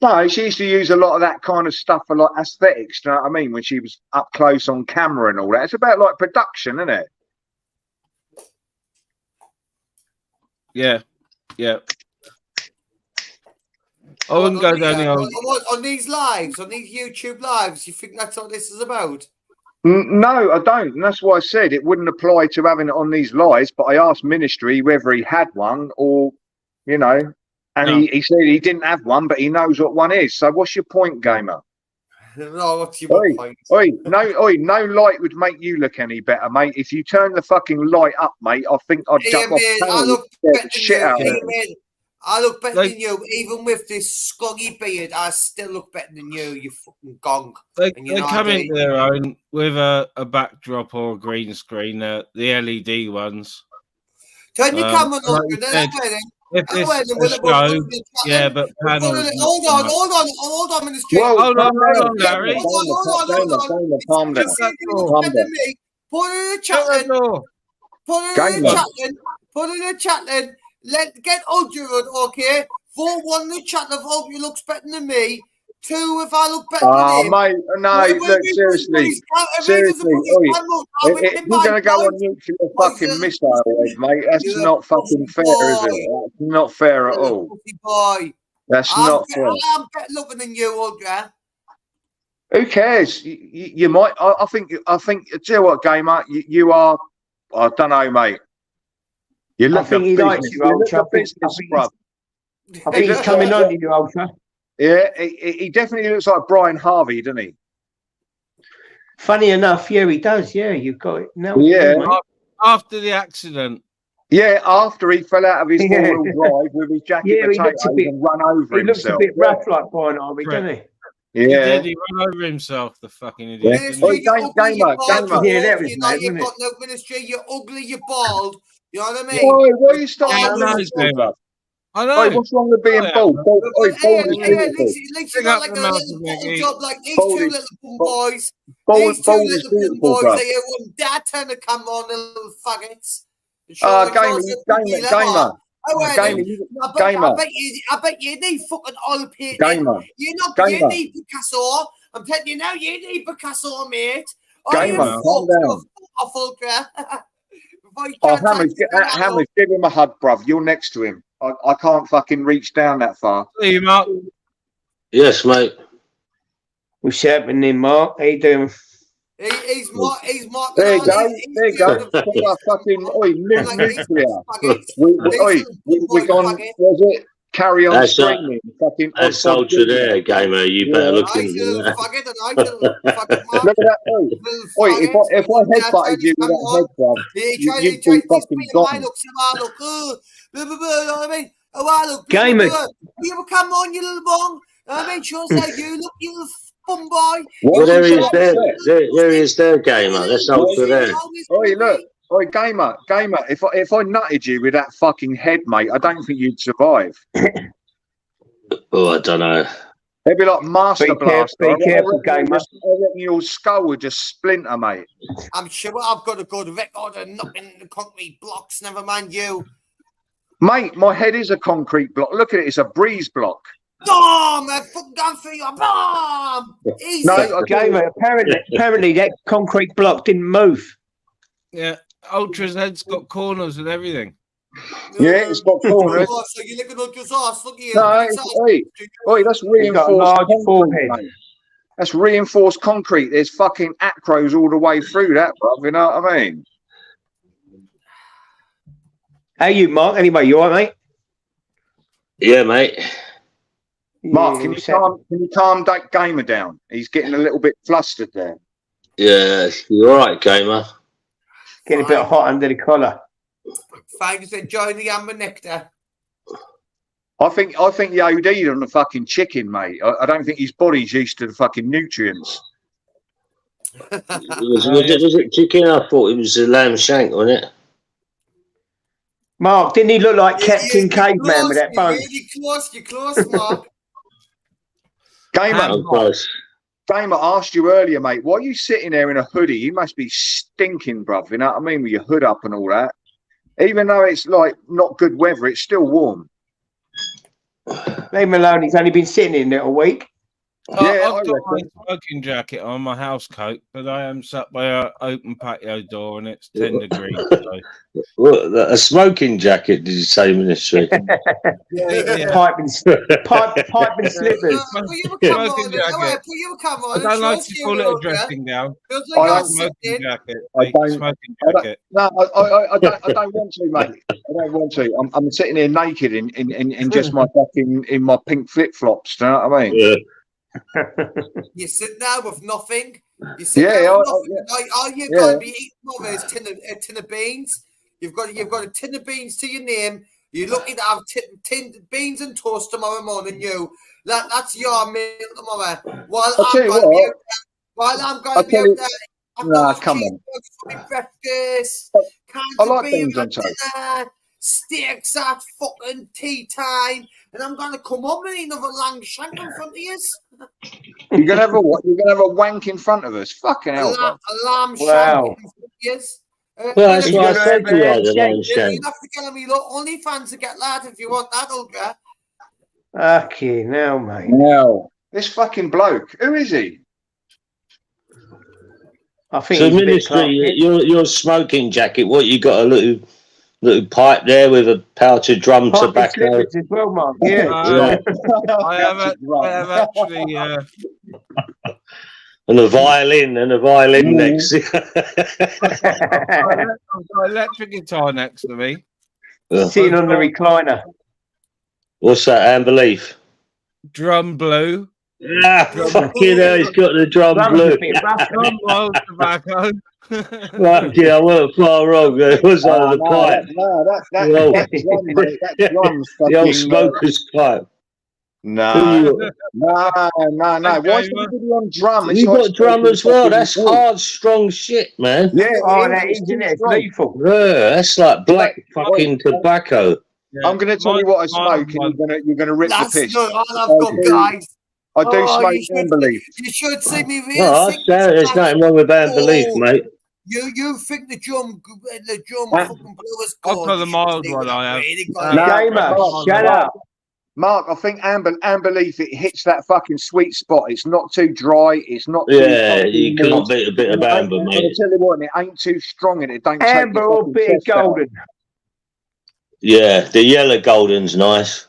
No, she used to use a lot of that kind of stuff for like aesthetics. Do you know what I mean? When she was up close on camera and all that. It's about like production, isn't it? Yeah. I wouldn't go down the old. On these lives, on these YouTube lives, you think that's what this is about? No, I don't. And that's why I said it wouldn't apply to having it on these lives. But I asked Ministry whether he had one or, you know, and he said he didn't have one, but he knows what one is. So what's your point, gamer? No, what's your point? No light would make you look any better, mate. If you turn the fucking light up, mate, I think I'd jump off. I look better shit out of it. I look better than you, even with this scoggy beard. I still look better than you. You fucking gong. They come into their own with a backdrop or a green screen. The LED ones. Turn your camera on. If it's a show, yeah, but panels. Hold on, Ministry. Hold on, Larry. Calm down. Put it in the chat then. Put it in the chat then. Get Audra, okay? Vote 1 in the chat of hope you looks better than me. 2 if I look better than him. Mate, no, look, seriously. If you're going to go on nuclear fucking missile, mate, that's not fucking fair, is it? That's not fair at all. That's not fair. I'm better looking than you, Audra. Who cares? You might. I think. Do you know what, gamer? You are. I don't know, mate. You look. I think he likes you, Ultra. I think he's coming on to you, Ultra. Yeah, he definitely looks like Brian Harvey, doesn't he? Funny enough, yeah, he does. Yeah, you've got it. No, yeah. After the accident. Yeah, after he fell out of his four-wheel drive with his jacket potatoes and run over himself. He looks a bit rough like Brian Harvey, doesn't he? Yeah. He ran over himself, the fucking idiot. Ministry, gamer. Yeah, that was mad, You've wasn't got no ministry, you're ugly, you're bald. You know what I mean? Why are you starting I know. What's wrong with being bald? Bald is Lisa got like a little bottle job like these two little boys. These two little boys, they wouldn't dare turn the camera on, the little faggots. Gamer. I bet you need fucking oil painting. You need Picasso. I'm telling you now, you need Picasso, mate. Gamer, calm down. Hammers, give him a hug, bruv. You're next to him. I can't fucking reach down that far. Hey, you, Mark. Yes, mate. What's happening, Mark? How you doing? He's Mark. There you go. There you go. Fucking nuclear. We're gone. Was it? Carry on screaming. That's Ultra there, gamer. You better look into that. Look at that. Oi, if I headbutted you with that head, bruv, you'd be fucking gone. Gamer. You come on, you little bong. I mean, sure say you look, you little bum boy. Well, there he is there. There he is there, gamer. That's Ultra there. Oi, look. Oi, gamer, if I nutted you with that fucking head, mate, I don't think you'd survive. Oh, I don't know. They'd be like Master Blaster. Be careful, gamer. I reckon your skull would just splinter, mate. I'm sure I've got a good record of knocking the concrete blocks, never mind you. Mate, my head is a concrete block. Look at it, it's a breeze block. Bomb! I've fucking gone through your bomb! Easy. No, gamer, apparently that concrete block didn't move. Yeah. Ultra's head's got corners and everything. Yeah, it's got corners. So you're looking at your ass. Look here. No, that's reinforced concrete, mate. That's reinforced concrete. There's fucking acros all the way through that, bruv. You know what I mean? How you, Mark? Anyway, you all right, mate? Yeah, mate. Mark, can you calm that gamer down? He's getting a little bit flustered there. Yeah, you all right, gamer? Getting a bit hot under the collar. Thanks for enjoying the amber nectar. I think the OD'd on the fucking chicken, mate. I don't think his body's used to the fucking nutrients. Was it chicken? I thought it was a lamb shank, wasn't it? Mark, didn't he look like Captain Caveman with that bone? You're close, Mark. Gamer, Gamer asked you earlier, mate, why are you sitting there in a hoodie? You must be stinking, bruv. You know what I mean? With your hood up and all that. Even though it's like not good weather, it's still warm. Leave him alone. He's only been sitting in there a week. Yeah, I've got my smoking jacket on, my house coat, but I am sat by an open patio door and it's 10 degrees. So. What, a smoking jacket, did you say, Ministry? Yeah. Pipe and slippers. Put your camera on. I don't like to call it a dressing gown. Smoking jacket. Smoking jacket. No, I don't want to, mate. I don't want to. I'm sitting here naked in just my fucking in my pink flip flops. Do you know what I mean? Yeah. You sit there with nothing. You Yeah, sit there with I- nothing. yeah. All you've Yeah. got to be eating of is a tin of beans. You've got a tin of beans to your name. You're lucky to have tin beans and toast tomorrow morning. That's your meal tomorrow. While I'll tell I'm you going to be what. out there. While I'm going I'll to be tell out you- there. I've Nah, got come on. cheeseburgers for my breakfast. Cans I of like beer beans on for toast. dinner. Steaks at fucking tea time. And I'm going to come home and eat another lang shank in front of you. You're gonna have a what? You're gonna have a wank in front of us? Fucking hell, bro. A lamb Wow. shank in front of you. Well, that's He's what I gonna said have to you, a the shank. lamb shank. You have to get me look only fans to get that if you want that, Olga. Okay, now, mate. No. This fucking bloke. Who is he? I think So, he's a bit Ministry, Clark. your smoking jacket, what, you got a little pipe there with a powdered drum Pipe and tobacco? slippers as well, Mark. Yeah. I have actually. And a violin next. I've got an electric guitar next to me. Sitting on the recliner. What's that, Unbelief? Drum blue. Ah, fucking hell, he's got the drum blue. Drum wild tobacco. Fuck yeah, I weren't far wrong. It was on the pipe. That drum's The fucking. old smoker's pipe. No. Why should we be on drum? It's You like got drum as well. fucking That's wood. hard, strong shit, man. Yeah, Oh, it that is. internet is It's lethal. Yeah, that's like black fucking tobacco. I'm going to tell you what I smoke, and you're going to rip That's the piss. not all I've got, guys. I do Oh, smoke you should- Unbelief. You should see me real No, sick. there's nothing wrong with Unbelief, mate. You think the drum fucking blue is I've good. got the mild one. I have. Gamer, shut up. Mark, I think Unbelief, it hits that fucking sweet spot. It's not too dry. It's not too Yeah, fucking you can't moist. beat a bit of amber, I'll mate. tell you what, and it ain't too strong and it don't take Amber your or fucking bit of chest out. golden. Yeah, the yellow golden's nice.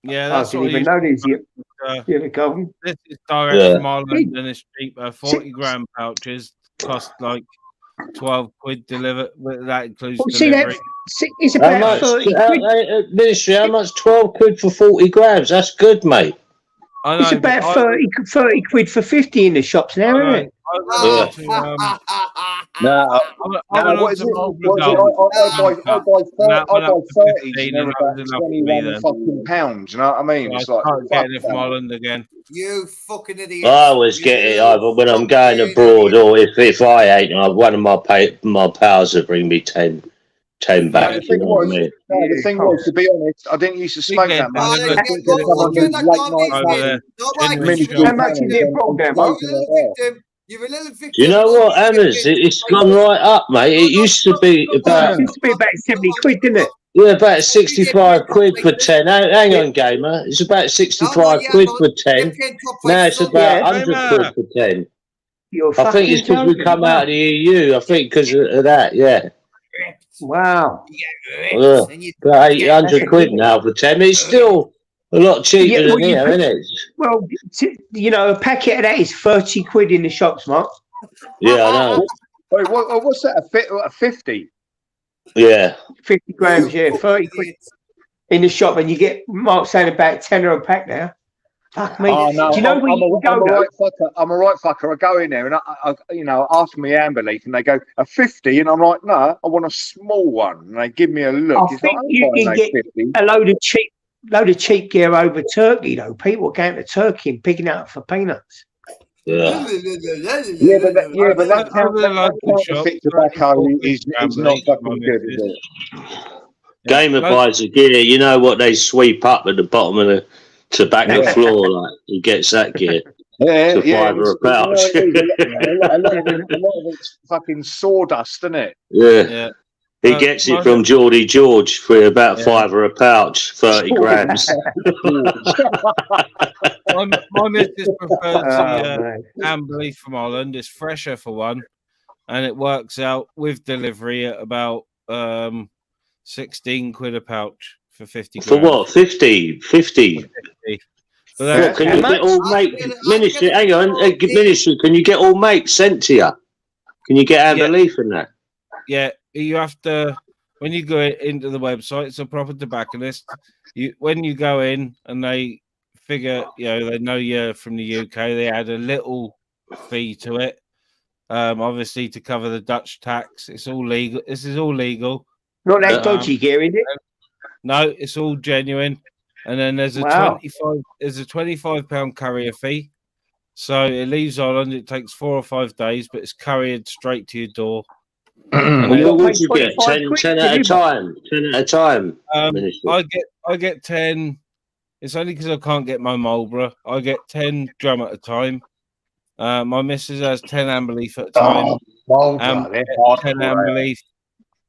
Yeah, I that's what didn't even know these yellow golden. This is direct Yeah. from Ireland and it's cheaper. 40-gram pouches cost like 12 quid delivered. That includes Well, see, delivery. it's How about much? 30 quid. Ministry, how much? 12 quid for 40 grams. That's good, mate. I know, It's about but 30 quid for 50 in the shops now, isn't it? No, what is it? I buy 30s and they're about 21 fucking pounds. You know what I mean? It's like, getting it from Ireland again. You fucking idiot. I always get it either when I'm going abroad or if I ain't, one of my pals will bring me 10 back. The You know what I mean? the thing was, to be honest, I didn't used to smoke that much. How much is it brought down, Mark? You're a little victim. You know what, Hammers? It's gone right up, mate. It used to be about 70 quid, didn't it? Yeah, about 65 quid for 10. Hang on, gamer. It's about 65 quid for 10. Now it's about 100 quid for 10. I think it's because we come out of the EU. I think because of that, yeah. Wow. Yeah. About 800 quid now for 10. It's still a lot cheaper than here, isn't it? Well, you know, a packet of that is 30 quid in the shops, Mark. Yeah, I know. Wait, what's that? A 50? Yeah. 50 grams, yeah, 30 quid in the shop, and you get Mark saying about 10 a pack now. Fuck me. Oh no, Do you know where you can I'm go a though? right fucker. I'm a right fucker. I go in there and I you know, ask me amber leaf, and they go a 50, and I'm like, no, I want a small one, and they give me a look. I It's like, think I'm you buying can no get 50. a load of cheap gear over Turkey though. People going to Turkey and picking it up for peanuts. Yeah, but that counterfeit tobacco is not fucking good, is it? Gamer buys the gear. You know what they sweep up at the bottom of the tobacco floor? Like he gets that gear. Yeah, for £5 a pouch. A lot of it's fucking sawdust, isn't it? Yeah. He gets it from Geordie George for about £5 a pouch, 30 grams. my missus prefers the amber leaf from Holland. It's fresher for one, and it works out with delivery at about 16 quid a pouch for 50 grams. For what? 50? 50? But can you get all mates? Ministry, hang on, Ministry, can you get all mates sent to you? Can you get amber leaf in that? Yeah, you have to, when you go into the website, it's a proper tobacconist. When you go in and they figure, they know you're from the UK, they add a little fee to it, obviously to cover the Dutch tax. It's all legal. This is all legal. Not that dodgy gear, is it? No, it's all genuine. And then there's a £25 courier fee. So it leaves Holland. It takes 4 or 5 days, but it's couriered straight to your door. What would you get? 10 at a time. 10 at a time. I get 10. It's only because I can't get my Marlborough. I get 10 drum at a time. My missus has 10 amber leaf at a time. 10 amber leaf.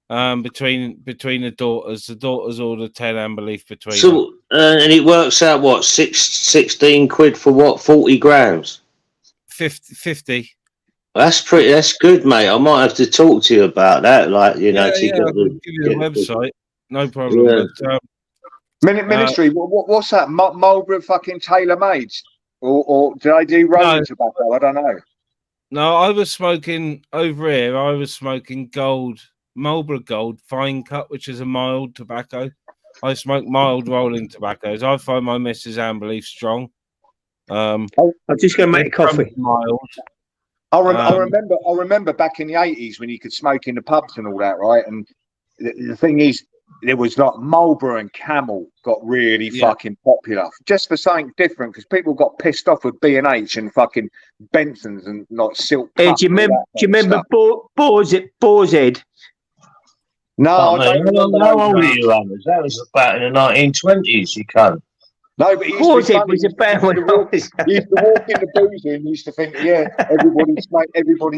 Between the daughters order 10 amber leaf between. So and it works out what 16 quid for what 40 grams. 50. That's good, mate. I might have to talk to you about that. Like I can give you the website. No problem. Yeah. But, Ministry, what's that? Marlborough fucking tailor-made, or do they do rolling tobacco? I don't know. No, I was smoking over here. I was smoking Marlborough Gold fine cut, which is a mild tobacco. I smoke mild rolling tobaccos. I find my Mrs. Amber Leaf strong. I'm just going to make coffee. Mild. I remember back in the 80s when you could smoke in the pubs and all that, right? And the thing is, there was like Marlborough and Camel got really fucking popular just for something different because people got pissed off with B&H and fucking Benson's and like Silk. Do you remember Boar's Head? No, I don't know. How old are you, Anders? That was about in the 1920s, you can't. No, but Boar's Head was about when I was... You used to walk in the boozer and you used to think, everybody's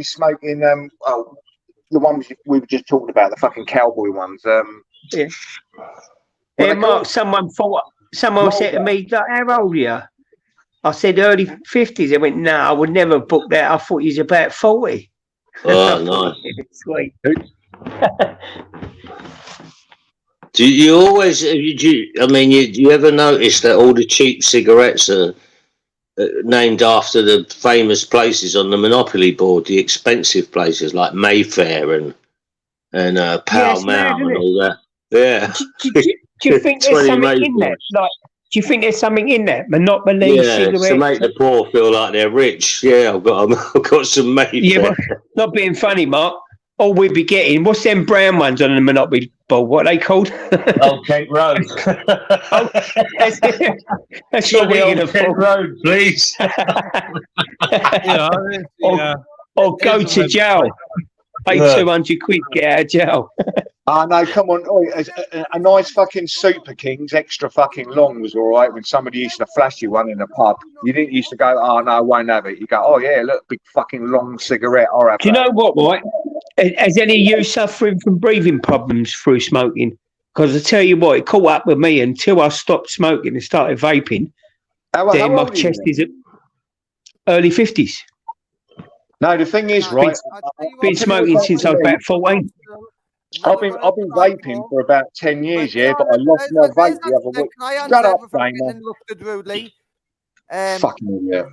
smoking, the ones we were just talking about, the fucking cowboy ones. Mark, someone said to me, how old are you? I said early 50s. They went, no, I would never book that. I thought he was about 40. Oh, nice. Sweet. Do you always? You ever notice that all the cheap cigarettes are named after the famous places on the Monopoly board, the expensive places like Mayfair and Pall Mall and all that? Yeah. Do you think there's something in that? Like, do you think there's something in that? Monopoly cigarettes to make the poor feel like they're rich. Yeah, I've got some Mayfair. Yeah, not being funny, Mark. All we'd be getting, what's them brown ones on the Monopoly board? What are they called? Old Kent Road. That's what we're going to Kent Road, please. Or go to jail. Pay 200 quid, get out of jail. No, come on. A nice fucking Super King's extra fucking long was all right when somebody used to flash you one in a pub. You didn't used to go, oh, no, I won't have it. You go, oh, yeah, look, big fucking long cigarette. I'll have Do you know what, right? Has any of you suffering from breathing problems through smoking? Because I tell you what, it caught up with me until I stopped smoking and started vaping. Then my chest is at early 50s. No, the thing is, right? I've been smoking since I was about 14. I've been vaping for about 10 years, but I lost my vape the other week. Shut up, Dana. Fucking idiot.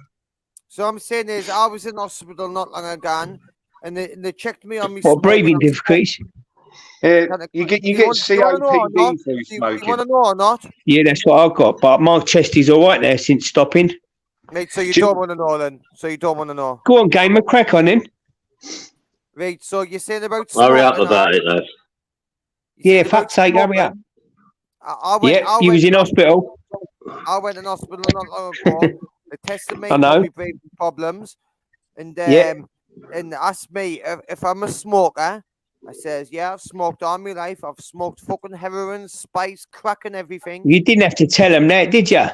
So I'm saying is, I was in hospital not long ago, and they checked me on me. What, breathing difficulties? You get COPD through smoking. You want to know or not? Yeah, that's what I've got. But my chest is all right now since stopping. Mate, so you don't want to know then? So you don't want to know? Go on, gamer, crack on him. Right, so you're saying about Hurry up smoking, about it, though. Yeah, fuck's sake, hurry up. I Yeah, you was in hospital. I went in hospital not long ago. They tested me I for know. my breathing problems, and Yeah. and asked me if I'm a smoker. I says, yeah, I've smoked all my life. I've smoked fucking heroin, spice, crack, and everything. You didn't have to tell them that, did you?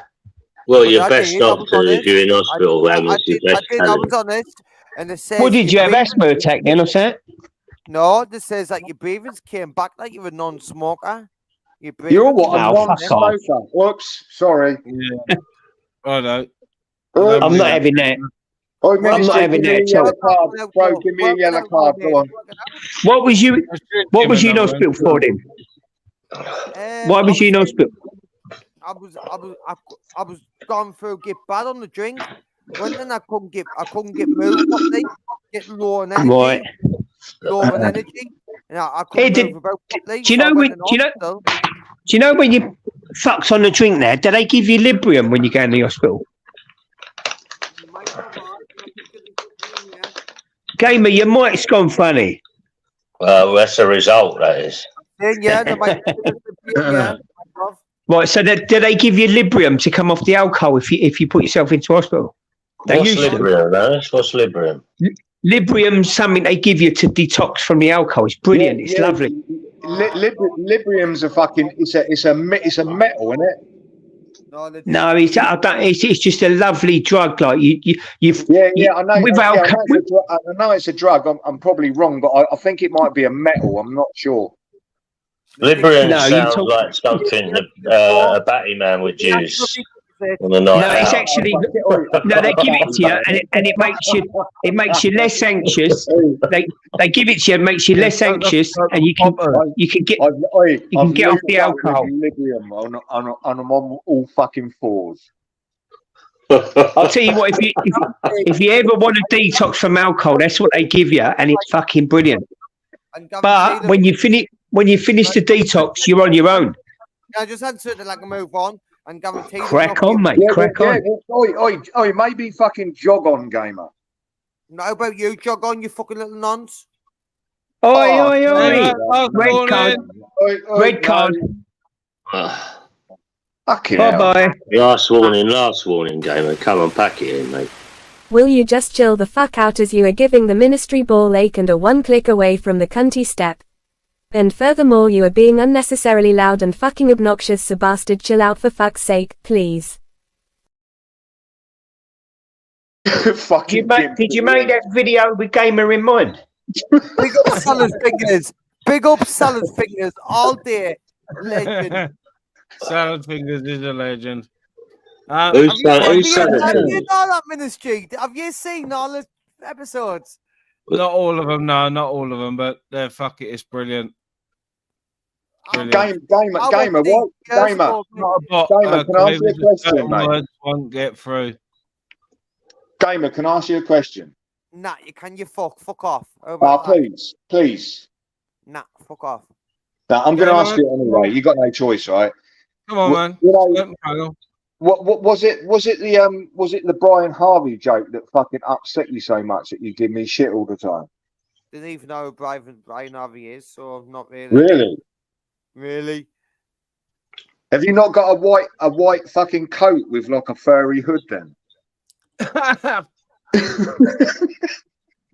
Well, you're best off to if you're in hospital, I Amos, you're best I telling. was honest, and they says. What did you have breathing- asthma attack then or something? No, this says that your breathings came back like you're a non-smoker. You're what? A Oh, fuck off. non-smoker. Whoops, sorry. Yeah. I know. I'm not having that. Oh, I'm not having that at yellow all. card. Bro, give me a yellow card. Go on. What was you in hospital for then? Why was you in hospital? I was gone through get bad on the drink. When then I couldn't get moved properly, get low on energy, Right. low on energy, and I couldn't move about properly. Do you so I know went when? in Do you know? hospital. Do you know when you fucks on the drink there? Do they give you Librium when you go in the hospital? Gamer, your mic's gone funny. Well, that's the result, that is. Yeah, they might, yeah. Right, so do they give you Librium to come off the alcohol if you put yourself into hospital? They What's used to. Librium, Ernest? What's Librium? Librium's something they give you to detox from the alcohol. It's brilliant. It's lovely. Librium's a fucking. It's a metal, isn't it? No, it's just a lovely drug. Like you've I know. With I alcohol, know it's a drug. I'm probably wrong, but I think it might be a metal. I'm not sure. Librium No, you sounds talk- like something a batty man would use on the night No, it's out. actually no. They give it to you, and it makes you less anxious. They give it to you, and makes you less anxious, and you can get off the alcohol. Librium and I'm on all fucking fours. I'll tell you what, if you ever want to detox from alcohol, that's what they give you, and it's fucking brilliant. But when you finish the detox, you're on your own. I just answer it like a move on and guarantee. Crack on, mate. Crack on. Oi, maybe fucking jog on, gamer. Not about you, jog on, you fucking little nonce. Oi. Red card. Red card. Bye-bye. Last warning, gamer. Come on, pack it in, mate. Will you just chill the fuck out as you are giving the ministry ball ache and a one click away from the cunty step? And furthermore, you are being unnecessarily loud and fucking obnoxious, so bastard, chill out for fuck's sake, please. Did you make that video with Gamer in mind? Big up salad fingers. Big up salad fingers all day. Legend. Salad Fingers is a legend. Have you seen all that ministry? Have you seen all the episodes? Not all of them, no, not all of them, but fuck it, it's brilliant. Gamer, what? Gamer, can I ask you a question, mate? Words won't get through. Gamer, can I ask you a question? Nah, you fuck off. Please. Nah, fuck off. Nah, I'm going to ask you anyway. You got no choice, right? Come on, man. What was it? Was it the Brian Harvey joke that fucking upset you so much that you give me shit all the time? Didn't even know who Brian Harvey is, so not really. Really? Have you not got a white fucking coat with like a furry hood then?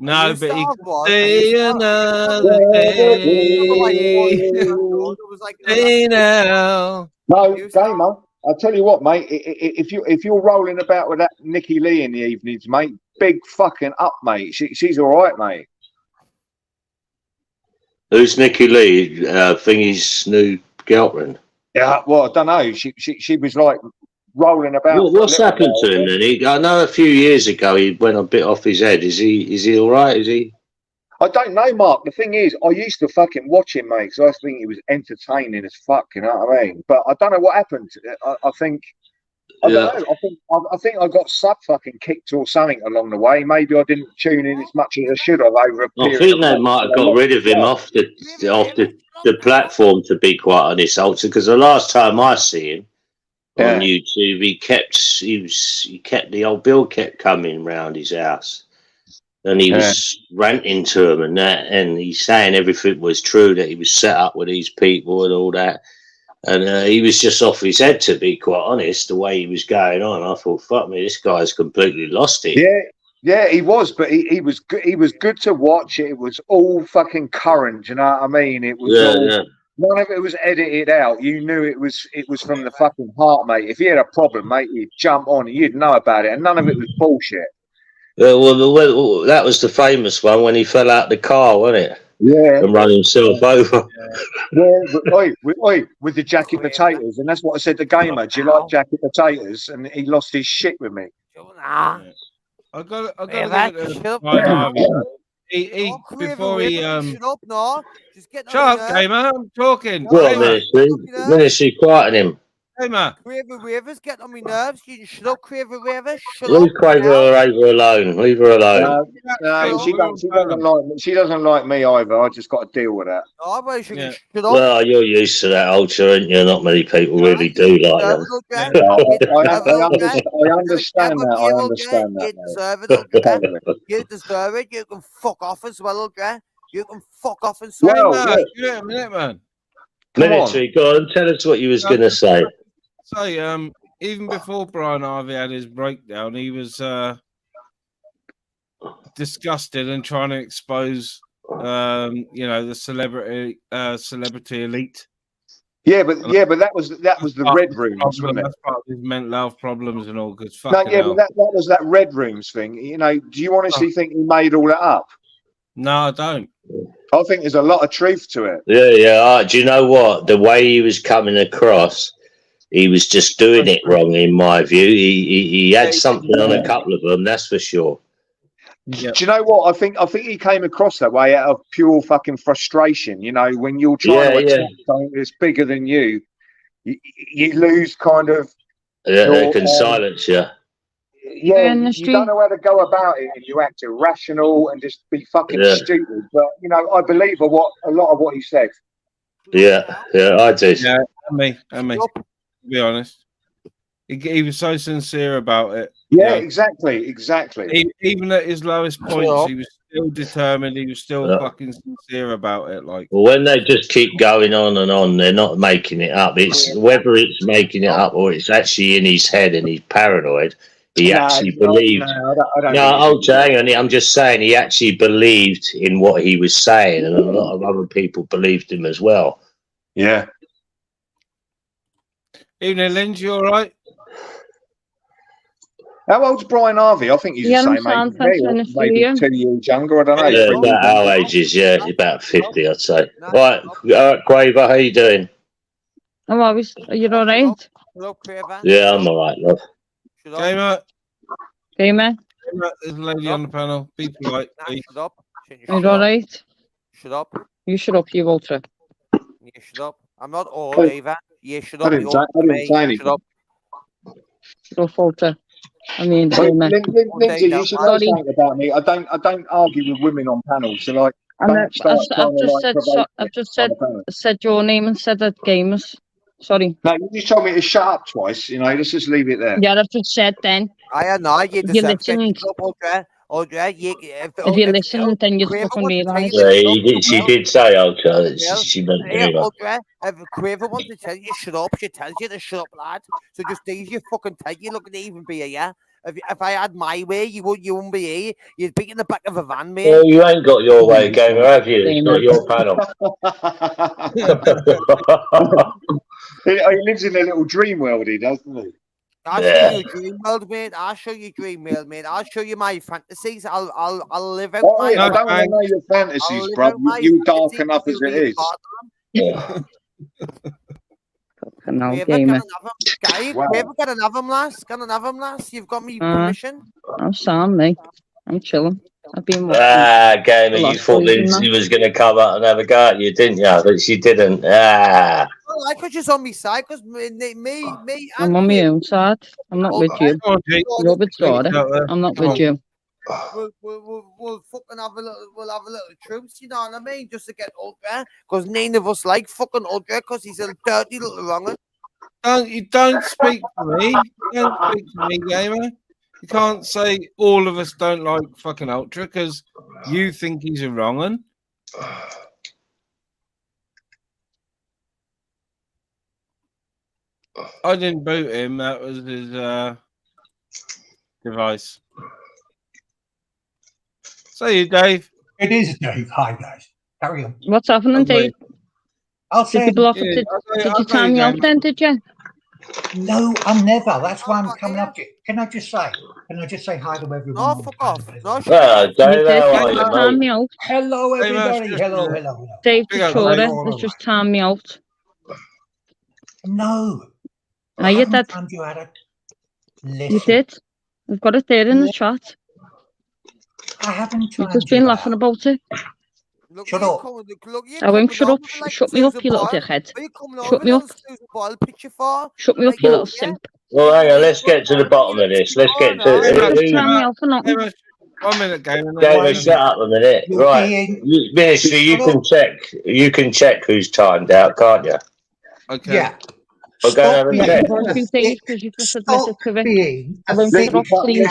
No, but he could see another day. Now. No, Gamer, I'll tell you what, mate. If you're rolling about with that Nikki Lee in the evenings, mate, big fucking up, mate. She's all right, mate. Who's Nikki Lee? Thingy's new girlfriend. Yeah, well, I don't know. She was like rolling about. What's happened to him then? I know a few years ago he went a bit off his head. Is he all right? Is he? I don't know, Mark. The thing is, I used to fucking watch him, mate, because I think he was entertaining as fuck. You know what I mean? But I don't know what happened. I think. I don't know. I think I got fucking kicked or something along the way. Maybe I didn't tune in as much as I should have over a period. I think they might have got rid of him off the platform, to be quite honest, Alter, because the last time I see him, on YouTube. He kept the old bill kept coming round his house, and he was ranting to him and that, and he's saying everything was true, that he was set up with these people and all that. And he was just off his head, to be quite honest, the way he was going on. I thought, fuck me, this guy's completely lost it. Yeah, he was, but he was good. He was good to watch. It was all fucking current. You know what I mean? It was none of it was edited out. You knew it was from the fucking heart, mate. If you had a problem, mate, you'd jump on and you'd know about it, and none of it was bullshit. Well, that was the famous one when he fell out the car, wasn't it? Yeah, and run himself over. With the jacket potatoes, and that's what I said to Gamer. Do you like jacket potatoes? And he lost his shit with me. I got to give it to Brian Harvey. He before he Shut up, no. Just get shut up, Gamer. I'm talking. What a ministry quieting him. Gamer. Quaver Ravers, get on my nerves. You can shut up, Quaver Ravers. Shut Leave up. Quaver alone. Leave her alone. No, she doesn't like me. She doesn't like me either. I just got to deal with that. Oh, well, shut up. Well, you're used to that, Ultra, aren't you? Not many people really do like that. I understand that. I understand that. You deserve it, You deserve it. You can fuck off as well, okay? You can fuck off and say, a minute, man. Military, go on, tell us what you was going to say. So, even before Brian Harvey had his breakdown, he was disgusted and trying to expose, the celebrity elite. Yeah, but that was the red rooms, wasn't it? That's part of his mental health problems and all. Because but that was that red rooms thing. You know, do you honestly think he made all that up? No, I don't. I think there's a lot of truth to it. Yeah. Do you know what? The way he was coming across, he was just doing it wrong, in my view. He had something on a couple of them, that's for sure. Do you know what? I think he came across that way out of pure fucking frustration. You know, when you're trying to attack something that's bigger than you lose kind of. Yeah, they can silence you. Yeah, you don't know how to go about it, and you act irrational and just be fucking stupid. But I believe a lot of what he said. Yeah, I do. Yeah, me. To be honest, he was so sincere about it. Yeah, exactly. Even at his lowest points, he was still determined. He was still fucking sincere about it. Like, well, when they just keep going on and on, they're not making it up. It's whether it's making it up or it's actually in his head and he's paranoid. He actually believed. Hang on. I'm just saying he actually believed in what he was saying, and a lot of other people believed him as well. Yeah. Evening, Lindsay. You all right? How old's Brian Harvey? I think he's the same age as me, maybe 2 years younger. I don't know. Yeah, about our ages. Yeah, he's about 50, I'd say. Right, Quaver, how you doing? I'm always. Are you all right? Yeah, I'm all right, love. Gamer. There's a lady on the panel. Be polite, please. Shut up. Are you all right? Shut up. You shut up, you Ultra. You shut up. I'm not all either. You shut up. I didn't say anything. Shut up. Shut up, Ultra. I mean, Lindsay, you should know something about me. I don't argue with women on panels. So like, I've just said your name and said that Gamers. Sorry. No, you just told me to shut up twice. Let's just leave it there. Yeah, I've just said then. If you listened, if you listened, then you'd fucking realise. Yeah, she did say, Ultra, that she meant if Quaver wants to tell you shut up, she tells you to shut up, lad. So just do you fucking tell you, look at even be here. If I had my way, you wouldn't be here. You'd be in the back of a van, mate. Well, you ain't got your way, Gamer, have you? It's not your panel. He lives in a little dream world, doesn't he? I'll show you dream world, mate. I'll show you dream world, mate. I'll show you my fantasies. I'll live out my. I don't want to know your fantasies, bro. You dark enough as it is. No, We've Gamer. got another lass. You've got me permission. I'm sound, mate. I'm chilling. I've been watching. Gamer, you thought Lindsay was going to come out and have a go at you, didn't you? But she didn't. Well, I could just on my side because me. I'm on my own side. I'm not with you. You're with Dora. I'm not with you. We'll fucking have a little truce, you know what I mean? Just to get Ultra, because none of us like fucking Ultra, because he's a dirty little wronger. Don't speak for me. Don't speak for me, gamer. You can't say all of us don't like fucking Ultra because you think he's a wrong one. I didn't boot him. That was his device. Say you, Dave. It is Dave. Hi, guys. Carry on. What's happening, Dave? I'll Did say. you block it? Did you time me out then, did you? No, I'm never. That's why I'm coming up to you. Can I just say hi to everyone? No, fuck off. No, Dave, How are you, time me out. Hello, everybody. Hello. Dave the Chora has just timed me out. No. Are you dead? You You did. We've got it there in the chat. I haven't. You've just been laughing about it. Shut up. I won't shut up. Shut me up, you little dickhead. Shut me up. Shut me up, you little simp. Well, hang on, let's get to the bottom of this. Let's get to 1 minute, gamer. David, shut up a minute. Right. Ministry, you can check who's timed out, can't you? Okay. Yeah. I'll go and have a check. Because you just admitted to it. I won't shut up, please.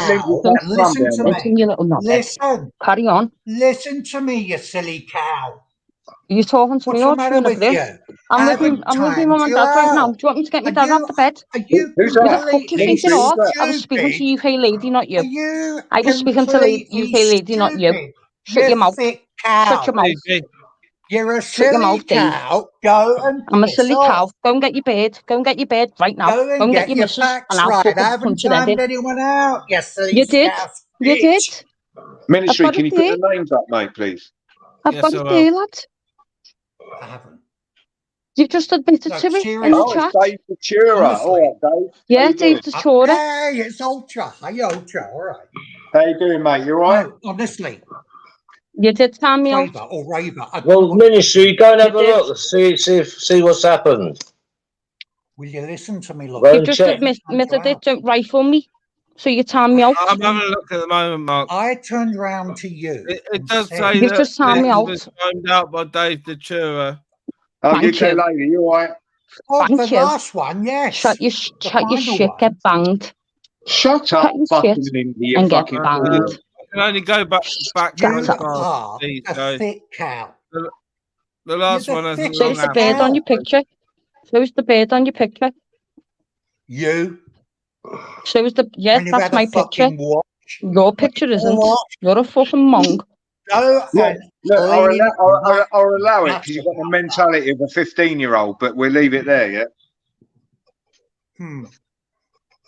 Listen to me. You little knobhead. Listen. Carry on. Listen to me, you silly cow. Are you talking to me or chewing a bit? I'm with my mum and dad right now. Do you want me to get my dad out of bed? Who's Who the fuck do you think you are? I was speaking to UK lady, not you. I was speaking to UK lady, not you. Shut your mouth. Shut your mouth. You're a Shut your mouth, Dave. Go and I'm a silly cow. Go and get your bed. Go and get your bed right now. Go and get your missus and I'll right. fucking I haven't punch your head timed in. anyone out. You silly You did. You did. Ministry, can you put the names up, mate, please? I've got it there, lad. I haven't. You've just admitted to it in the chat. Dave the Chura. All right, Dave. Yeah, Dave the Chura. Hey, it's Ultra. Hey, Ultra. All right. How you doing, mate? You all right? No, honestly. You did time me out. Raver. Well, Ministry, go and have a look. See what's happened. Will you listen to me, look? You just admitted it. Don't rifle me. So you time me out. I'm having a look at the moment, Mark. I turned round to you. It does say You've that just timed me out. was timed out by Dave the Chura. Oh, UK lady, you all right? Oh, Thank the you. last one, yes. Shut your shit, get banged. Shut up, fucking India, and get fucking banged. I can only go back You so are far. a thick cow. The last one has a So long is the bird on your picture. So is the bird on your picture. You. So is the that's my picture. Your picture isn't. You're a fucking monk. Look, I'll allow it because you've got the mentality of a 15-year-old, but we'll leave it there, yeah?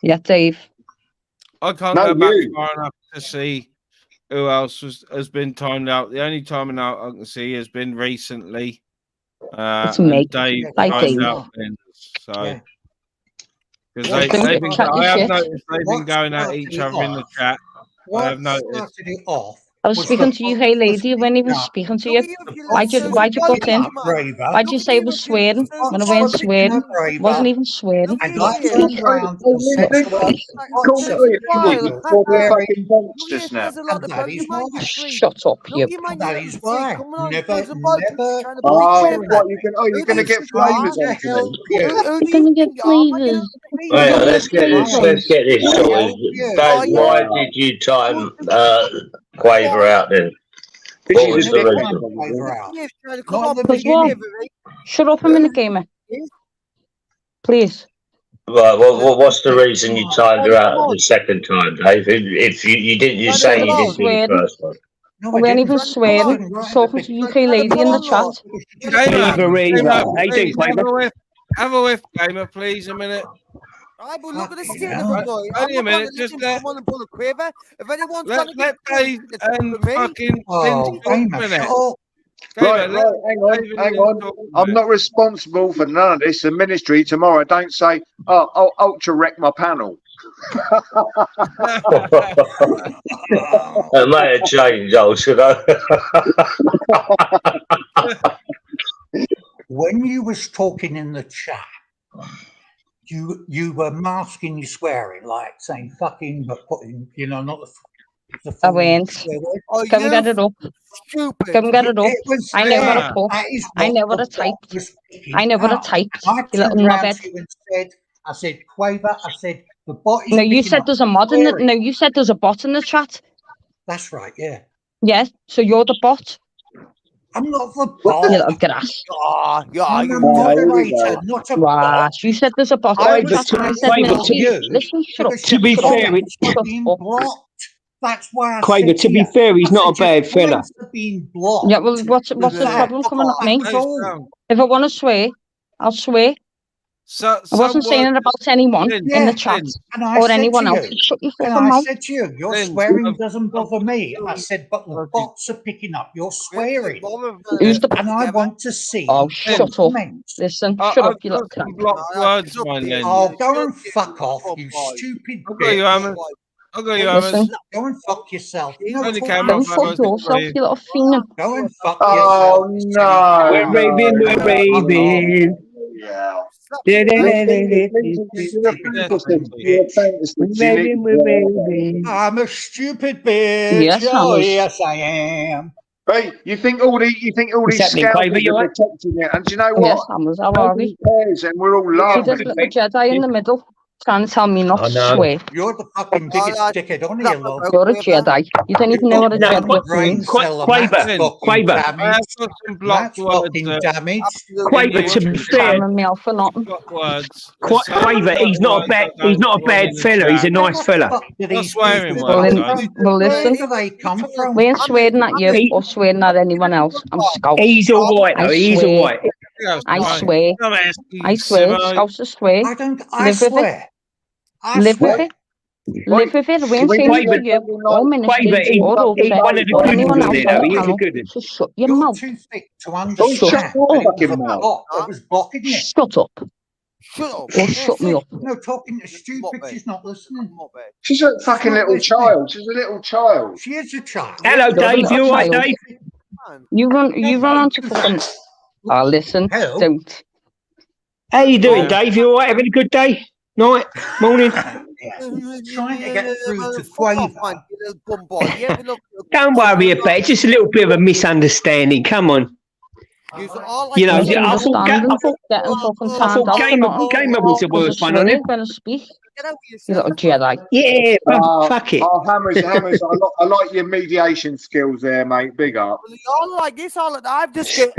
Yeah, Dave. I can't go back far enough to see who else has been timed out. The only timing out I can see has been recently. It's me. Dave Like timed Dave. out then, so because Don't they've been, chat your I have shit. noticed they've been going at each other in the chat. I have noticed. Started it off. I was speaking to you, hey lady, when he was speaking to you. Why'd you butt in? Why'd you say it was swearing when I weren't swearing? It wasn't even swearing. And I turned around and said shut up, you. That is why. Never. You're going to get flavors on to me. You're gonna get flavors. Right, let's get this sorted. Dave, why did you time Quaver out then? What was the reason? Because what? Shut up a minute, gamer. Please. Right, what's the reason you timed her out the second time, Dave? If you didn't, you say you didn't do the first one. I weren't even swearing. I was talking to UK lady in the chat. Have a whiff, gamer, please, a minute. Right, but look at the state of the boy. Only a minute, just let let Dave and fucking Vince talk a minute. Right, hang on. I'm not responsible for none of this. The ministry tomorrow don't say, I'll ultra wreck my panel. It may have changed, also. When you was talking in the chat, you were masking your swearing, like saying fucking, but putting, not the I went. Come get it up. Come get it up. I know what I put. I know what I typed. I know what I typed. You little knobhead. I said, Quaver, I said, the bot is No, you picking said up there's a mod in the. swearing. No, you said there's a bot in the chat. That's right, yeah. Yes, so you're the bot. I'm not the bot. You little grass. I'm a moderator, not a bot. You said there's a bot I in the was chat. I said saying no. to you, Listen, shut up. to be fair, it's being blocked. That's why I Quaver, said to be fair, he's not a bad fella. Being blocked. Yeah, well, what's the problem coming at me? If I want to swear, I'll swear. So, I wasn't saying it about anyone in the chat and I or said anyone to else. you, Shut your and fucking I mouth. said to you, your swearing doesn't bother me. I said, but the bots are picking up your swearing. Who's the and I want to see. Oh, shut up. Listen, shut up, you little crap. Words, mine, then. Oh, go and fuck off, you stupid bitch. I'll go, you Listen. Go and fuck yourself. No, Only talk camera Don't if I fuck was yourself, you little fiend. Go and fuck Oh yourself. no! We're raving. I'm a stupid bitch. Yes, oh, Hammers. yes, I am. Hey, you think all these happening, Quaver? scoundrels You are right? protecting it, and do you know what? Yes, Hammers, how are we? Nobody cares, and we're all See laughing. this little Jedi in the middle trying to tell me not to swear. You're the fucking biggest dickhead on here, love. You're a Jedi. You don't even know what a Jedi means. Quaver. That's fucking damage. Quaver, to be fair, Timing me out for nothing. Quaver, he's not a bad fella. He's a nice fella. Not swearing Well, words, guys. well, listen, Where do they come from? we ain't swearing at you or swearing at anyone else. I'm Scout. He's all right, though. He's all right. I swear. I swear. Scouts are swear. I swear. Live with it. Live with it. We ain't saying it to you or ministers or he's one of the or good anyone ones else there, on though. the He is a panel. good one. So shut your mouth. Too thick to understand. It was blocking you. Shut up. Shut up. Or shut me up. No, talking to stupid. She's not listening. She's a fucking little child. She's a little child. She is a child. Hello, You're a Dave. little You all right, child. Dave? You run on to fucking. Oh, listen. Hello. Don't. How you doing, Dave? You all right? Having a good day? Night? Morning? Trying to get through to Quaver. Don't worry about it. Just a little bit of a misunderstanding. Come on. You know, I thought Gamer was the worst one on it. When I speak, you little Jedi. Yeah, fuck it. Oh, Hammers, I like your mediation skills there, mate. Big up. All like this, all like that. I've just get.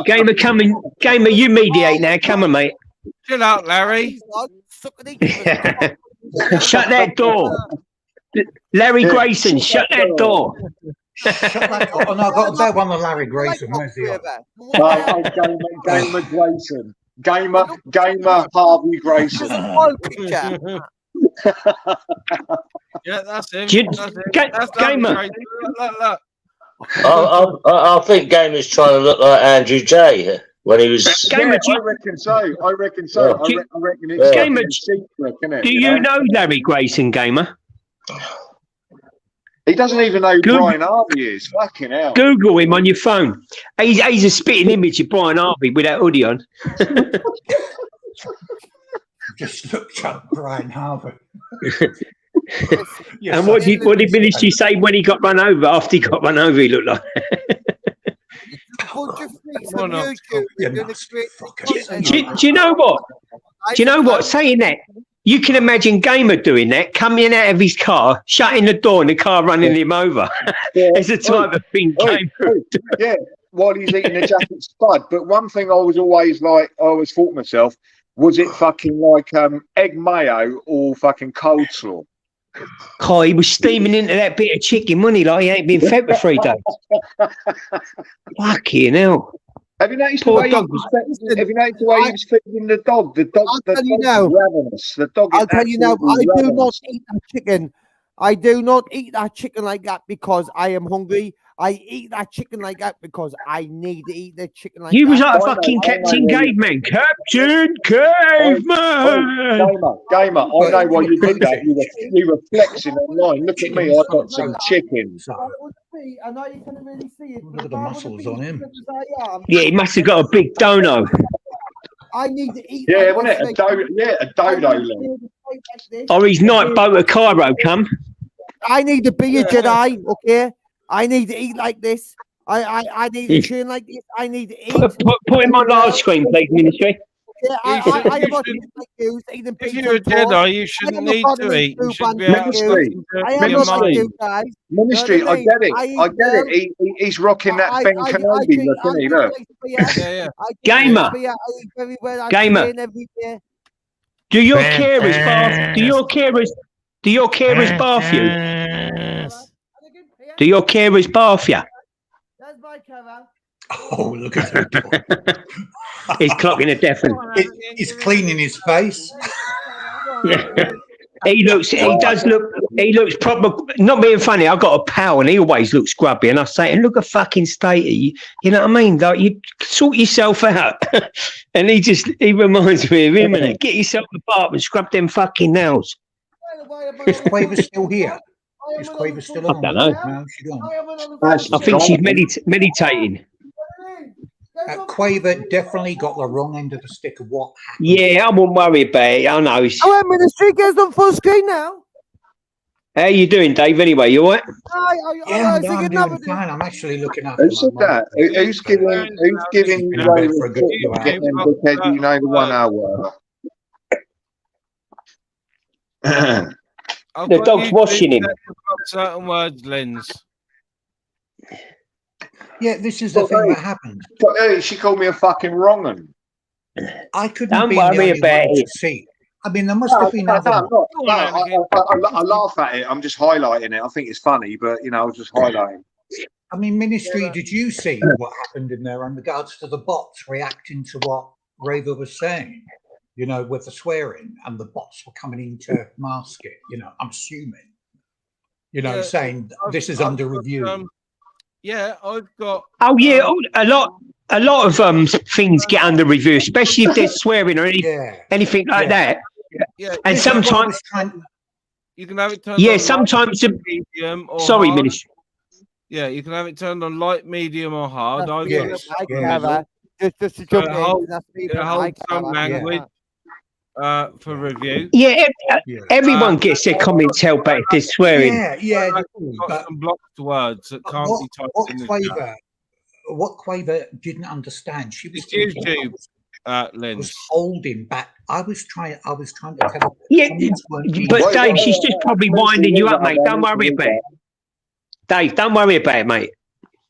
Gamer, come in. Gamer, you mediate now. Come on, mate. Chill out, Larry. Shut that door. Larry Grayson, shut that door. Shut that door. Oh, no, I've got a better one than Larry Grayson. Where's the other? Gamer Grayson. Gamer Harvey Grayson. Yeah, that's him. That's Gamer. Look. I think Gamer's trying to look like Andrew J when he was. Gamer, I reckon so. Yeah. I reckon it's Gamer, secret, isn't it? do you know Larry Grayson, Gamer? He doesn't even know who Brian Harvey is. Fucking hell. Google him on your phone. He's a spitting image of Brian Harvey with that hoodie on. Just looked up Brian Harvey. And what did Ministry say when he got run over? After he got run over, he looked like. Do you know what? Do you know what? Saying that, you can imagine Gamer doing that, coming out of his car, shutting the door, and the car running him over. It's the type of thing Gamer would do. Yeah, while he's eating a jacket spud. But one thing I was always like, I always thought to myself, was it fucking like egg mayo or fucking coleslaw? Oh, he was steaming into that bit of chicken, wasn't he? Like he ain't been fed for 3 days. Fucking hell. Have you noticed Poor the way dog he was feeding the dog? The dog, I'll tell you now. Ravenous. The dog. I'll tell you now. I do not eat that chicken. I do not eat that chicken like that because I am hungry. I eat that chicken like that because I need to eat the chicken like that. You was like a fucking Captain Caveman. Captain Caveman! Gamer, I know why you did that. You were flexing online. Look at me, I've got some chicken. I know you can't really see it. Look at the muscles on him. Yeah, he must have got a big dono. I need to eat. Yeah, wasn't it? A dodo. Or his night boat to Cairo come. I need to be a Jedi, okay? I need to eat like this. I need to train like this. I need to eat. Put him on large screen, please, Ministry. Yeah, I watch it like you, eating If pizza you're a and pork. Jedi, you shouldn't need to eat. You should be able to Ministry, I am not like you guys. Ministry, You know what I get it. I I get it. He's rocking that Ben Kenobi look, isn't he? Look. Yeah. Gamer. Gamer. Do your carers bath? Do your carers bath you? Do your carers bath you? That's my cover. Oh, look at him. He's clocking a deafening. He's cleaning his face. He looks proper. Not being funny, I've got a pal and he always looks grubby. And I say, look at fucking statey. You know what I mean? Like, you sort yourself out. And he reminds me of him, innit? Get yourself a barber and scrub them fucking nails. Is Quaver still here? Is Quaver still on? I don't know. No, she's gone. I think she's meditating. Quaver definitely got the wrong end of the stick of what happened. Yeah, I won't worry about it. I know. Oh, Ministry goes on full screen now. How you doing, Dave? Anyway, you all right? Yeah, I'm doing fine. I'm actually looking up. Who said that? Who's giving Ray for a good few hours. getting them dickhead, you know, the 1 hour? The dog's washing him. Certain words, Lens. Yeah, this is the thing that happened. She called me a fucking wrong un. I couldn't Don't be worry the only about one to it. see. I mean, there must have been other. I laugh at it. I'm just highlighting it. I think it's funny, but you know, I was just highlighting. I mean, Ministry, did you see what happened in there in regards to the bots reacting to what Raver was saying? You know, with the swearing, and the bots were coming in to mask it. You know, I'm assuming. You know, saying this is under review. Yeah, I've got. Oh yeah, a lot of things get under review, especially if they're swearing or anything like that. Yeah, and sometimes you can have it turned. Yeah, on sometimes. Medium or Sorry, hard. Ministry. Yeah, you can have it turned on light, medium, or hard. Just to jump in. Hold some language for review. Yeah, everyone gets their comments held back if they're swearing. Yeah. Got some blocked words that can't be typed in the chat. What Quaver didn't understand, she was YouTube, Lens. was holding back. I was trying to tell her. Yeah, but Dave, she's just probably winding you up, mate. Don't worry about it. Dave, don't worry about it, mate.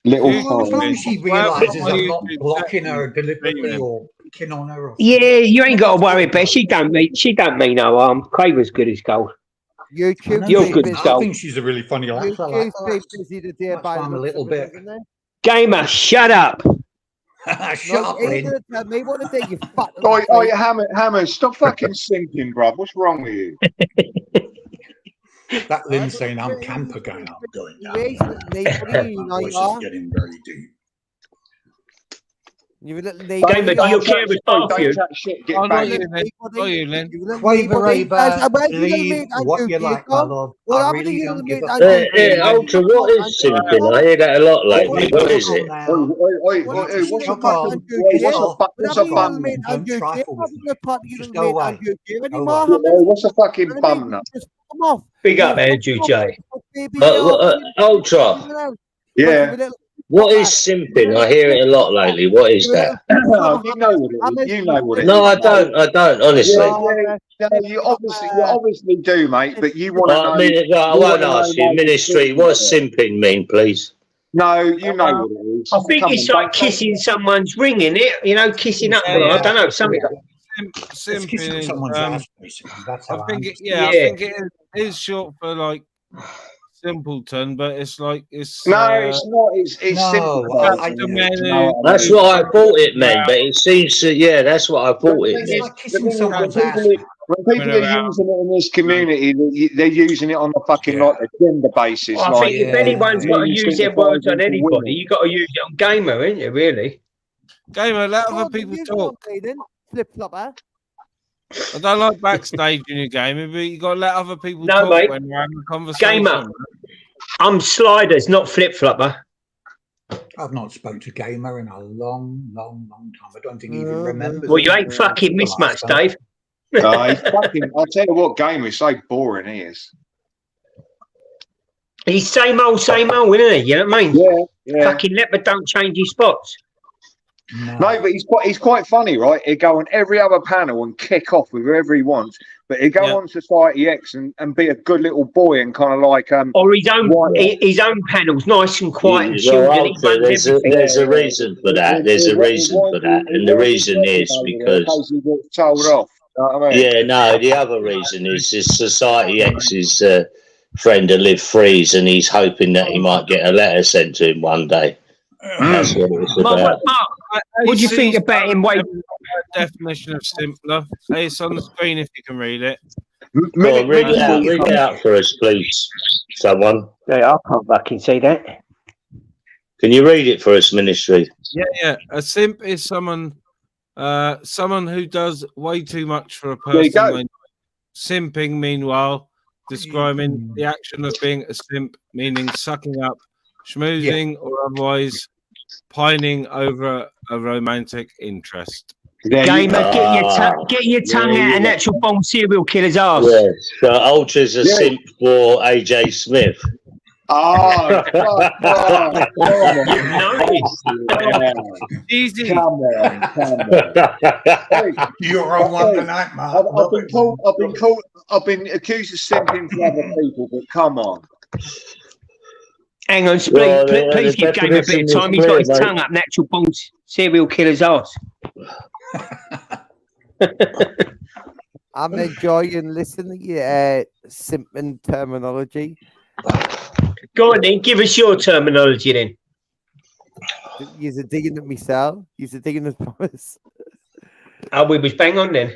As long as she realises I'm not blocking her deliberately or picking on her. Or yeah, you ain't got to worry about it. She don't mean no harm. Quaver's good as gold. You're good as I gold. think she's a really funny laugh. I'm a little bit. Gamer, shut up. Shut up, Lynn. Oi, Hammer, stop fucking simping, bruv. What's wrong with you? That Lynn's saying I'm camper going, I'm going down. Voice is getting very deep. Gamer, do your carers bath you? Quaver Raver, leave what you like, my love. I really don't give a fuck. Ultra, what is simping? I hear that a lot lately. What is it? What's a bum nut? What's a fucking bum nut? Big up, Andrew J. Ultra. Yeah. What is simping? I hear it a lot lately. What is that? You know what it is. You know what it is. No, I don't. Honestly. You obviously do, mate. But you want to know. I won't ask you. Ministry. What does simping mean, please? No, you know what it is. I think it's like kissing someone's ring, in it. You know, kissing up. I don't know. Something. Simping. I think it is short for like simpleton, but it's like it's. No, it's not. It's simple. That's what I thought it meant, but it seems to. Yeah, that's what I thought it meant. Like kissing someone's ass. When people are using it in this community, they're using it on a fucking like a gender basis. I think if anyone's got to use their words on anybody, you got to use it on Gamer, ain't you? Really? Gamer, let other people talk. I don't like backstage in your game, but you got to let other people talk mate. when you're having a conversation. Gamer, I'm sliders, not flip flopper. I've not spoken to Gamer in a long time. I don't think he even remembers. Well, you ain't fucking missed much, Dave. I'll tell you what, Gamer is so boring. He is. He's same old, isn't he? You know what I mean? Yeah. Fucking leopard don't change his spots. No, but he's quite funny, right? He'd go on every other panel and kick off with whoever he wants, but he'd go on Society X and be a good little boy and kind of like or his own panels, nice and quiet and chilled. Well, there's a reason for that. There's a reason for that, and the reason is because he gets told off. You know what I mean? yeah, no. The other reason is Society X's friend to live freeze, and he's hoping that he might get a letter sent to him one day. That's what it's about. What do you think about him? Definition of simpler. Hey, it's on the screen if you can read it. Read it out for us, please. Someone. Yeah, I can't fucking see that. Can you read it for us, Ministry? Yeah. A simp is someone who does way too much for a person. Simping, meanwhile, describing the action of being a simp, meaning sucking up, schmoozing, or otherwise pining over a romantic interest. Gamer, get your tongue out and natural bomb serial killer's arse. Yes. So Ultra's a simp for AJ Smith. Oh, easy. Come on. You're on one tonight, Mark. I've been accused of simping for other people, but come on. Hang on, please give Gamer a bit of time. He's got his tongue up, natural bomb serial killer's arse. I'm enjoying listening to your simping terminology. Go on then, give us your terminology then. You're digging at myself. You're digging at promise. Oh, we was bang on then.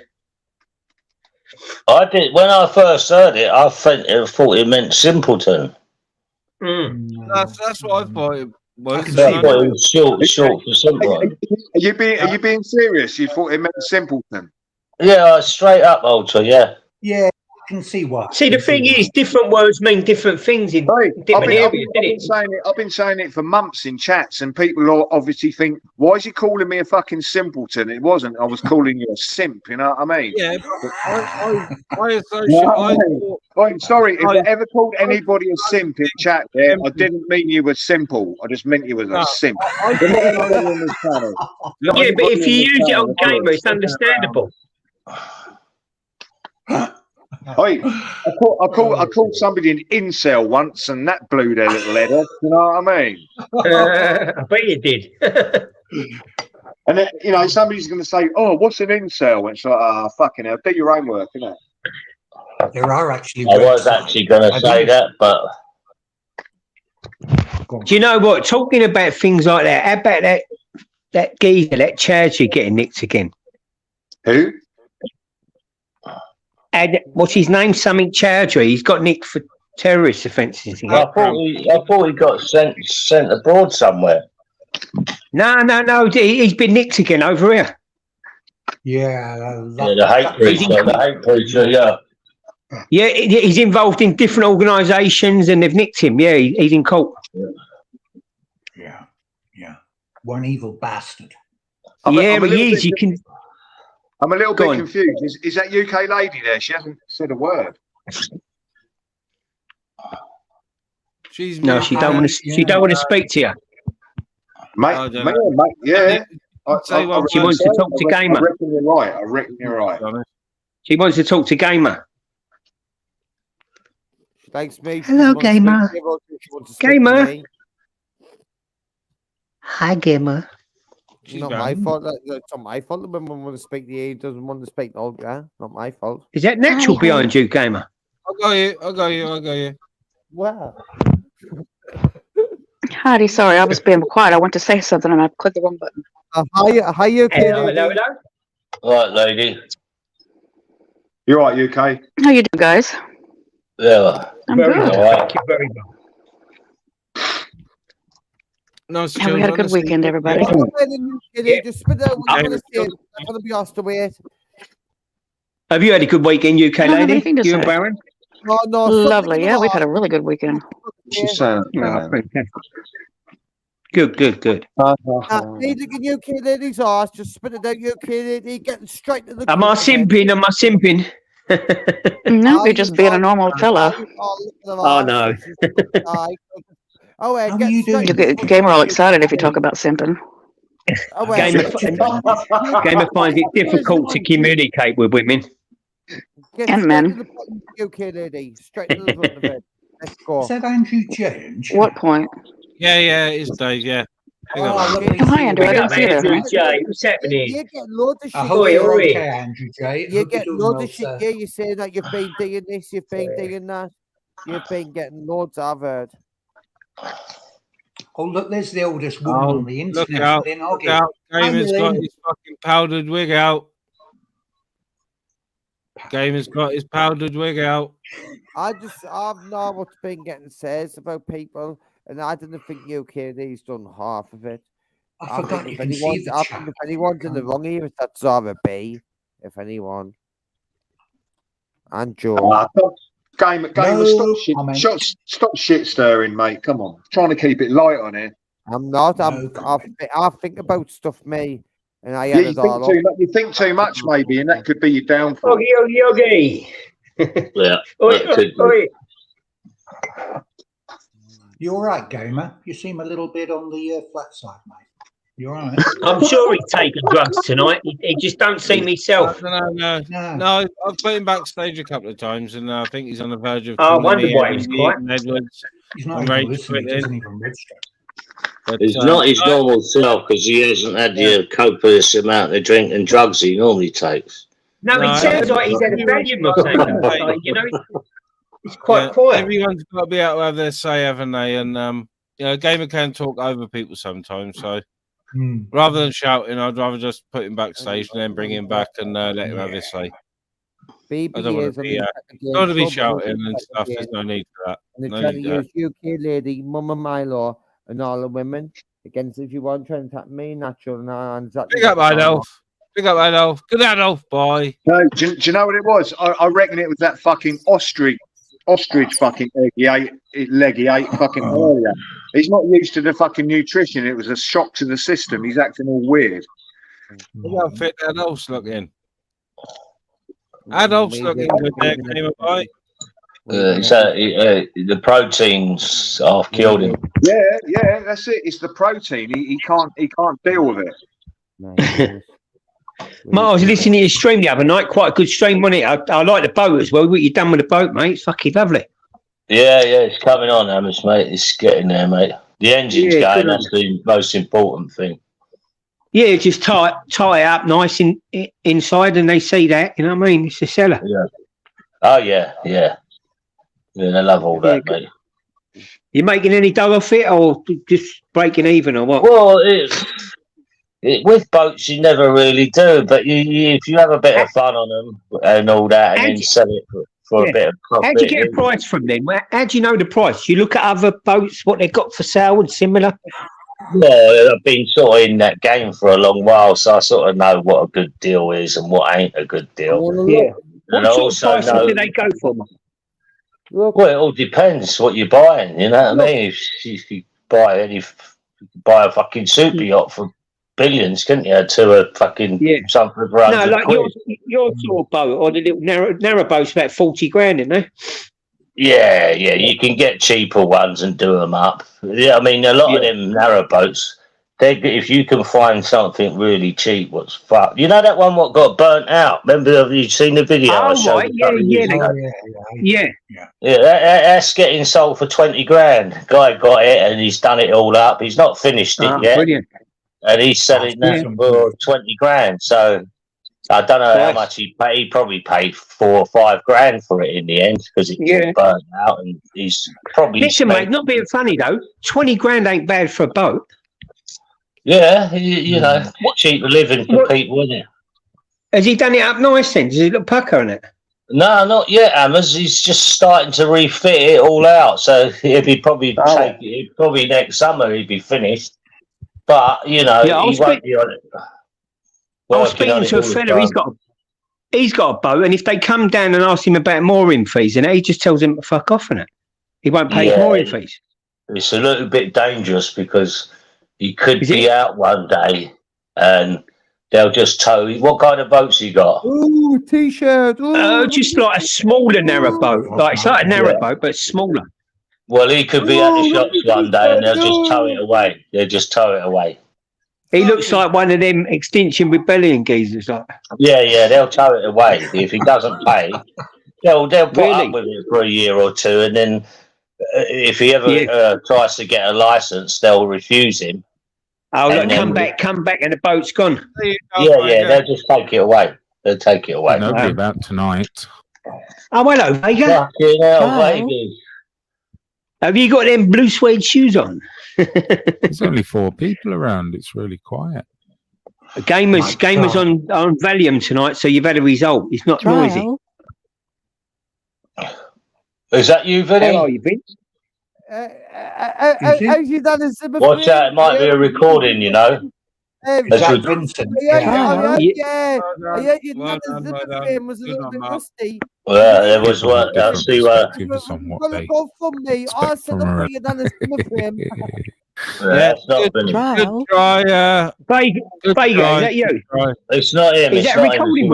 I did when I first heard it. I thought it meant simpleton. That's what I thought it was. That's what it was short for simpleton. Are you being serious? You thought it meant simpleton? Yeah, straight up, Ultra. Yeah. Yeah, I can see why. See, the thing is, different words mean different things in different areas. I've been saying it for months in chats, and people obviously think, "Why is he calling me a fucking simpleton?" It wasn't. I was calling you a simp. You know what I mean? Yeah. I associate. I'm sorry if I ever called anybody a simp in chat. Yeah, I didn't mean you were simple. I just meant you was a simp. Yeah, but if you use it on Gamer, it's understandable. I called somebody an incel once, and that blew their little head off. You know what I mean? I bet you did. And then, somebody's going to say, "Oh, what's an incel?" And it's like, fucking hell, do your own work, innit? There are actually. I was actually going to say that, but do you know what? Talking about things like that, how about that geezer, that Churchill getting nicked again? Who? And what's his name? Something Chowdhury. He's got nicked for terrorist offences. I thought he got sent abroad somewhere. No. He's been nicked again over here. Yeah, the hate preacher. Yeah. Yeah, he's involved in different organisations, and they've nicked him. Yeah, he's in court. Yeah. One evil bastard. He is. You can. I'm a little bit confused. Is that UK lady there? She hasn't said a word. She don't want to. She don't want to speak to you, mate. Yeah. She wants to talk to Gamer. I reckon you're right. She wants to talk to Gamer. Thanks, me. Hello, Gamer. Gamer. Hi, Gamer. Not my fault. It's not my fault. The woman wants to speak to you. Doesn't want to speak to Olga. Not my fault. Is that natural behind you, Gamer? I got you. Wow. Howdy, sorry, I was being quiet. I went to say something and I clicked the wrong button. Hi, UK. Hello. All right, lady. You all right, UK? How you doing, guys? Yeah. I'm good. Thank you very much. Nice. We had a good weekend, everybody. Just spit out what you want to say. I'm going to be asked to wait. Have you had a good weekend, UK I don't have lady? anything to You say. and Baron? No, lovely. Yeah, we've had a really good weekend. Good. Need to get UK lady's ass. Just spit it out, UK lady. Getting straight to the. Am I simping? No, you're just being a normal fella. Oh no. Oh, How are you doing? You get gamer all excited if you talk about simping. Gamer finds it difficult to communicate with women. Get And straight men. to the point, UK lady. Straight to the front of it. Let's go. Is that Andrew Jones? What point? Yeah, it is Dave. Yeah. Hang on. lovely Oh, to hi, see you Andrew. I again, didn't see you mate. there. Andrew J, what's happening? You get loads of shit. I hope Oi, you're oi. okay, Andrew J. You Hope get you're doing loads well, of shit. sir. Yeah, you say that you've been digging this, you've been digging that. You've been getting loads, I've heard. Oh, look, there's the oldest woman on the Look internet. out. Lynn Look Hoggy. out. Hi, Gamer's got Lynn. his fucking powdered wig out. Gamer's got his powdered wig out. I've known what's been getting says about people, and I didn't think UKD's done half of it. I forgot think you if can see anyone's, the I chat. think if anyone's in the wrong here, it's that Zara B. If anyone. And Joe. Gamer, No stop shit stirring, mate. Come on. Trying to keep it light on here. I'm not. I think about stuff, me, and I add it all up. You think too much, maybe, and that could be your downfall. Yogi. Yeah. Oi. You all right, Gamer? You seem a little bit on the flat side, mate. You all right? I'm sure he's taken drugs tonight. He just don't seem himself. No. I've put him backstage a couple of times, and I think he's on the verge of. Oh, I wonder me why he's quiet. Edwards. He's not even listening. He doesn't even register. But, He's not his normal self because he hasn't had the copious amount of drink and drugs he normally takes. No, he sounds like he's had a Valium or something. Like, you know, it's quite quiet. Everyone's got to be able to have their say, haven't they? And you know, Gamer can talk over people sometimes. So rather than shouting, I'd rather just put him backstage and then bring him back and let him have his say. I don't want to be shouting and stuff. There's no need for that. And No they're trying need to for use UK lady, Mama Milo, and all the women against if you want trying to attack me, natural and Big up, Adolf. Big up, Adolf. Good Adolf, boy. No, do you know what it was? I reckon it was that fucking ostrich fucking leg he ate fucking earlier. He's not used to the fucking nutrition. It was a shock to the system. He's acting all weird. Look how fit Adolf's looking. Adolf's looking good there, Gamer boy. The proteins half killed him. Yeah, that's it. It's the protein. He can't deal with it. Mate, I was listening to your stream the other night. Quite a good stream, wasn't it? I like the boat as well. What you done with the boat, mate? It's fucking lovely. Yeah, it's coming on, Amos, mate. It's getting there, mate. The engine's going. That's the most important thing. Yeah, just tie it up nice inside, and they see that. You know what I mean? It's a seller. Yeah. Oh yeah. Yeah, I love all that, mate. You making any dough off it, or just breaking even, or what? Well, with boats, you never really do, but if you have a bit of fun on them and all that, and then sell it for a bit of profit. How do you get a price from them? How do you know the price? You look at other boats, what they've got for sale and similar. Well, I've been sort of in that game for a long while, so I sort of know what a good deal is and what ain't a good deal. Yeah. And What I sort of also prices know. do they go for? Well, it all depends what you're buying. You know what I mean? If you buy a fucking super yacht for billions, couldn't you? To a fucking something for No, like quid. your sort of boat or the little narrow boat's about 40 grand, isn't it? Yeah, you can get cheaper ones and do them up. Yeah, I mean, a lot of them narrow boats, if you can find something really cheap, what's fuck? You know that one what got burnt out? Remember, have you seen the video I showed? Yeah. That's getting sold for 20 grand. Guy got it and he's done it all up. He's not finished it yet. Brilliant. And he's selling that for 20 grand. So I don't know how much he paid. He probably paid 4 or 5 grand for it in the end because it got burnt out. And he's probably. Listen, mate, not being funny though, 20 grand ain't bad for a boat. Yeah, you know, cheaper living for people, isn't it? Has he done it up nice then? Does it look pucker on it? No, not yet, Hammers. He's just starting to refit it all out. So he'll be probably next summer he'll be finished. But you know, he won't be on it. I was speaking to a fella. He's got a boat, and if they come down and ask him about mooring fees, and he just tells them to fuck off on it. He won't pay mooring fees. It's a little bit dangerous because he could be out one day and They'll just tow. What kind of boats you got? Ooh, t-shirt. Ooh, just like a smaller narrow boat. Like it's like a narrow boat, but smaller. Well, he could be at the shops one day and they'll just tow it away. They'll just tow it away. He looks like one of them Extinction Rebellion geezers. Like. Yeah, they'll tow it away. If he doesn't pay, they'll put up with it for a year or two, and then if he ever tries to get a license, they'll refuse him. Oh, look, come back, and the boat's gone. Yeah, they'll just take it away. They'll take it away. Nobody about tonight. Oh, hello, Vega. Fucking hell, Vegas. Have you got them blue suede shoes on? There's only 4 people around. It's really quiet. Gamers on Valium tonight, so you've had a result. It's not noisy. Is that you, Vinny? How are you, Vince? How's you done as Watch out, it might be a recording, you know. Yeah, Vincent. I heard you done as the frame was a little bit rusty. Well, there was one. I'll see what. Go from me. I said the you done as the frame. Yeah, it's not Vinny. Good try, Vega, is that you? It's not him. Is that a recording?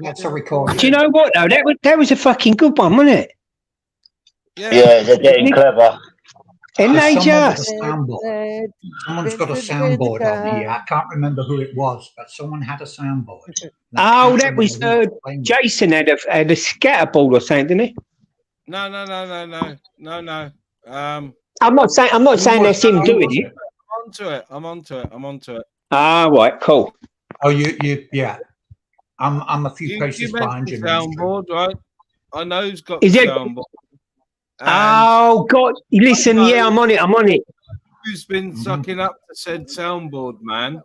That's a recording. Do you know what though? That was a fucking good one, wasn't it? Yeah, they're getting clever. And they just. Someone's got a soundboard on here. I can't remember who it was, but someone had a soundboard. Oh, that was Jason had a scatterboard or something, didn't he? No. I'm not saying that's him doing it. I'm onto it. Ah, right, cool. Oh, yeah. I'm a few paces behind you. Soundboard, right? I know who's got Is the it? soundboard. Oh God! Listen, yeah, I'm on it. Who's been sucking up the said soundboard, man?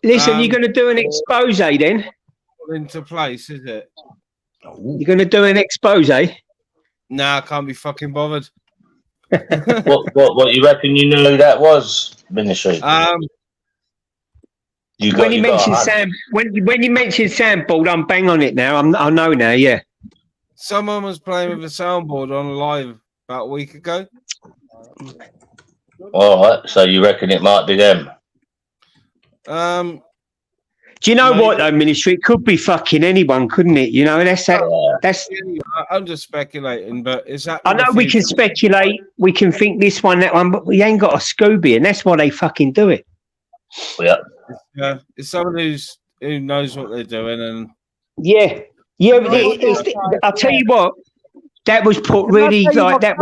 Listen, you're going to do an expose then? Into place, is it? You're going to do an expose? Nah, I can't be fucking bothered. What you reckon you knew who that was, Ministry? When you mentioned soundboard, I'm bang on it now. I know now, yeah. Someone was playing with a soundboard on live about a week ago. All right, so you reckon it might be them? Do you know what though, Ministry? It could be fucking anyone, couldn't it? You know, that's. I'm just speculating, but is that? I know we can speculate. We can think this one, that one, but we ain't got a Scooby, and that's why they fucking do it. Yeah. It's someone who knows what they're doing, and yeah. I'll tell you what, that was put really like that.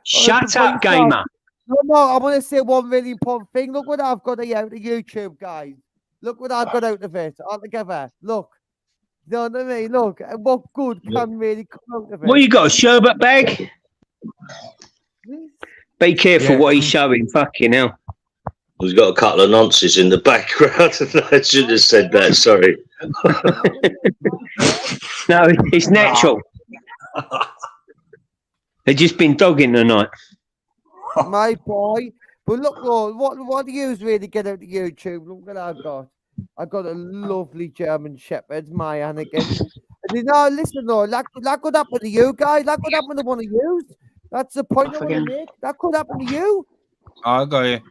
Shut up, gamer. No, I want to say one really important thing. Look what I've got out of YouTube, guys. Look what I've got out of it altogether. Look. You know what I mean? Look, what good can really come out of it? What you got, a sherbet bag? Be careful what he's showing, fucking hell. He's got a couple of nonsense in the background. I should have said that, sorry. No, it's natural. They've just been dogging tonight. My boy. But look, Lord, what do you really get out of YouTube? Look what I've got. I've got a lovely German Shepherd, my Anakin. And you know, listen, Lord, that could happen to you guys. That could happen to one of you. That's the point I want to make. That could happen to you. I got you.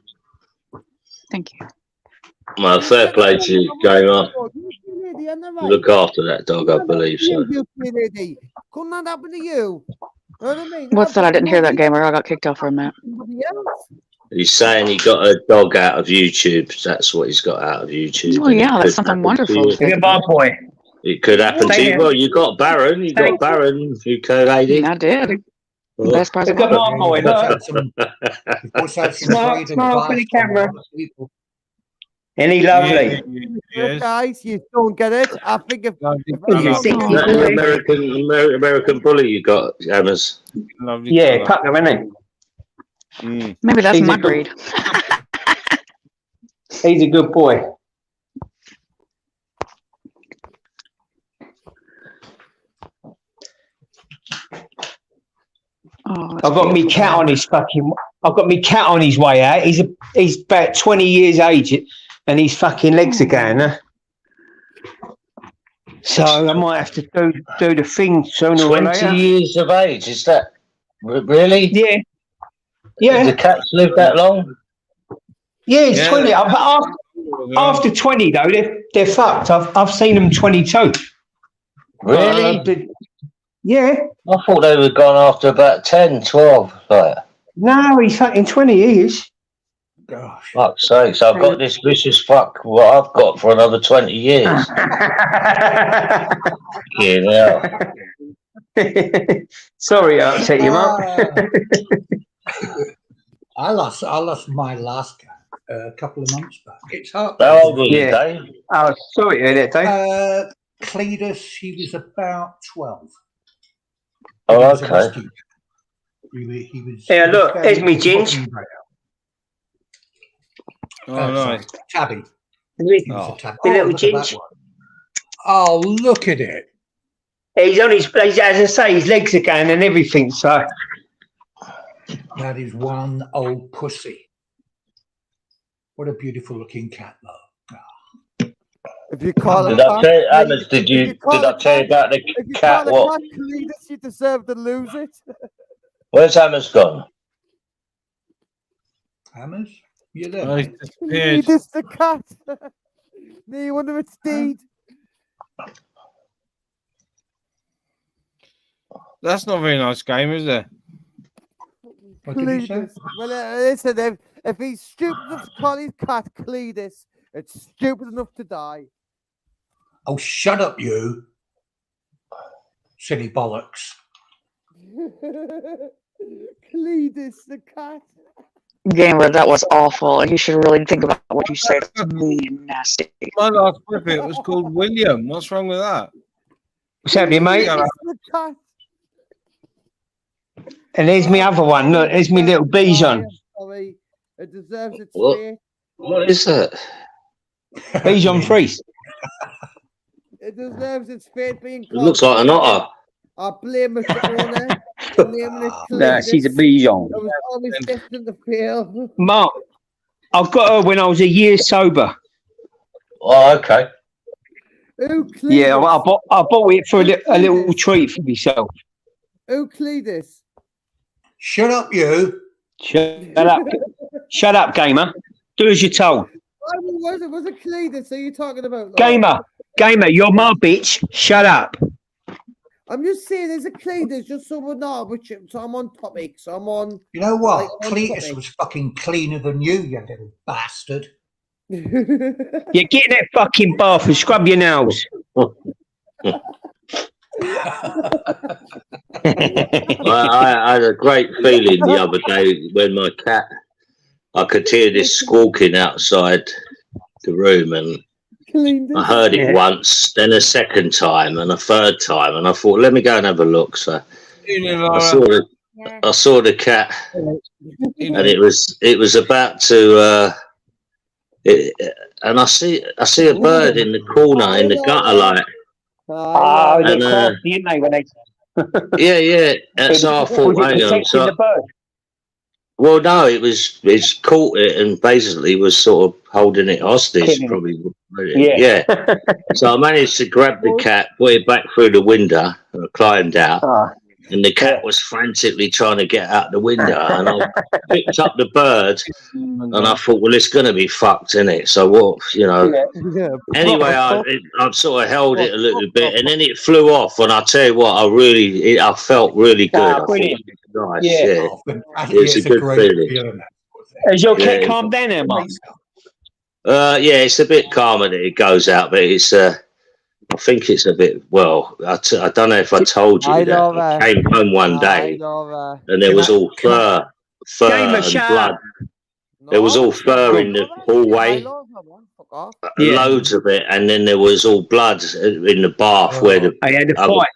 Thank you. Well, fair play to you, gamer. Look after that dog, I believe so. Couldn't that happen to you? You know what I mean? What's that? I didn't hear that, gamer. I got kicked off for a minute. He's saying he got a dog out of YouTube. That's what he's got out of YouTube. Oh, yeah, that's something wonderful. Goodbye, boy. It could happen to you. Well, you got Baron. You got Baron, UK lady. I did. The best prize Good on, boy. Smile for the camera. Any lovely? Yes. Guys, you don't get it. I think if American bully you got, Hammers. Yeah, Pucker, isn't it? Maybe that's my breed. He's a good boy. Oh, I've got me cat on his fucking. I've got me cat on his way out. He's about 20 years age, and his fucking legs are going. Huh? So I might have to do the thing sooner or later. 20 years of age, is that really? Yeah. Yeah. Do the cats live that long? Yeah, it's 20. After 20 though, they're fucked. I've seen them 22. Really? Yeah. I thought they were gone after about 10, 12. Like. No, he's fucking 20 years. Gosh. Fuck's sakes, I've got this vicious fuck what I've got for another 20 years. Yeah. Sorry, I upset you, Mark. I lost my last cat a couple of months back. It's hard. How old was it, Dave? Oh, sorry to hear that, Dave. Cletus, he was about 12. Oh, okay. He was. Yeah, look, there's me, Ginge. Oh, nice. Tabby. The little Ginge. Oh, look at it. He's on his, as I say, his legs are going and everything, so. That is one old pussy. What a beautiful looking cat, though. If you call Did I tell you, Amos, did I tell you about the cat? What? You deserve to lose it. Where's Amos gone? Amos? You there? Oh, he's disappeared. Need this the cat. No, you wonder if it's deed. That's not a very nice game, is it? Cletus. Well, listen, if he's stupid enough to call his cat Cletus, it's stupid enough to die. Oh, shut up, you. Silly bollocks. Cletus the cat. Gamer, that was awful, and you should really think about what you say. It's mean and nasty. My last whippet was called William. What's wrong with that? What's happening, mate? The cat. And there's my other one. Look, there's my little Bichon. Sorry, it deserves its fate. What is that? Bichon Frise. It deserves its fate being It looks like an otter. I blame it on her. Naming it No, she's a Bichon. I was always destined to fail. Mark, I got her when I was a year sober. Oh, okay. Yeah, I bought it for a little treat for myself. Cletus. Shut up, you. Shut up. Shut up, gamer. Do as you're told. Was it Cletus? Are you talking about? Gamer, you're my bitch. Shut up. I'm just saying there's a Cletus, just so we're not, so I'm on topic. So I'm on. You know what? Like, Cletus was fucking cleaner than you little bastard. Yeah, get in that fucking bath and scrub your nails. I had a great feeling the other day when my cat, I could hear this squawking outside the room, and I heard it I then a second time, and a third time, and I thought, let me go and have a look. So I saw the cat, and it was about to, and I see a bird in the corner in the gutter, like. Oh, they're crafty, aren't they? When they... yeah. And so I thought, hang on. So, well, no, it's caught it and basically was sort of holding it hostage, probably. Yeah. So I managed to grab the cat, put it back through the window, and I climbed out. And the cat was frantically trying to get out the window, and I picked up the bird, and I thought, well, it's going to be fucked, isn't it? So what, Anyway, I sort of held it a little bit, and then it flew off. And I tell you what, I felt really good. I thought it was nice. Yeah. It's a good feeling. Has your cat calmed down, Emma? Yeah, it's a bit calmer that it goes out, but it's I think it's a bit, well, I don't know if I told you that. I came home one day and there was all fur and blood. There was all fur in the hallway, loads of it, and then there was all blood in the bath where the. I had a fight.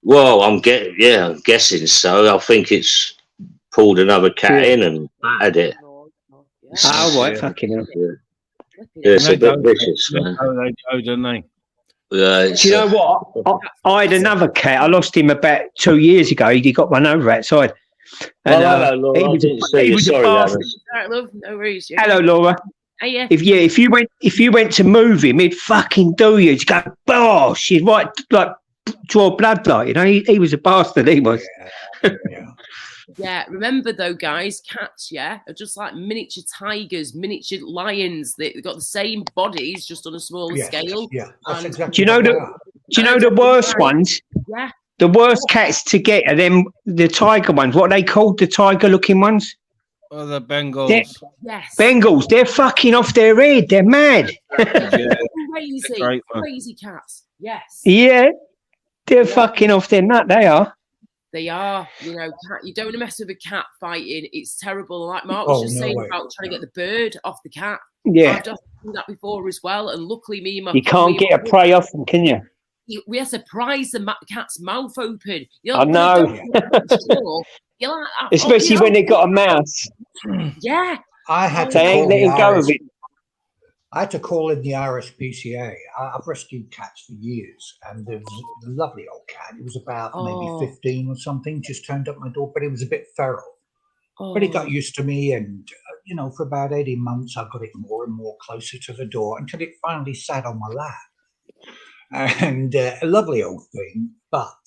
Well, I'm guessing so. I think it's pulled another cat in and battered it. Oh, right, fucking hell. Yeah, it's a bit vicious, man. They go, don't they? Do you know what? I had another cat. I lost him about 2 years ago. He got run over outside. And, hello, Laura. I didn't see you. Sorry, Alright, love. No worries. Hello, Laura. Yeah. If you went to move him, he'd fucking do you. He'd go, bosh. He'd right like draw blood, like, you know. He was a bastard. He was. Yeah, remember though, guys, cats, yeah, are just like miniature tigers, miniature lions. They've got the same bodies, just on a smaller scale. Yeah, that's And exactly Do you know what they the? are. Do you know the worst ones? Yeah. The worst cats to get are them, the tiger ones. What are they called? The tiger-looking ones. Oh, the Bengals. Yes. Bengals. They're fucking off their head. They're mad. Crazy, Great one. crazy cats. Yes. Yeah, they're fucking off their nut. They are. They are, you know, cat, you don't want to mess with a cat fighting. It's terrible. Like Mark was Oh, just no saying way. about trying to get the bird off the cat. Yeah. I've done that before as well. And luckily, me and my You can't get a prey off them, can you? we have to prise the cat's mouth open. You I know. You're like, Especially when they got a mouse. Yeah. I had to They ain't call letting the go RS of it. I had to call in the RSPCA. I've rescued cats for years, and there was a lovely old cat. It was about maybe 15 or something, just turned up my door, but it was a bit feral. But it got used to me, and, you know, for about 18 months, I got it more and more closer to the door until it finally sat on my lap. And a lovely old thing, but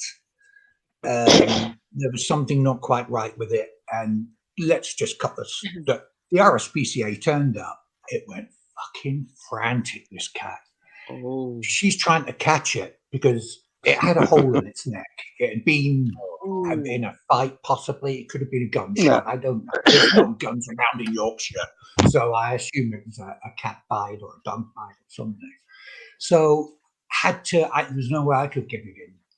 there was something not quite right with it. And let's just cut this. The RSPCA turned up. It went fucking frantic, this cat. She's trying to catch it because it had a hole in its neck. It had been in a fight, possibly. It could have been a gunshot. I don't know. There's no guns around in Yorkshire. So I assume it was a cat bite or a dog bite or something. So there's no way I could get it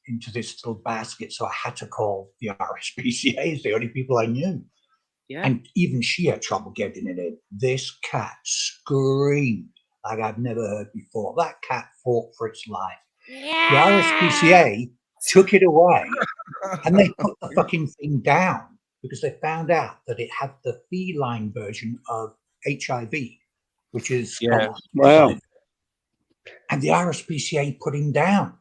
into this little basket. So I had to call the RSPCA. It's the only people I knew. Yeah. And even she had trouble getting it in. This cat screamed like I've never heard before. That cat fought for its life. The RSPCA took it away and they put the fucking thing down because they found out that it had the feline version of HIV, which is Wow. And the RSPCA put him down.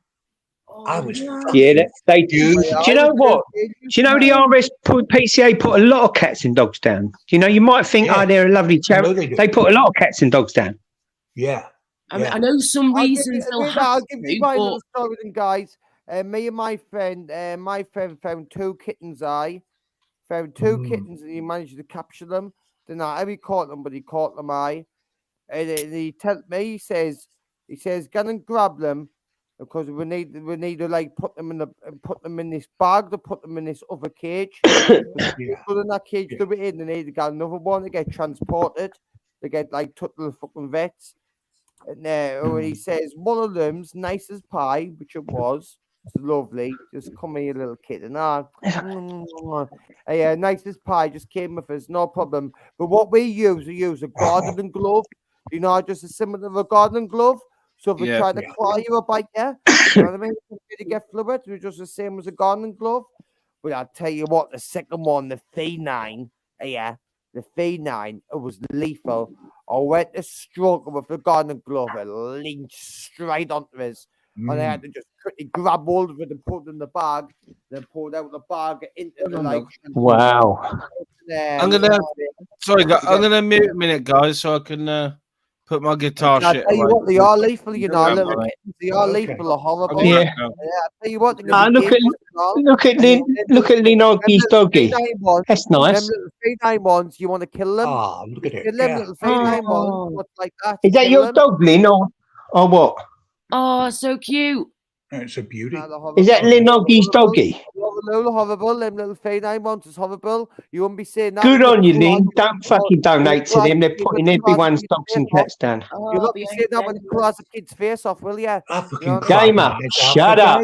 I was they do. Do you know what? Do you know the RSPCA put a lot of cats and dogs down? Do you know, you might think, they're a lovely charity. They put a lot of cats and dogs down. Yeah. I mean, I know some reasons they'll have I'll give you my to, little story then, guys. Me and my friend found two kittens. Found two kittens, and he managed to capture them. Then not every caught them, but he caught them. And he told me, he says, go and grab them because we need to like put them in this bag to put them in this other cage. Put in that cage to be in, they need to get another one to get transported. They get like took to the fucking vets. And he says one of them's nice as pie, which it was. It's lovely. Just come here, little kid. And nice as pie just came with us, no problem. But what we use a gardening glove. You know, just a similar to a gardening glove. So if we try to claw you or bite you, you know what I mean? To get fluid, we're just the same as a gardening glove. But I'll tell you what, the second one, the F9, the F9, it was lethal. I went to struggle with the gardening glove and leaned straight onto us. And I had to just quickly grab hold of it and put it in the bag, then pulled out the bag into the like. Wow. I'm gonna mute a minute, guys, so I can put my guitar shit tell you away. what, they are lethal, you know. Little kittens, they are lethal, are horrible. Yeah. I tell you what, Look at Linoggy's doggy. That's nice. Them little feline ones, you want to kill them? Oh, look at it. Kill them little feline ones, what's like that. Is that your dog, Lynn, or what? Oh, so cute. It's a beauty. Is that Linoggy's doggy? Horrible, them little feline ones is horrible. You wouldn't be saying that. Good on you, Lynn. Don't fucking donate to them. They're putting everyone's dogs and cats down. You'll not be saying that when you class a kid's face off, will you? Gamer, shut up.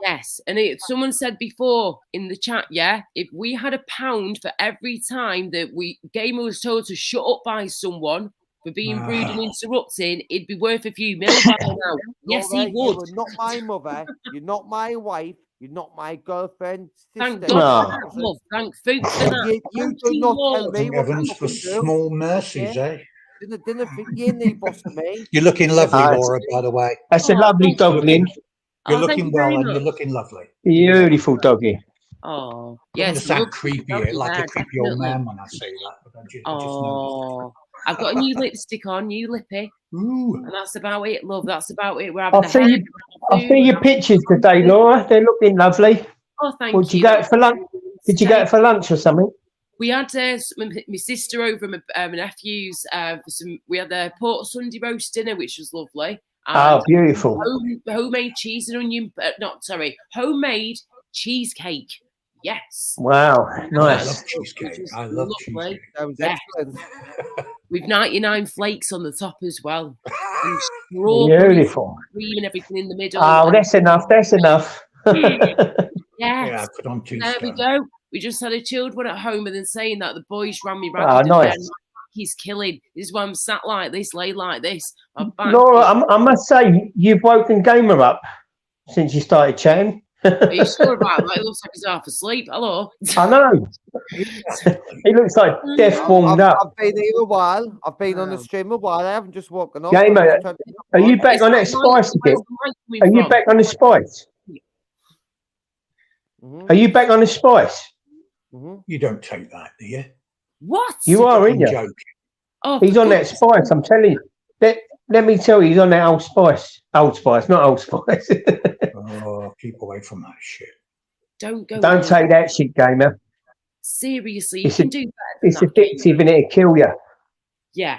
Yes, and someone said before in the chat, if we had £1 for every time that Gamer was told to shut up by someone for being rude and interrupting, it'd be worth a few mil by now. Yes, he would. You're not my mother. You're not my wife. You're not my girlfriend. Thank sister. God for that, love. Thank Fuke for that. You do not tell me what Evans to for do. small mercies, eh? Didn't think you need boss of me. You're looking lovely, Laura, by the way. That's a lovely dog, Lynn. You're looking well and you're looking lovely. Beautiful doggy. Oh, Yes, yes. sound creepy, like a creepy old man when I say that. But I just know. I've got a new lipstick on, new lippy. Ooh. And that's about it, love. That's about it. We're having I'll see your pictures today, Laura. They're looking lovely. Oh, thank Would you you. go out for lunch? Did you go out for lunch or something? We had my sister over and my nephews for some. We had a pork Sunday roast dinner, which was lovely. Oh, beautiful. Homemade cheese and onion. Homemade cheesecake. Yes. Wow, I nice. love cheesecake. I love cheesecake. That was Yeah. excellent. With 99 flakes on the top as well. And strawberries, Beautiful. cream and everything in the middle. Oh, that's enough. That's enough. Yes. put on two There we stone. go. We just had a chilled one at home, and then saying that the boys ran me Oh, ragged. nice. He's killing. This is why I'm sat like this, laid like this. My back Laura, is- I must say, you've woken Gamer up since you started chatting. Are you sure about that? It looks like he's half asleep. Hello. I know. He looks like death warmed up. I've been here a while. I've been on the stream a while. I haven't just woken up. Gamer, are you back on that spice again? Are you back on the spice? Are you back on the spice? You don't take that, do you? What? You are, aren't you? Joking. Oh, He's on that spice, I'm telling you. Let me tell you, he's on that old spice. Old spice, not old spice. Oh, keep away from that shit. Don't go. Don't take that shit, Gamer. Seriously, you It's, can do better than it's that. addictive and it'll kill you. Yeah.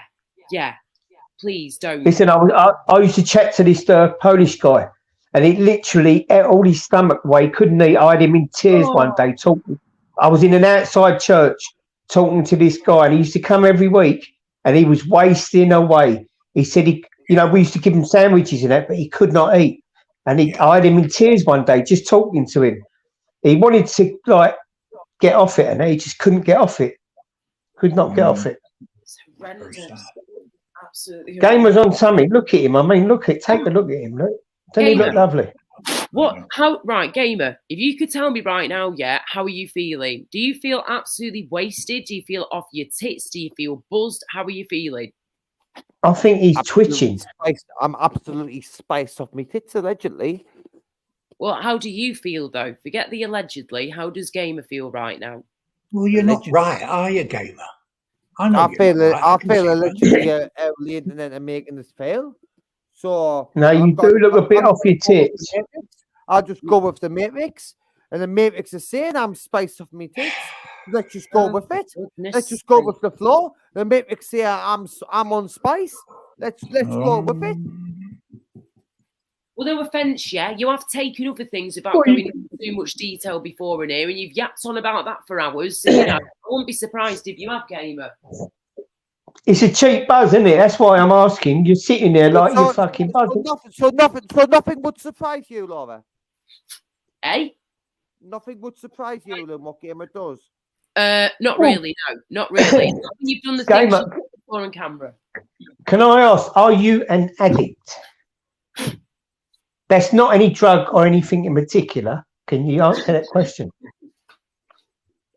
Please don't. Listen, I used to chat to this Polish guy, and it literally ate all his stomach away. He couldn't eat. I had him in tears one day talking. I was in an outside church talking to this guy, and he used to come every week, and he was wasting away. He said we used to give him sandwiches and that, but he could not eat. And I had him in tears one day just talking to him. He wanted to get off it, and he just couldn't get off it. Could not get off it. Absolutely. Gamer's on something. Look at him. I mean, take a look at him. Look. Doesn't he look lovely? Right, Gamer, if you could tell me right now, how are you feeling? Do you feel absolutely wasted? Do you feel off your tits? Do you feel buzzed? How are you feeling? I think he's twitching. I'm absolutely spiced off my tits, allegedly. Well, how do you feel, though? Forget the allegedly. How does Gamer feel right now? Well, you're not right, are you, Gamer? I feel allegedly how the internet are making us fail. So no, you do look a bit off your tits. I'll just go with the Matrix, and the Matrix is saying I'm spiced off my tits. Let's just go with it. Let's just go with the flow. The Matrix say I'm on spice. Let's go with it. Well, no offence, you have taken other things about going into too much detail before in here, and you've yapped on about that for hours. So, I won't be surprised if you have, Gamer. It's a cheap buzz, isn't it? That's why I'm asking. You're sitting there like you're fucking buzzing. So nothing would surprise you, Laura. Eh? Nothing would surprise you in what Gamer does. Not really. No, not really. You've done the things before on camera. Can I ask? Are you an addict? That's not any drug or anything in particular. Can you answer that question?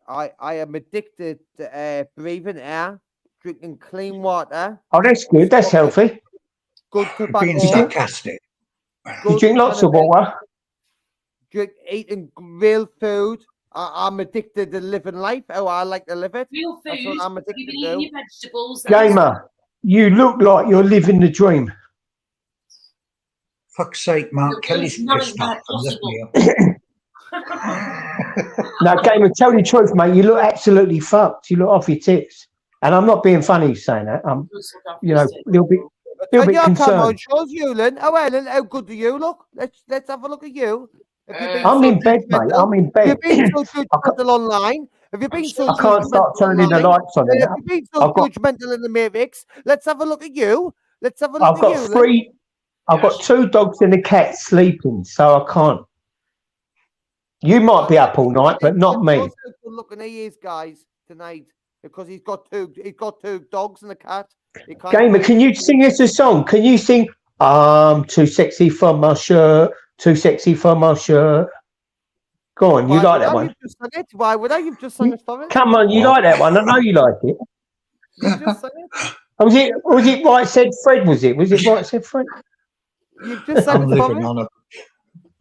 I am addicted to breathing air, drinking clean water. Oh, that's good. That's healthy. Good tobacco. Being sarcastic. You drink lots of water. Eating real food. I'm addicted to living life. How I like to live it. Real food. That's what I'm addicted You've been to. eating your vegetables. Gamer, you look like you're living the dream. Fuck's sake, Mark Kelly's pissed off and left me up. Now, Gamer, tell the truth, mate. You look absolutely fucked. You look off your tits. And I'm not being funny saying that. I'm, a little bit Come concerned. on, shows you, Lynn. Oh, Ellen, how good do you look? Let's have a look at you. I'm in bed, mate. I'm in bed. You've been so judgmental online. Have you been so I can't start turning the lights on. Have you been so judgmental in the Matrix? Let's have a look at you. Let's have a look at you. I've got three. I've got 2 dogs and a cat sleeping, so I can't. You might be up all night, but not me. Good looking he is, guys, tonight because he's got two dogs and a cat. Gamer, can you sing us a song? Can you sing? I'm too sexy for my shirt. Too sexy for my shirt. Go on, you like that one? Why would I? You've just sung it for it. Come on, you like that one? I know you like it. You've just sung it. Was it Right Said Fred? Was it Right Said Fred? You've just sung I'm it for living it. on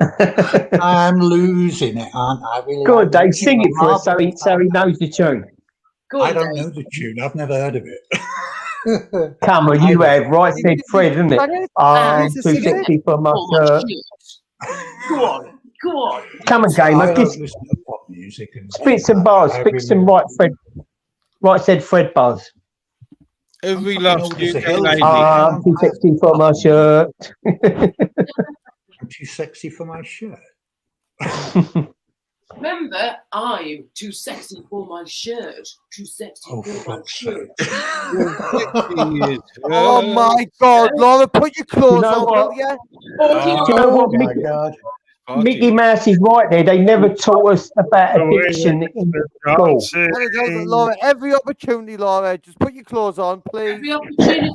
a. I'm losing it, aren't I? Really. Go on, Dave, sing it for us so he knows the tune. I don't know the tune. I've never heard of it. Come on, you have. Right said Fred, isn't it? I'm too sexy for my shirt. Go on, go on. Come on, gamer. I Just don't listen to pop music and spit some bars. Spit some right Fred. Right said Fred bars. Have we lost you, Hills, lady? I'm too sexy for my shirt. I'm too sexy for my shirt. Remember, I'm too sexy for my shirt. Too sexy for my shirt. Oh my God, Laura, put your clothes know on, what? will you? Do you know what? my God. Mickey Mouse is right there. They never taught us about addiction in school. Laura, every opportunity, Laura, just put your clothes on, please. Every opportunity,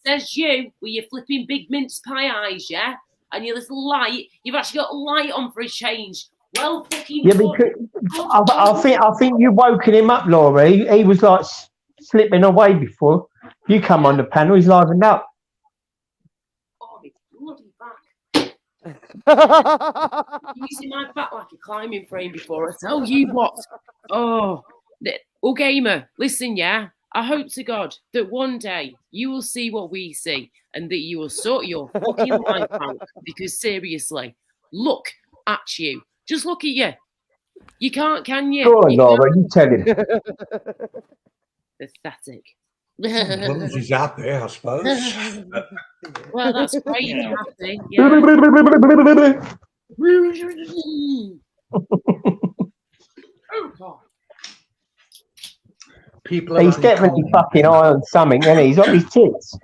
says you, with your flipping big mince pie eyes, yeah? And your little light. You've actually got a light on for a change. Well, fucking Yeah, good. because I think you've woken him up, Laura. He was like slipping away before you come on the panel. He's livened up. Oh, my bloody back. Using my back like a climbing frame before. I tell you what. Oh, gamer, listen, yeah. I hope to God that one day you will see what we see and that you will sort your fucking life out. Because seriously, look at you. Just look at you. You can't, can you? Go on, Laura, you tell him. Pathetic. As long as he's happy, I suppose. Well, that's great. You're happy. People He's definitely fucking eye on something, and he's on his tits.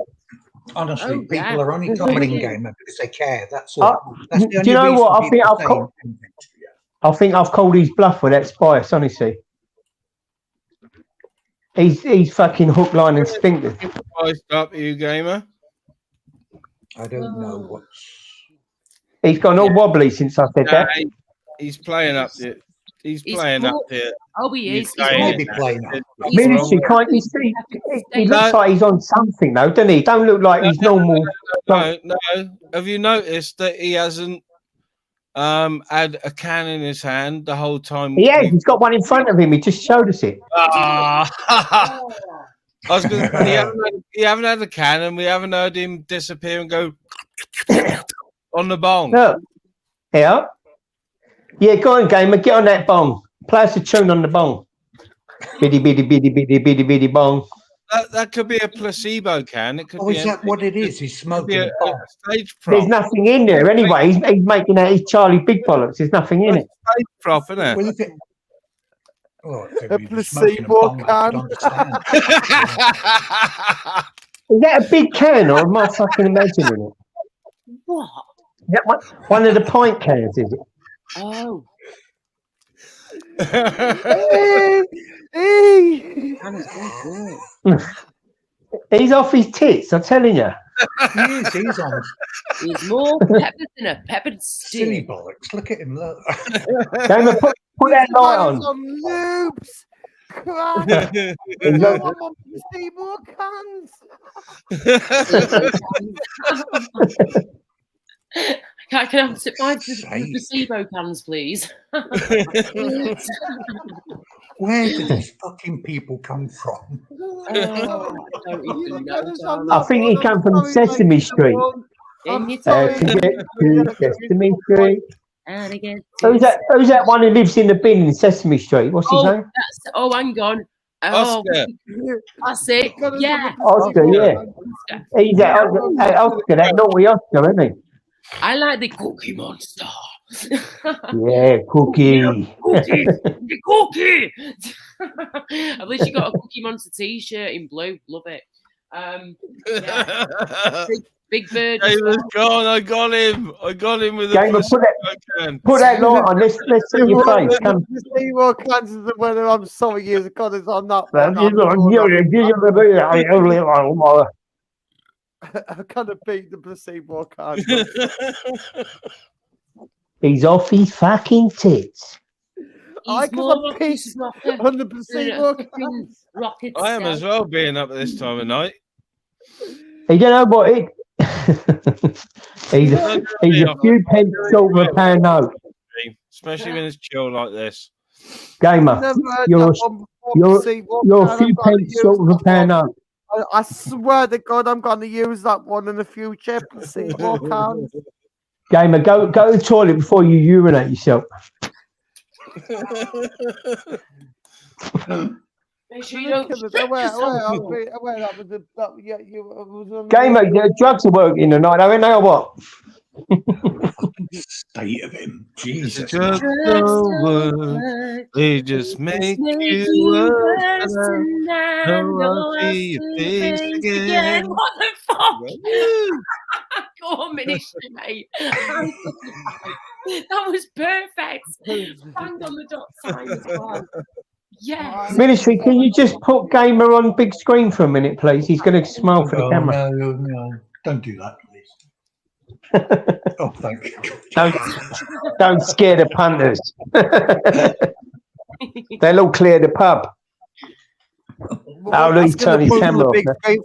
Honestly, people are only commenting gamer because they care. That's all. That's the Do only you know reason what? people I think I've called his bluff with that spice, honestly. He's fucking hook, line, and sinker. Spiced up, you gamer. I don't know what's. He's gone all wobbly since I said that. He's playing up there. He's playing up there. Oh, he is. He's maybe playing up. Military, can't you see? He looks like he's on something, though, doesn't he? Don't look like he's normal. No. Have you noticed that he hasn't had a can in his hand the whole time? He has. He's got one in front of him. He just showed us it. I was going to say, he haven't had a can, and we haven't heard him disappear and go on the bong. No. Yeah. Yeah, go on, gamer. Get on that bong. Play us a tune on the bong. Biddy, biddy, biddy, biddy, biddy, biddy, bong. That could be a placebo can. It could Oh, be is that what it is? He's smoking a bong. Stage prop. There's nothing in there anyway. He's making out his Charlie Big Bollocks. There's nothing in it. Stage prop, isn't it? Well, if it A placebo can. Is that a big can or am I fucking imagining it? What? Is that one of the pint cans, is it? Oh. He's off his tits, I'm telling you. He's on. He's more peppered than a peppered Silly steak. bollocks. Look at him. Look. Gamer, put that light on. Some loops. He's I on- want to see more cans. Can I have 5 placebo cans, please? Where do these fucking people come from? I think he come from Sesame Street. To get to Sesame Street. Who's that one who lives in the bin in Sesame Street? What's his name? Hang on. Oh, Oscar. That's it. Yeah. Oscar, yeah. He's that Oscar, that naughty Oscar, isn't he? I like the Cookie Monster. Yeah, Cookie. The Cookie. At least you got a Cookie Monster t-shirt in blue. Love it. Yeah. Big Bird. He was gone. I got him with Gamer, the put that light on. Let's see your face. Come. See more cans than whether I'm sorry, years God, it's on that one. I kind of beat the placebo card. He's off his fucking tits. I got peace on the placebo card. I am as well, being up at this time of night. You know what? He's a few pence short of a pound note. Especially when it's chill like this. Gamer, you're a few pence short of a pound note. I swear to God, I'm going to use that one in the future. See what can. Gamer, go to the toilet before you urinate yourself. Make sure you don't strip yourself. Gamer, your drugs are working tonight, haven't they, or what? State of him, Jesus. Just the word, they just make you worse. No, I'll see your face again. What the fuck? Go on, Ministry, mate. That was perfect. Bang on the dot time as well. Yes. Ministry, can you just put Gamer on big screen for a minute, please? He's going to smile for the camera. No, don't do that, please. Oh, thank you. Don't scare the punters. They'll all clear the pub. I'll turn his camera off.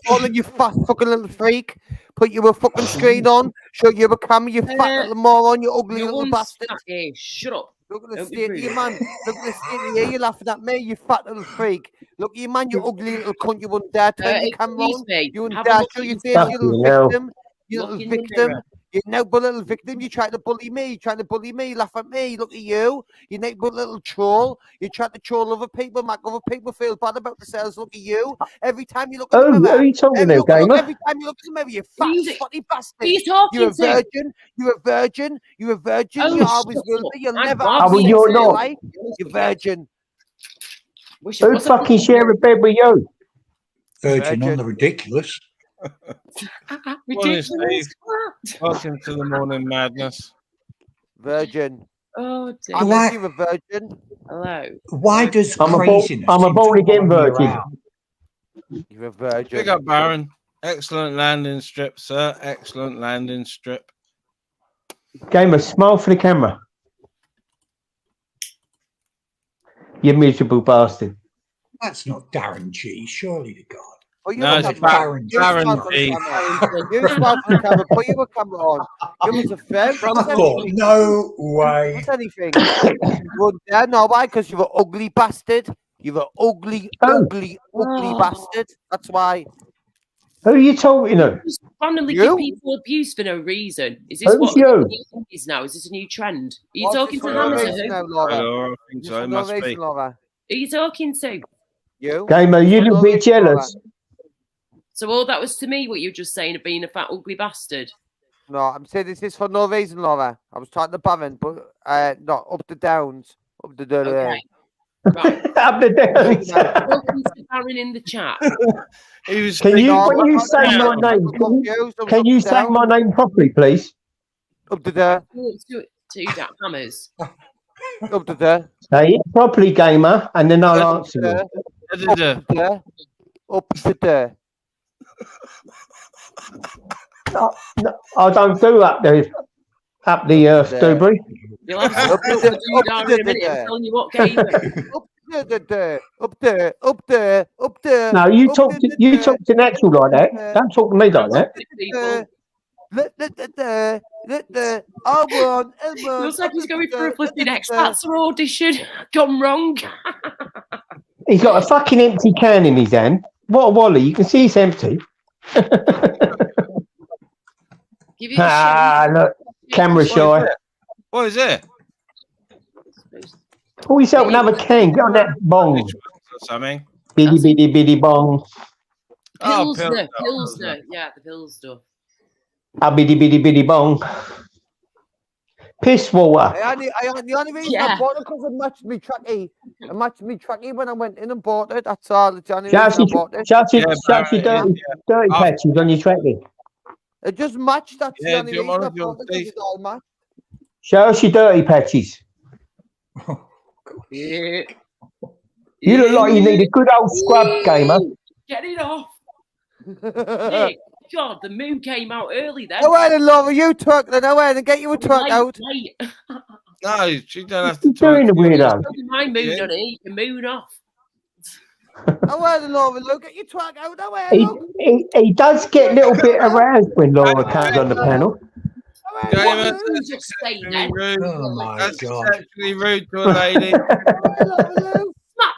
Falling, you fat fucking little freak. Put your fucking screen on. Show you a camera, you fat little moron, you ugly little bastard. Hey, shut up. Look at the state of you, man. Look at the state of you. You're laughing at me, you fat little freak. Look at you, man, you ugly little cunt. You wouldn't dare turn your camera on. You wouldn't dare show your face, you little victim. You little victim. You noble little victim. You trying to bully me. You trying to bully me. Laugh at me. Look at you. You noble little troll. You trying to troll other people. Make other people feel bad about themselves. Look at you. Every time you look at the mirror. Who are you talking to, Gamer? Every time you look at the mirror, you fat, spotty bastard. Who are you talking You're a to? virgin. You're a virgin. You're a virgin. Oh, You always shut will up. be. You'll I'm never not. have sex you're in your not. life. You're virgin. Who fucking share a bed with you? Virgin on the ridiculous. Honestly, welcome to the morning madness. Virgin. Oh, dear. Unless you're a virgin. Hello. Why does I'm craziness? a born again virgin. You're a virgin. Big up, Baron. Excellent landing strip, sir. Excellent landing strip. Gamer, smile for the camera. You miserable bastard. That's not Darren G. Surely to God. Oh, you No, don't it's have Baron You smile for the G. camera. You smile for the camera. Put your camera on. Give us a fair. No way. What's anything? You wouldn't dare. No, why? Because you're an ugly bastard. You're an ugly bastard. That's why. Who are you talking to? Just randomly You? give people abuse for no reason. Is this Who's what you? the new thing is now? Is this a new trend? Are you What's talking this to for no Hammers? reason Who now, Laura? Hello, I think so. It No must reason, be. Laura. are you talking to? You? Gamer, you look a bit jealous. So all that was to me what you were just saying of being a fat ugly bastard. No, I'm saying this is for no reason, Laura. I was talking to Baron, but not up the downs. Up the Okay. Right. Up the downs. Welcome to Baron in the chat. He was Can you, No, when I'm you not say my confused. name, I'm confused. I'm can up you the say down. my name properly, please? Up the there. To that Hammers. Up the there. Say it properly, Gamer, and then I'll Up answer the you. there. Up the there. Up the there. No, I don't do up the Dewberry. You'll have to do that in a minute. I'm telling you what game. Up there. No, you talk to natural like that. Don't talk to me like that. Looks like he's going for a flipping X Factor audition. Gone wrong. He's got a fucking empty can in his hand. What a wally! You can see it's empty. Give it a Look, camera shy. What is it? Pull yourself another can. Get on that bong. Something. Biddy bong. Oh, Pilsner. Yeah, the pill stuff. Biddy bong. Piss water. The only reason I bought it because it matched me tracky. It matched me tracky when I went in and bought it. That's all. It's the only reason I bought it. Shout your dirty patches on your trackie. It just matched. That's the only do you reason I want bought it because it's all matched. Show us your dirty patches. Yeah. You look like you need a good old scrub, Gamer. Get it off. Nick, God, the moon came out early then. Go ahead and Laura, you twerk then. Go ahead and get you a twerk out. Late. No, she don't have to doing the weirdo. My moon on it. You can moon off. Go ahead and Laura, look at your twerk out. Go ahead. He does get a little bit aroused when Laura comes on the panel. Gamer, Just say then. rude. Oh my That's God. actually rude to a lady. Smack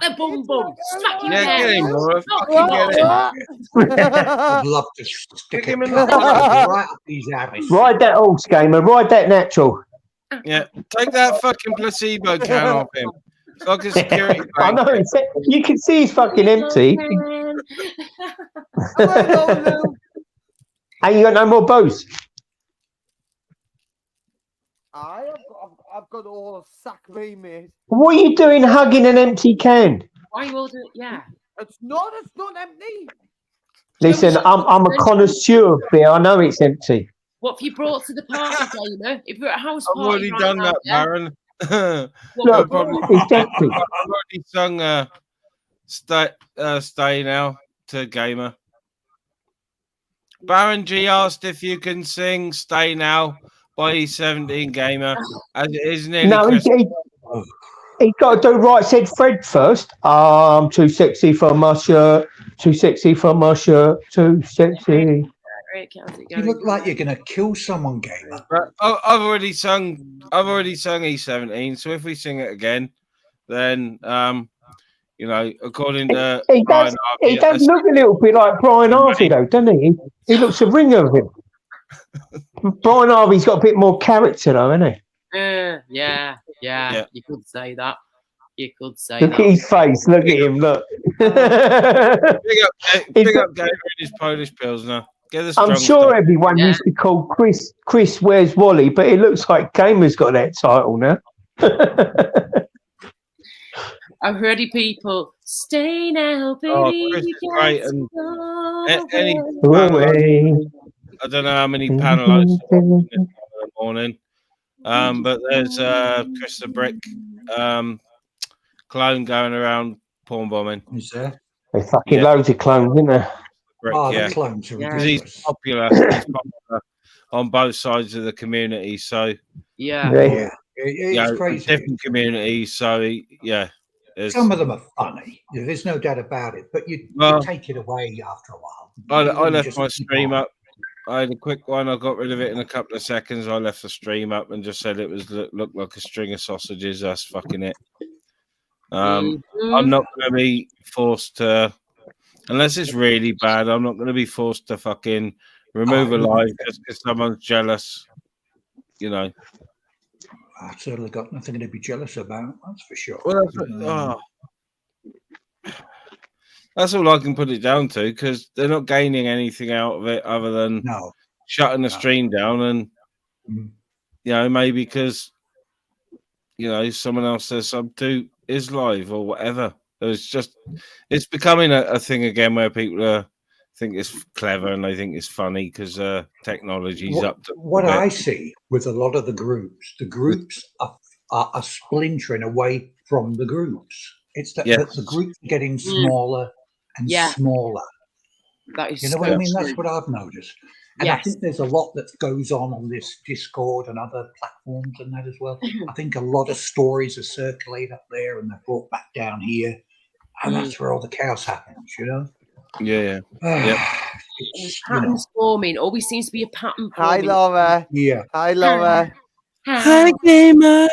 the bum bum. Smack him Yeah, there. get him, Laura. Knock Fucking him get off. him. I'd love to stick Kick him a in the couple balls. right up his ass. Ride that horse, gamer. Ride that natural. Yeah, take that fucking placebo can off him. It's like a security I know. blanket. You can see he's fucking empty. Hey, you got no more bows? I've got all a sack of me, mate. What are you doing hugging an empty can? Why would it? Yeah. It's not empty. Listen, I'm a connoisseur of beer. I know it's empty. What have you brought to the party, gamer? If you're at a house I've party already right done now, that, yeah? Baron. Look, it's empty. I've already sung Stay Now to Gamer. Baron G asked if you can sing Stay Now by E17 Gamer, as it is nearly No, Christmas. he got to do Right Said Fred first. I'm too sexy for my shirt. Too sexy for my shirt. Too sexy. You look like you're going to kill someone, gamer. I've already sung E17, so if we sing it again, then you know, according to He does look a little bit like Brian Harvey, though, doesn't he? He looks a ringer of him. Brian Harvey's got a bit more character, though, hasn't he? Yeah. You could say that. Look at his face. Look at him. Look. Big up Gamer and his Polish Pilsner. I'm sure everyone used to call Chris Where's Wally, but it looks like Gamer's got that title now. I've heard people stay now, baby. Oh, Chris is great, and any I don't know how many panelists in the morning, but there's Chris the Brick clone going around porn bombing. Is there? There's fucking loads of clones, isn't there? Brick, the clones are because he's ridiculous. popular. He's popular on both sides of the community. So It's crazy. different communities. So Some of them are funny. There's no doubt about it. But you take it away after a while. I left my stream up. I had a quick one. I got rid of it in a couple of seconds. I left the stream up and just said it was looked like a string of sausages. That's fucking it. I'm not going to be forced to, unless it's really bad. I'm not going to be forced to fucking remove a live just because someone's jealous. You know. I've certainly got nothing to be jealous about. That's for sure. Well, that's all I can put it down to, because they're not gaining anything out of it other than shutting the stream down, and you know, maybe because someone else says sub 2 is live or whatever. It's becoming a thing again where people think it's clever and they think it's funny because technology's up to what I see with a lot of the groups are splintering away from the groups. It's that the groups are getting smaller and smaller. That is, you know what I mean? That's what I've noticed. And I think there's a lot that goes on this Discord and other platforms and that as well. I think a lot of stories are circulated up there and they're brought back down here. And that's where all the chaos happens, you know? Yeah. Patterns forming. Always seems to be a pattern Hi, forming. Laura. Yeah. Hi, Laura. Hi, Gamer.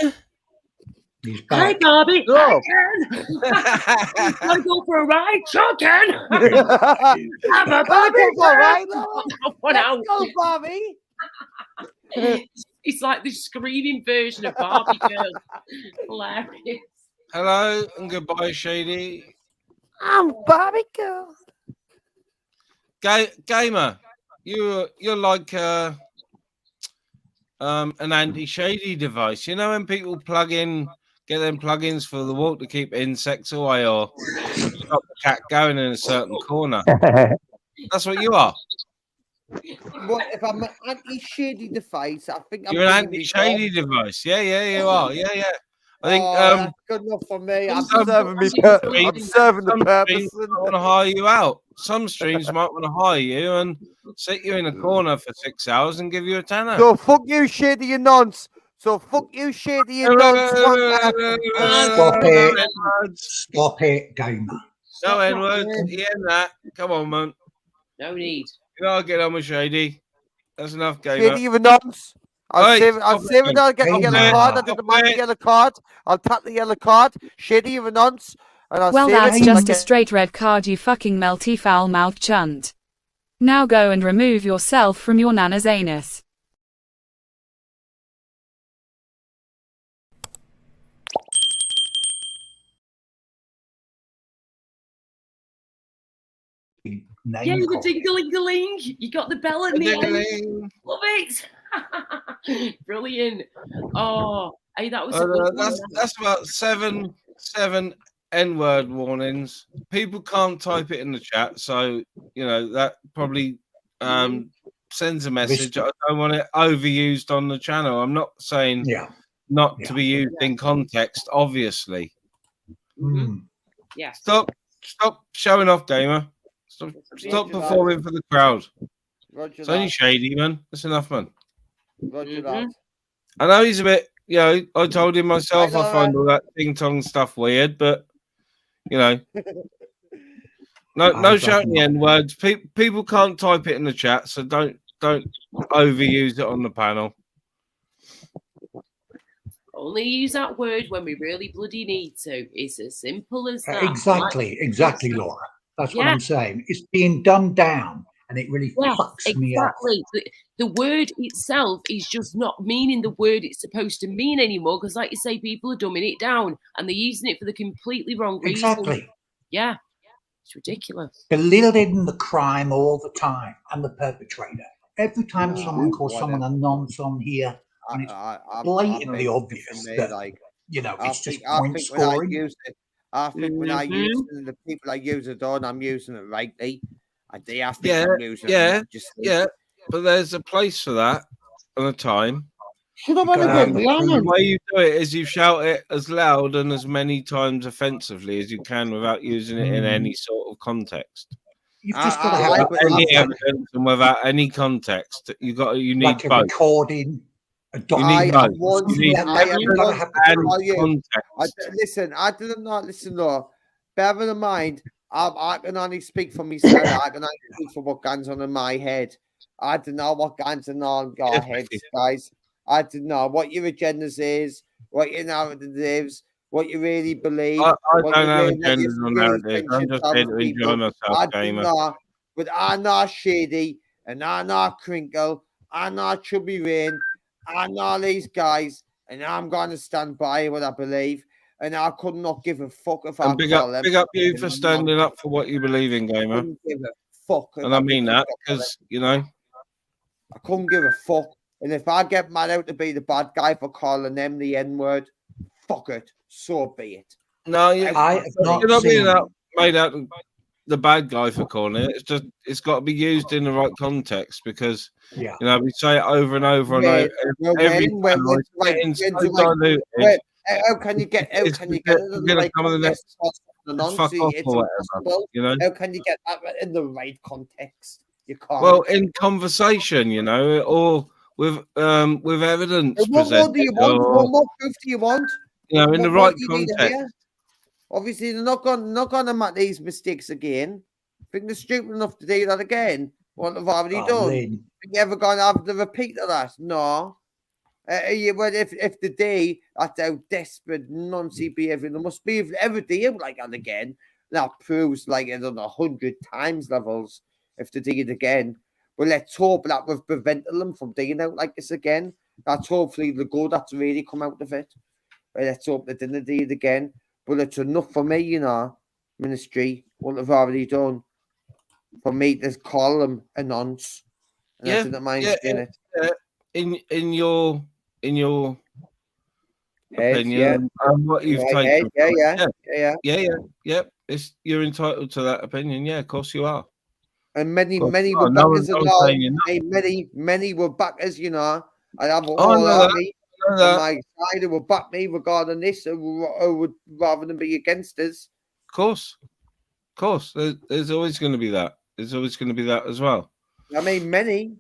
Hi, Barbie. Oh. I go for a ride, sure can. I'm a Barbie. Barbie. Let's go, Barbie. It's like the screaming version of Barbie Girl. Hilarious. Hello and goodbye, Shady. I'm Barbie Girl. Gamer, you're like an anti-shady device. You know when people get them plugins for the wall to keep insects away or stop the cat going in a certain corner. That's what you are. What if I'm an anti-shady device? I think You're an anti-shady device. Yeah, you are. Yeah. I think that's good enough for me. I'm serving the purpose. I want to hire you out. Some streams might want to hire you and sit you in a corner for 6 hours and give you a tenner. So fuck you, shady and nonce. Stop it, gamer. No N-words. Yeah, that. Come on, man. No need. You know, I'll get on with Shady. That's enough, gamer. Shady and nonce. I'll save it. I'll get the yellow card. I didn't mind the yellow card. I'll tap the yellow card. Shady and nonce. And I Well, seriously, that's just like, a straight red card, you fucking melty foul-mouthed chunt. Now go and remove yourself from your nana's anus. Yeah, Name the call. ding-a-ling-a-ling. You got the bell in the end. Ding-a-ling. Love it. Brilliant. Oh, hey, that was a good one. That's about seven N-word warnings. People can't type it in the chat, so you know that probably sends a message. I don't want it overused on the channel. I'm not saying not to be used in context, obviously. Yeah. Stop showing off, gamer. Stop performing for the crowd. Roger It's only that. shady, man. That's enough, man. Roger that. I know he's a bit, you know, I told him myself I find know. all that ding-tong stuff weird, but, you know, no shouting the N-words. People can't type it in the chat, so don't overuse it on the panel. Only use that word when we really bloody need to. It's as simple as that. Exactly, Laura. That's what I'm saying. It's being done down, and it really fucks me up. Exactly. The word itself is just not meaning the word it's supposed to mean anymore, because, like you say, people are dumbing it down and they're using it for the completely wrong reason. Exactly. Yeah. It's ridiculous. Belittling the crime all the time and the perpetrator. Every time someone calls someone a nonce on here, and it's blatantly obvious that, like, you know, it's just I point think when I scoring. use it, when I use it, the people I use it on, I'm using it rightly. I think I'm using it religiously. But there's a place for that and a time. Should have had a good The way you do it is you shout it as loud and as many times offensively as you can without using it in any sort of context. You've just got to have any evidence and without any context. You need like a both. recording. You need both. You need evidence and context. Listen, I didn't know. Listen, Laura. Bear in mind, I can only speak for myself. I can only speak for what goes on in my head. I don't know what goes on in your heads, guys. I don't know what your agendas is, what your narratives, what you really believe. I don't have agendas or narratives. I'm just here to enjoy myself, gamer. Know, but I know Shady, and I know Crinkle, I know Chubby Rain, I know these guys, and I'm going to stand by what I believe. And I could not give a fuck if I big up you for standing up for what you believe in, gamer. I couldn't give a fuck. And I mean that because, you know, I couldn't give a fuck. And if I get mad out to be the bad guy for calling them the N-word, fuck it. So be it. No, you're not being made out the bad guy for calling it. It's just it's got to be used in the right context because you know we say it over and over and over. Every time it's so diluted. How can you get it in the right context? You know? How can you get that in the right context? You can't. Well, in conversation, you know, or with evidence What more do you want? What more proof do you want? You know, in the right context. Obviously, they're not going to make these mistakes again. Think they're stupid enough to do that again? What have already done? Think you ever going to have the repeat of that? No. Well, if the day that's how desperate, noncy behavior there must be, if ever do it like that again, that proves like it on 100 times levels if they do it again. But let's hope that we've prevented them from doing out like this again. That's hopefully the good that's really come out of it. But let's hope they didn't do it again. But it's enough for me, you know, ministry, what they've already done, for me to call them a nonce. And I didn't mind doing it. In your head, opinion and what you've taken. Yeah. You're entitled to that opinion. Yeah, of course you are. And many were backers as well. Many were backers, you know. I have all army on my side who will back me regarding this, who would rather than be against us. Of course. There's always going to be that. There's always going to be that as well. I mean, many,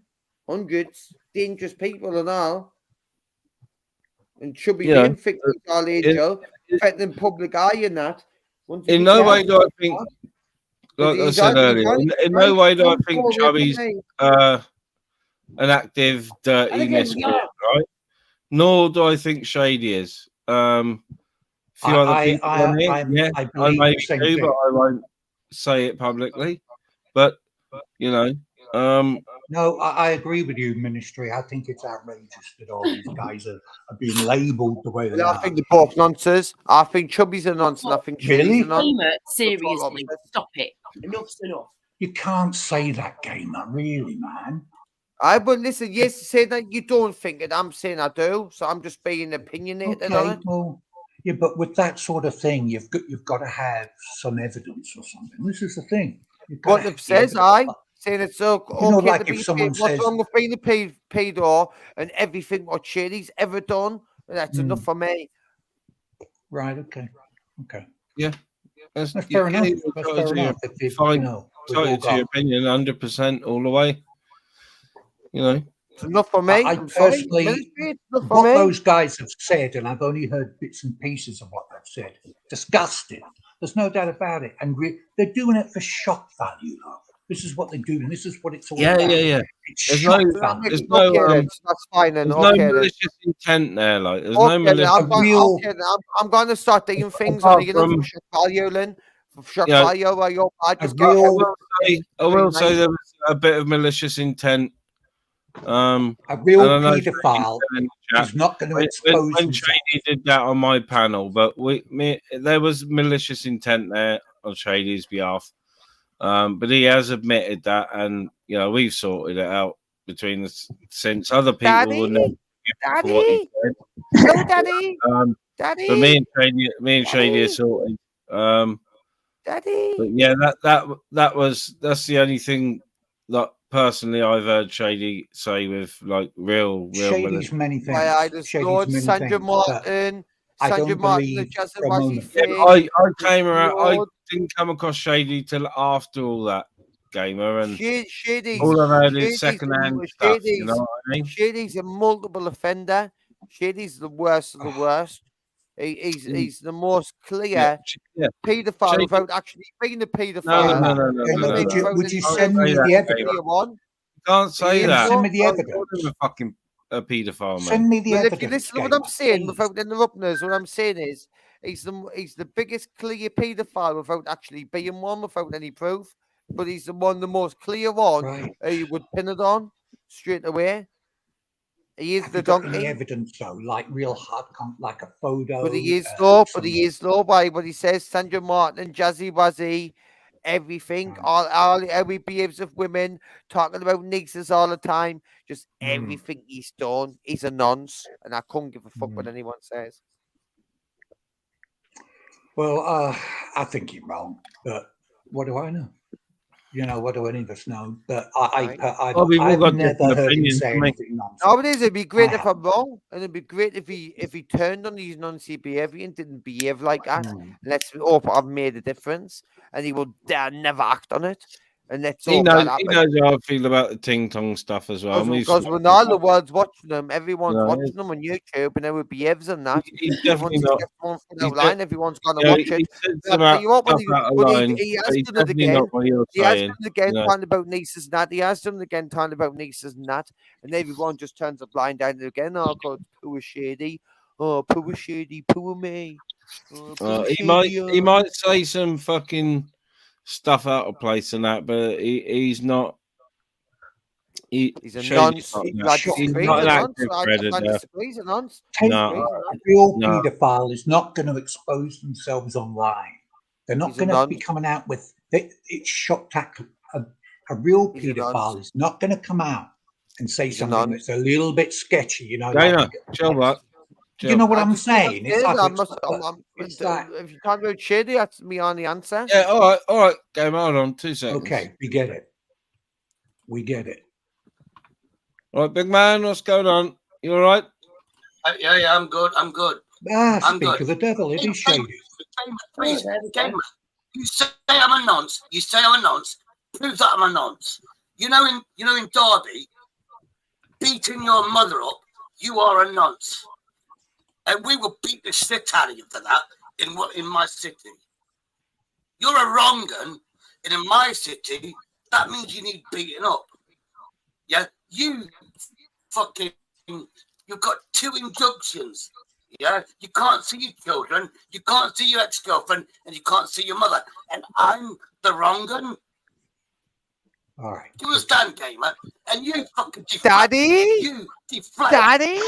hundreds, dangerous people and all. And should be being fixed with all angel, affecting public eye and that. In no way do I think, like I said earlier, in no way do I think Chubby's an active, dirty miscreant, right? Nor do I think Shady is. few other people on here. Yeah, I I believe maybe the same do, thing. but I won't say it publicly. But you know, No, I agree with you, Ministry. I think it's outrageous that all these guys are being labelled the way they Well, I are. think they're both nonsense. I think Chubby's a nonsense. I think Shady's a nonsense. Gamer, seriously, stop it. Enough's enough. You can't say that, Gamer, really, man. But listen, yes, say that you don't think it. I'm saying I do, so I'm just being opinionated on Okay, it. well, yeah, but with that sort of thing, you've got to have some evidence or something. This is the thing. What it says, saying it's okay like to be if someone what's says, wrong with being a pedo and everything what Shady's ever done. That's enough for me. Right. Okay. yeah, That's fair enough. That's fair enough. If fine, you know, we've title all to your got. opinion, 100% all the way. You know, it's enough for me. I I'm sorry, personally, Ministry, it's enough for what me. those guys have said, and I've only heard bits and pieces of what they've said, disgusting. There's no doubt about it, and they're doing it for shock value, though. This is what they're doing. This is what it's all about. yeah. It's There's shock no, value. there's no, that's fine. Then there's no okay, then. malicious intent there. Like, there's Okay, no malicious. I'm going to start doing things apart on the from- for shock value, Lynn. For shock Yeah. value, I just I will say there was a bit of malicious intent. A real and I know paedophile Shady said in the chat, is not going to when expose when himself. Shady did that on my panel, but there was malicious intent there on Shady's behalf. But he has admitted that, and you know we've sorted it out between us since other people would never forgive him for what he said. Hello, Daddy. Daddy. But me and Shady are sorted. Daddy. But yeah, that's the only thing that personally I've heard Shady say with like real Shady's many things. I just Shady's Lord many Sandra things, Martin. I Sandra don't Martin, the believe Jazz for a Wazzy moment. thing. I came around. I didn't come across Shady till after all that, Gamer, and Shady's all I've heard is secondhand stuff. You know what I mean? Shady's a multiple offender. Shady's the worst of the worst. He's the most clear paedophile Shady- without actually being a paedophile. No. Would you send me the evidence? You can't say Can you that. send me the I evidence? called him a fucking paedophile, man. Send me the Well, evidence. if you listen to what Gamer, I'm saying please. without interrupting us, what I'm saying is he's the biggest clear paedophile without actually being one, without any proof. But he's the most clear one. Right. You would pin it on straight away. He is Have the you got any donkey. evidence though, like real hard, like a photo? But he is though. But he is though. By what he says, Sandra Martin, Jazzy Wazzy, everything, all how he behaves with women, talking about nieces all the time, just everything he's done. He's a nonce, and I couldn't give a fuck what anyone says. Well, I think you're wrong, but what do I know? You know, what do any of us know? But I've never heard him say anything nonsense. No, it is. It'd be great if I'm wrong, and it'd be great if he turned on his nonce behavior and didn't behave like that. Let's hope I've made a difference, and he will dare never act on it. And let's He hope knows, that he happens. knows how I feel about the ting tong stuff as well. Because when all the world's watching them, everyone's No, watching them on YouTube and how it behaves and that. He's definitely not. Everyone's going to Yeah, watch he it. says I'll tell about you what, stuff out of line, he but has he's done it definitely again. not what you're He has saying. done it again, you know. talking about nieces and that. He has done it again, talking about nieces and that. And everyone just turns a blind eye again. Oh, God, poor Shady. Oh, poor Shady, poor me. Oh, poor He Shady, might say some fucking stuff out of place and that, but he's not. He's a nonce. He's not an active predator. He's a nonce. No. A real paedophile is not going to expose themselves online. They're not going to be coming out with it's shock tackle. A real paedophile is not going to come out and say something that's a little bit sketchy. You know, chill, what? You know what I'm saying? It's if you're talking about Shady, that's me on the answer. Yeah, all right. Game on 2 seconds. Okay, we get it. All right, big man, what's going on? You all right? Yeah, I'm good. I'm Speak good. of the devil, it is Shady. Please, Gamer, you say I'm a nonce. You say I'm a nonce. Prove that I'm a nonce. You know in Derby, beating your mother up, you are a nonce. And we will beat the shit out of you for that in my city. You're a wrong un, and in my city, that means you need beating up. Yeah, you've got 2 injunctions Yeah, you can't see your children, you can't see your ex-girlfriend, and you can't see your mother. And I'm the wrong one. All right. Do you understand, gamer? And you fucking deflect. Daddy? You deflect. Daddy?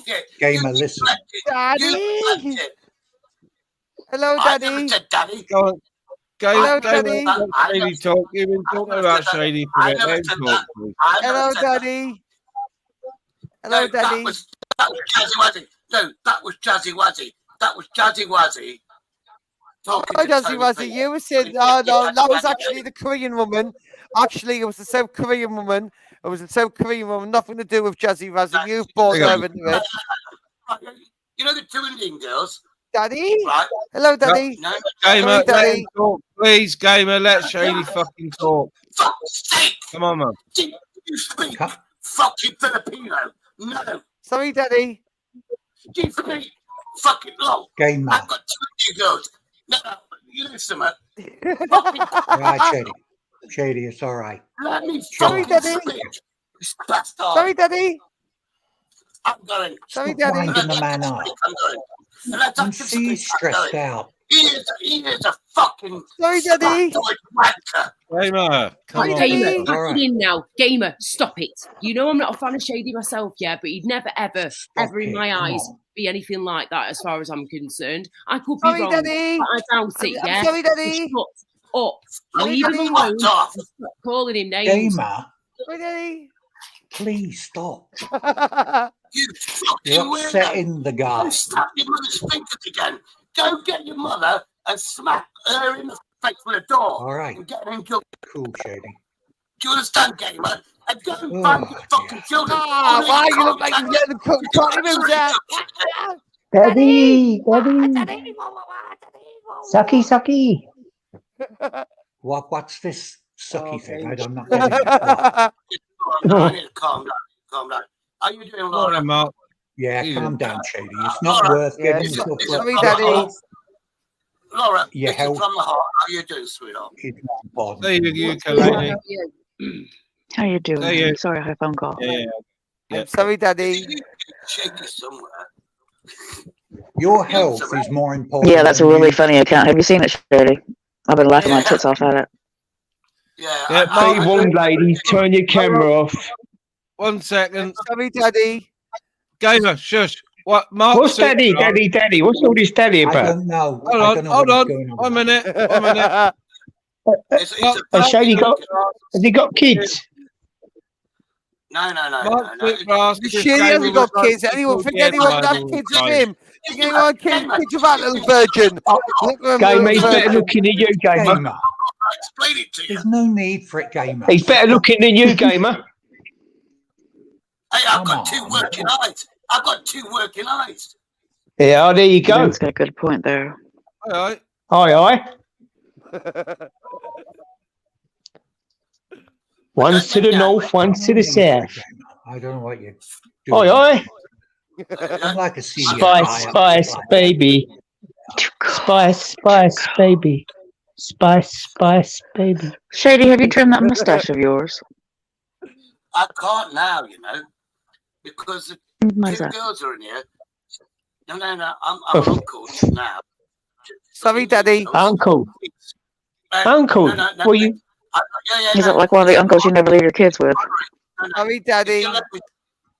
Yeah, Gamer, you listen. deflect it. Daddy? You deflect it. Hello, I Daddy. never said daddy. Go on. Hello, Go Daddy. on. Let Shady talk. You've been talking about Shady for a I bit. never Let him said talk, that. please. I never Hello, said that. Daddy. Hello, No, Daddy. that was Jazzy Wazzy. No, that was Jazzy Wazzy. That was Jazzy Wazzy. Talking Oh, to Jazzy Tony Wazzy, P. you were saying, oh no, that was actually the Korean woman. Actually, it was the South Korean woman. It was the South Korean woman, nothing to do with Jazzy Wazzy. You've brought her into it. You know the two Indian girls? Daddy? Right. Hello, Daddy. No. Gamer, Sorry, let Daddy. him talk. Please, Gamer, let Shady fucking talk. Fuck's sake! Come on, man. Do you speak fucking Filipino? No. Sorry, Daddy. Do you speak fucking long? Gamer. I've got two Indian girls. No, you listen, man. Right, Shady. Shady, it's all right. Let me Sorry, fucking Daddy. speak. You bastard. Sorry, Daddy. I'm going. Sorry, Stop Daddy. winding the man up. I'm going. And let's You actually see he's speak. I'm stressed going. out. He is a fucking Sorry, Daddy. wanker. Gamer, come on. Gamer, please. back it in now. Gamer, stop it. You know I'm not a fan of Shady myself, yeah, but he'd never, ever in my eyes be anything like that as far as I'm concerned. I could be Sorry, wrong, Daddy. but I doubt it, I'm yeah? sorry, Daddy. Shut up. Sorry, Leave him Daddy. alone and stop calling him names. Gamer, Sorry, Daddy. please stop. You You're fucking weirdo. upsetting the guy. Go snap your mother's fingers again. Go get your mother and smack her in the face with a door. All right. And get her in guilt. Cool, Shady. Do you understand, gamer? And go and Oh, find your fucking children. Ah, wow, you look like you're getting the party moves out. Daddy, Daddy. Sucky, sucky. What's this sucky thing? I'm not Calm getting it. What? down, I need to calm down. Calm down. How you doing, Laura? Laura, Mark. Yeah, calm down, Shady. It's not worth Yeah, giving yourself sorry, Daddy. Laura, Your this is health from the heart. How you doing, sweetheart? is not important. There you go, lady. How you doing? There you- Sorry, I had a phone call. Yeah. I'm sorry, Daddy. Shaky somewhere. Your health is more important. Yeah, that's a than really you. funny account. Have you seen it, Shady? I've been laughing my tits off at it. Yeah. P1 ladies, turn your camera off. 1 second. Sorry, Daddy. Gamer, shush. What, Mark? What's daddy? What's all this daddy I about? don't know. Hold I on, don't know hold what on. is going on. 1 minute. 1 minute. Has Shady got? Has he got kids? No. Shady hasn't got kids. Anyone think anyone would have kids with him? Think anyone would kids with that little virgin? Look at him, Gamer, he's little better virgin. looking than you, Gamer. Gamer. Explain it to you. There's no need for it, Gamer. He's better looking than you, Gamer. Hey, I've Come got on. two working eyes. I've got two working eyes. Yeah, there you go. That's got a good point there. All right. Aye. One's to the north, one's to the south. I don't know what you're doing. Aye. I'm like a senior Spice, guy. spice, baby. Spice, spice, baby. Spice, spice, baby. Shady, have you trimmed that mustache of yours? I can't now, you know, because the Why's two that? girls are in here. No. I'm an uncle now. Sorry, Daddy. Uncle. Uncle. No. Well, you. Is it like one of the uncles you never leave your kids with? Sorry, Daddy.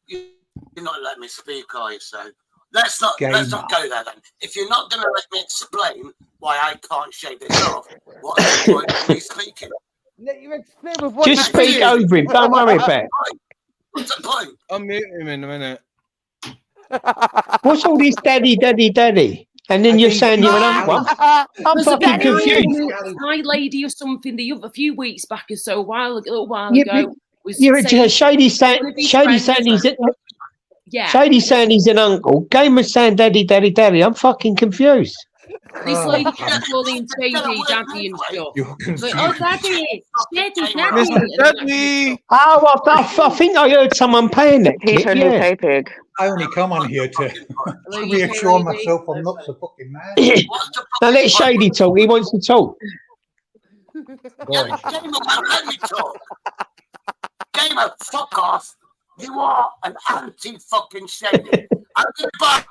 You're not letting me speak, are you? So let's not go there then. If you're not going to let me explain why I can't shave this off, what's the point of me speaking? Let you explain with what Just you speak did. over him. Don't worry about it. What's the point? I'll mute him in a minute. What's all this daddy? And then you're saying you're an uncle? I'm There's a fucking guy, confused. Thai lady or something a few weeks back or so, a little while Yeah, ago. but you're Shady saying he's a, Yeah. Shady saying he's an uncle. Gamer's saying daddy. I'm fucking confused. This lady kept calling baby daddy and stuff. Like, oh, daddy, daddy. Oh, I think I heard someone paying that. He's clip, her new yeah. pay pig. I only come on here to reassure myself I'm not so fucking mad. Now let Shady talk. He wants to talk. Gamer won't let me talk. Gamer, fuck off. You are an anti-fucking Shady. I'm going to buy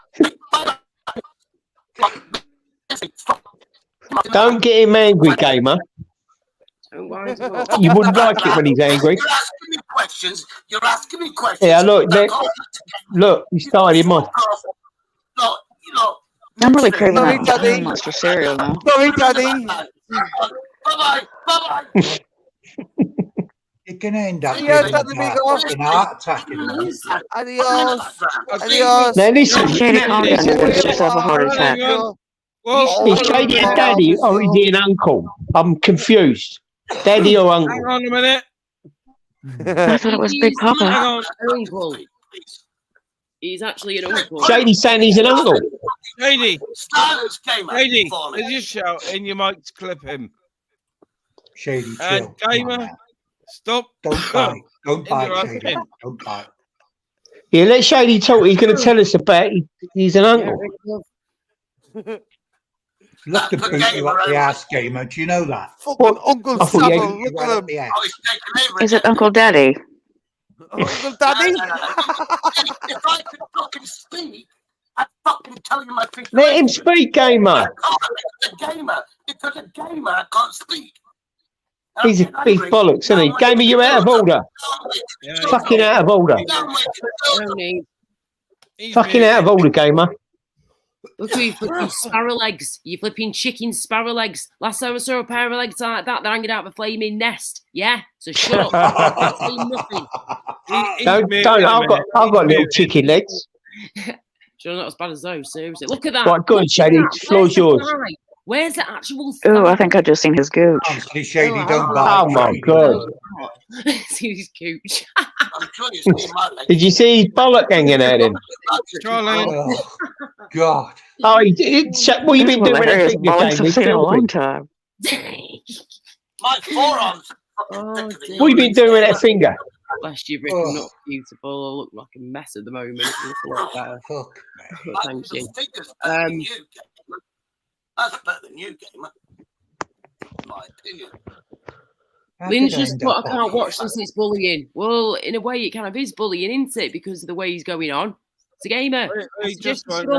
Don't get him angry, gamer. You wouldn't like it when he's angry. You're asking me questions. You're asking me questions. Yeah, look, he started him off. Look, I'm really craving that Honey Monster cereal now. Sorry, Daddy. Bye-bye. You're going to end up Adios, getting Daddy, a fucking heart attack in a minute. Adios. Adios. Now listen. Shady, calm down. You'll get yourself a heart attack. Is Shady a daddy or is he an uncle? I'm confused. Daddy or uncle? Hang on a minute. I thought it was Big Papa. Hang on, uncle. He's actually an uncle. Shady's saying he's an uncle. Shady. Silence, gamer. Shady, for me. did you shout in your mic to clip him? Shady, And chill. gamer, stop. Don't bite. Don't bite, interrupting. Shady. Don't bite. Yeah, let Shady talk. He's going to tell us about he's an uncle. Love to boot you up the ass, gamer. Do you know that? Fucking Uncle I thought you Savile, had- look at him. Is it Uncle Daddy? Uncle Daddy? If I could fucking speak, I'd fucking tell you my situation. Let him speak, gamer. Because a gamer, I can't speak. He's bollocks, isn't he? Gamer, you're out of order. Fucking out of order. Fucking out of order, gamer. Look at you flipping sparrow legs. You flipping chicken sparrow legs. Last time I saw a pair of legs like that, they're hanging out of a flaming nest. Yeah? So shut up. Don't say nothing. Don't. I've got little chicken legs. Sure, not as bad as those, seriously. Look at that. Right, go on, Shady. The floor's yours. Where's the actual Oh, I think I just seen his gooch. Honestly, Shady, don't bite. Oh my god. See his gooch. I'm sure you've seen my legs. Did you see his bollock hanging out him? Oh, God. Oh, what have you been doing at finger Bollocks game? I've seen in a long time. My forearms. Oh, What have you been doing with that finger? Bless you, Rick. Not beautiful. I look like a mess at the moment. You look a lot better. Thank you. That's better than you, gamer. In my opinion. Lynn's just put, I can't watch this, it's bullying. Well, in a way, it kind of is bullying, isn't it? Because of the way he's going on. It's a gamer. Just won't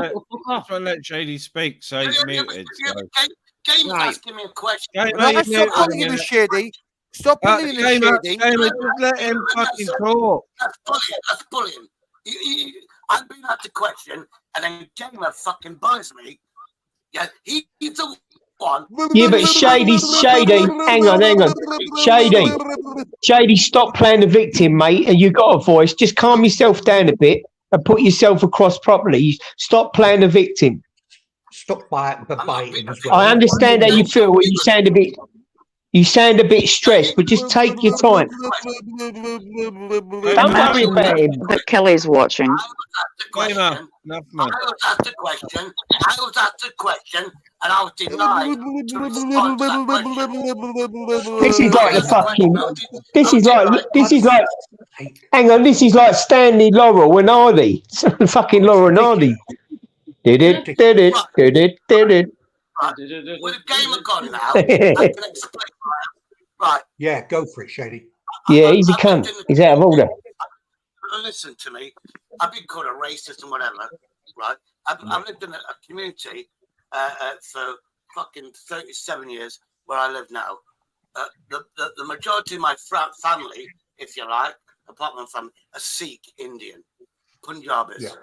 let Shady speak, so he's muted. Gamer's asking me a question. Stop bullying the Shady. Stop bullying the Shady. Gamer, just let him fucking talk. That's bullying. I've been asked a question, and then Gamer fucking buys me. Yeah, he's the one. Yeah, but Shady, hang on. Shady, stop playing the victim, mate, and you got a voice. Just calm yourself down a bit and put yourself across properly. Stop playing the victim. Stop biting as well. I understand how you feel when you sound a bit stressed, but just take your time. Don't worry about him. But Kelly's watching. I was asked a question, and I was denied to respond to that question. This is like the fucking. This is like. Hang on, this is like Stanley Laurel and Hardy. Fucking Laurel and Hardy. Did it. With a gamer gone now, I can explain. Right. Yeah, go for it, Shady. Yeah, he's a cunt. He's out of order. Listen to me. I've been called a racist and whatever, right? I've lived in a community for fucking 37 years where I live now. The majority of my family, if you like, apart from my family, are Sikh Indian, Punjabis. Yeah.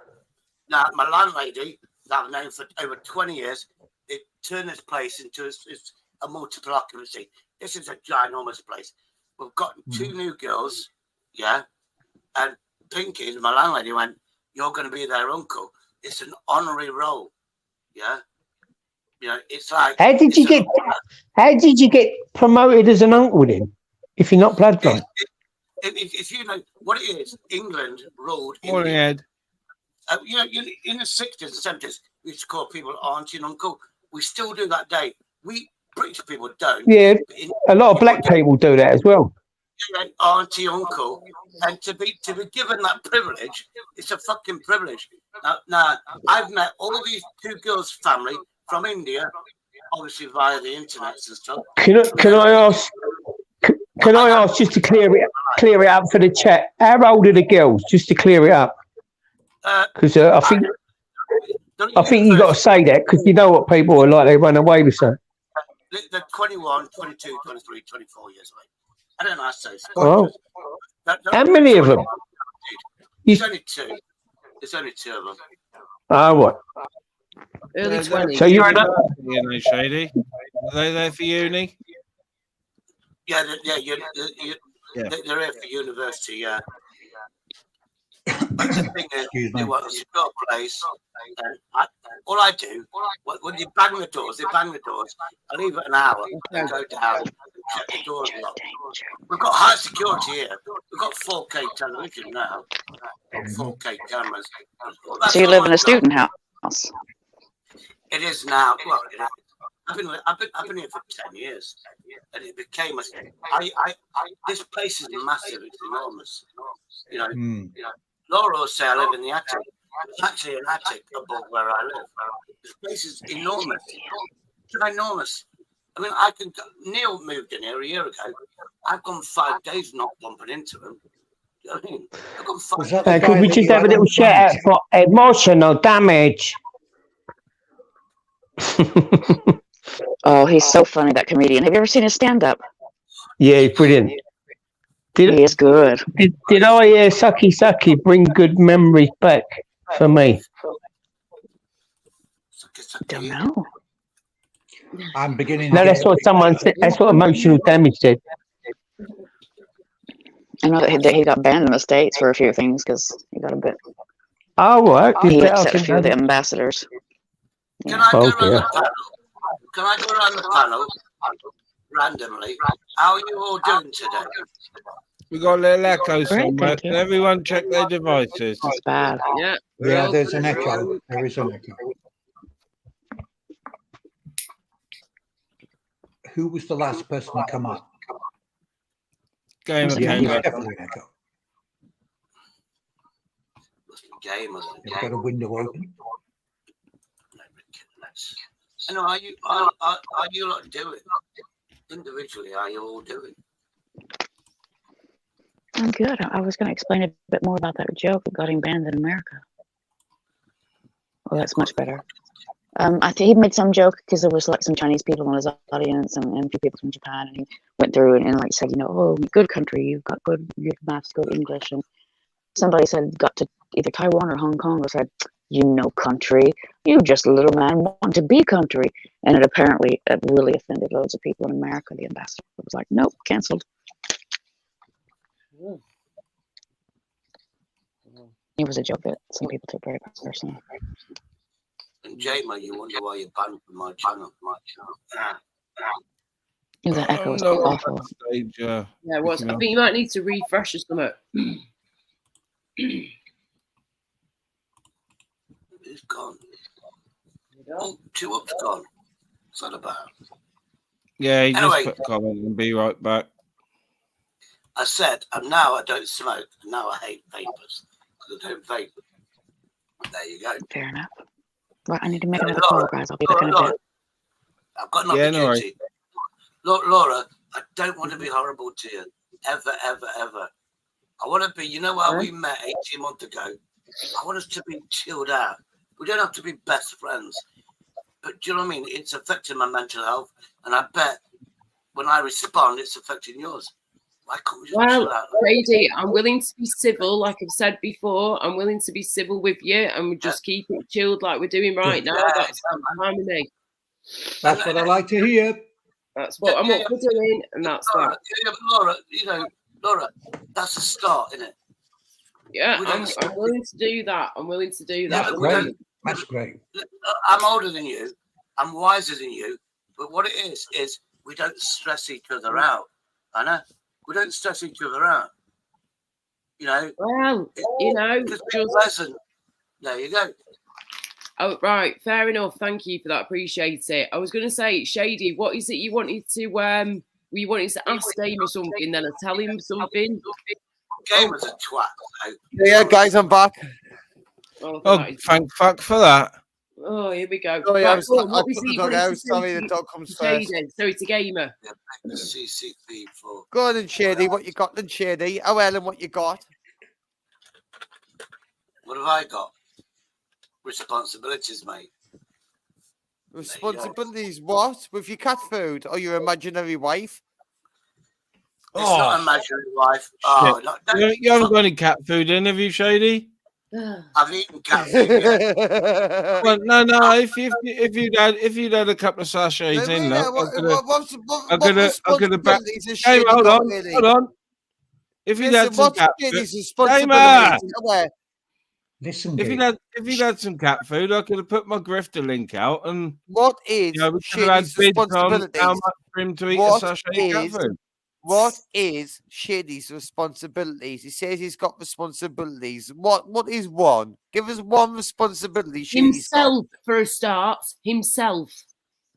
Now, my landlady, that I've known for over 20 years, it turned this place into a multiple occupancy. This is a ginormous place. We've got two new girls, yeah, and Pinky, my landlady, went, "You're going to be their uncle." It's an honorary role, yeah. You know, it's like. How did you get promoted as an uncle then? If you're not bloodline. If you know what it is, England ruled. Morning, Ed. You know, in the 60s and 70s, we used to call people auntie and uncle. We still do that day. We British people don't. Yeah, a lot of black people do that as well. Auntie, uncle, and to be given that privilege, it's a fucking privilege. Now I've met all of these two girls' family from India, obviously via the internet and stuff. Can I ask just to clear it up for the chat? How old are the girls? Just to clear it up, because I think I think you got to say that because you know what people are like. They run away with something. They're 21, 22, 23, 24 years old. I don't know. I say. Oh, how many of them? There's only two. There's only two of them. Oh, what? Early 20s. So you're uni, Shady. Are they there for uni? Yeah, they're here for university. Yeah. But the thing is, they want a secure place. And all I do, when you bang the doors, they bang the doors. I leave it an hour and go down and check the doors locked. We've got high security here. We've got 4K television now. 4K cameras. So you live in a student house? It is now. Well, I've been here for 10 years, and it became a. This place is massive. It's enormous. You know, Laura will say I live in the attic. It's actually an attic above where I live. This place is enormous. It's enormous. I mean, Neil moved in here a year ago. I've gone 5 days not bumping into him. You know what I mean? I've gone 5 days. Could we just have a little shout out for emotional damage? Oh, he's so funny, that comedian. Have you ever seen his stand-up? Yeah, he's brilliant. He is good. Did I hear Sucky bring good memories back for me? Don't know. I'm beginning. No, that's what someone said. That's what emotional damage said. I know that he got banned in the States for a few things because he got a bit. Oh, right. He upset a few of the ambassadors. Can I go around the panel? Can I go around the panel randomly? How are you all doing today? We got a little echo Great, somewhere. thank you. Can everyone check their devices? That's bad. Yeah. Yeah, there's an echo. There is an echo. Who was the last person to come up? Gamer Yeah, came there's up. definitely an echo. Gamers. You've got a window open. I know. Are you lot doing individually? Are you all doing? I'm good. I was going to explain a bit more about that joke that got him banned in America. Well, that's much better. I think he made some joke because there was like some Chinese people in his audience and a few people from Japan, and he went through and like said, oh, good country, you've got good maths, good English, and somebody said got to either Taiwan or Hong Kong, or said, country, you just a little man want to be country, and it apparently really offended loads of people in America. The ambassador was like, nope, cancelled. It was a joke that some people took very personally. And Jama, you wonder why you're banned from my channel. The echo was awful. Stage, Yeah, it was. I think you might need to refresh or something. It's gone. Oh, 2 up's gone. What's that about? Yeah, he Anyway. just put a comment and be right back. I said, and now I don't smoke. And now I hate vapors because I don't vape. There you go. Fair enough. Right, I need to make another call, guys. I'll be back in a bit. I've got an Yeah, no opportunity. Laura, I don't want to be horrible to you. Ever, ever, ever. I want to be, why we met 18 months ago? I want us to be chilled out. We don't have to be best friends. But do you know what I mean? It's affecting my mental health. And I bet when I respond, it's affecting yours. Why can't we just chill out? Brady, I'm willing to be civil, like I've said before. I'm willing to be civil with you, and we just keep it chilled like we're doing right now. That's fine with me. That's what I like to hear. That's what I'm up for doing, and that's that. Yeah, but Laura, that's a start, isn't it? Yeah, I'm willing to do that. I'm willing to do that. That's great. That's great. I'm older than you. I'm wiser than you. But what it is we don't stress each other out. I know. We don't stress each other out. Well, just pleasant. There you go. Oh, right. Fair enough. Thank you for that. Appreciate it. I was going to say, Shady, what is it you wanted to, you wanted to ask Dame or something, then I tell him something? Game was a twat. So. Yeah, guys, I'm back. Oh, thank fuck for that. Oh, here we go. Oh, yeah, Right, I put the dog out. Sorry, the dog comes first. So it's a gamer. Yeah, CCP for. Go on then, Shady. What you got then, Shady? Oh, Ellen, what you got? What have I got? responsibilities, mate. Responsibilities what? With your cat food or your imaginary wife? It's not imaginary wife. Oh, Shit. no, You haven't got any cat food in, have you, Shady? I've eaten cat food. Yeah. Well, no. If you'd had a couple of sachets in, though, I could have back. responsibilities has Gamer, Shady hold got, on, really? hold on. If you'd Listen, had some what's cat food, Shady's Gamer, responsibilities? Come here. Listen, if you'd had some cat food, I could have put my grifter link out, and What is we could have had Shady's bids on responsibilities? how much for him to eat a What sachet of cat is food. what is Shady's responsibilities? He says he's got responsibilities. What is one? Give us one responsibility Shady's got. Himself, for a start. Himself.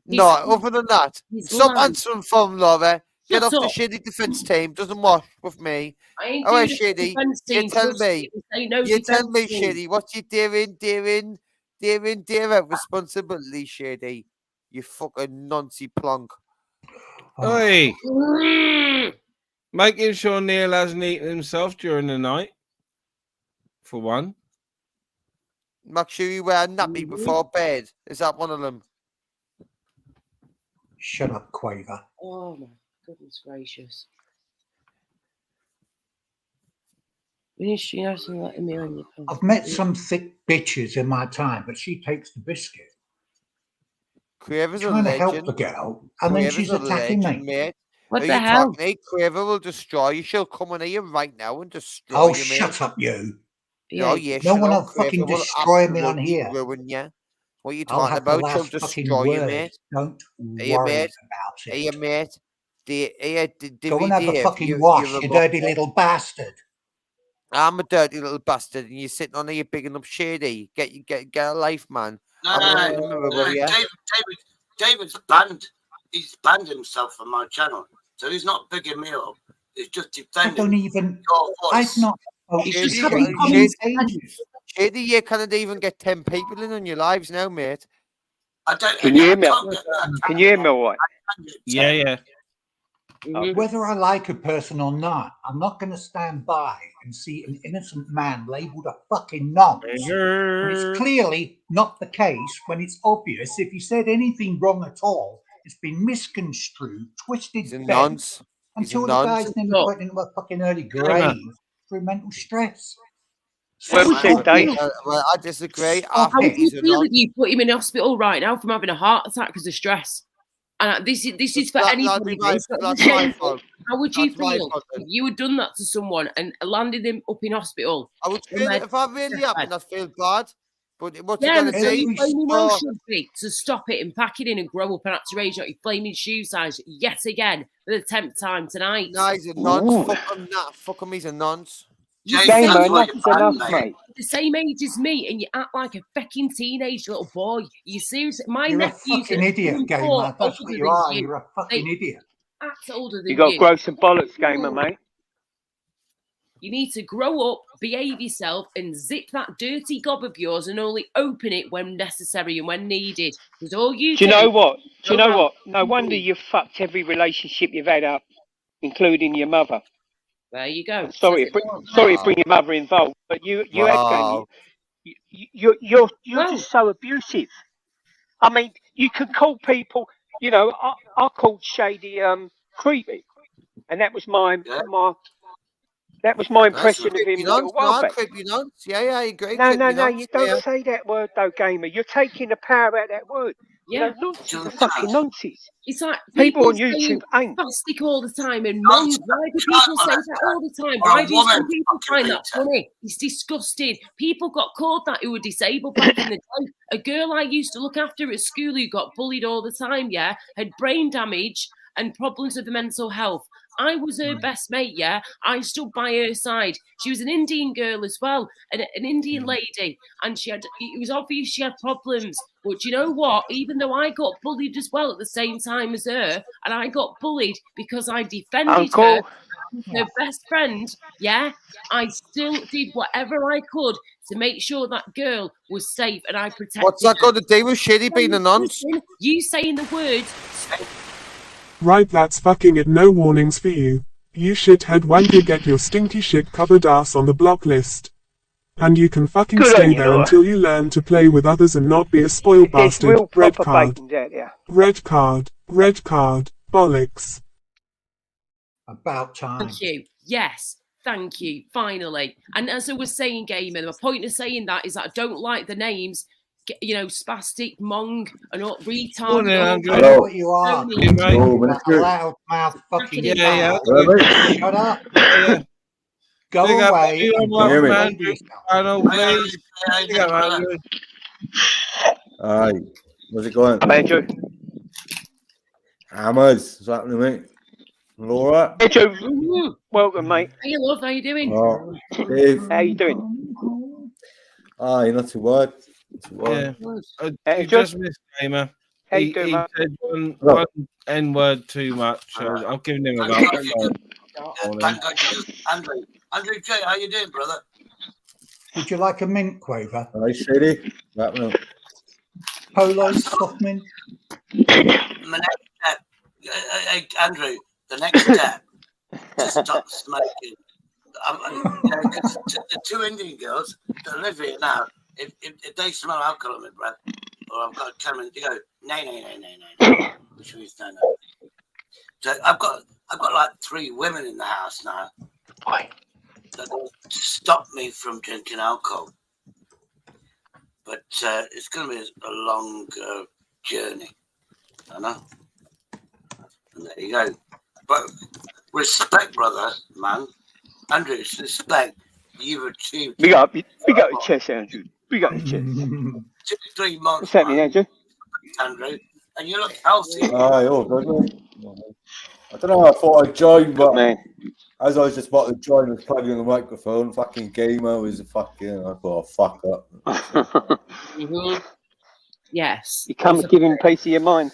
No, other than that, his stop life. answering phone, Laura. Get Shut off the up. Shady defence team. Doesn't wash with me. I ain't All right, doing a Shady. defence You team, tell trust me. me. Ain't no You tell defence me, team. Shady. What you doing responsibility, Shady. You fucking noncy plonk. Oi! Making sure Neil hasn't eaten himself during the night. For one. Make sure you wear a nappy before bed. Is that one of them? Shut up, Quaver. Oh my goodness gracious. She hasn't let me on your I've met some thick bitches in my time, but she takes the biscuit. Quaver's a Trying to help legend. the girl, and then she's a attacking legend, me. mate. What Are the you hell? talking to me? Quaver will destroy you. She'll come in here right now and destroy Oh, you, mate. shut up, you. Oh, yeah, No shut one up. will fucking Quaver will destroy me on absolutely here. ruin you. What are you I'll talking have the about? She'll last fucking destroy you, word. mate. Don't Hey, worry mate. about it. Hey, mate. Go and have a Dave, fucking wash, you dirty little bastard. I'm a dirty little bastard, and you're sitting on here bigging up Shady. Get a life, man. I'm not in the mirror, will ya? David's banned. He's banned himself from my channel, so he's not bigging me up. He's just defending. I don't even. your voice. I've not. Shady, you can't even get 10 people in on your lives now, mate. Can you hear me? Can you hear me all right? Yeah. Whether I like a person or not, I'm not going to stand by and see an innocent man labelled a fucking nonce. When it's clearly not the case, when it's obvious, if he said anything wrong at all, it's been misconstrued, twisted, bent, nonce. until the guy's nearly put into a fucking early grave through mental stress. Well, I disagree. How would you feel if you put him in hospital right now from having a heart attack because of stress? And this is for anybody. That's my fault. How would you That's my feel fault, if you had done that to someone and landed him up in hospital? I would feel if I really happened, I'd feel bad. But what's yeah, you gonna do? Your flaming role should be to stop it and pack it in and grow up and act to rage out your flaming shoe size yet again for the 10th time tonight. No, he's a nonce. Fuck him, fuck him, he's a nonce. You're the same age as me, and you act like a fucking teenage little boy. You serious? My You're a nephew's fucking idiot, Gamer. That's what you are. You're a fucking idiot. Act older than You got to grow some bollocks, Gamer, mate. You need to grow up, behave yourself, and zip that dirty gob of yours and only open it when necessary and when needed. Because all you Do you know what? Do you know what? No wonder you've fucked every relationship you've had up, including your mother. There you go. Sorry to bring your mother involved, but you had you're just so abusive. I mean, you can call people. You know, I called Shady creepy, and that was my impression of him a little while back. Creepy nonce. Yeah, I agree. No, you don't say that word though, Gamer. You're taking the power out of that word. Yeah, nonsense, fucking nonsense. It's like people on YouTube ain't plastic all the time and moans. Why do people say that all the time? Why do some people find that funny? It's disgusting. People got called that who were disabled back in the day. A girl I used to look after at school who got bullied all the time, had brain damage and problems with the mental health. I was her best mate, I stood by her side. She was an Indian girl as well, an Indian lady, and it was obvious she had problems. But you know what? Even though I got bullied as well at the same time as her, and I got bullied because I defended her, her best friend, I still did whatever I could to make sure that girl was safe and I protected her. What's that got to do with Shady being a nonce? You saying the words... Right, that's fucking it. No warnings for you. You shithead wanker, get your stinky shit covered ass on the block list. And you can fucking Good on stay you, there Laura. until you learn to play with others and not be a spoiled There's bastard. real Red proper card. bacons out there. Red card. Red card. Bollocks. About time. Thank you. Yes. Thank you. Finally. And as I was saying, Gamer, my point of saying that is that I don't like the names, spastic, mong, and all retard. Morning, Andrew. I know what you are. Hey, mate. You loud mouth fucking Yeah. Shut up. Yeah. Go Big away. up And everyone, behave Andrew. yourself. Channel, please. Big up, Andrew. Aye. How's it going? Andrew. Hammers. What's happening, mate? Laura? Andrew, welcome, mate. Hey, love, how you doing? Oh, Dave? How you doing? Aye, not too bad. Not too bad. Yeah. You just missed Gamer. How He you doing, mate? said one N-word too much. So I've given him about Thank God you do. Andrew J, how you doing, brother? Would you like a mint, Quaver? Aye, Shady. What's happening? Polo, soft mint? My next step, hey, Andrew, the next step to stop smoking. The two Indian girls that live here now, if they smell alcohol in my breath, or I've got to come and they go, no, which means no. So I've got like 3 women in the house now that stop me from drinking alcohol. But it's going to be a long journey, I know. And there you go. But respect, brother, man. Andrew, respect. You've achieved. We got your chest, Andrew. We got your chest. 2-3 months. What's happening, Andrew? Andrew, and you look healthy. Aye, oh, good, mate. I don't know, I thought I'd join, but as I was just about to join, I was plugging in the microphone. Fucking Gamer was I thought, fuck up. Mm-hmm. Yes. You can't give him a piece of your mind.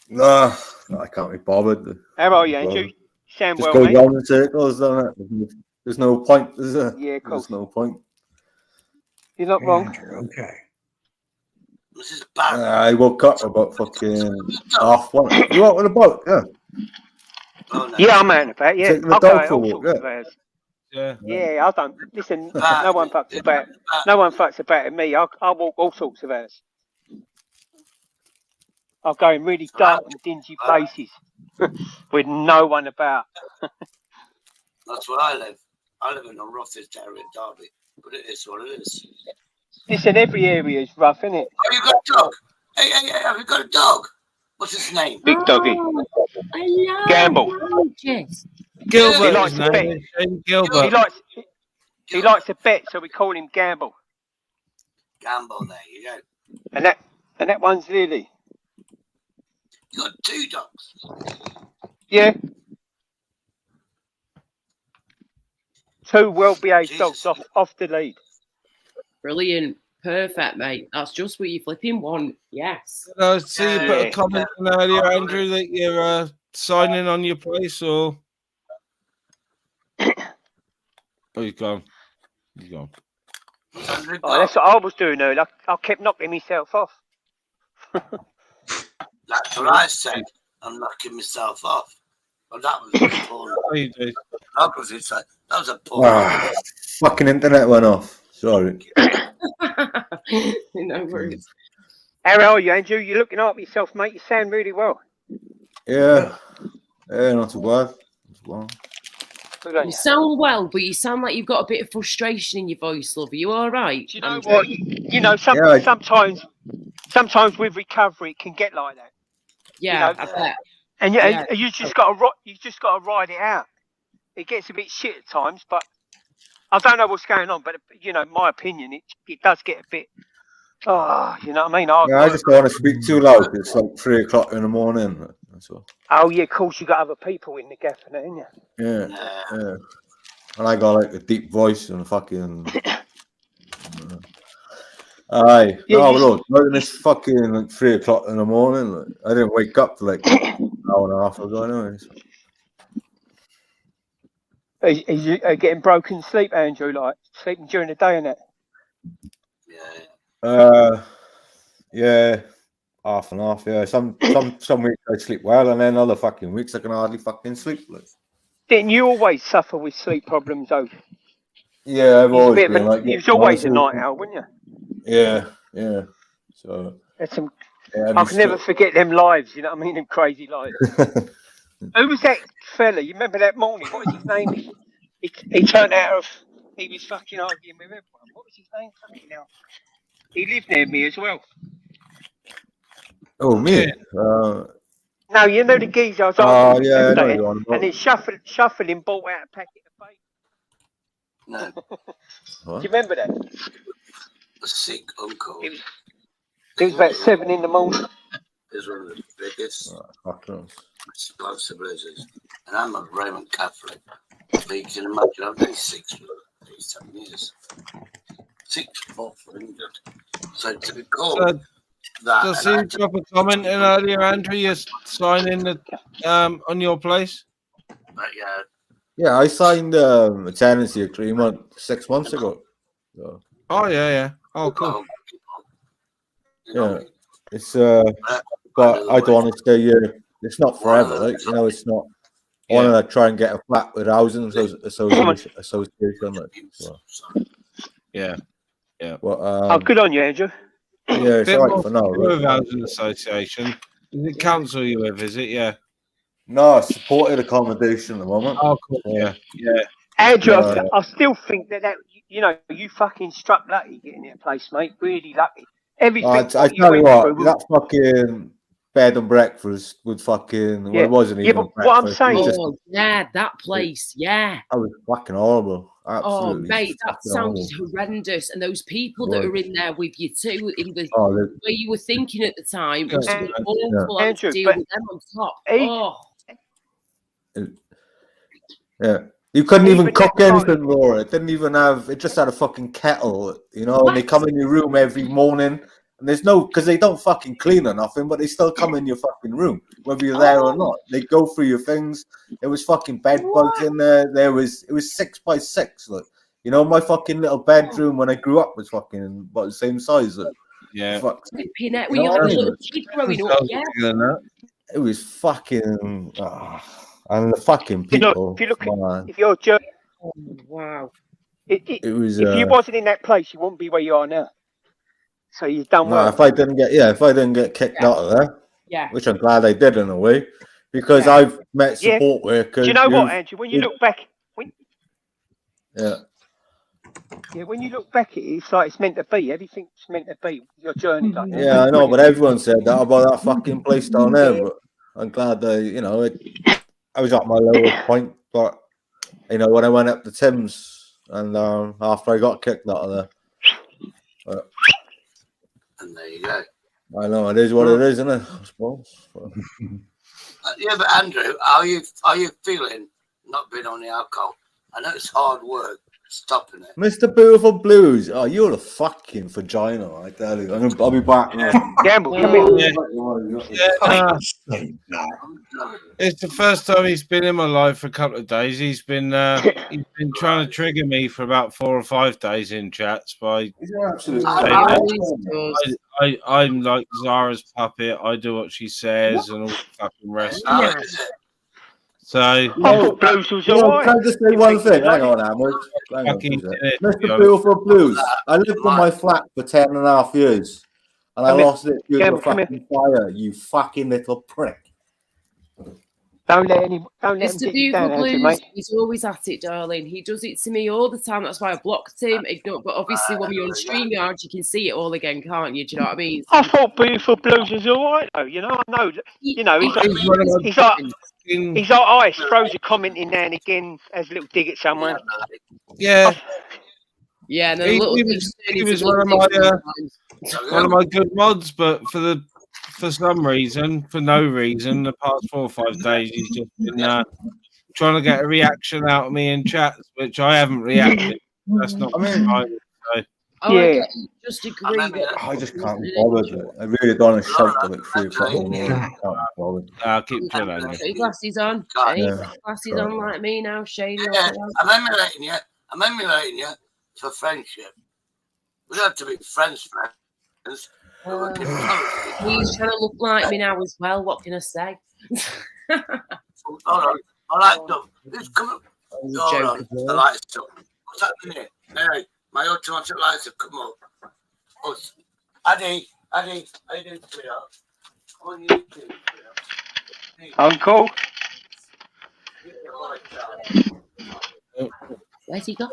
Nah, I can't be bothered. How are you, Andrew? Sound Just well, go mate? round in circles, doesn't it? There's no point, is there? Yeah, of course. There's no point. You're not wrong. Okay. This is bad. I woke up about fucking half one. You out with a boat? Yeah. Oh, no. Yeah, I'm out and about. Yeah, Taking the I'll go dog out for a all walk, sorts of yeah. hours. Yeah. Yeah, I don't listen. No one fucks about. No one fucks about me. I'll walk all sorts of hours. I'll go in really dark and dingy places with no one about. That's where I live. I live in the roughest area in Derby, but it is what it is. Listen, every area is rough, isn't it? Oh, you got a dog? Hey, have you got a dog? What's his name? Big doggy. Hello. Gamble. Yes. Gilbert, He likes his to bet. name is Gilbert. He likes to bet, so we call him Gamble. Gamble, there you go. And that one's Lily. You got 2 dogs. Yeah. 2 well-behaved dogs off the lead. Brilliant. Perfect, mate. That's just what you flipping want. Yes. I see you put a comment in earlier, Andrew, that you're signing on your place, or oh, he's gone. He's gone. Oh, that's what I was doing earlier. I kept knocking myself off. That's what I said. I'm knocking myself off. Well, that was poor. That was a poor. Fucking internet went off. Sorry. No worries. How are you, Andrew? You're looking after yourself, mate. You sound really well. Yeah. Yeah, not too bad. Not too bad. You sound well, but you sound like you've got a bit of frustration in your voice, love. Are you all right? Do you know what? You know, sometimes with recovery, it can get like that. Yeah, you know? I bet. And you just got to ride it out. It gets a bit shit at times, but I don't know what's going on. But you know, my opinion, it does get a bit. Oh, you know what I mean? Yeah, I just don't want to speak too loud. It's like 3 o'clock in the morning. That's all. Oh yeah, of course you got other people in the gaff, ain't you? Yeah. And I got like a deep voice and fucking. Aye. Yeah, no, look, it's fucking like 3 o'clock in the morning. Like, I didn't wake up till like an hour and a half ago, anyways. Are you getting broken sleep, Andrew? Like sleeping during the day and that? Yeah, half and half. Yeah, some weeks I sleep well, and then other fucking weeks I can hardly fucking sleep. Like. Didn't you always suffer with sleep problems, though? Yeah, I've always He been like. was always a night owl, wasn't you? Yeah. So. There's some. Yeah, I can never forget them lives. You know what I mean? Them crazy lives. Who was that fella? You remember that morning? What was his name? He turned out of. He was fucking arguing with everyone. What was his name? Fucking hell. He lived near me as well. Oh, me? No, you know the geezer I was Oh, arguing with yeah, I know yesterday, you're on about. and then shuffling bought out a packet of bacon. No. Do you remember that? A sick uncle. It was about 7 in the morning. Is one of the biggest explosive losers. And I'm a Roman Catholic. So you can imagine I've been 6 for 7 years. 6 for England. So to be called that. Does he drop a comment in earlier, Andrew? You're signing the on your place? But yeah. Yeah, I signed a tenancy agreement 6 months ago. So. Oh yeah. Oh cool. Yeah, it's but I don't want to stay here. It's not forever, like it's not. I want to try and get a flat with housing association. Like, so. Yeah. Well, good on you, Andrew. Yeah, it's all right for now. With housing association. Is it council you with? Is it? Yeah. No, supported accommodation at the moment. Oh, cool. Yeah. Andrew, I still think that you fucking struck lucky getting that place, mate. Really lucky. Everything. I tell you what, that fucking bed and breakfast would fucking. Well, it wasn't even. But what I'm saying. That place. Yeah. That was fucking horrible. Absolutely. Oh, mate, that sounded horrendous. And those people that are in there with you too, in the way you were thinking at the time, was awful. Andrew, to deal with them on top. Yeah. You couldn't even cook anything, Laura. It didn't even have. It just had a fucking kettle, and they come in your room every morning, and there's no because they don't fucking clean or nothing, but they still come in your fucking room, whether you're there or not. They go through your things. There was fucking bed bugs in there. It was 6 by 6. Look, my fucking little bedroom when I grew up was fucking about the same size. Look. Yeah. Pinette, when you had a little kid growing up, It was fucking. And the fucking people. If you're German, wow. It was. If you wasn't in that place, you wouldn't be where you are now. So you've done well. If I didn't get kicked out of there, which I'm glad I did in a way, because I've met support workers. Do you know what, Andrew? When you look back, when you look back at it, it's like it's meant to be. Everything's meant to be. Your journey, like that. Yeah, I know, but everyone said that about that fucking place down there. But I'm glad I was at my lowest point, but when I went up to Tim's and after I got kicked out of there. And there you go. I know it is what it is, isn't it? I suppose. Yeah, but Andrew, are you feeling not being on the alcohol? I know it's hard work stopping it. Mr. Beautiful Blues, you're a fucking vagina, I tell you. I'll be back now. Gamble, come here. It's the first time he's been in my life for a couple of days. He's been trying to trigger me for about 4 or 5 days in chats by I'm like Zara's puppet. I do what she says and all the fucking rest. So, Can I just say one thing? Hang on, Mr. Beautiful Blues. I lived in my flat for 10.5 years, and I lost it due to a fucking fire. You fucking little prick. Don't let him Mr. Beautiful Blues, he's always at it, darling. He does it to me all the time. That's why I blocked him. But obviously, when you're on StreamYard, you can see it all again, can't you? Do you know what I mean? I thought Beautiful Blues was all right, though. I know. He's like ice. Throws a comment in there and again, has a little dig at someone. Yeah. Yeah, and he was one of my good mods, but for some reason, for no reason, the past 4 or 5 days, he's just been trying to get a reaction out of me in chats, which I haven't reacted. That's not fine. So. Just agree. I just can't be bothered. I really don't want to shout at 3 o'clock in the morning. I'll keep drilling. Put your glasses on. Glasses on like me now, Shane. Yeah, I'm emulating you for friendship. We don't have to be friends. He's trying to look like me now as well. What can I say? Hold on. I like them. Who's coming? Hold on. I like stuff. What's happening here? Hey, my automatic lights have come up. Oh, Addy, how you doing, sweetheart? On YouTube, sweetheart. Uncle. Where's he gone?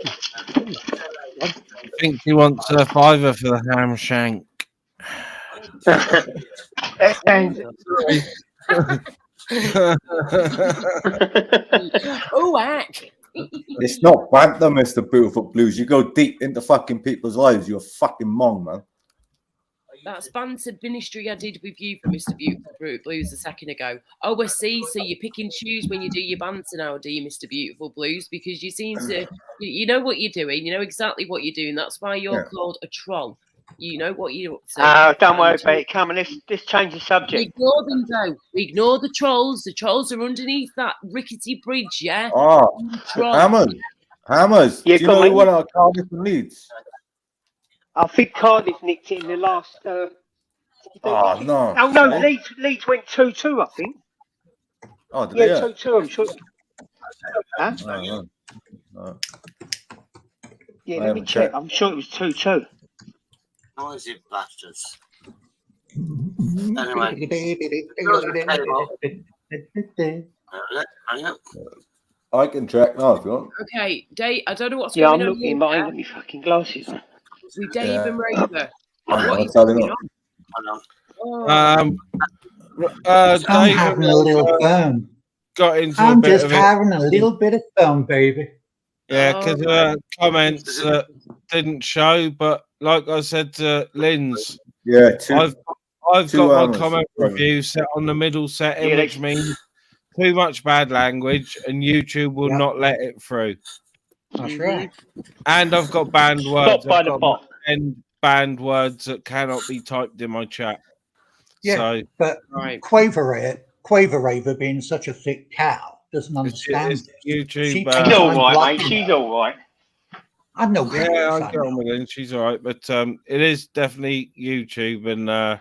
I think he wants a fiver for the ham shank. And Oh, heck. It's not banter, Mr. Beautiful Blues. You go deep into fucking people's lives. You're a fucking mong, man. That's banter ministry I did with you for Mr. Beautiful Blues a second ago. Oh, I see. So you pick and choose when you do your banter now, do you, Mr. Beautiful Blues? Because you seem to, you know what you're doing. You know exactly what you're doing. That's why you're called a troll. You know what you're up to. don't worry about it. Come on, let's change the subject. Ignore them, though. Ignore the trolls. The trolls are underneath that rickety bridge, yeah? Oh, Hammers. Yeah, Do you know what our Cardiff and Leeds? I think Cardiff nicked it in the last. No. Oh no, Leeds went 2-2. I think. Oh, did yeah, they? 2-2. I'm sure. Huh? No. Yeah, I let me haven't check. checked. I'm sure it was 2-2. Noisy bastards. Anyway. I can check now if you want. Okay, Dave, I don't know what's Yeah, going I'm on looking, but I ain't got my fucking glasses on. with Dave and Raver. I'm What is telling going you. on? I'm Dave having a little fun. got into I'm a bit just of it. having a little bit of fun, baby. Yeah, because comments that didn't show, but like I said to Linz, Yeah, I've two got hours. my comment review set on the middle setting, Yeah, which means too much bad language, and YouTube will not let it through. That's right. And I've got banned words. Stopped by I've the got bot. 10 banned words that cannot be typed in my chat. Yeah, So but Quaver Raver being such a thick cow doesn't understand it's this. YouTube. She She's thinks all I'm right, mate. blocking She's her. all right. I know. Yeah, I get on with it. She's all right, but it is definitely YouTube. And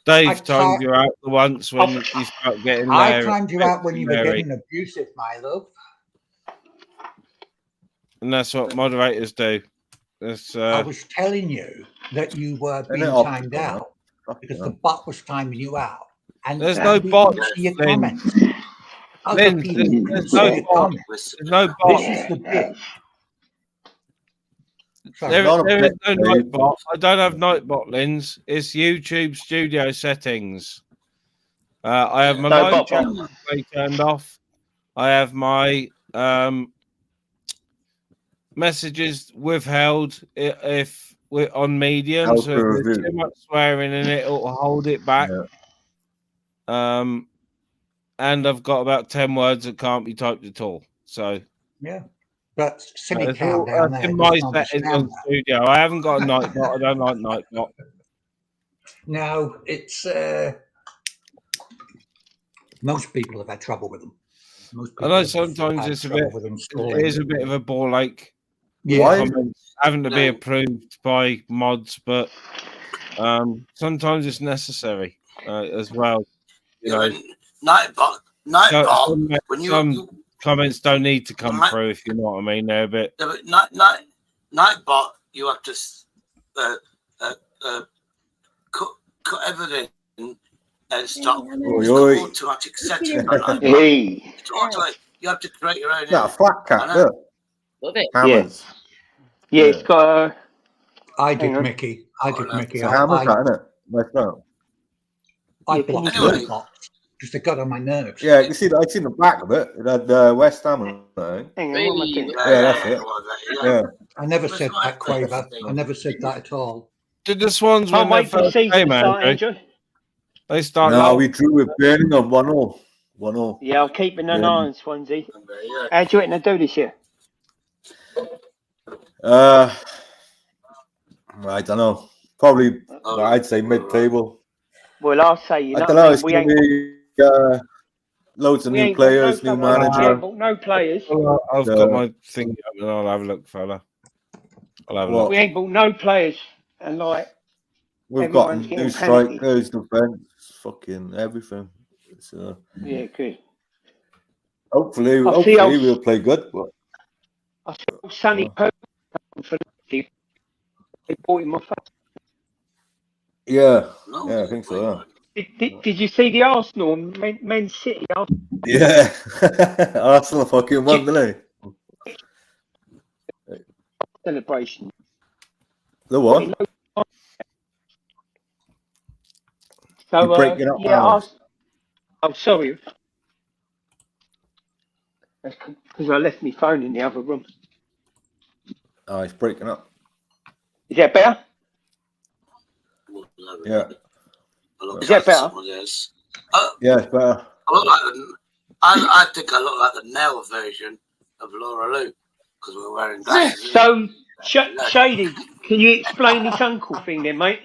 Dave timed you out the once when you start getting. I timed you out when you were getting abusive, my love. And that's what moderators do. That's, I was telling you that you were being it timed out because the bot was timing you out. And there's no people bot. see your comments. Other Lynn, people there's see no your bot. comments. There's no bot. This is the bit. There is no Nightbot. I don't have Nightbot, Linz. It's YouTube studio settings. I have my No live bot chat bot. turned off. I have my messages withheld if we're on medium. So if there's too much swearing in it, it'll hold it back. And I've got about 10 words that can't be typed at all. So yeah. But silly it's cow all, down there in my doesn't settings on understand that. studio. I haven't got a Nightbot. I don't like Nightbot. No, it's most people have had trouble with them. Most I know have sometimes had it's a trouble bit. with It installing. is a bit of a ball ache. Yeah. Comments having to be approved by mods, but sometimes it's necessary as well. You know, Nightbot. Some comments don't need to come through, if you know what I mean. They're a bit. Yeah, but Nightbot, you have to cut everything and stop automatic setting. You have to create your own. Yeah, flat cat. Yeah. Love it. Hammers. Yeah, it's got. I did Mickey. It's a hammer cat, isn't it? Like that. I blocked the bots because they got on my nerves. Yeah, you see, I seen the back of it. It had West Ham on it. Hang on, what am I doing? Yeah, that's it. Yeah. I never said that, Quaver. I never said that at all. Did the Swans Can't win wait their for the first season game, to start, Andrew? Andrew. They start. No, low. we drew with Birmingham 1-0. 1-0. Yeah, I'll keep an eye Yeah. on Swansea. How do you reckon they do this year? I don't know. Probably, I'd say mid-table. Well, I'll say, you know, I don't know. It's we going ain't, to be loads of we new ain't got players, no, new we ain't manager. got no players. I've got my thing up and I'll have a look, fella. I'll have a look. We ain't bought no players, and like We've got everyone's new getting panicky. strikers, defence, fucking everything. So Yeah, good. hopefully I'll see we'll play good. But I saw Sonny Pope for they bought him off. Yeah, I think so. Did you see the Arsenal and Man City? Yeah, Arsenal fucking won, didn't they? Celebration. The what? So You're breaking up yeah, now. oh sorry, that's because I left my phone in the other room. Oh, it's breaking up. Is that better? Yeah. Is that better? Yeah, it's better. I think I look like the now version of Laura Lou because we're wearing glasses. So, Shady, can you explain this uncle thing then, mate?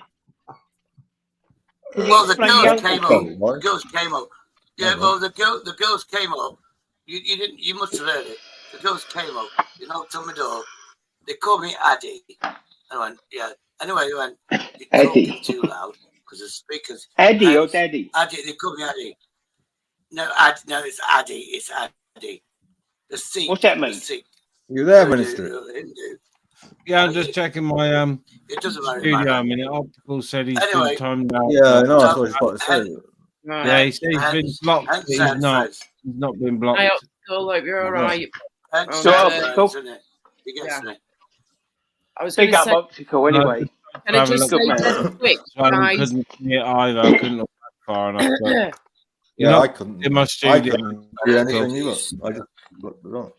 Well, the girls came up. The girls came up. Yeah, well, the girls came up. You must have heard it. The girls came up. You knocked on my door. They called me Addy. I went, yeah. Anyway, they went, you're talking too loud because the speakers. Eddie or Daddy? Addy. They called me Addy. No, it's Addy. It's Addy. The Sikh. What's that mean? You there, Minister? Yeah, I'm just checking my It doesn't matter. studio. I mean, Optical said he's Anyway. been timed out. Yeah, I know. That's what I was about to say. Yeah, he said he's been blocked. But he's not. He's not been blocked. Hey, Optical, hope you're all right. So Optical. He gets me. I was Big going up to say, Optical anyway. can I just say just quick, I guys? couldn't see it either. I couldn't look that far enough. But Yeah, I couldn't. in my studio. I couldn't do anything either. I just looked it up.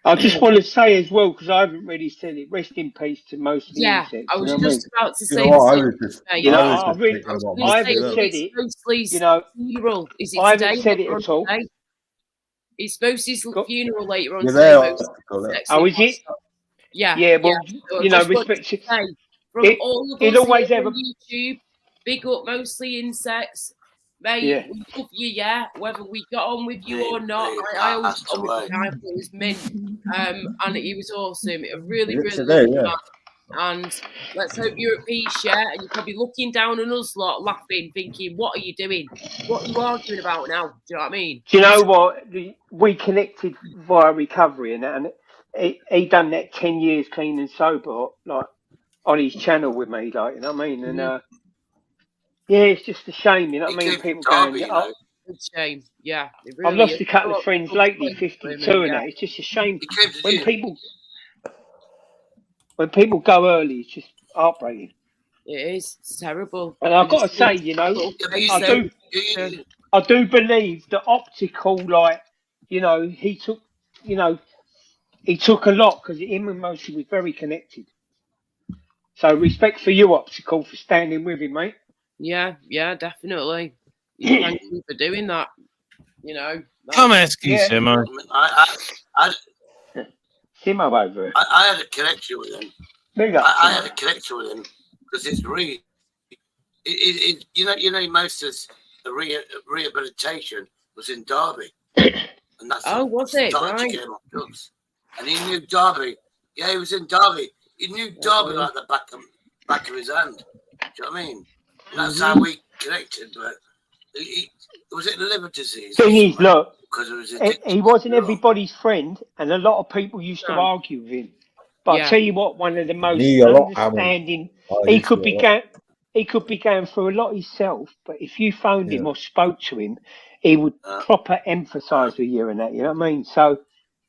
I just want to say as well, because I haven't really said it, rest in peace to most of the Yeah, insects. I was you know just about to say You know what, I the was same just- thing. You know, I was I just really, thinking about I myself. haven't said it. Mostly's You know, funeral. Is it I today? haven't said it Later at on all. today? It's Mostly's funeral later on You're today. there, Mostly's Optical, yeah. Oh, is it? Yeah. Yeah, well, So you know, just wanted respect to to say, from it. all of It us always here have a on YouTube, big up Mostly Insects. Mate, Yeah. we love you, yeah. Whether we got on with you or not, I always got on with the guy. I thought it was mint. And he was awesome. It really, Is it really today? loved Yeah. that. And let's hope you're at peace, yeah. And you're probably looking down on us lot, laughing, thinking, what are you doing? What are you arguing about now? Do you know what I mean? Do you know what? We connected via recovery and that, and he done that 10 years clean and sober, like on his channel with me, like, you know what I mean? And yeah, it's just a shame, you know what I mean? People going, oh, It's a shame. Yeah, it I've really lost is. a couple Oh, of friends oh, lately, oh, 52 and yeah. that. It's just a shame when people go early. It's just heartbreaking. It is. It's terrible. And I've got to say, you know, I do believe that Optical, like, you know, he took a lot because him and Mostly was very connected. So respect for you, Optical, for standing with him, mate. Yeah, definitely. Thank you for doing that. You know. Come ask you, Simo. Simo over it. I had a connection with him. I had a connection with him because it's really, you know, most of the rehabilitation was in Derby, and that's was it? started to Right. get him off drugs. And he knew Derby. Yeah, he was in Derby. He knew Derby like the back of his hand. Do you know what I mean? And that's how we connected. But was it liver disease? Thing is, look, because it was he wasn't everybody's friend, and a lot of people used to argue with him. But I tell you what, one of the most understanding, he could be going through a lot himself. But if you phoned him or spoke to him, he would proper emphasise with you and that. You know what I mean? So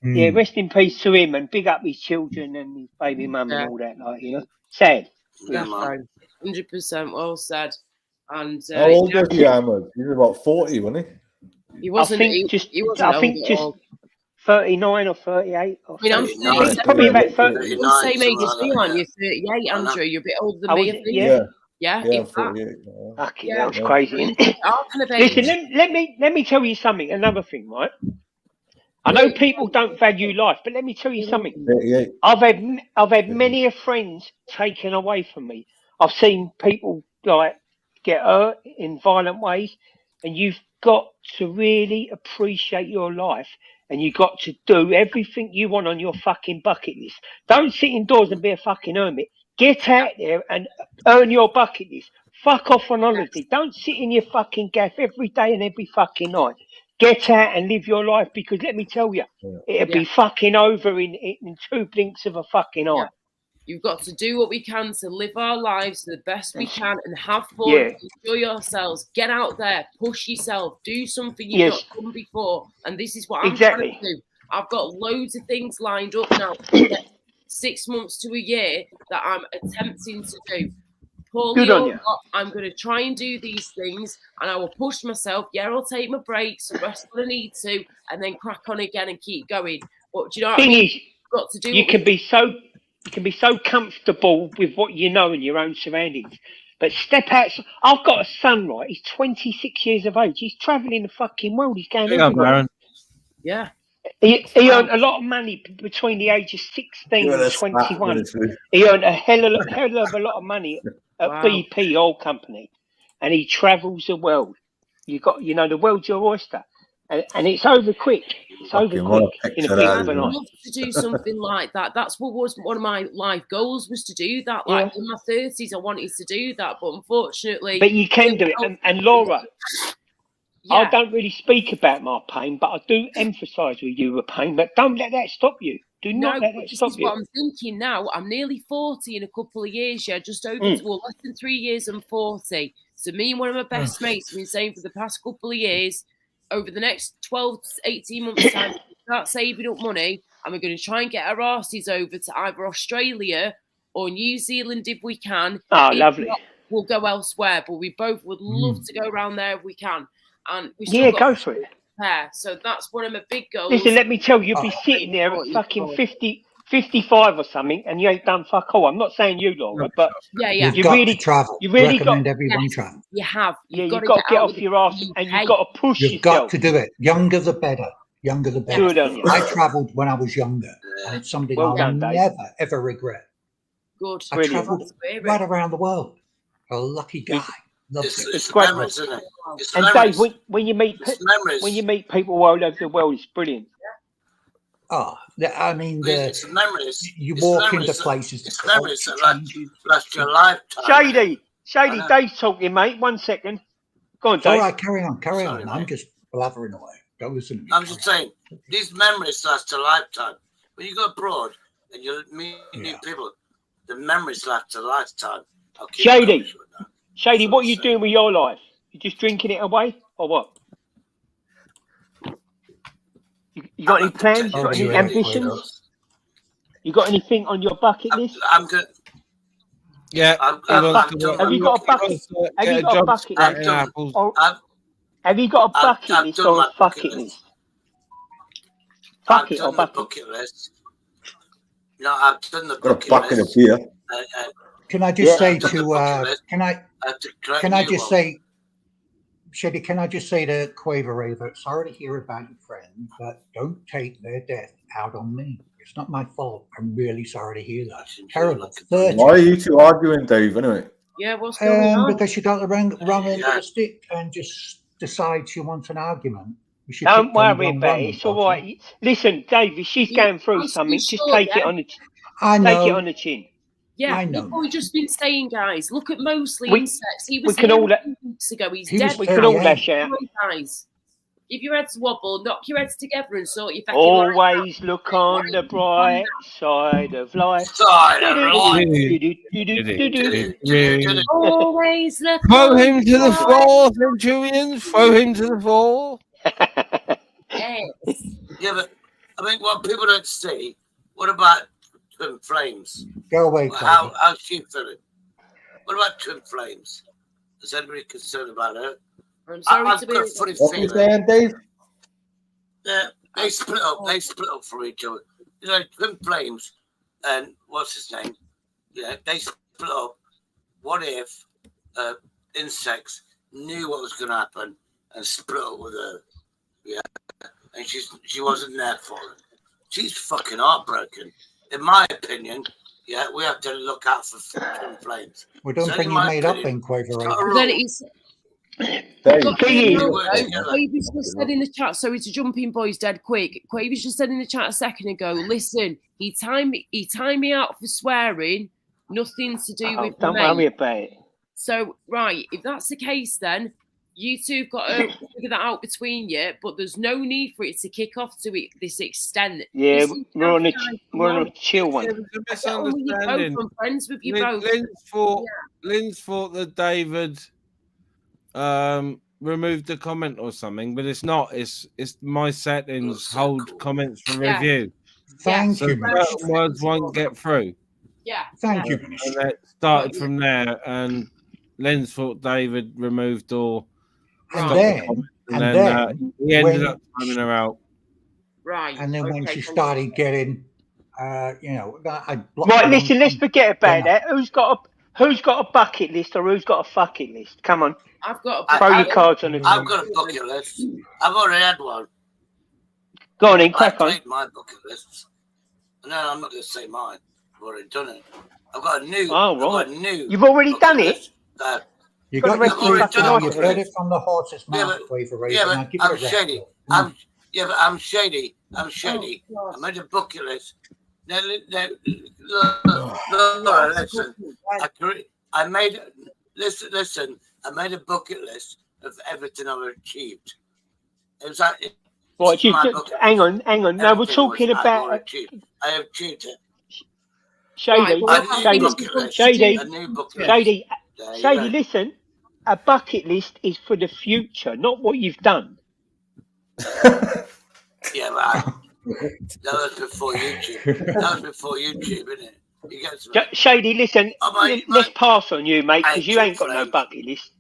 yeah, rest in peace to him, and big up his children and his baby mum and all that. Like, you know, sad. Yeah, 100% well said. And How old was he, Ahmed? He was about 40, wasn't he? He wasn't. He wasn't I think old at just all. 39 or 38. Or I mean, I'm 39. Probably about 30. You're the same age as me, aren't you? 38, Andrew. You're a bit older than me, I think. Yeah, I'm if that. 48. Fucking hell, it's crazy, isn't it? Listen, let me tell you something. Another thing, right? I know people don't value life, but let me tell you something. I've had many of friends taken away from me. I've seen people like get hurt in violent ways, and you've got to really appreciate your life, and you've got to do everything you want on your fucking bucket list. Don't sit indoors and be a fucking hermit. Get out there and earn your bucket list. Fuck off on holiday. Don't sit in your fucking gaff every day and every fucking night. Get out and live your life, because let me tell you, it'll be fucking over in 2 blinks of a fucking eye. You've got to do what we can to live our lives the best we can and have fun, Yeah. enjoy yourselves, get out there, push yourself, do something you've not done before. And this is what I'm trying to do. I've got loads of things lined up now for the next 6 months to a year that I'm attempting to do. Poorly Good on or you. not, I'm going to try and do these things, and I will push myself. Yeah, I'll take my breaks and rest when I need to, and then crack on again and keep going. But do you know what I mean? You've got to do You can be so comfortable with what you know in your own surroundings, but step out. I've got a son, right? He's 26 years of age. He's travelling the fucking world. He's going everywhere. Yeah. He earned a lot of money between the age of 16 and 21. He earned a hell of a lot of money at BP Oil Company, and he travels the world. The world's your oyster, and it's over quick. It's over quick in a blink of an eye. I'd love to do something like that. That's what was one of my life goals, was to do that. Like in my 30s, I wanted to do that, but unfortunately. But you can do it, and Laura. I don't really speak about my pain, but I do emphasise with you the pain. But don't let that stop you. Do not let that stop you. What I'm thinking now. I'm nearly 40 in a couple of years. Yeah, just over less than 3 years. I'm 40. So me and one of my best mates have been saying for the past couple of years, over the next 12 to 18 months' time, start saving up money, and we're going to try and get our asses over to either Australia or New Zealand if we can. Oh, if lovely. Not, we'll go elsewhere, but we both would love to go around there if we can. And we still go for it. Prepare. So that's one of my big goals. Listen, let me tell you, you'll be sitting there at fucking 50, 55 or something, and you ain't done fuck all. I'm not saying you, Laura, but You've got to travel. You really recommend got everyone travel. You have. You've got to get off your ass, and you've got to push You've yourself. got to do it. Younger the better. Younger the better. Good on you. I travelled when I was younger, and it's something Well I'll done, Dave. never ever regret. Good. I travelled right around the world. A lucky guy. It's great, memories, isn't it? It's And memories. Dave, when you meet people all over the world, it's brilliant. Oh, I mean, It's memories. you It's walk memories into that- places. It's memories that last your lifetime. Shady, Dave's talking, mate. 1 second. Go on, It's all Dave. right, carry on. Sorry, I'm mate. just blathering away. Go listen to me. I'm just saying, these memories last a lifetime. When you go abroad and you meet new people, the memories last a lifetime. I'll keep going Shady, with that. Shady, what are you doing with your life? You just drinking it away, or what? You got any plans? You got any ambitions? You got anything on your bucket list? I'm good. Yeah. Have you got a bucket? Have you got a bucket list? Have you got a bucket list or a bucket list? Bucket or I've done the bucket? bucket list. No, I've done the Got a bucket bucket of list. beer. Can I just say I've done the to bucket list. can I create can a I new just one. say, Shady, can I just say to Quaver Raver, sorry to hear about your friend, but don't take their death out on me. It's not my fault. I'm really sorry to hear that. Terrible. 30. Why are you two arguing, Dave, anyway? Yeah, what's going on? Because she got the wrong end of the stick and just decides she wants an argument. You should Don't pick the worry wrong about one, it. It's all right. Listen, Dave, if she's going through something, just sure, take it yeah? on the I take it know. on the chin. Yeah, I know look what we've just been saying, guys. Look at Mosley We- Insects. He we was can here all a few weeks ago. He's He dead. was We can all 38. lash out. Come on, guys. Give your heads a wobble, knock your heads together and sort your fucking life Always look on the bright side of life. Side of out. Always look Throw on him to the the floor, Centurions. Throw him to the floor. Yes. Yeah, but I mean, what people don't see, what about Twin Flames? Go away, How's she feeling? What about Twin Flames? Is anybody concerned about her? I'm sorry I've to got a be. funny What you feeling. saying, Dave? Yeah, they split up. They split up from each other. You know, Twin Flames and what's his name? Yeah, they split up. What if Insects knew what was going to happen and split up with her? Yeah, and she wasn't there for it. She's fucking heartbroken. In my opinion, yeah, we have to look out for Twin Flames. Well, don't So think in you my made up opinion, then, Quaver it's got Raver. a Then rule. it's Dave. Quavies just said in the chat, sorry to jump in, boys, dead quick. Quavies just said in the chat a second ago, listen, he timed me out for swearing, nothing to do with Don't me. worry about it. So, right, if that's the case, then You two have got to figure that out between you, but there's no need for it to kick off to this extent. Yeah, This is we're on a guys, we're on come a chill on. one. There was a I get on with you both. misunderstanding. I'm friends with you both. Lynn's thought that David removed the comment or something, but it's not. It's my settings hold comments for Yeah. review. Thank you, certain Minister. words won't get through. Yeah. Thank you, And Minister. it started from there, and Lynn's thought David removed or And stopped then- the comment, and and then he ended when- up timing her out. Right. And then when she started getting, I Right, listen, let's forget about that. Who's got a bucket list or who's got a fucking list? Come on. I've got a throw your cards on the I've table. got a bucket list. I've already had one. Go on in, crack I on. played my bucket list. No, I'm not going to say mine. I've already done it. I've got a new. Oh, I've got right. a new. You've already bucket done it? list that- You Got got the your rest of your clue fucking now. life You've to heard do. it from the horse's Yeah, mouth, but, Raver. yeah, Now but give it I'm a rest. shady. I'm shady. I'm shady. I made a bucket list. Now, Laura, listen. I made. Listen. I made a bucket list of everything I've achieved. It was like. What, you, my bucket hang on. No, we're Everything talking was about I have achieved it. Shady. A new bucket list. Shady. A new bucket list. Shady. There you Shady, go. listen. A bucket list is for the future, not what you've done. Yeah, but that was before YouTube. That was before YouTube, isn't it? You get me? Shady, listen. Oh, Let's pass on you, mate, because you Hey, ain't got no friend. bucket list.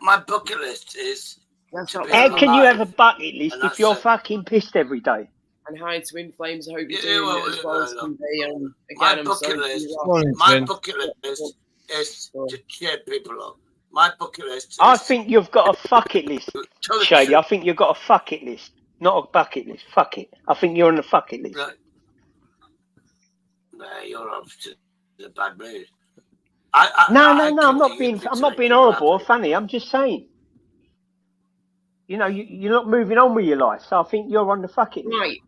My bucket list is. To be How can you alive. have a bucket list And if that's you're it. fucking pissed every day? And hi to In Flames. I hope you're Yeah, doing well, it as well as no. today. My Again, I'm bucket sorry for list. your Morning, My Finn. bucket list is to cheer people up. My bucket list is. I think you've got a fucket list, Tell the Shady. I truth. think you've got a fucket list, not a bucket list. Fuck it. I think you're on the fucket list. Right. Nah, you're obviously in a bad mood. No, I I'm come not to being. you to I'm not make being people horrible or happy. funny. I'm just saying. You know, you're not moving on with your life, so I think you're on the fucket list. Right.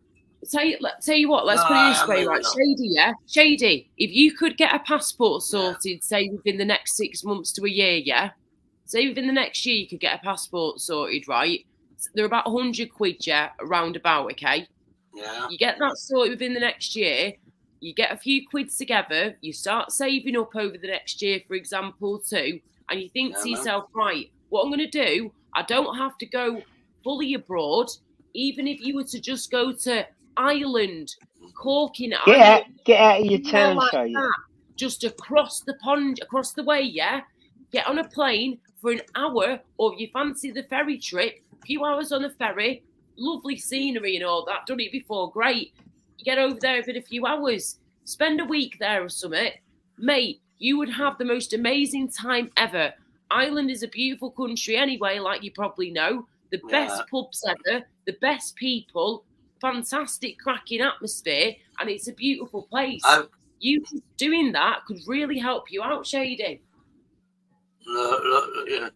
Tell you what, let's No, put it this I'm way, moving right? on. Shady, yeah? Shady, if you could get a passport sorted, say within the next 6 months to a year, yeah? Say within the next year you could get a passport sorted, right? They're about 100 quid, yeah? Around about, okay? Yeah. You get that sorted within the next year, you get a few quids together, you start saving up over the next year, for example, too, and you think to yourself, right, what I'm going to do, I don't have to go fully abroad, even if you were to just go to Ireland, Cork in Ireland. Get out of your town, like Shady. that, just across the pond, across the way, yeah? Get on a plane for an hour, or if you fancy the ferry trip, a few hours on a ferry, lovely scenery and all that, done it before, great. You get over there within a few hours, spend a week there or something, mate, you would have the most amazing time ever. Ireland is a beautiful country anyway, like you probably know. The best pubs ever, the best people, fantastic cracking atmosphere, and it's a beautiful place. You doing that could really help you out, Shady. Laura. Yeah,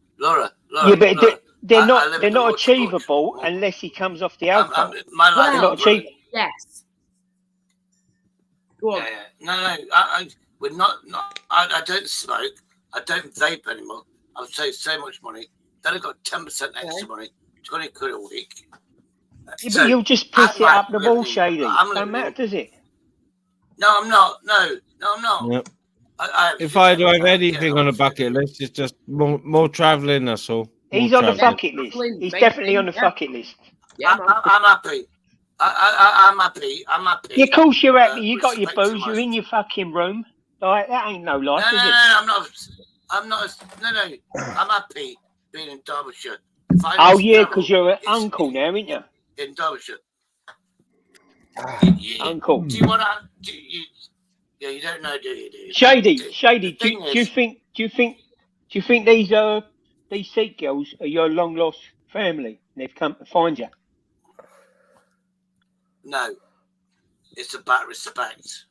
but Laura, they're I not live they're in the not Woods achievable unless he comes off the alcohol. my life They're not is brilliant. achievable. Yes. Go on. No. We're not. I don't smoke. I don't vape anymore. I've saved so much money. Then I got 10% extra money, 20 quid a week. Yeah, but you'll just piss it up the wall, Shady. Don't matter, does it? No, I'm not. No, I'm not. Yep. I If I do have anything on a bucket list, it's just more travelling. That's all. He's More on the travelling. bucket list. He's definitely on the bucket list. I'm happy. I'm happy. I'm happy. Yeah, of course you're happy. You got your respect to booze. my- You're in your fucking room. Like that ain't no life, No, is it? I'm not. No. I'm happy being in Derbyshire. Oh yeah, because you're an uncle now, aren't you? In Derbyshire. Uncle. Do you want to? Yeah, you don't know, do you? Shady. The Do thing you think these Sikh girls are your long lost family? And they've come to find you. No, it's about respect.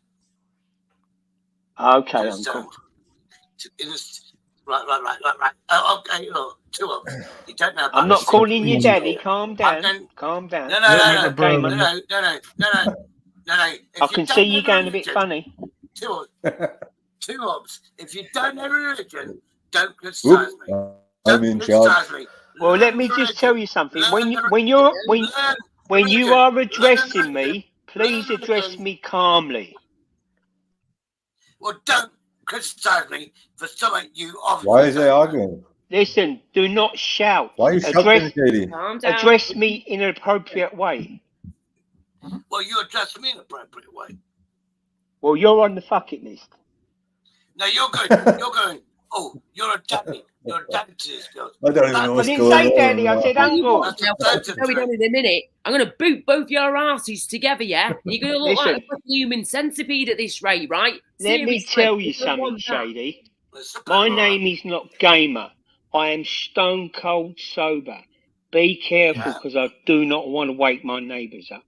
Okay, Understand? uncle. Right. Oh, okay, look, 2 up. You don't know about I'm not respect. calling you daddy. Calm down. Calm down. No. I can see you going a bit funny. 2 ups. If you don't have a religion, Don't criticise me. I'm in charge. Criticise me. Well, let me just tell you something. When you are addressing me, please address me calmly. Well, don't criticise me for something you obviously. Why is they arguing? Listen, do not shout. Why are you shouting, Katie? Address me in an appropriate way. Well, you address me in an appropriate way. Well, you're on the fucking list. No, you're going. Oh, you're a daddy. You're a daddy to this girl. I don't even know what's I going on. didn't say daddy. I said uncle. Going on in a minute. I'm going to boot both your asses together, yeah? You're going to look like a human centipede at this rate, right? Let me tell you something, Shady. My name is not Gamer. I am stone cold sober. Be careful, because I do not want to wake my neighbours up.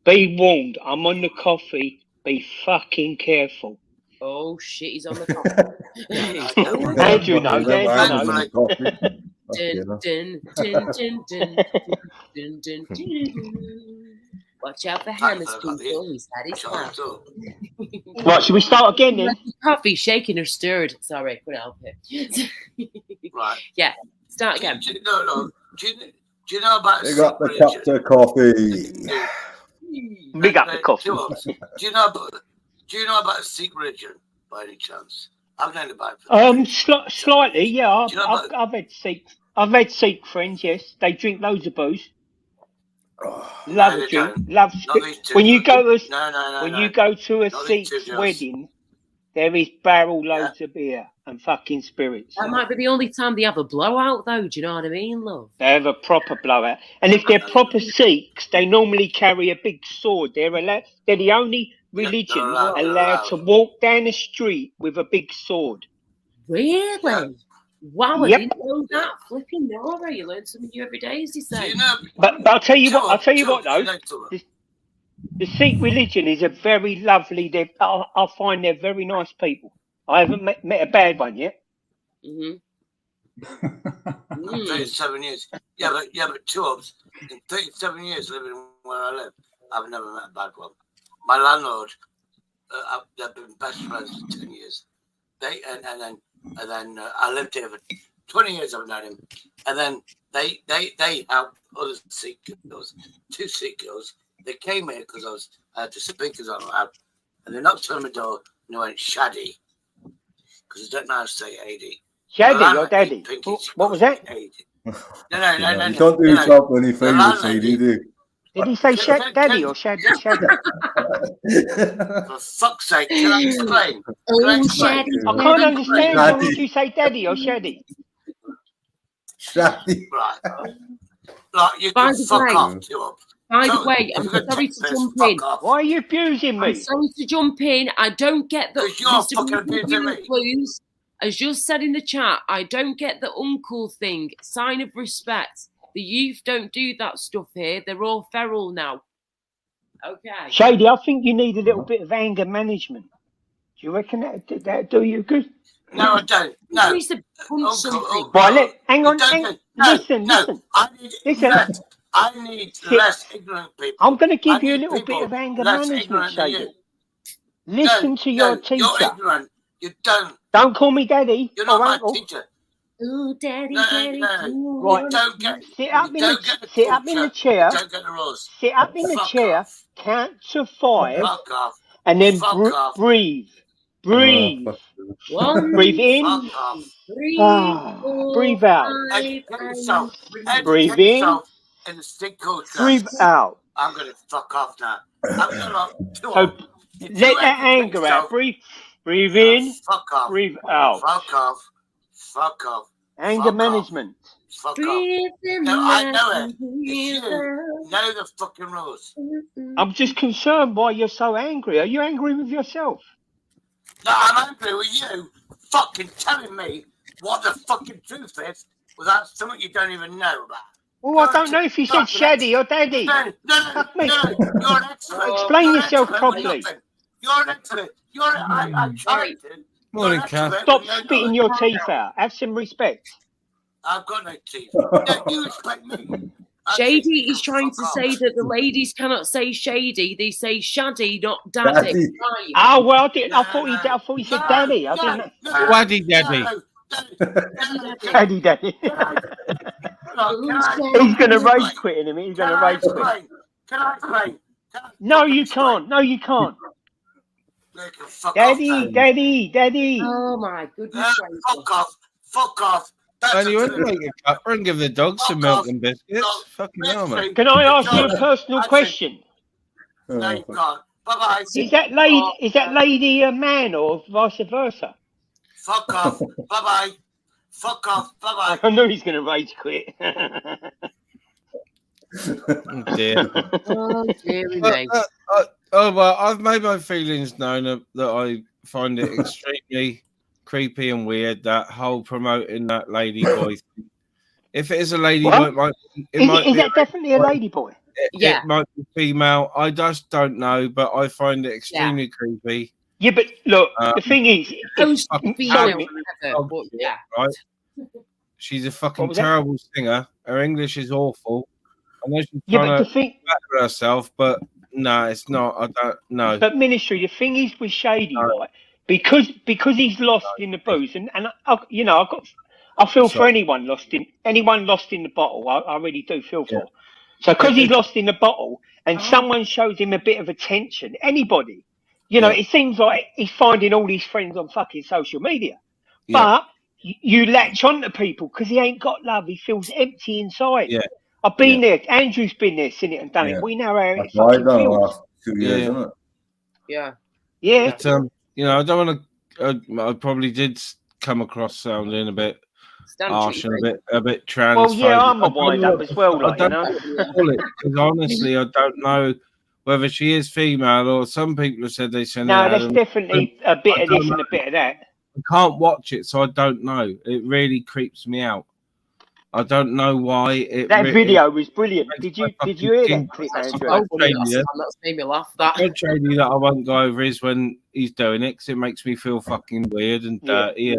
Be warned, I'm on the coffee. Be fucking careful. Oh shit, he's on the coffee. Andrew knows, Watch out for hammers, people. He's had his mouth. Right, should we start again then? Coffee shaken or stirred. Sorry, couldn't help it. Right. Yeah, start again. No. Do you know about Big up the cup to coffee. Big up the coffee. Do you know about a Sikh religion by any chance? I've known about it. Slightly, yeah. I've had Sikh friends. Yes, they drink loads of booze. Love a drink. Love. When you go to a Sikh's wedding, there is barrel loads of beer and fucking spirits. That might be the only time they have a blowout, though. Do you know what I mean, love? They have a proper blowout, and if they're proper Sikhs, they normally carry a big sword. They're the only religion allowed to walk down the street with a big sword. Really? Wow, Yep. I didn't know that. Flipping Nora, you learn something new every day, as they say. But I'll tell you what though. The Sikh religion is a very lovely. I find they're very nice people. I haven't met a bad one yet. I'm 37 years. Yeah, but two of us in 37 years living where I live, I've never met a bad one. My landlord, they've been best friends for 10 years. And then I lived here for 20 years. I've known him, and then they helped other Sikh girls, 2 Sikh girls. They came here because I had the speakers on loud, and they knocked on my door and they went Shaddy, because I don't know how to say AD. Shaddy or Daddy? What was that? No. You can't do yourself any favours, Sadie, do you? Did he say Daddy or Shaddy? For fuck's sake, can I explain? I can't understand. Why did you say Daddy or Shaddy? Shaddy. Right. Like, you can fuck off, two up. By the way, I'm sorry to jump in. Why are you abusing me? I'm sorry to jump in. I don't get that. You're fucking abusing me. Clues. As just said in the chat, I don't get the uncle thing. Sign of respect. The youth don't do that stuff here. They're all feral now. Okay. Shady, I think you need a little bit of anger management. Do you reckon that do you good? No, I don't. No. Hang on. Listen. I need less ignorant people. I'm going to give you a little bit of anger management, Shady. Listen to your teacher. You're ignorant. You don't. Don't call me Daddy. You're not my uncle. teacher. Oh, Daddy, No. Right. Sit up in the chair. Don't get the rules. Sit up in the chair. Count to 5. Fuck off. And then off. breathe. Breathe. Breathe in. Breathe out. Breathe in. In the stick culture. Breathe out. I'm going to fuck off now. So let that anger out. Breathe in. Fuck off. Breathe out. Fuck off. Anger management. Fuck off. No, I know it. It's you. Know the fucking rules. I'm just concerned why you're so angry. Are you angry with yourself? No, I'm angry with you fucking telling me what the fucking truth is without something you don't even know about. Well, I don't know if you said Shaddy or Daddy. No, you're an expert. Explain yourself properly. You're an expert. I tried to. Morning, Kath. Stop spitting your teeth out. Have some respect. I've got no teeth. No, you respect me. Shady is trying to say that the ladies cannot say Shady; they say Shaddy, not Daddy. Oh well, I thought he said Daddy. I didn't. Waddy Daddy. Daddy. He's going to rage quit in him. He's going to rage quit. Can I explain? No, you can't. No, you can't. Daddy. Oh my goodness. Fuck off. And you wouldn't make a cuppa and give the dog some milk and biscuits? Fucking hell, man. Can I ask you a personal question? No, you can't. Bye-bye. Is that lady a man or vice versa? Fuck off. Bye-bye. Fuck off. Bye-bye. I know he's going to rage quit. Oh, dear. Oh, dearie me. Well, I've made my feelings known that I find it extremely creepy and weird, that whole promoting that lady boy thing. If it is a lady boy, Is that definitely a lady boy? It might be female. I just don't know, but I find it extremely creepy. Yeah, but look, the thing is, right? She's a fucking terrible singer. Her English is awful. I know she's trying to better herself, but no, it's not. I don't know. But Ministry, the thing is with Shady, right? Because he's lost in the booze, and I feel for anyone lost in the bottle. I really do feel for. So because he's lost in the bottle, and someone shows him a bit of attention, anybody, it seems like he's finding all his friends on fucking social media. But you latch on to people because he ain't got love. He feels empty inside. Yeah. I've been there. Andrew's been there, seen it and done it. We know how it fucking feels. 2 years, isn't it? Yeah. But, I don't want to. I probably did come across sounding a bit harsh and a bit trans. Well, yeah, I'm a wind up as well, like, because honestly, I don't know whether she is female or some people have said they send. No, there's definitely a bit of this and a bit of that. I can't watch it, so I don't know. It really creeps me out. I don't know why. That video was brilliant. Did you hear that clip, Andrew? That's made me laugh. That I won't go over is when he's doing it, because it makes me feel fucking weird and dirty.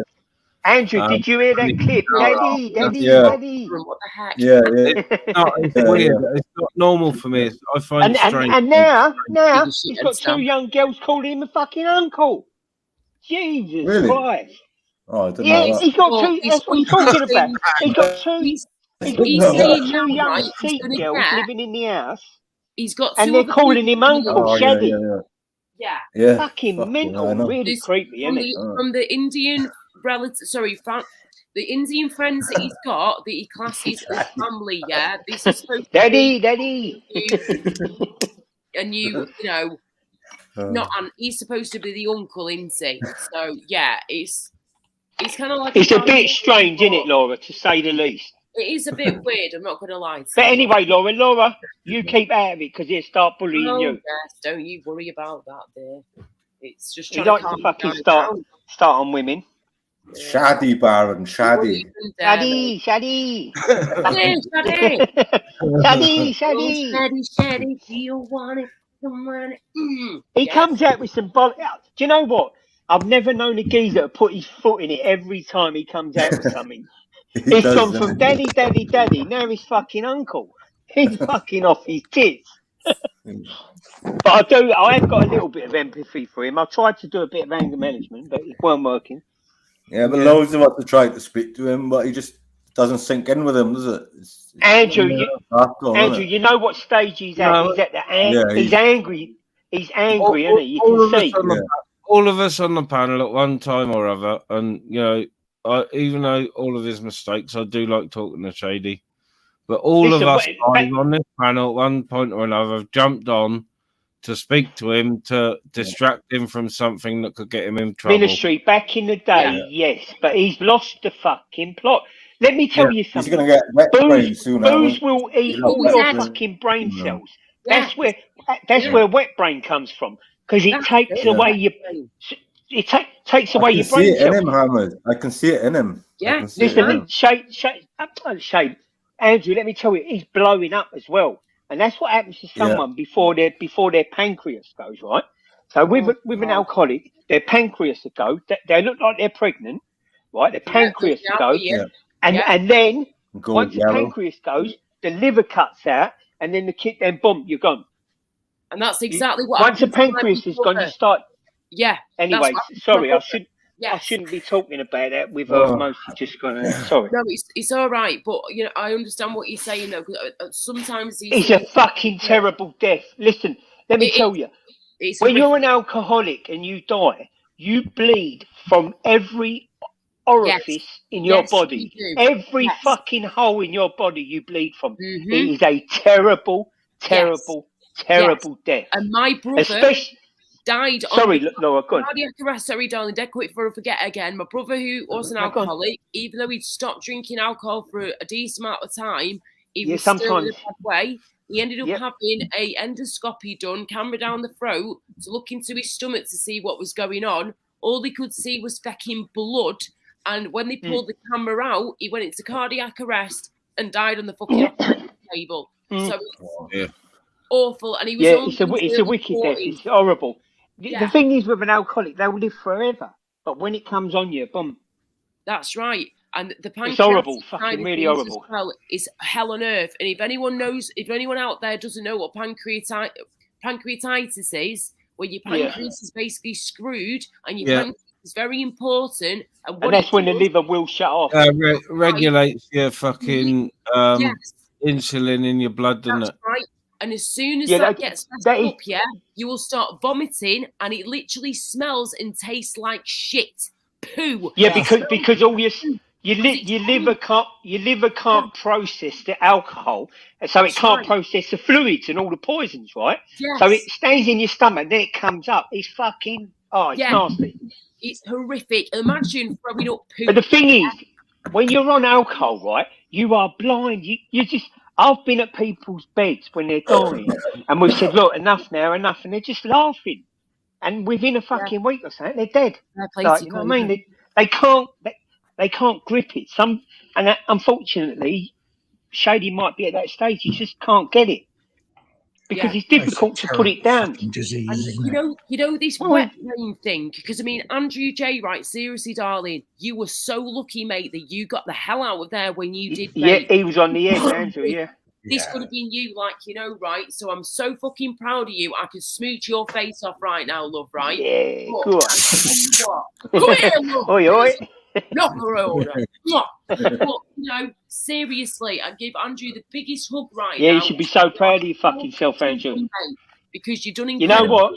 Andrew, did you hear that clip? Daddy. What the heck? Yeah. It's weird. It's not normal for me. I find it strange. And now he's got two young girls calling him a fucking uncle. Jesus Christ. Oh, I didn't know that. He's got two. That's what he's talking about. He's got two. He's got two young Sikh girls living in the house. He's got, and they're calling him Uncle Shaggy. Yeah. Fucking mental. Really creepy, isn't it? From the Indian relative, the Indian friends that he's got, that he classes as family. Yeah, this is supposed to Daddy. And you know, and he's supposed to be the uncle, isn't he? So yeah, it's kind of like it's a bit strange, isn't it, Laura, to say the least? It is a bit weird. I'm not going to lie. But anyway, Laura, you keep out of it because he'll start bullying you. Yes, don't you worry about that, dear. It's just he likes to fucking start on women. Shady, Baron, shady. Shady. Shady, do you want it? He comes out with some bollocks. Do you know what? I've never known a geezer to put his foot in it every time he comes out with something. He's gone from daddy. Now he's fucking uncle. He's fucking off his tits. But I have got a little bit of empathy for him. I tried to do a bit of anger management, but it weren't working. Yeah, but loads of us have tried to speak to him, but he just doesn't sink in with him, does it? Andrew, you know what stage he's at? He's at the he's angry. He's angry, isn't he? You can see. All of us on the panel at one time or other, and even though all of his mistakes, I do like talking to Shady. But all of us on this panel at one point or another have jumped on to speak to him, to distract him from something that could get him in trouble. Ministry, back in the day, yes, but he's lost the fucking plot. Let me tell you something. He's going to get wet brain soon. Booze will eat all your fucking brain cells. That's where wet brain comes from, because it takes away your... It takes away your brain cells. I can see it in him, Hamid. I can see it in him. Yeah. Listen, Shade, Andrew, let me tell you, he's blowing up as well. And that's what happens to someone before their pancreas goes, right? So with an alcoholic, their pancreas will go. They look like they're pregnant, right? Their pancreas will go. And then, once the pancreas goes, the liver cuts out, and then then boom, you're gone. And that's exactly what once the pancreas is gone, you start... Yeah. Anyway, sorry, I I shouldn't be talking about that with Oh. mostly just gonna. Sorry. No, it's all right, but I understand what you're saying though. Because sometimes these It's a things, fucking terrible death. Listen, let me tell you. It's When you're an horrific. alcoholic and you die, you bleed from every orifice in your Yes, body. you do. Every Yes. fucking hole in your body you bleed from. Mhm. It is a terrible, terrible, terrible death. And my brother Especially. died Sorry, on Laura, go on. cardiac arrest. Sorry, darling, dead quick before I forget again. My brother, who was an No, go on. alcoholic, even though he'd stopped drinking alcohol for a decent amount of time, he Yeah, was still in sometimes. a bad way. He ended up Yep. having a endoscopy done, camera down the throat, to look into his stomach to see what was going on. All he could see was fecking blood. And when they pulled the camera out, he went into cardiac arrest and died on the fucking operating table. So it's awful. And he was Yeah, only it's a in his it's a early wicked death. 40s. It's horrible. The Yeah. thing is with an alcoholic, they'll live forever. But when it comes on you, boom. That's right. And the It's horrible, pancreatic fucking side of really things horrible. as well is hell on earth. And if anyone out there doesn't know what pancreatitis is, where your Yeah. pancreas is basically screwed and your Yeah. pancreas is very important. And what And that's it when the does, liver will shut off. Regulates your fucking Yes. insulin in your blood, doesn't That's it? right. And as soon as Yeah, that gets messed that is- up, you will start vomiting, and it literally smells and tastes like shit, poo. Yeah, because all your liver can't process the alcohol, and so it That's can't right. process the fluids and all the poisons, right? Yes. So it stays in your stomach, then it comes up. It's fucking it's nasty. It's horrific. Imagine throwing up poo. But the thing is, when you're on alcohol, right, you are blind. You just. I've been at people's beds when they're dying, and we've said, "Look, enough now, enough," and they're just laughing. And within a fucking week or something, they're dead. Like, you know what I mean? They can't grip it. Unfortunately, Shady might be at that stage. He just can't get it because it's difficult to put it down. Disease, isn't And it? you know this wet brain thing, because I mean, Andrew J. Right, seriously, darling, you were so lucky, mate, that you got the hell out of there when you did. Yeah, mate. he was on the edge, Andrew. Yeah. This could have been you, right? So I'm so fucking proud of you. I could smooch your face off right now, love, right? Yeah, But go on. I tell you what, come here, love. Oi, oi. Knock her over. But, seriously, I give Andrew the biggest hug right Yeah, now. you should be so proud of your fucking self, Andrew. Because you've done You know incredible. what?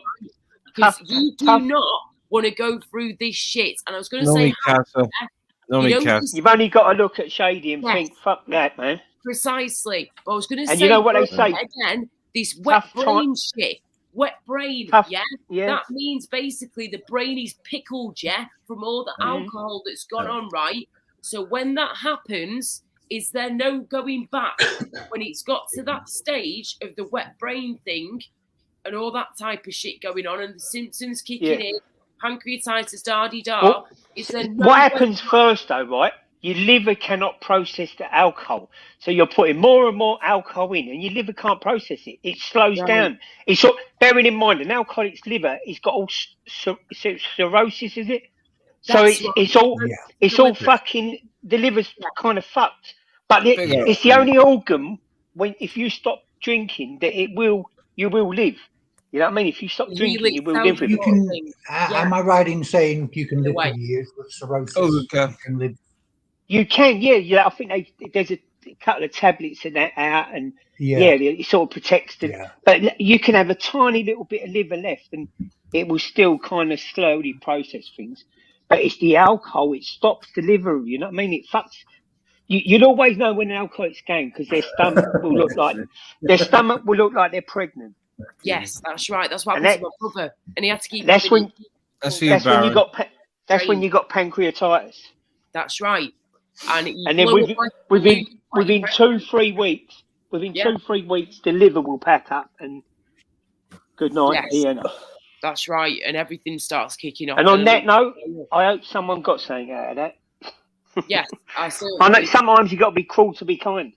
Because you do not want to go through this shit. And I was going to say, You've only got to look at Shady and Yes. think, fuck that, man. Precisely. But I was going to say, And you know what they say? again, this wet brain shit. Wet brain, Yeah. That means basically the brain is pickled, from all the alcohol that's gone on, right? So when that happens, is there no going back when it's got to that stage of the wet brain thing and all that type of shit going on and the symptoms kicking in, pancreatitis, da-dee-da? Well, Is there no what happens first, though, right? Your liver cannot process the alcohol. So you're putting more and more alcohol in, and your liver can't process it. It slows down. It's bearing in mind, an alcoholic's liver, it's got all cirrhosis, is it? So it's all fucking, the liver's kind of fucked. But it's the only organ, if you stop drinking, that you will live. You know what I mean? If you stop drinking, you will live with You it. can. Am I right in saying you can live for years with cirrhosis? You can live. You can, yeah. I think there's a couple of tablets in that out, and it sort of protects the. But you can have a tiny little bit of liver left, and it will still kind of slowly process things. But it's the alcohol; it stops the liver. You know what I mean? It fucks. You'll always know when an alcoholic's going because their stomach will look like they're pregnant. Yes, that's right. That's what happened to my brother, and he had to keep. That's when you got pancreatitis. That's right. And then within 2-3 weeks, within 2-3 weeks, the liver will pack up and good night. Yes. That's right, and everything starts kicking off. And on that note, I hope someone got something out of that. Yes, I know sometimes you got to be cruel to be kind.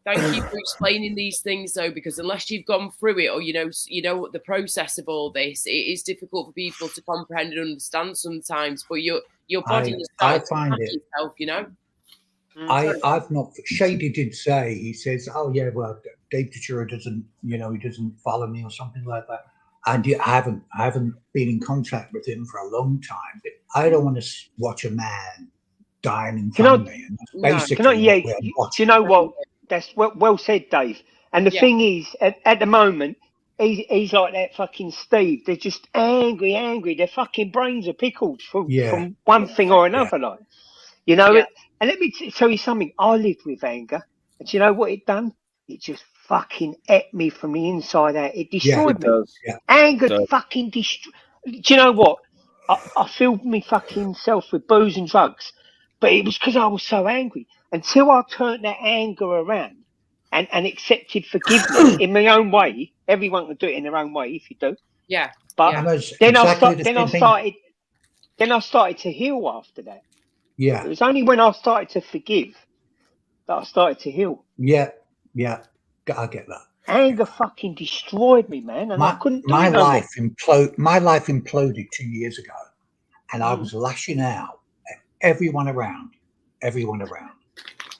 Thank you for explaining these things, though, because unless you've gone through it or you know the process of all this, it is difficult for people to comprehend and understand sometimes. But your body is starting to hack itself, you know. I've not. Shady did say, he says, "Oh yeah, well, Dave Tachura doesn't, he doesn't follow me or something like that." And I haven't been in contact with him for a long time. But I don't want to watch a man dying in front of me. And that's basically what we're do watching. you know what? That's well said, Dave. And the thing is, at the moment, he's like that fucking Steve. They're just angry. Their fucking brains are pickled from one thing or another, like. You know, and let me tell you something. I lived with anger, and do you know what it done? It just fucking ate me from the inside out. It destroyed me. Anger fucking destroyed. Do you know what? I filled me fucking self with booze and drugs, but it was because I was so angry. Until I turned that anger around and accepted forgiveness in my own way. Everyone can do it in their own way if you do. Yeah. But then exactly I started to heal after that. Yeah. It was only when I started to forgive that I started to heal. Yeah. I get that. Anger fucking destroyed me, man, and I couldn't do it no more. My life imploded 2 years ago, and I was lashing out at everyone around,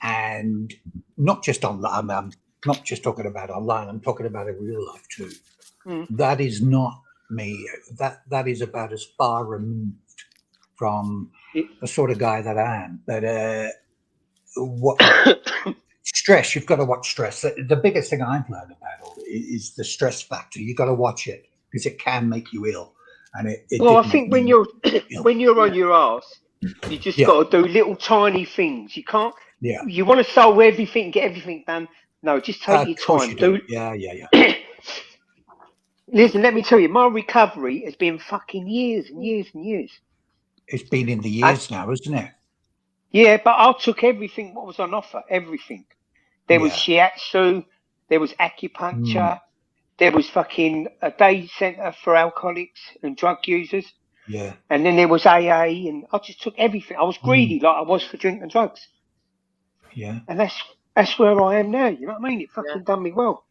and not just online. I'm not just talking about online. I'm talking about in real life too. That is not me. That is about as far removed from the sort of guy that I am. But what stress? You've got to watch stress. The biggest thing I've learned about it is the stress factor. You've got to watch it because it can make you ill. And I think when you're on your arse, you just got to do little tiny things. You can't. Yeah. You want to solve everything, get everything done. No, just take your time. Yeah. Listen, let me tell you, my recovery has been fucking years and years and years. It's been in the years now, isn't it? Yeah, but I took everything what was on offer. Everything. There was shiatsu. There was acupuncture. There was fucking a day centre for alcoholics and drug users. Yeah. And then there was AA, and I just took everything. I was greedy like I was for drink and drugs. Yeah. And that's where I am now. You know what I mean? It fucking done me well.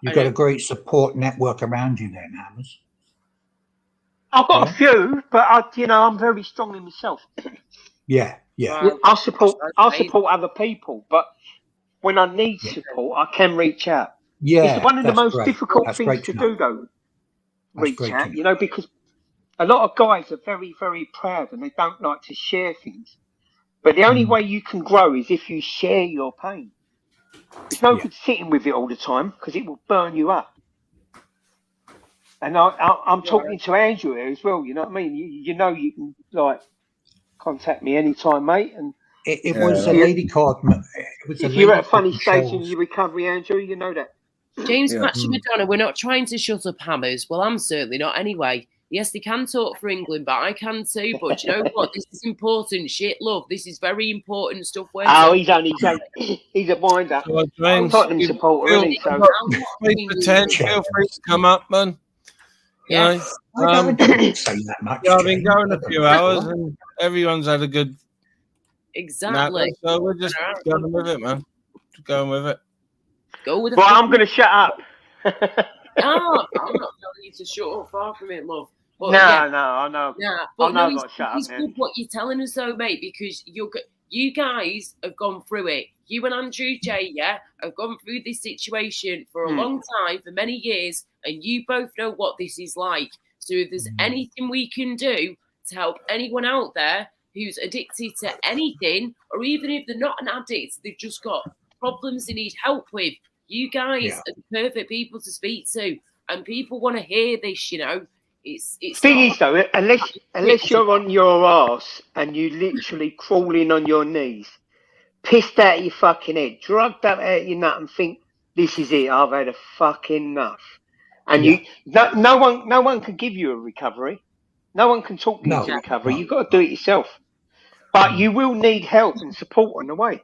You've got a great support network around you then, Hammers. I've got a few, but I'm very strong in myself. Yeah. I support other people, but when I need support, I can reach out. Yeah, It's one of the most great. difficult That's things great to to do, know. though. That's Reach great out, to know. because a lot of guys are very, very proud and they don't like to share things. But the only way you can grow is if you share your pain. It's no good sitting with it all the time because it will burn you up. And I'm talking to Andrew here as well. You know what I mean? You can contact me anytime, mate. And it was a lady called. If you're at a funny stage in your recovery, Andrew, you know that. James Patchy Madonna, we're not trying to shut up Hammers. Well, I'm certainly not anyway. Yes, they can talk for England, but I can too. But you know what? This is important shit, love. This is very important stuff. He's a wind-up. Tottenham supporter, isn't he? So, feel free to come up, man. Yeah. I don't say that much. I've been going a few hours and everyone's had a good exactly. Nap, so we're just going with it, man. Just going with it. Go with it. Well, I'm going to shut up. I'm not telling you to shut up. Far from it, love. But, no, I know. Yeah, but no, I've got to shut it's up. good what you're telling us, though, mate, because you guys have gone through it. You and Andrew J, have gone through this situation for a long time, for many years, and you both know what this is like. So if there's anything we can do to help anyone out there who's addicted to anything, or even if they're not an addict, they've just got problems they need help with, you guys are the perfect people to speak to, and people want to hear this. It's thing is though, unless you're on your arse and you literally crawling on your knees, pissed out of your fucking head, drugged up out of your nut, and think this is it. I've had a fucking enough. And no one can give you a recovery. No one can talk you into recovery. You've got to do it yourself. But you will need help and support on the way.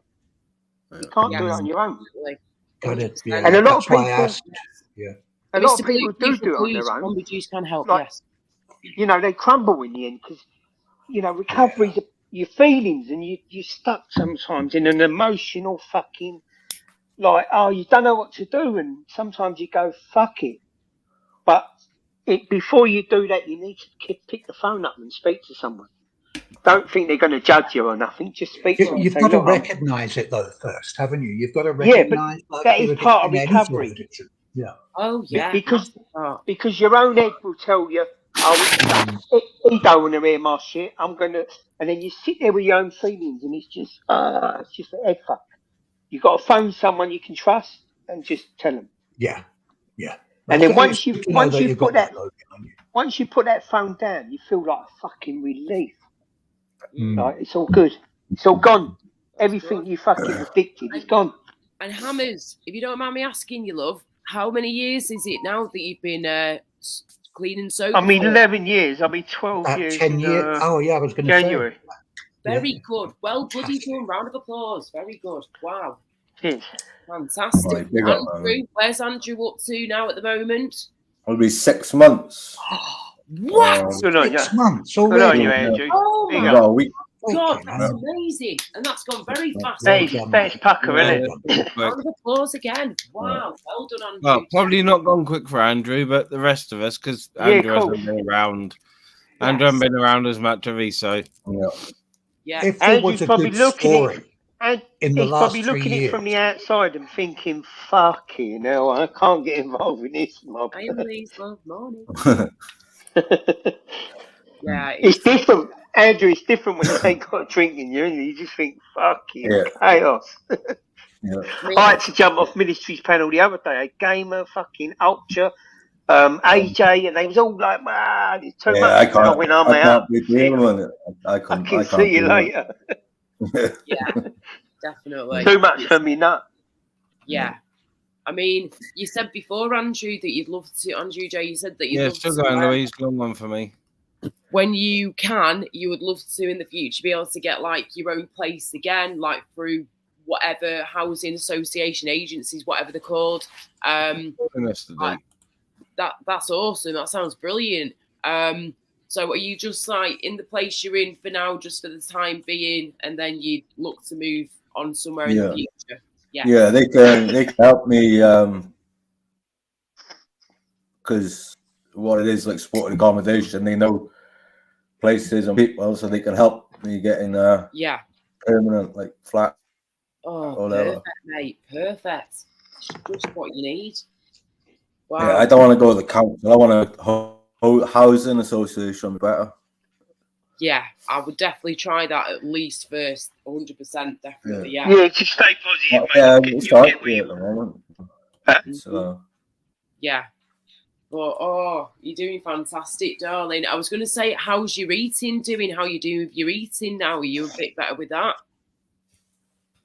You can't do it on your own. Got it. Yeah. And a lot of people, a lot of people do it on their own. Can help, yes. They crumble in the end because, recovery's your feelings, and you're stuck sometimes in an emotional fucking, you don't know what to do, and sometimes you go, fuck it. But before you do that, you need to pick the phone up and speak to someone. Don't think they're going to judge you or nothing. Just speak to them. You've got to recognise it though first, haven't you? You've got to recognise. Yeah, but that is part of recovery. Yeah. Oh yeah. Because your own head will tell you, oh, he don't want to hear my shit. I'm gonna, and then you sit there with your own feelings, and it's just a head fuck. You got to phone someone you can trust and just tell them. Yeah. Yeah. And Well, then it's good to know that you've got that logo on you. once you put that phone down, you feel like a fucking relief. Mm. Like it's all good. It's all gone. Everything you fucking predicted is gone. And Hammers, if you don't mind me asking you, love, how many years is it now that you've been clean and sober? I mean, 11 years. I mean, 12 About years 10 in years. Oh, yeah, I was going to January. say. Very good. Well, bloody done. Round of applause. Very good. Wow. Cheers. Fantastic. Right, big up, Andrew, where's Andrew up to now at the moment? It'll be 6 months. What? Good on you. 6 months Good on already. you, Andrew. Oh Big my up. Well, we God, that's amazing. And that's gone very fast. That's pucker, isn't it? Round of applause again. Wow. Well done, Andrew. Well, probably not gone quick for Andrew, but the rest of us, because Yeah, Andrew cool. hasn't been around. Andrew hasn't been around as much, have he? So, yeah. If there was Andrew's a probably good looking story he's in the last probably 3 looking years, it from the outside and thinking, fucking hell, I can't get involved in this mob. I am Lee's love morning. Yeah, It's different. Andrew, it's different when you ain't got a drink in you and you just think, fucking chaos. I had to jump off Ministry's panel the other day. A Gamer, fucking Ultra, AJ, and they was all like, man, it's too much. I can't. When I'm I out, can't be dealing with it. I can't. see you do later. Yeah, definitely. Too much for me, nut. Yeah. I mean, you said before, Andrew, that you'd love to, Andrew J, you said that you'd yeah, love still to, going, Louise. Long one for me. when you can, you would love to in the future be able to get like your own place again, like through whatever housing association agencies, whatever they're called. That's awesome. That sounds brilliant. So are you just like in the place you're in for now, just for the time being, and then you look to move on somewhere in the future? Yeah, they can help me because what it is like supported accommodation. They know places and people, so they can help me get in a permanent like flat. Oh, perfect, mate. Perfect. Just what you need. Wow. Yeah, I don't want to go to the council. I want a housing association better. Yeah, I would definitely try that at least first. 100%, definitely. Yeah. Yeah, just stay positive, mate. Yeah, it's hard at the moment. So. Yeah. But you're doing fantastic, darling. I was going to say, how's your eating doing? How you doing with your eating now? Are you a bit better with that?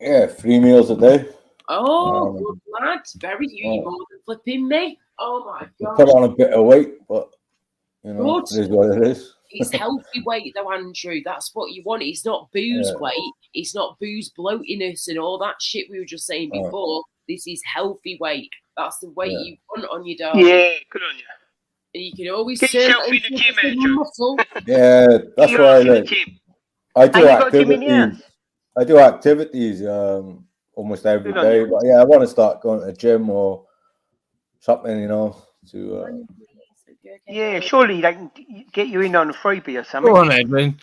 Yeah, 3 meals a day. Oh, good lad. Very you more than flipping me. Oh my god. Put on a bit of weight, but you know, it is what it is. It's healthy weight though, Andrew. That's what you want. It's not booze weight. It's not booze bloatiness and all that shit we were just saying before. This is healthy weight. That's the weight you want on your dog. Yeah, good on you. And you can always Get yourself in the gym, Andrew. Muscle. Yeah, that's why I like. I do activities. I do activities almost every day. But yeah, I want to start going to the gym or something, you know. To yeah, surely they can get you in on a freebie or something. Go on, Edwin.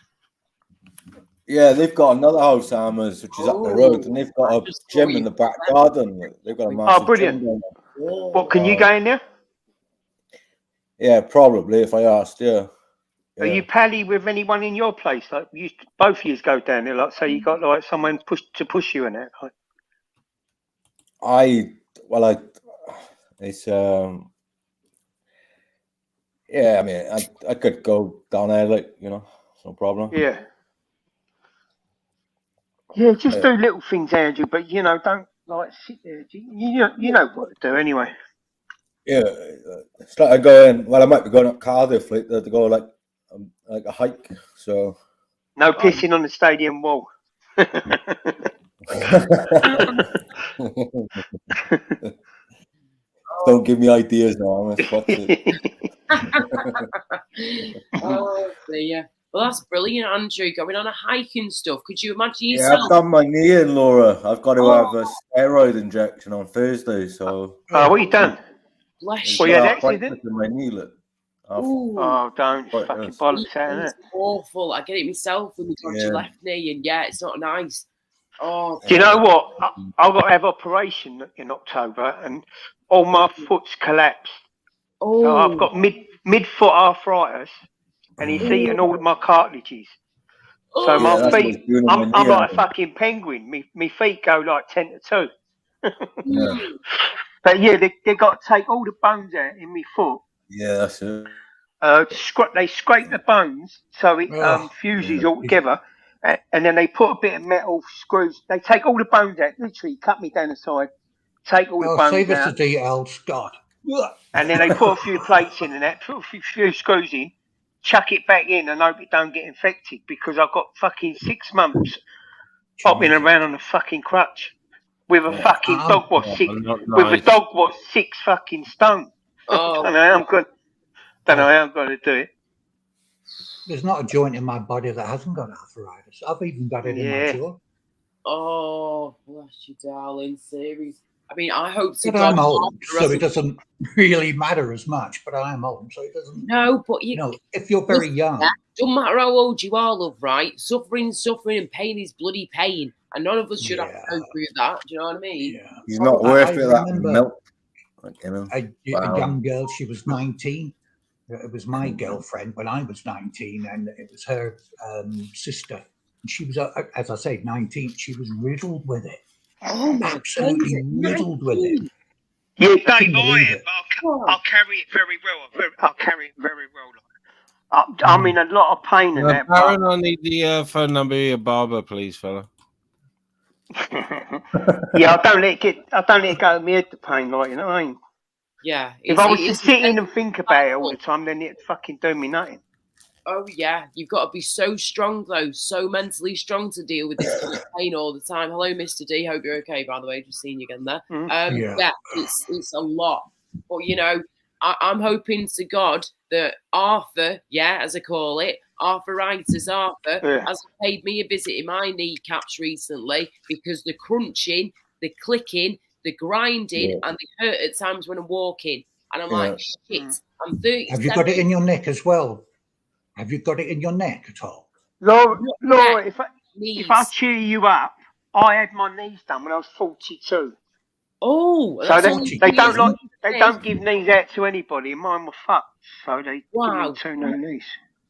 Yeah, they've got another house, Hammers, which is up the road, and they've got a gym in the back garden. They've got a massive brilliant. gym. What, can you go in there? Yeah, probably if I asked. Yeah. Are you pally with anyone in your place? Like, both of you go down there. Like, say you got like someone to push you in it. Like. It's yeah. I mean, I could go down there, like, you know, no problem. Yeah. Yeah, just do little things, Andrew. But you know, don't like sit there. You know what to do anyway. Yeah, it's like I go in. Well, I might be going up Cardiff like to go like a hike. So no pissing on the stadium wall. Don't give me ideas now. Oh dear. Well, that's brilliant, Andrew. Going on a hike and stuff. Could you imagine yourself? Yeah, I've done my knee in, Laura. I've got to have a steroid injection on Thursday. So. Oh, what you done? Bless you. You had an accident? In my knee, look. Oh, don't fucking bollocks out, it's awful. I get it myself with my dodgy left knee, and it's not nice. Oh, do you know what? I've got to have operation in October, and all my foot's collapsed. Oh. So I've got mid-foot arthritis, and he's eaten all of my cartilages. So my feet, I'm like a fucking penguin. Me feet go like 10 to 2. But yeah, they got to take all the bones out in my foot. Yeah, that's it. They scrape the bones so it fuses all together, and then they put a bit of metal screws. They take all the bones out, literally cut me down the side, take all the bones save us out, the details, God. and then they put a few plates in and that, put a few screws in, chuck it back in, and hope it don't get infected because I've got fucking 6 months bopping around on a fucking crutch with a fucking dog what's 6 fucking stone. Oh. Don't know how I'm going to do it. There's not a joint in my body that hasn't got arthritis. I've even got it in my jaw. Oh, bless you, darling. Serious. I mean, I hope to But God. I'm old, so it doesn't really matter as much. But I am old, so it doesn't. No, but you know, if you're very young, don't matter how old you are, love. Right? Suffering, and pain is bloody pain, and none of us should have to go through that. Do you know what I mean? Yeah. He's not worth it. That milk. A young girl. She was 19. It was my girlfriend when I was 19, and it was her sister. And she was, as I say, 19. She was riddled with it. Oh, absolutely riddled with it. Yeah, Dave, I am, but I'll carry it very well. I'll carry it very well. I'm in a lot of pain in that. Baron, I need the phone number of your barber, please, fella. Yeah, I don't let it go to me head, the pain, like, you know what I mean? Yeah. If I was to sit in and think about it all the time, then it'd fucking do me nothing. Oh yeah, you've got to be so strong though, so mentally strong to deal with this kind of pain all the time. Hello, Mr. D. Hope you're okay. By the way, just seeing you again there. Yeah, it's a lot. But you know, I'm hoping to God that Arthur, as I call it, arthritis Arthur, has paid me a visit in my kneecaps recently because the crunching, the clicking, the grinding, and they hurt at times when I'm walking. And I'm like, shit, I'm 37. Have you got it in your neck as well? Have you got it in your neck at all? Laura, if I cheer you up, I had my knees done when I was 42. Oh, so they don't give knees out to anybody. Mine were fucked, so they give me 2 new knees.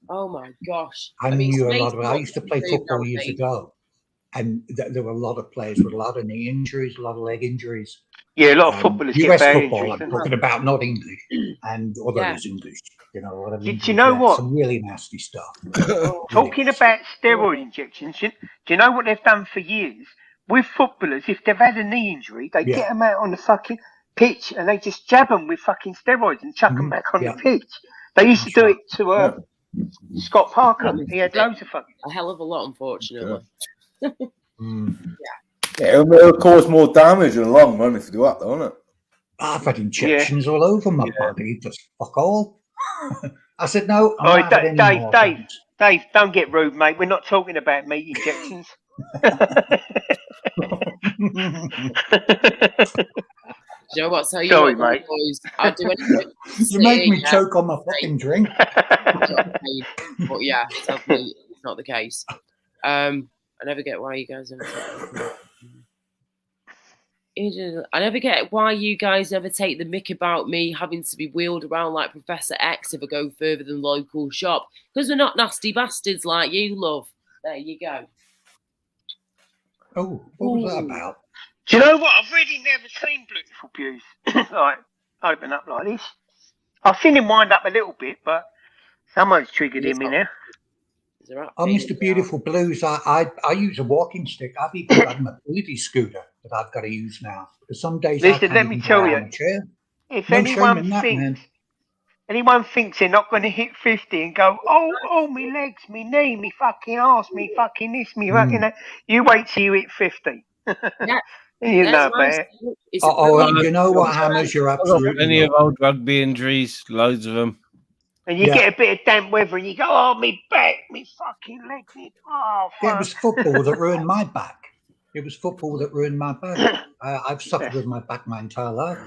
Oh my gosh! I knew a lot of. I used to play football years ago, and there were a lot of players with a lot of knee injuries, a lot of leg injuries. Yeah, a lot of footballers US get bad football. injuries. I'm talking about not English, and although it's English, you know what I mean. Do you know what? Some really nasty stuff. Talking about steroid injections, do you know what they've done for years with footballers? If they've had a knee injury, they get them out on the fucking pitch and they just jab them with fucking steroids and chuck them back on the pitch. They used to do it to Scott Parker. He had loads of fucking. A hell of a lot, unfortunately. Yeah, it'll cause more damage in the long run if you do that, though, won't it? I've had injections all over my body, just fuck all. I said, no, I'm not having any more. Dave, don't get rude, mate. We're not talking about meat injections. You know what? So Sorry, mate. Boys, I'll do anything. You make me choke on my fucking drink. But yeah, sadly, it's not the case. I never get why you guys I never get why you guys never take the mick about me having to be wheeled around like Professor X if I go further than local shop. Because we're not nasty bastards like you, love. There you go. Oh, what was that about? Do you know what? I've really never seen Beautiful Views like open up like this. I've seen him wind up a little bit, but someone's triggered him in there. Oh, Mr. Beautiful Blues, I use a walking stick. I've even got a mobility scooter that I've got to use now. Because some days Listen, let me tell you, if anyone thinks they're not going to hit 50 and go, oh, me legs, me knee, me fucking arse, me fucking this, me fucking that, you wait till you hit 50. You know about it. You know what, Hammers? You're absolutely Plenty of old rugby injuries, loads of them. And you get a bit of damp weather and you go, oh, me back, me fucking leg, me, oh, fuck. It was football that ruined my back. It was football that ruined my back. I've suffered with my back my entire life.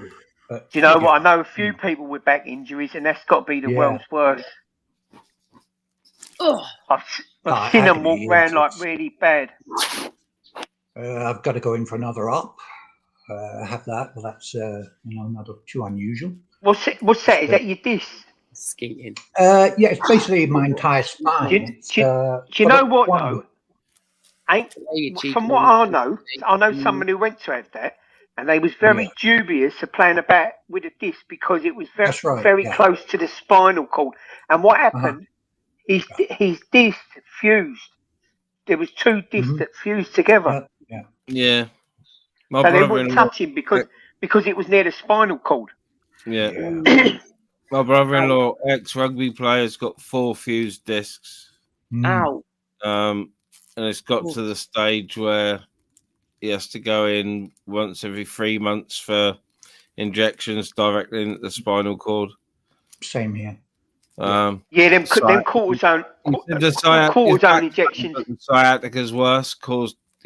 But, do you know what? I know a few people with back injuries, and that's got to be the world's worst. I've seen them walk around like really bad. I've got to go in for another op. have that, but that's not too unusual. What's that? Is that your disc? Skating. Yeah, it's basically my entire spine. Do you know what though? From what I know someone who went to have that, and they was very dubious of playing about with a disc because it was very close to the spinal cord. And what happened? His disc fused. There was two discs that fused together. Yeah. So they wouldn't touch him because it was near the spinal cord. Yeah. My brother-in-law, ex-rugby player, has got 4 fused discs. Ow. And it's got to the stage where he has to go in once every 3 months for injections directly into the spinal cord. Same here. Them cortisone injections. The sciatica's worse,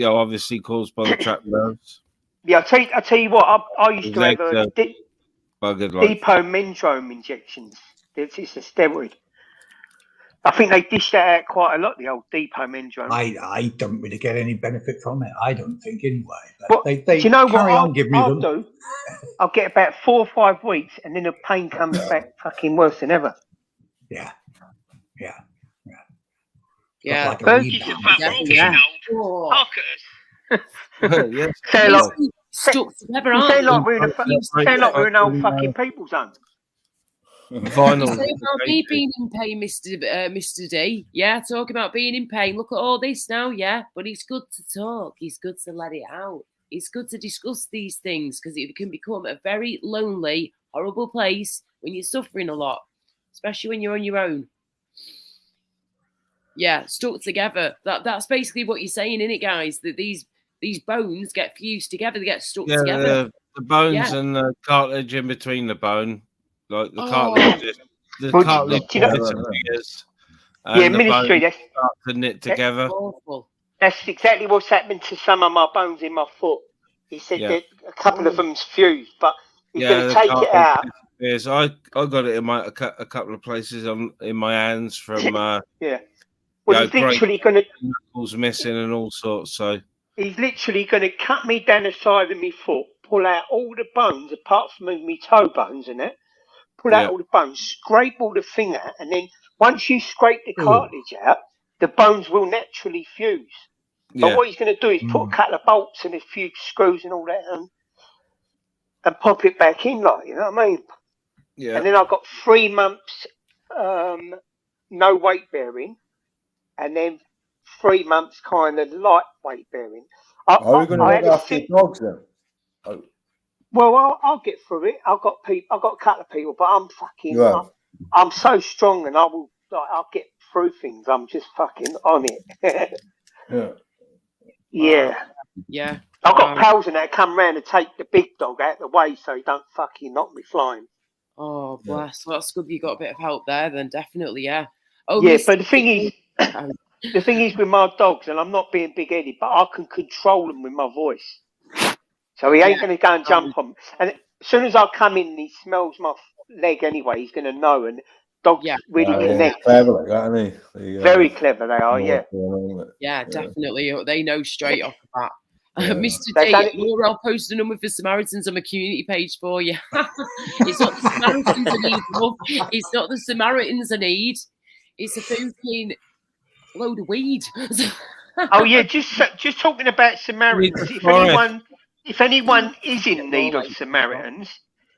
obviously caused by the trapped nerves. Yeah, I tell you what, I used to have a depomendrome injections. It's a steroid. I think they dish that out quite a lot, the old depomendrome. I don't really get any benefit from it. I don't think anyway. But they do you know carry what on giving me I'll them. do? I'll get about 4 or 5 weeks, and then the pain comes back fucking worse than ever. Yeah. Yeah. Like Sound like we're in old fucking people zone. Vinyl. Say about me being in pain, Mr. D. Yeah, talk about being in pain. Look at all this now, yeah. But it's good to talk. It's good to let it out. It's good to discuss these things because it can become a very lonely, horrible place when you're suffering a lot, especially when you're on your own. Yeah, stuck together. That's basically what you're saying, isn't it, guys? That these bones get fused together, they get stuck together. The bones and the cartilage in between the bone, like the cartilage, cartilage disappears. And the ministry. bones start to knit together. Awful. That's exactly what's happened to some of my bones in my foot. He said that a couple of them's fused, but he's going to take it out. Yes, I got it in a couple of places in my hands from Well, he's literally going to knuckles missing and all sorts. So he's literally going to cut me down the side of my foot, pull out all the bones apart from my toe bones and that. Pull out all the bones, scrape all the thing out, and then once you scrape the cartilage out, the bones will naturally fuse. But what he's going to do is put a couple of bolts and a few screws and all that, and pop it back in, like, you know what I mean? Yeah. And then I've got 3 months no weight bearing, and then 3 months kind of light weight bearing. Are we going to look after your dogs then? Oh. Well, I'll get through it. I've got a couple of people, but I'm so strong, and I'll get through things. I'm just fucking on it. Yeah. I've got pals in there come round and take the big dog out of the way so he don't fucking knock me flying. Oh, bless. Well, that's good you got a bit of help there then, definitely, yeah. Oh, yeah, but the thing is with my dogs, and I'm not being big-headed, but I can control them with my voice. So he ain't going to go and jump on me. And as soon as I come in and he smells my leg anyway, he's going to know. And dogs really connect. Clever like that, aren't they? Very clever they are, Yeah, definitely. They know straight off the bat. Mr. D, Laura, I'll post the number for Samaritans on my community page for you. It's not the Samaritans I need, love. It's not the Samaritans I need. It's a fucking load of weed. Oh yeah, just talking about Samaritans. If anyone is in need of Samaritans,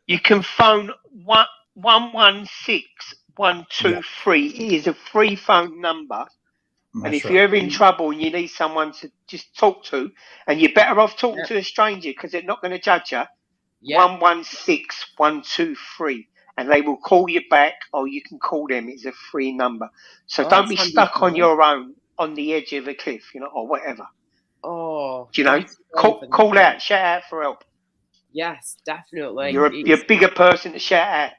you can phone 116 123. It is a free phone number. And if you're ever in trouble and you need someone to just talk to, and you're better off talking to a stranger because they're not going to judge you, 116 123. And they will call you back, or you can call them. It's a free number. So don't be stuck on your own on the edge of a cliff, or whatever. Oh, call out, shout out for help. Yes, definitely. You're a bigger person to shout out.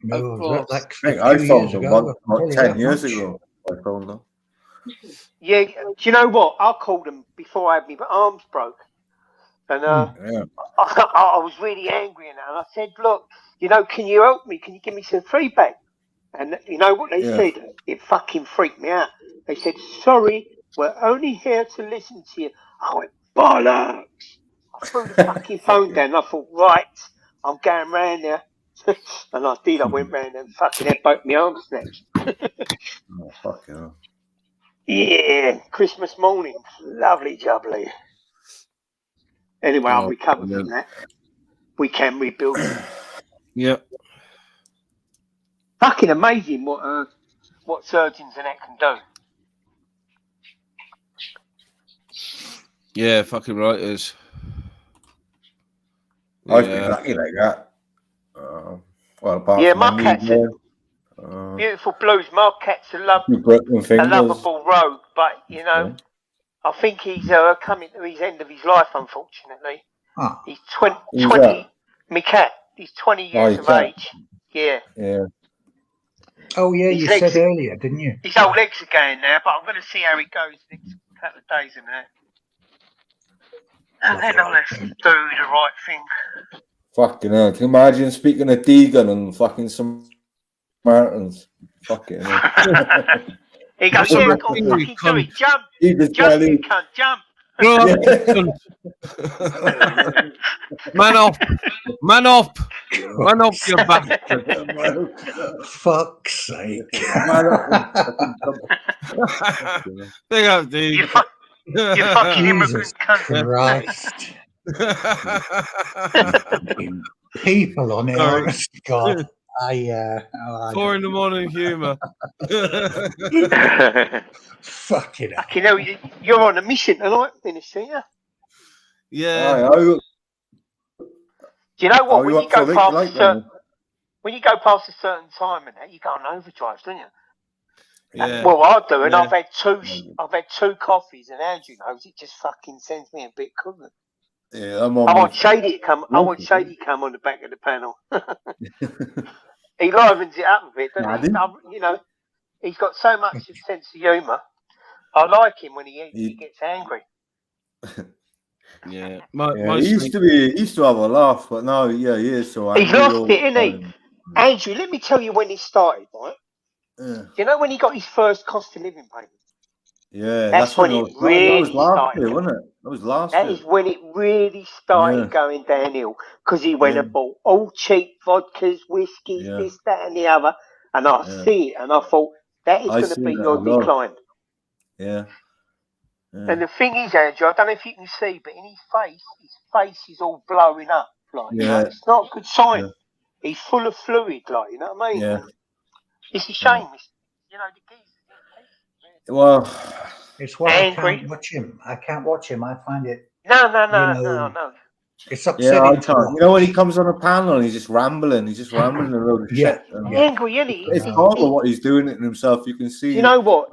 No, I phoned them about 10 years ago. I phoned them. Yeah, do you know what? I called them before I had my arms broke. And I was really angry and I said, look, can you help me? Can you give me some feedback? And you know what they said? It fucking freaked me out. They said, sorry, we're only here to listen to you. I went, bollocks. I I threw the fucking phone down. And I thought, right, I'm going round there. And I did. I went round and fucking had both my arms snatched. Oh, fuck yeah. Yeah, Christmas morning. Lovely jubbly. Anyway, I'll recover from that. We can rebuild. Yep. Fucking amazing what surgeons and that can do. Yeah, fucking right it is. I've been lucky like that. Well, apart Yeah, from my my cat's knee, beautiful blues. My cat's a broken fingers. lovable rogue, but you know, I think he's coming to his end of his life. Unfortunately, he's 20. Who's that? My cat. He's 20 years your of cat. age. Yeah. Yeah. Oh yeah, His you legs said earlier, didn't you? His old legs are going now, but I'm going to see how it goes next couple of days and that. And then I'll have to do the right thing. Fucking hell. Can you imagine speaking of Deegan and fucking some Martins? Fucking hell. He goes, yeah, go on, fucking do it. Jump. Jump, you cunt, jump. Man off. Man off. Man off, you bastard. Fuck's sake. Big up, dude. You fucking immigrant cunt. Christ. People on it, honest to God. 4 in the morning humour. Fucking hell. You know, you're on a mission tonight, Dennis, aren't you? Yeah. Do you know what? When you go past a certain time and that, you go on overdrive, don't you? Yeah. Well, I do, and Yeah. I've had two coffees, and Andrew knows it just fucking sends me a bit covered. Yeah, I'm on. I want Shady to come. I want Shady to come on the back of the panel. He livens it up a bit, doesn't he? You know, he's got so much sense of humour. I like him when he gets angry. Yeah. He used to have a laugh, but now, he is so angry. He's lost it, isn't he? Andrew, let me tell you when he started, right? Yeah. Do you know when he got his first cost of living payment? Yeah, That's when it really that was last started. year, wasn't it? That was last That year. is when it really started going downhill, because he went and bought all cheap vodkas, whiskies, this, that, and the other. And I see it, and I thought that is going to be your decline. Yeah. And the thing is, Andrew, I don't know if you can see, but in his face is all blowing up. Like, you know, it's not a good sign. Yeah. He's full of fluid, like, you know what I mean? Yeah. It's a shame. You know, the geese. Well, it's why I can't watch him. I find it. No. It's upsetting. Yeah, I can't. You know, when he comes on a panel and he's just rambling a load of shit. Angry, isn't he? It's horrible what he's doing it himself. You can see. You know what?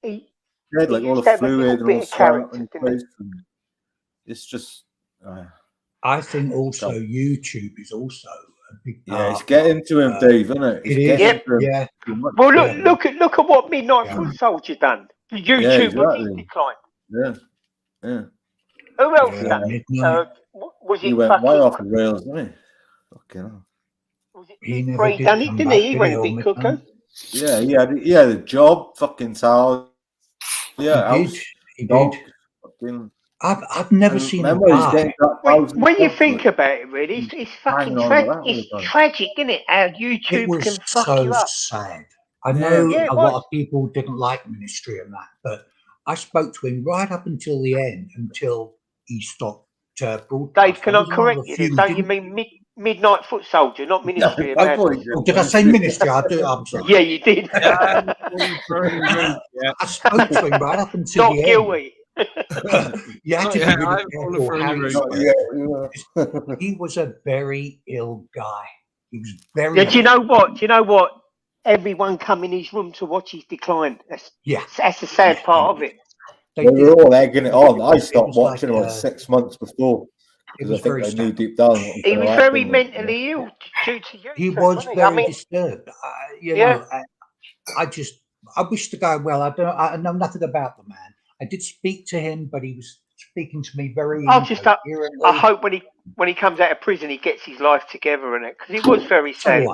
He like all the fluid and all the sweat on his face. It's just. I think also YouTube is also a big part. Yeah, it's getting to him, Dave, isn't it? It's getting to him. Yeah. Well, look at what Midnight Foot Soldier done. YouTube was declined. Yeah. Who else done it? Was it? He went way off the rails, didn't he? Fucking hell. Was it Big Free done it, didn't he? He went a bit cuckoo. Yeah, he had a job, fucking towel. Yeah, he did. Fucking. I've never seen him. When you think about it, really, it's fucking tragic, isn't it? How YouTube can fuck you up. Sad. I know a lot of people didn't like Ministry and that, but I spoke to him right up until the end, until he stopped broadcasting. Dave, can I correct you? Don't you mean Midnight Foot Soldier, not Ministry of Madness? Did I say Ministry? I'm sorry. Yeah, you did. I spoke to him right up until the end. Not guilty. You had to be really careful. He was a very ill guy. He was very. Yeah, do you know what? Everyone come in his room to watch his decline. That's the sad part of it. They were all egging it on. I stopped watching him 6 months before because I think they knew deep down. He was very mentally ill due to you. He was very disturbed. You know, I wish the guy well. I know nothing about the man. I did speak to him, but he was speaking to me very. I hope when he comes out of prison, he gets his life together and it, because he was very sad.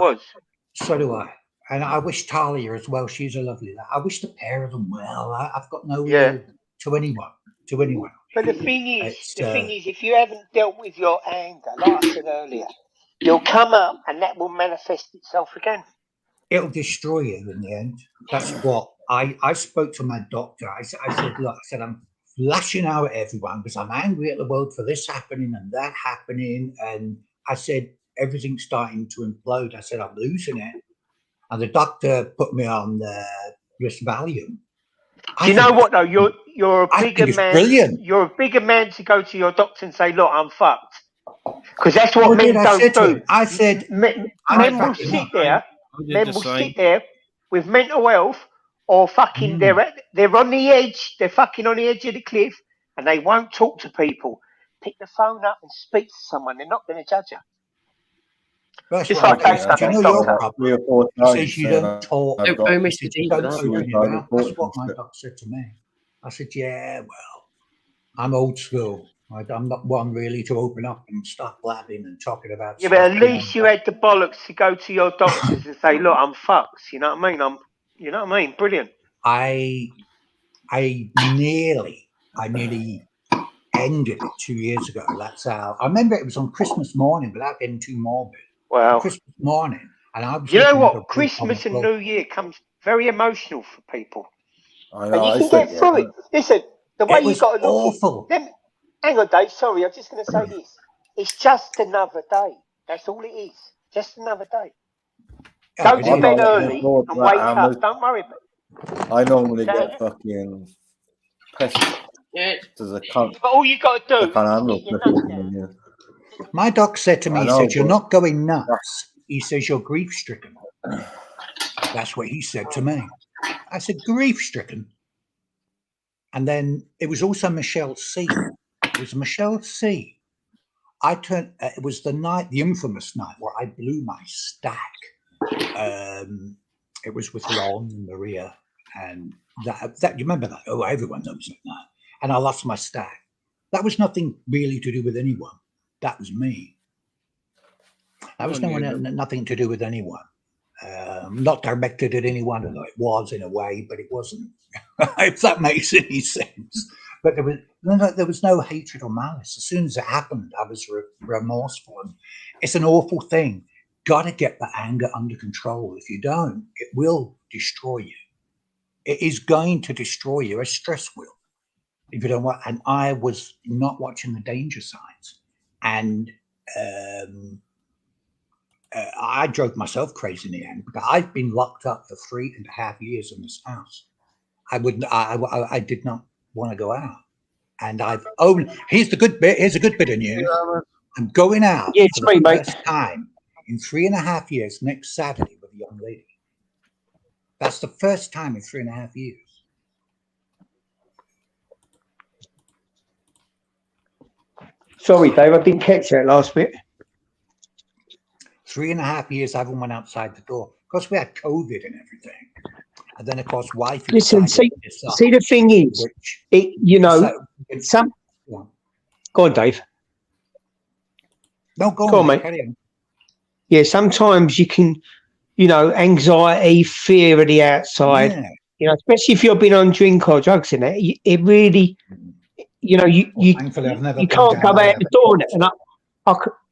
So do I. And I wish Talia as well. She's a lovely lady. I wish the pair of them well. I've got no to anyone. But the thing is, if you haven't dealt with your anger, like I said earlier, you'll come up and that will manifest itself again. It'll destroy you in the end. That's what I spoke to my doctor. I said, look, I'm lashing out at everyone because I'm angry at the world for this happening and that happening. And I said, everything's starting to implode. I said, I'm losing it. And the doctor put me on this Valium. Do you know what though? You're a bigger man. Brilliant. You're a bigger man to go to your doctor and say, "Look, I'm fucked," because that's what men don't do. I said, men will sit there. Men will sit there with mental health, or fucking they're on the edge. They're fucking on the edge of the cliff, and they won't talk to people. Pick the phone up and speak to someone. They're not going to judge you. That's Just right. like Dave's done Do you know his your doctor. problem? He says you don't talk. Don't go, Mr. D, for Don't that. open your mouth. That's what my doctor said to me. I said, yeah, well, I'm old school. I'm not one really to open up and start blabbing and talking about Yeah, stuff. but at least you had the bollocks to go to your doctors and say, "Look, I'm fucked." You know what I mean? You know what I mean? Brilliant. I nearly ended it 2 years ago. That's how I remember it was on Christmas morning, without getting too morbid. Wow. Christmas morning, and I was. You know what? Christmas and New Year comes very emotional for people. I know. And you can get through it. Listen, the way you got to look at it. Hang on, Dave. Sorry, I'm just going to say this. It's just another day. That's all it is. Just another day. Go to bed early and wake up. Don't worry about it. I normally get fucking pissed. There's a cunt. But all you got to do I can't handle My doc said to me, he said, "You're not going nuts." He says, "You're grief stricken." That's what he said to me. I said, "Grief stricken." And then it was also Michelle C. It was Michelle C. It was the night, the infamous night, where I blew my stack. It was with Ron and Maria, and that you remember that? Oh, everyone knows that night. And I lost my stack. That was nothing really to do with anyone. That was me. That was nothing to do with anyone. Not directed at anyone, although it was in a way, but it wasn't. If that makes any sense. But there was no hatred or malice. As soon as it happened, I was remorseful. And it's an awful thing. Got to get the anger under control. If you don't, it will destroy you. It is going to destroy you, as stress will. If you don't want, and I was not watching the danger signs, and I drove myself crazy in the end because I've been locked up for 3.5 years in this house. I did not want to go out, and here's the good bit. Here's a good bit of news. I'm going out for the first time in 3.5 years next Saturday with a young lady. That's the first time in 3.5 years. Sorry, Dave, I didn't catch that last bit. 3.5 years I haven't went outside the door. Of course, we had COVID and everything. And then, of course, wife. Listen, see, the thing is, Go on, Dave. No, go on, mate. Carry on. Yeah, sometimes you can, anxiety, fear of the outside, especially if you've been on drink or drugs and that, it really, you can't go out the door. And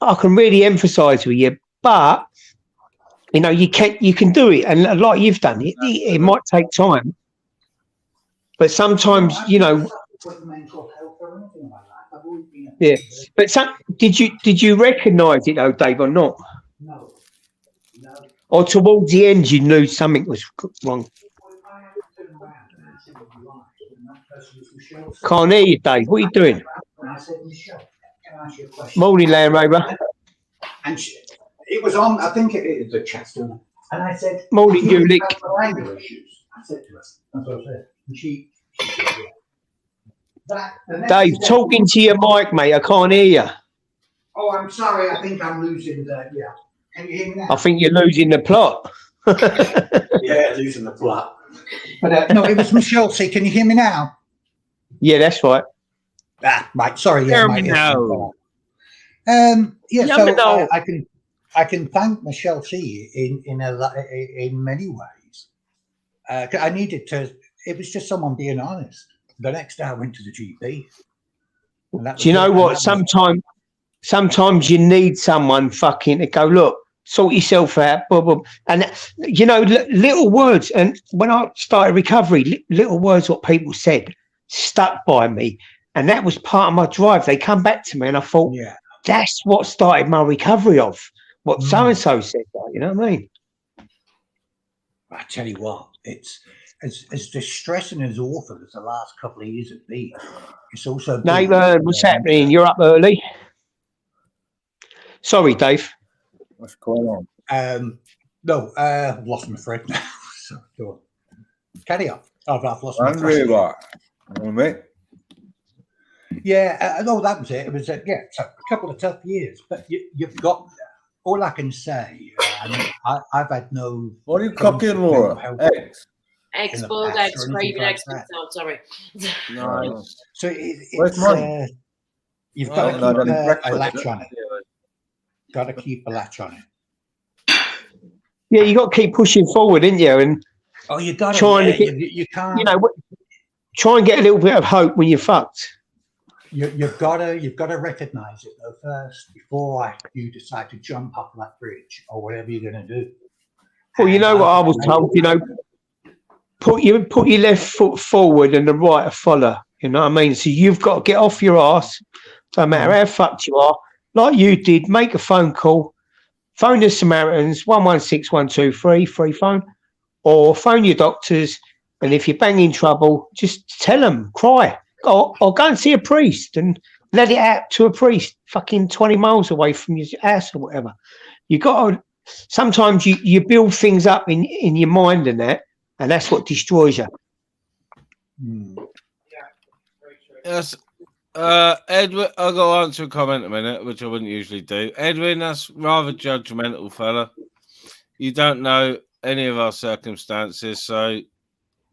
I can really emphasise with you, but you can do it, and like you've done it, it might take time, but sometimes yeah. But did you recognise it though, Dave, or not? No. Or towards the end, you knew something was wrong. Can't hear you, Dave. What are you doing? Morning, Land Rover. And it was on, I think it was a Chester. And I said, morning, you lick. Anger issues. I said to her, that's what I said. And she said, yeah. Dave, talking to your mic, mate. I can't hear you. Oh, I'm sorry. I think I'm losing the, yeah. Can you hear me now? I think you're losing the plot. Yeah, losing the plot. But no, it was Michelle C. Can you hear me now? Yeah, that's right. Right. Sorry. Yeah, no. So I can thank Michelle C. in many ways. I needed to. It was just someone being honest. The next day I went to the GP, Do you know what? Sometimes you need someone fucking to go, look, sort yourself out, blah, blah. And you know, little words. And when I started recovery, little words what people said stuck by me, and that was part of my drive. They come back to me, and I thought, that's what started my recovery of what so and so said. You know what I mean? I tell you what, it's as distressing as awful as the last couple of years have been. It's also Neighbour, what's happening? You're up early. Sorry, Dave. What's going on? No, I've lost my thread now. So go on. Carry on. I've lost my Andrew, thread. what? Mate? Yeah, no, that was it. It was so a couple of tough years, but you've got. All I can say, I've had no. What are you cooking, Laura? Eggs. Eggs, boiled eggs, gravy, eggs. Oh, sorry. Nice. So Where's mine? You've got to keep a latch on it. Got to keep a latch on it. Yeah, you got to keep pushing forward, didn't you? And you got to. Trying to get, you can't. You know, try and get a little bit of hope when you're fucked. You've got to recognize it though first before you decide to jump off that bridge or whatever you're going to do. Well, you know what I was told. You know, put your left foot forward and the right to follow. You know what I mean? So you've got to get off your ass. Don't matter how fucked you are, like you did. Make a phone call. Phone the Samaritans 116-123 free phone, or phone your doctors. And if you're banging trouble, just tell them, cry. Or go and see a priest and let it out to a priest fucking 20 miles away from your house or whatever. You got to, sometimes you build things up in your mind and that's what destroys you. Yes. Edwin, I'll go answer a comment in a minute, which I wouldn't usually do. Edwin, that's rather judgmental, fella. You don't know any of our circumstances, so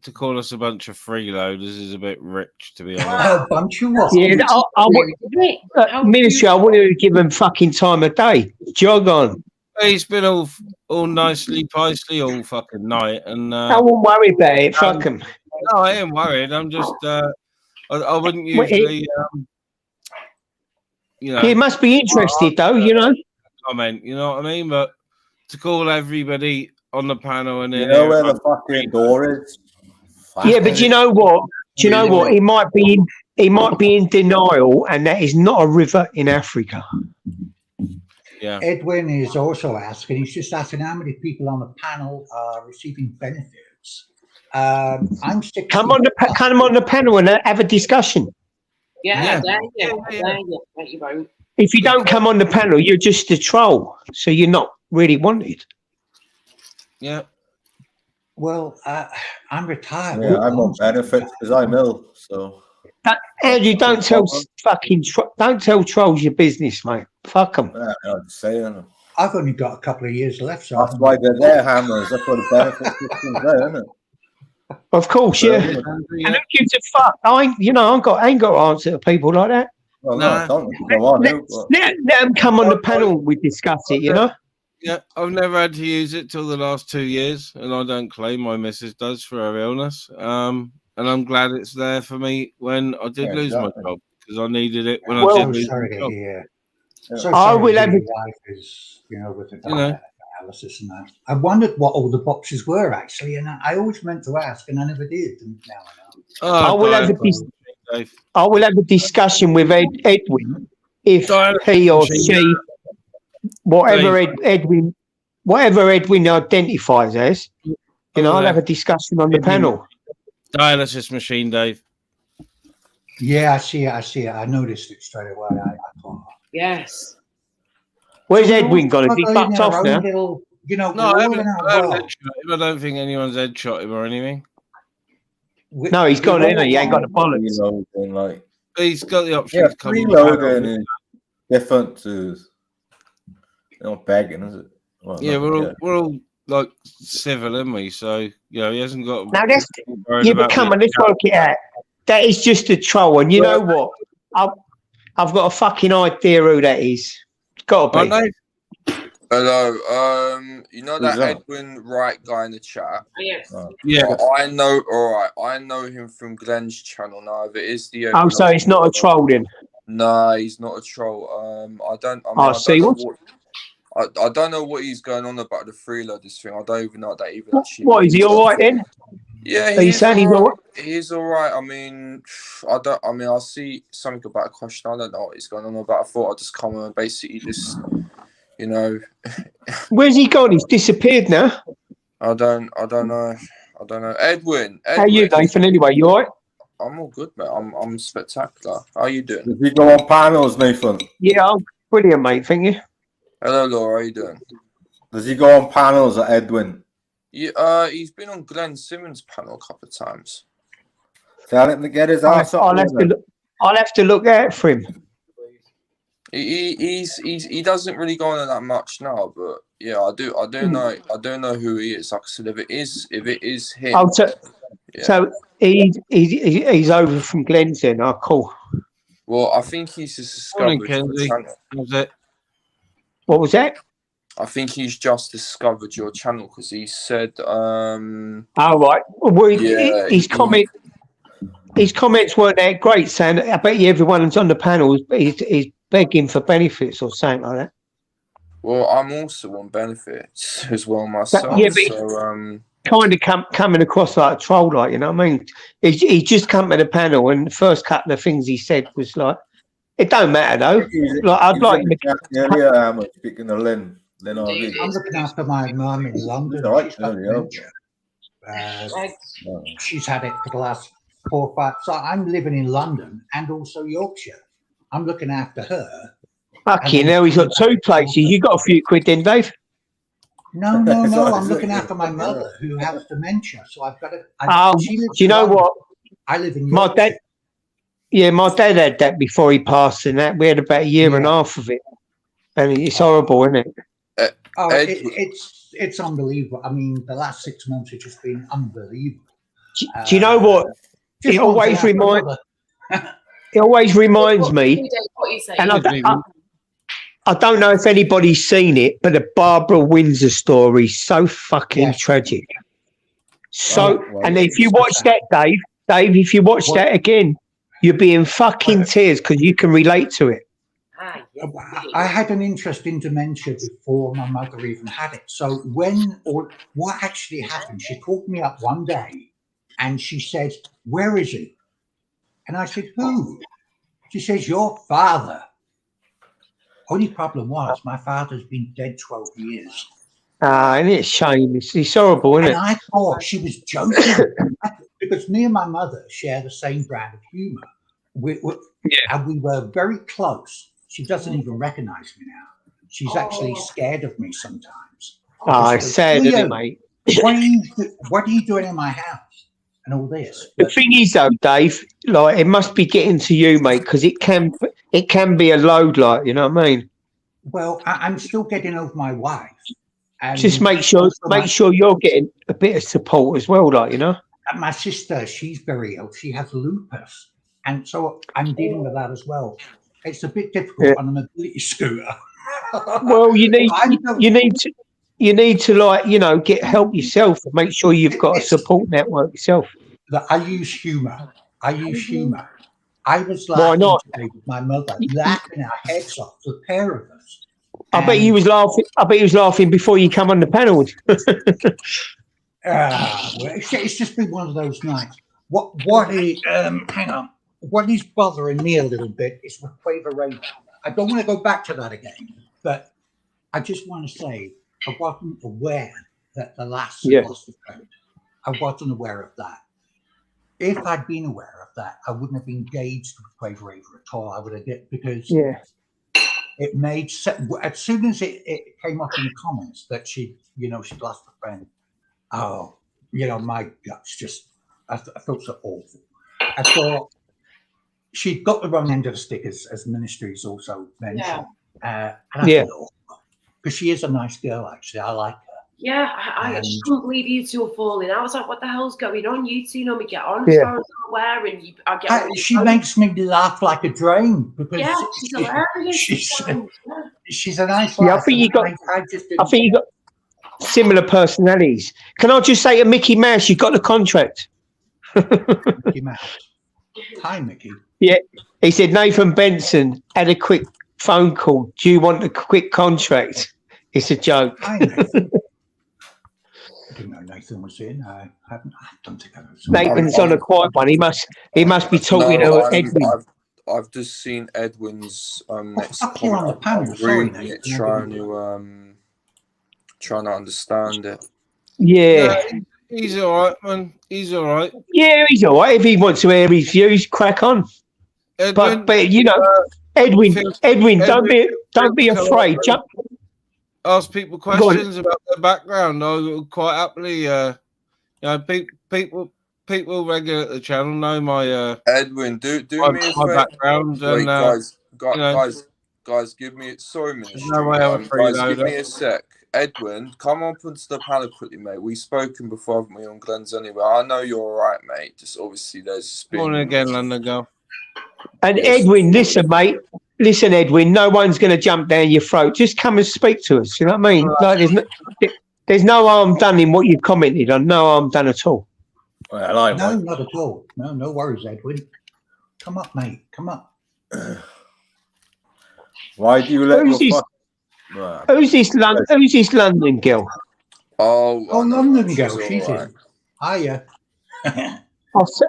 to call us a bunch of freeloaders is a bit rich, to be honest. A bunch of what? Yeah, Ministry, I wanted to give him fucking time of day. Jog on. He's been all nicely, picely all fucking night, and I won't worry about it. Fuck him. No, I am worried. I'm just, I wouldn't usually, you know. He must be interested, though. You know. Comment, you know what I mean? But to call everybody on the panel and you know where the fucking door is. Yeah, but you know what? Do you know what? He might be in denial, and that is not a river in Africa. Yeah. Edwin is also asking. He's just asking how many people on the panel are receiving benefits. I'm 60. Come on the panel and have a discussion. Yeah. There you go. If you don't come on the panel, you're just a troll, so you're not really wanted. Yeah. Well, I'm retired. Yeah, I'm on benefits because I'm ill. So. Andrew, don't tell trolls your business, mate. Fuck them. Yeah, I'm saying. I've only got a couple of years left, so that's why they're there, hammers. That's why the benefit system's there, isn't it? Of course, yeah. And who gives a fuck? I ain't got to answer to people like that. Well, no, don't. Let them come on the panel. We discuss it. You know. Yeah, I've never had to use it till the last 2 years, and I don't claim my missus does for her illness. And I'm glad it's there for me when I did lose my job because I needed it when I did lose my job. So I will have life is, with the analysis and that. I wondered what all the boxes were actually, and I always meant to ask, and I never did. And now I know. I will have a discussion with Edwin if he or she, whatever Edwin identifies as, I'll have a discussion on the panel. Dialysis machine, Dave. Yeah, I see it. I noticed it straight away. I thought. Yes. Where's Edwin gone? Is he fucked off now? I don't think anyone's headshot him or anything. No, he's gone in. He ain't got the bollocks. He's got the option Yeah, to come freeloading is different to not begging, is it? Well, yeah, we're all like civil, aren't we? So he hasn't got. Now let's come on, let's work it out. That is just a troll, and you know what? I've got a fucking idea who that is. Got to be. Hello, you know that Edwin Wright guy in the chat? Yes. Yeah. I know. All right, I know him from Glenn's channel now. If it is the. So it's not a troll then. Nah, he's not a troll. I don't know what he's going on about the freeloaders thing. I don't even know what that even actually What, is he means. all right then? Yeah, Are you saying he's all right? He's all right. I mean, I see something about a question. I don't know what he's going on about. I thought I'd just come and basically just, you know. Where's he gone? He's disappeared now. I don't know. Edwin. How are you, Nathan? Anyway, you all right? I'm all good, mate. I'm spectacular. How are you doing? Did you go on panels, Nathan? Yeah, I'm brilliant, mate. Thank you. Hello, Laura. How you doing? Does he go on panels at Edwin? Yeah, he's been on Glenn Simmons' panel a couple of times. Tell him to get his ass up. I'll have to look out for him. He doesn't really go on that much now, but yeah, I do know who he is. Like I said, if it is him. Oh, so he's over from Glenn's then. Oh, cool. Well, I think he's just discovered your channel. What was that? I think he's just discovered your channel because he said. Oh right. Well, his comments weren't that great, saying I bet you everyone's on the panel is begging for benefits or something like that. Well, I'm also on benefits as well myself. Yeah, but kind of coming across like a troll, like, you know what I mean? He just come to the panel and the first couple of things he said was like, it don't matter though. Like I'd like him to. I'm speaking to Lynn. I'm looking after my mum in London. She's had it for the last 4 or 5. So I'm living in London and also Yorkshire. I'm looking after her. Fucking hell, he's got 2 places. You got a few quid then, Dave? No. I'm looking after my mother who has dementia. So I've got to. Do you know what? I live in my dad. Yeah, my dad had that before he passed, and that we had about a year and a half of it, and it's horrible, isn't it? It's unbelievable. I mean, the last 6 months have just been unbelievable. Do you know what? It always reminds. It always reminds me, and I don't know if anybody's seen it, but the Barbara Windsor story is so fucking tragic. So, and if you watch that, Dave, if you watch that again, you'll be in fucking tears because you can relate to it. I had an interest in dementia before my mother even had it. So what actually happened, she called me up one day and she said, "Where is he?" And I said, "Who?" She says, "Your father." Only problem was my father's been dead 12 years. Isn't it a shame? It's horrible, isn't it? And I thought she was joking because me and my mother share the same brand of humor. And we were very close. She doesn't even recognize me now. She's actually scared of me sometimes. It's sad, isn't it, mate? What are you doing in my house? And all this. The thing is, though, Dave, like it must be getting to you, mate, because it can be a load, like, you know what I mean? Well, I'm still getting over my wife. And just make sure you're getting a bit of support as well, like, you know. And my sister, she's very ill. She has lupus, and so I'm dealing with that as well. It's a bit difficult on a mobility scooter. Well, you need to like, you know, get help yourself and make sure you've got a support network yourself. I use humor. I was laughing today with my mother, laughing our heads off, the pair of us. I bet he was laughing before you come on the panel. It's just been one of those nights. Hang on. What is bothering me a little bit is with Quaver Raven. I don't want to go back to that again, but I just want to say I wasn't aware that the last loss occurred. I wasn't aware of that. If I'd been aware of that, I wouldn't have engaged with Quaver Raven at all. I would have because it made sense. As soon as it came up in the comments that she'd lost a friend. Oh, my guts just, I felt so awful. I thought she'd got the wrong end of the stick, as Ministries also mentioned. And I thought, because she is a nice girl, actually. I like her. Yeah, I couldn't believe you two were falling out. I was like, what the hell's going on? You two normally get on as far as I'm aware, and she makes me laugh like a drain because she's hilarious. She's a nice I think you got similar personalities. Can I just say to Mickey Mouse, you got the contract? Mickey Mouse. Hi, Mickey. Yeah, he said Nathan Benson had a quick phone call. Do you want a quick contract? It's a joke. Hi, Nathan. I didn't know Nathan was in. I don't think I've seen Nathan's on a quiet one. He must be talking to Edwin. I've just seen Edwin's next fuck you on the comment. panel. I'm Sorry, reading it, Nathan. trying to understand it. Yeah. He's all right, man. He's all right. Yeah, he's all right. If he wants to air his views, crack on. Edwin, but you know, Edwin, don't be afraid. Jump. Ask people questions about their background. I quite happily, people regular at the channel know my Edwin, do my, me a my favor. background. Wait, and, guys, give me ministry. no way I'm a Guys, give freeloader. me a sec. Edwin, come up onto the panel quickly, mate. We've spoken before, haven't we, on Glenn's anyway? I know you're all right, mate. Just obviously there's been... Morning again, London girl. And Edwin, listen, mate. Listen, Edwin. No one's going to jump down your throat. Just come and speak to us. You know what I mean? Like there's no harm done in what you've commented on. No harm done at all. Well, no, not at all. No worries, Edwin. Come up, mate. Come up. Why do you let Who's this London girl? Oh, London girl. She's in. Hiya.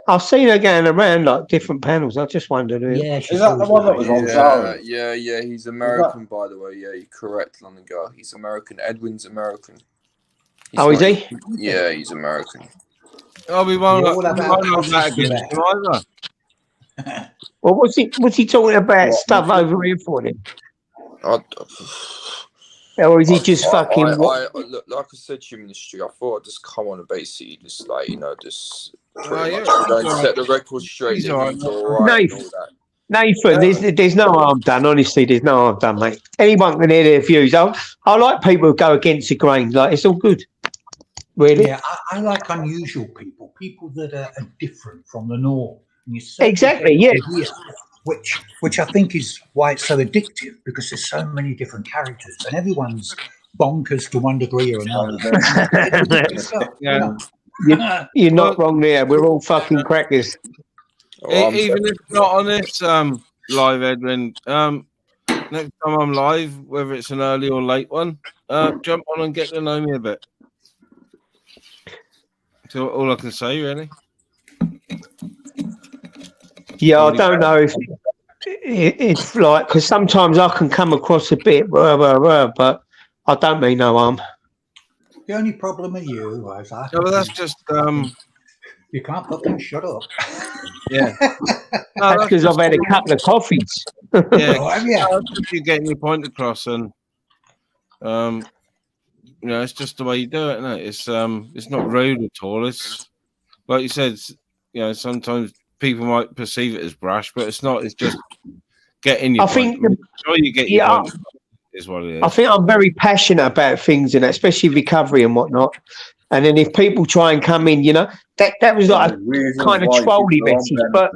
I've seen her going around like different panels. I just wondered. Yeah, is that the one that was on Charlie? Yeah. He's American, by the way. Yeah, you're correct, London girl. He's American. Edwin's American. Is he? Yeah, he's American. Oh, we won't have that against him either. Well, what's he talking about stuff over here for then? Or is he just fucking? Look, like I said to you, ministry, I thought I'd just come on and basically just like just pretty much set the record straight. He's all right. Nathan, there's no harm done. Honestly, there's no harm done, mate. Anyone can hear their views. I like people who go against the grain. Like it's all good. Really? Yeah, I like unusual people that are different from the norm. Exactly. Yeah. Which I think is why it's so addictive, because there's so many different characters and everyone's bonkers to one degree or another. You're not wrong there. We're all fucking crackers. Even if not on this live, Edwin, next time I'm live, whether it's an early or late one, jump on and get to know me a bit. So all I can say, really. Yeah, I don't know if it's like, because sometimes I can come across a bit, but I don't mean no harm. The only problem with you is that's just you can't fucking shut up. Yeah, that's because I've had a couple of coffees. You're getting your point across, and it's just the way you do it, isn't it? It's not rude at all. It's like you said. Sometimes people might perceive it as brash, but it's not. It's just getting your point. You get your point. Is what it is. I think I'm very passionate about things, and especially recovery and whatnot. And then if people try and come in, that was like a kind of trolly message. But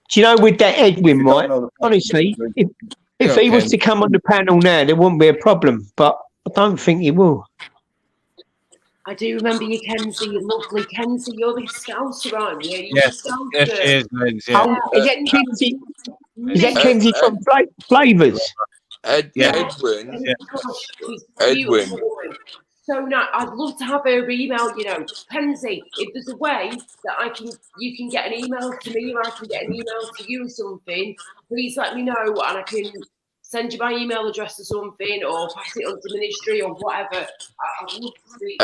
do you know, with that Edwin, right? Honestly, if he was to come on the panel now, there wouldn't be a problem. But I don't think he will. I do remember you, Kenzie, lovely Kenzie. You're the Scouser, aren't you? Yes, she is. Yeah. Is that Kenzie? Is that Kenzie from Flavors? Edwin. Edwin. So now I'd love to have her email. Kenzie, if there's a way that you can get an email to me, or I can get an email to you or something, please let me know, and I can send you my email address or something, or pass it on to ministry or whatever. I'd love to speak.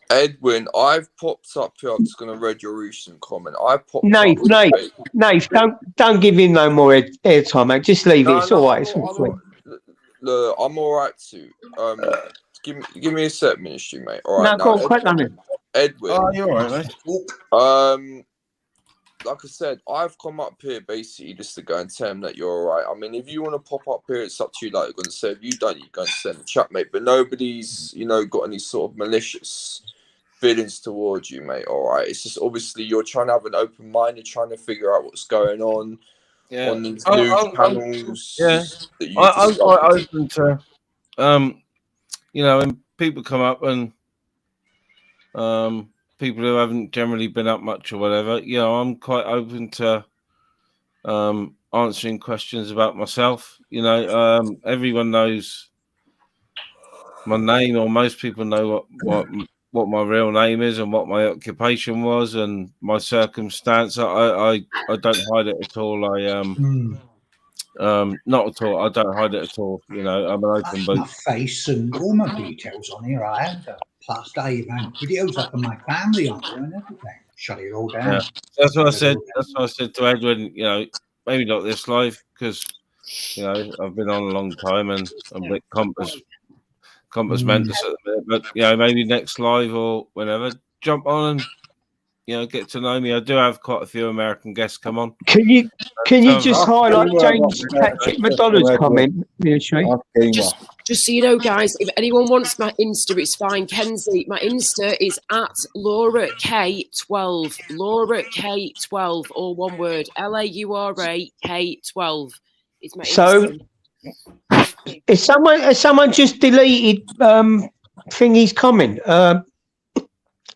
Edwin, I've popped up here. I'm just going to read your recent comment. Nate, don't give him no more airtime, mate. Just leave it. It's all right. Look, I'm all right too. Give me a sec, ministry, mate. All right. No, go on, quick on it. Edwin. Oh, you're all right, mate. Like I said, I've come up here basically just to go and tell him that you're all right. I mean, if you want to pop up here, it's up to you. Like you're going to say, if you don't, you're going to send a chat, mate. But nobody's, got any sort of malicious feelings towards you, mate. All right. It's just obviously you're trying to have an open mind. You're trying to figure out what's going on on these news panels. I'm quite open to, when people come up and people who haven't generally been up much or whatever, I'm quite open to answering questions about myself. You know, everyone knows my name, or most people know what my real name is and what my occupation was and my circumstance. I don't hide it at all. Not at all. I don't hide it at all. You know, I'm an open book. My face and all my details on here. I had past I even had videos up of my family on there and everything. Shut it all down. Yeah. That's what I said. That's what I said to Edwin. You know, maybe not this live because you know I've been on a long time and I'm a bit compass mentis at the minute. But you know, maybe next live or whenever, jump on and you know get to know me. I do have quite a few American guests come on. Can you just highlight James Patrick McDonough's comment? Just so you know, guys, if anyone wants my Insta, it's fine. Kenzie, my Insta is at Laura K12. Laura K12, all one word. LAURA K12. It's my Insta. So, has someone just deleted Thingy's comment?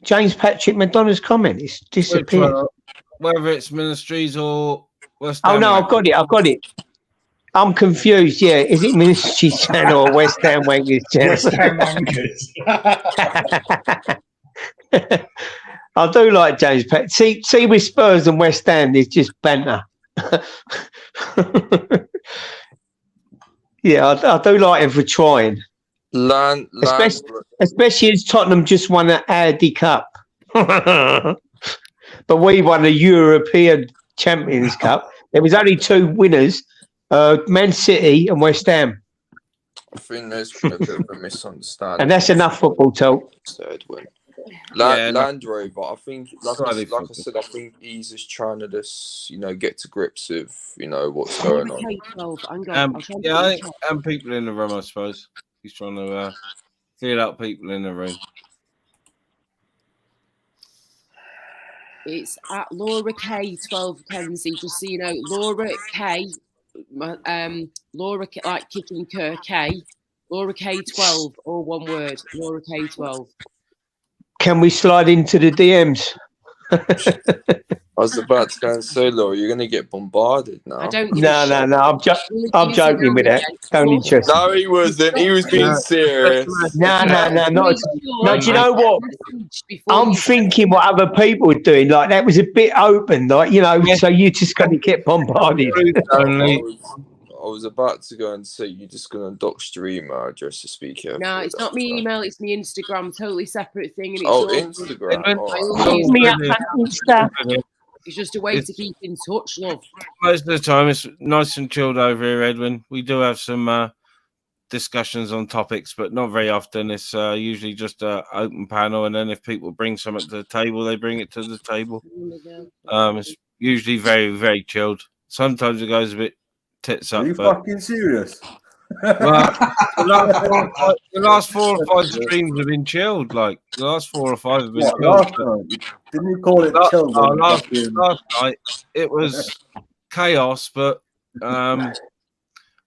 James Patrick McDonough's comment. It's disappeared. Whether it's Ministries or West Oh Ham no, I've got it. I'm confused. Yeah, is it Ministries channel or West Ham Wankers channel? West Ham Wankers. I do like James Patrick. See, with Spurs and West Ham, there's just banter. Yeah, I do like him for trying. Especially as Tottenham just won an Audi Cup. But we won a European Champions Cup. There was only two winners, Man City and West Ham. I think there's been a bit of a misunderstanding. And that's enough football talk. Land Rover, I think, like I said, I think he's just trying to get to grips with, what's going on. I think, and people in the room, I suppose. He's trying to feel out people in the room. It's at Laura K12, Kenzie, just so you know. Laura K, Laura K, like kicking K, Laura K12, all one word, Laura K12. Can we slide into the DMs? I was about to go and say, Laura, you're going to get bombarded now. No. I'm joking with that. Don't interest. No, he wasn't. He was being serious. No. Not. No, do you know what? I'm thinking what other people are doing. Like that was a bit open, like so you just going to get bombarded. I was about to go and say you're just going to dox your email address to speak here. No, it's not my email. It's my Instagram. Totally separate thing. And it's Instagram. It's just a way to keep in touch, love. Most of the time, it's nice and chilled over here, Edwin. We do have some discussions on topics, but not very often. It's usually just an open panel, and then if people bring something to the table, they bring it to the table. It's usually very, very chilled. Sometimes it goes a bit tits up. Are you fucking serious? Well, the last 4 or 5 streams have been chilled. Like the last 4 or 5 have been chilled. Last night? Didn't you call it chilled? Last night it was chaos, but I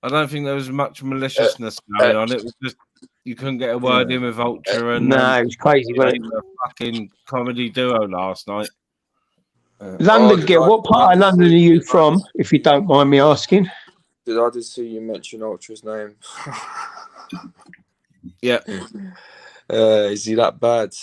don't think there was much maliciousness going on. It was just you couldn't get a word in with Ultra, and it was crazy. A fucking comedy duo last night. London, what part of London are you from, if you don't mind me asking? Did I just see you mention Ultra's name? Yeah. Is he that bad?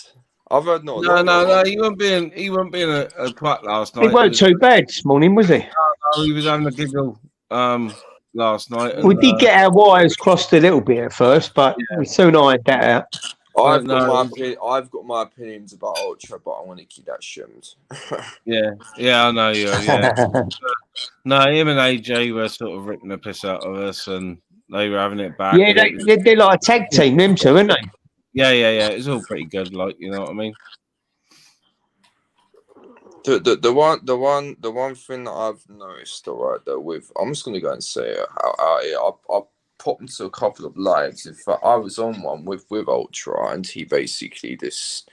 I've heard No. He wasn't being a twat last night. He weren't too bad this morning, was he? No, he was having a giggle last night. And, we did get our wires crossed a little bit at first, but we soon ironed that out. I've got my opinions about Ultra, but I want to keep that shimmed. Yeah, I know you. Yeah. No, him and AJ were sort of ripping the piss out of us, and they were having it back. Yeah, they're like a tag team, them two, aren't they? Yeah. It's all pretty good, like, you know what I mean. The one thing that I've noticed, I'm just gonna go and say it. I popped into a couple of lives. In fact, I was on one with Ultra, and he basically just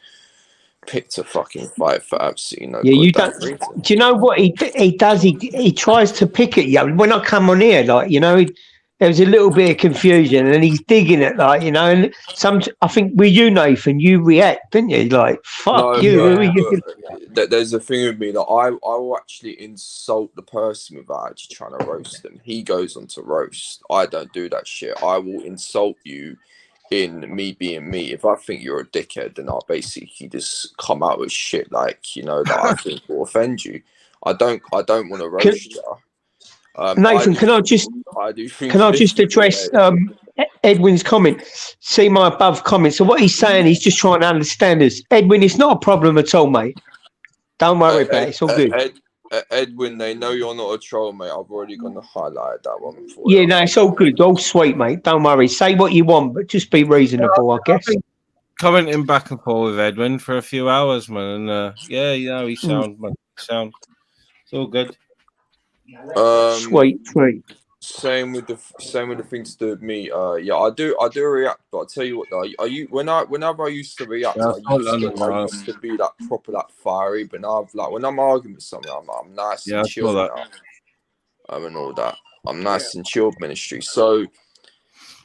picked a fucking fight for absolutely no. Yeah, you don't. Do you know what he does? He tries to pick at you. When I come on here, like there was a little bit of confusion, and he's digging it, like, you know. And I think with you, Nathan, you react, didn't you? Like, fuck No, you, who are you? but there's a thing with me that I will actually insult the person without actually trying to roast them. He goes on to roast. I don't do that shit. I will insult you in me being me. If I think you're a dickhead, then I'll basically just come out with shit like, you know, that I think will offend you. I don't want to roast you. Nathan, can I just address Edwin's comment? See my above comment. So what he's saying, he's just trying to understand us. Edwin, it's not a problem at all, mate. Don't worry about it. It's all good. Edwin, they know you're not a troll, mate. I've already gone to highlight that one for Yeah, no, it's all good. All sweet, mate. Don't worry. Say what you want, but just be reasonable, I guess. Commenting back and forth with Edwin for a few hours, man. And yeah, you know, he sound, man. Sound. It's all good. Sweet. Same with the thing to do with me. Yeah, I do react, but I'll tell you what, though, whenever I used to react, I used to be that proper, that fiery. But now, like, when I'm arguing with someone, I'm nice and chill now. And all that. I'm nice and chilled, ministry. So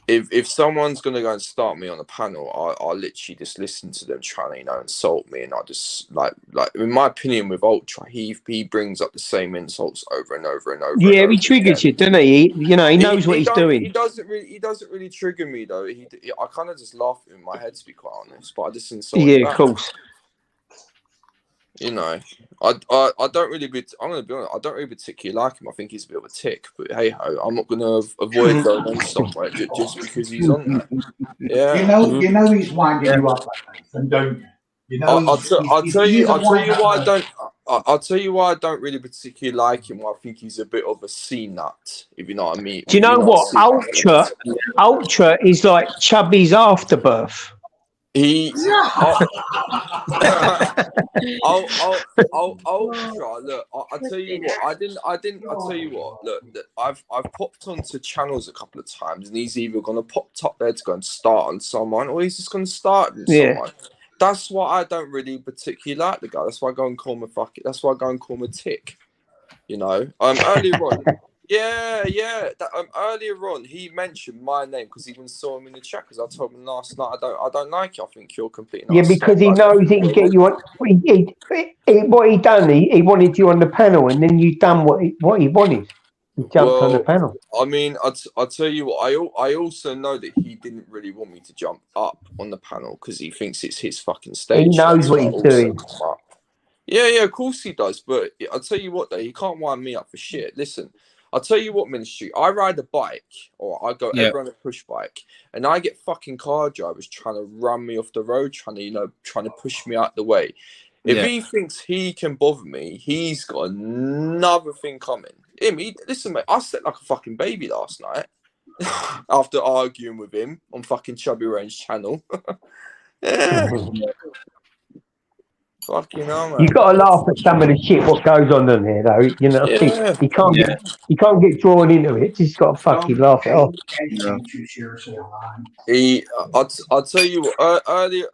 if someone's gonna go and start me on a panel, I'll literally just listen to them trying to, you know, insult me, and I just like in my opinion with Ultra, he brings up the same insults over and over and over. Yeah, he triggers you, doesn't he? You know, he knows what he's doing. He doesn't really trigger me though. I kind of just laugh in my head, to be quite honest. But I just insult. Yeah, of course. You know, I don't really. I'm gonna be honest. I don't really particularly like him. I think he's a bit of a tick. But hey ho, I'm not gonna avoid going on somewhere just because he's on there. Yeah. You know he's winding you up, and don't you? You know, I'll tell you why I don't really particularly like him. I think he's a bit of a C nut, if you know what I mean. Do you know what? Ultra is like Chubby's afterbirth. Ultra. Look, I tell you what. I tell you what. Look, I've popped onto channels a couple of times, and he's either gonna pop up there to go and start on someone, or he's just gonna start on someone. That's why I don't really particularly like the guy. That's why I go and call him That's why I go and call him a tick. You know, earlier on. Earlier on, he mentioned my name because he even saw him in the chat. Because I told him last night, I don't like you. I think you're completely. Yeah, because he knows he can get you on. What he done, he wanted you on the panel, and then you done what he wanted. He jumped on the panel. I mean, I'll tell you what. I also know that he didn't really want me to jump up on the panel because he thinks it's his fucking stage. He knows what he's doing. Yeah, of course he does. But I'll tell you what, though, he can't wind me up for shit. Listen. I'll tell you what, ministry. I ride a bike, or I go ever on a push bike, and I get fucking car drivers trying to run me off the road, trying to push me out the way. If he thinks he can bother me, he's got another thing coming. Listen, mate. I slept like a fucking baby last night after arguing with him on fucking Chubby Range channel. Fucking hell, man. You got to laugh at some of the shit what goes on in there, though. You know, you can't get drawn into it. Just got to fucking laugh it off. I'll tell you what. Earlier,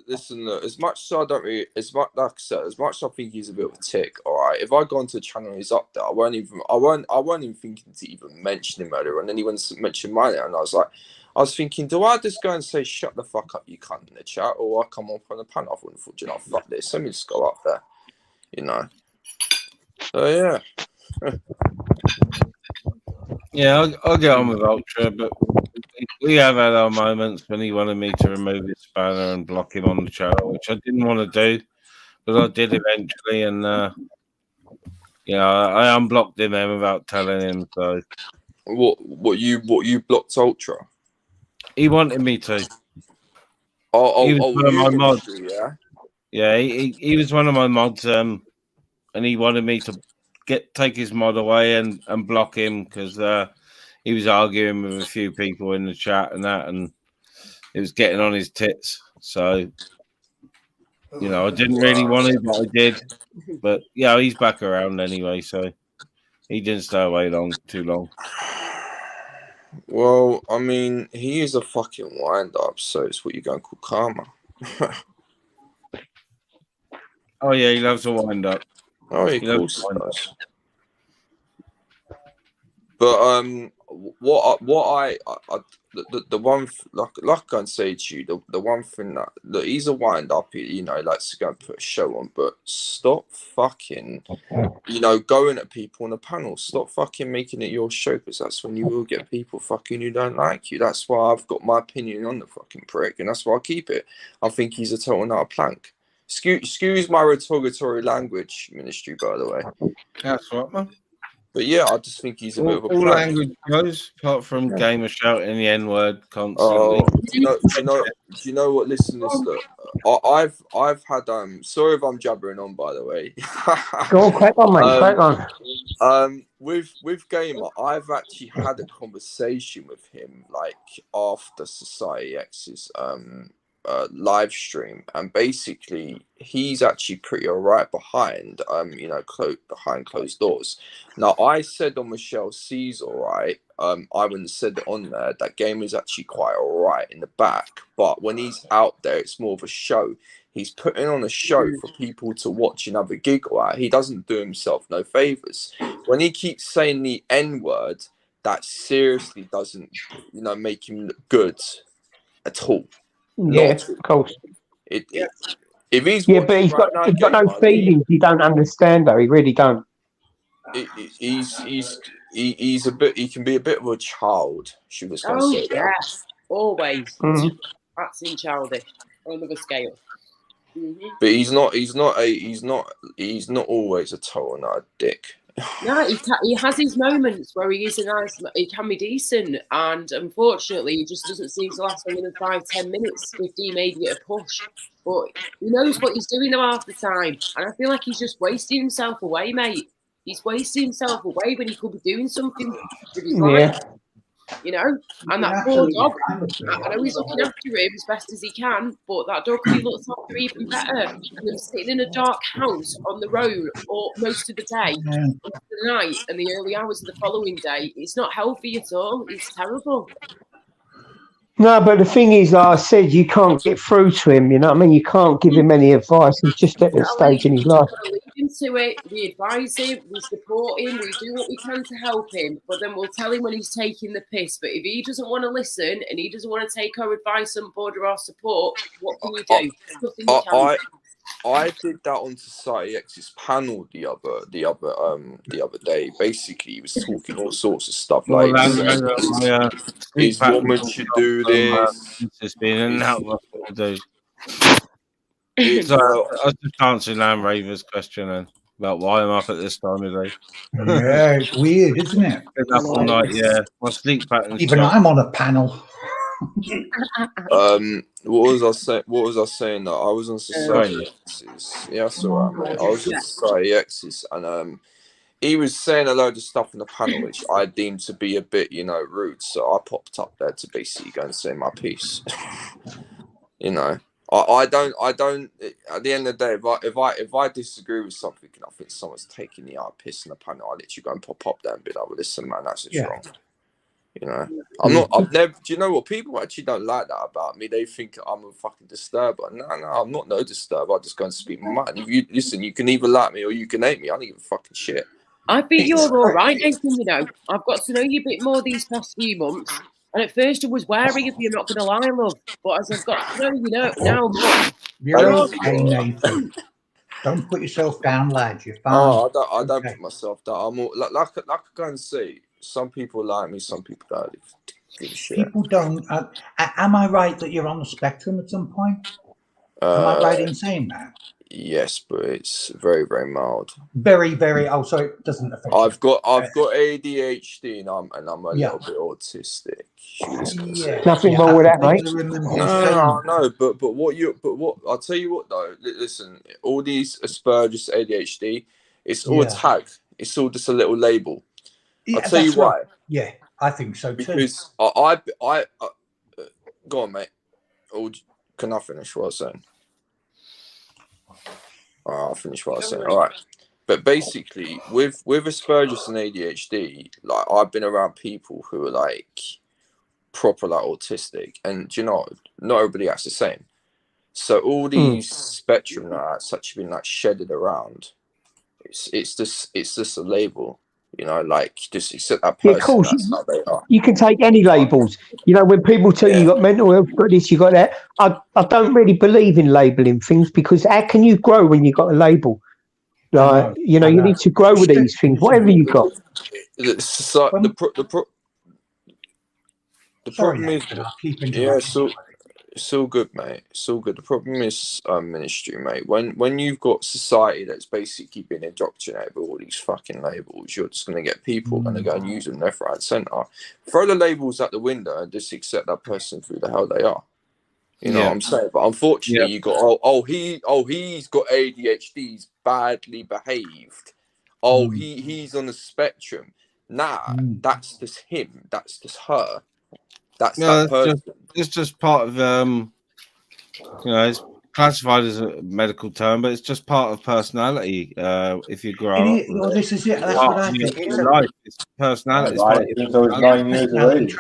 listen. Look, as much as I don't really, as much like I said, as much as I think he's a bit of a tick. All right, if I go onto the channel, he's up there. I weren't even thinking to even mention him earlier, and then he went to mention my name, and I was thinking, do I just go and say, shut the fuck up, you cunt, in the chat, or I come up on the panel? I wouldn't thought, you know, fuck this. Let me just go up there, you know. So, yeah. Yeah, I'll get on with Ultra, but we have had our moments when he wanted me to remove his banner and block him on the channel, which I didn't want to do, but I did eventually, and, I unblocked him then without telling him, so. What you blocked Ultra? He wanted me to. He was one of my mods. Yeah, he was one of my mods, and he wanted me to take his mod away and block him because he was arguing with a few people in the chat and that, and it was getting on his tits. So, you know, I didn't really want it, but I did. But yeah, he's back around anyway, so he didn't stay away too long. Well, I mean, he is a fucking wind-up, so it's what you're going to call karma. Oh, yeah, he loves to wind up. Oh, he course does. But the one like I say to you, the one thing that look, he's a wind up, you know, he likes to go and put a show on, but stop fucking, you know, going at people on the panel. Stop fucking making it your show, because that's when you will get people fucking who don't like you. That's why I've got my opinion on the fucking prick, and that's why I keep it. I think he's a total nut plank. Excuse my retogatory language, Ministry, by the way. That's right, man. But yeah, I just think he's a bit of a All plank. language goes, apart from gamer shouting the N word Oh, constantly. do you know what? Listen, look, I've had sorry if I'm jabbering on, by the way. Go on, crack on, mate. Crack on. With Gamer, I've actually had a conversation with him like after Society X's live stream, and basically he's actually pretty alright behind you know, behind closed doors. Now I said on Michelle C's alright, I wouldn't said it on there that Gamer is actually quite alright in the back, but when he's out there it's more of a show. He's putting on a show for people to watch and have a giggle at. He doesn't do himself no favors. When he keeps saying the N-word, that seriously doesn't, you know, make him look good at all. Yeah, of course. If he's but he's got no feelings. You don't understand, though. He really don't. He's a bit. He can be a bit of a child. She was going to Oh say that. yes, always. Mhm. That's in childish on another scale. But he's not always a total nut dick. No, he has his moments where he is he can be decent, and unfortunately, he just doesn't seem to last longer than 5-10 minutes. 15 maybe at a push, but he knows what he's doing though half the time, and I feel like he's just wasting himself away, mate. He's wasting himself away when he could be doing something with his life. You know, and that poor dog, I know he's looking after him as best as he can, but that dog could be looked after even better. And them sitting in a dark house on the road or most of the day, the night and the early hours of the following day, it's not healthy at all. It's terrible. No, but the thing is, like I said, you can't get through to him. You know what I mean? You can't give him any advice. He's just at that stage in his life. We'll lead him to it. We advise him. We support him. We do what we can to help him. But then we'll tell him when he's taking the piss. But if he doesn't want to listen and he doesn't want to take our advice on board or our support, what can you do? Nothing you can. I did that on Society X's panel the other day. Basically, he was talking all sorts of stuff like his woman should do this. It's been an outlook to do. So I was just answering Land Raver's question about why I'm up at this time of day. Yeah, it's weird, isn't it? Been up all night, yeah. My sleep pattern's Even changed. I'm on a panel. What was I saying? That I was on Society X's. Yeah, that's all right, mate. I was on Society X's, and he was saying a load of stuff in the panel which I deemed to be a bit, you know, rude. So I popped up there to basically go and say my piece. You know, I don't. At the end of the day, if I disagree with something and I think someone's taking the art piss in the panel, I literally go and pop up there and be like, "Well, listen, man, that's just wrong." You know, I've never. Do you know what? People actually don't like that about me. They think I'm a fucking disturber. No, I'm not no disturber. I just go and speak my mind. If you listen, you can either like me or you can hate me. I don't give a fucking shit. I think you're all right, Nathan. You know, I've got to know you a bit more these past few months. And at first I was wary of you, I'm not going to lie, love. But as I've got to know you now more. You're okay, Nathan. Don't put yourself down, lad. You're fine. Oh, I don't put myself down. I'm all, like I go and say, some people like me, some people don't give a shit. People don't. Am I right that you're on the spectrum at some point? Am I right in saying that? Yes, but it's very, very mild. Very, very. Oh, so it doesn't affect. I've got ADHD and I'm a little bit autistic. Nothing wrong with that, mate. No. But I'll tell you what though. Listen, all these Asperger's, ADHD, it's all a tag. It's all just a little label. I'll tell you why. Yeah, I think so too. Because I go on, mate. Or can I finish what I was saying? I'll finish what I was saying. All right. But basically, with Asperger's and ADHD, like I've been around people who are like proper like autistic, and you know, not everybody acts the same. So all these spectrum that's actually been like shedded around. It's just a label. You know, like just accept that Yeah, of person. course. That's how they are. You can take any labels. You know, when people tell you got mental health, you got this, you got that. I don't really believe in labeling things because how can you grow when you got a label? Like, you know, you need to grow with these things, whatever you got. It's like the problem is, yeah, it's all good, mate. It's all good. The problem is ministry, mate. When you've got society that's basically been indoctrinated with all these fucking labels, you're just gonna get people gonna go and use them left, right, and centre. Throw the labels out the window and just accept that person for who the hell they are. You know what I'm saying? But unfortunately, you got he's got ADHD, he's badly behaved. He's on the spectrum. Nah, that's just him. That's just her. That's that person. It's just part of you know, it's classified as a medical term, but it's just part of personality. If you grow up, Well, this is it. That's what I think. It's personality. It's part of your Since I was 9 years of age.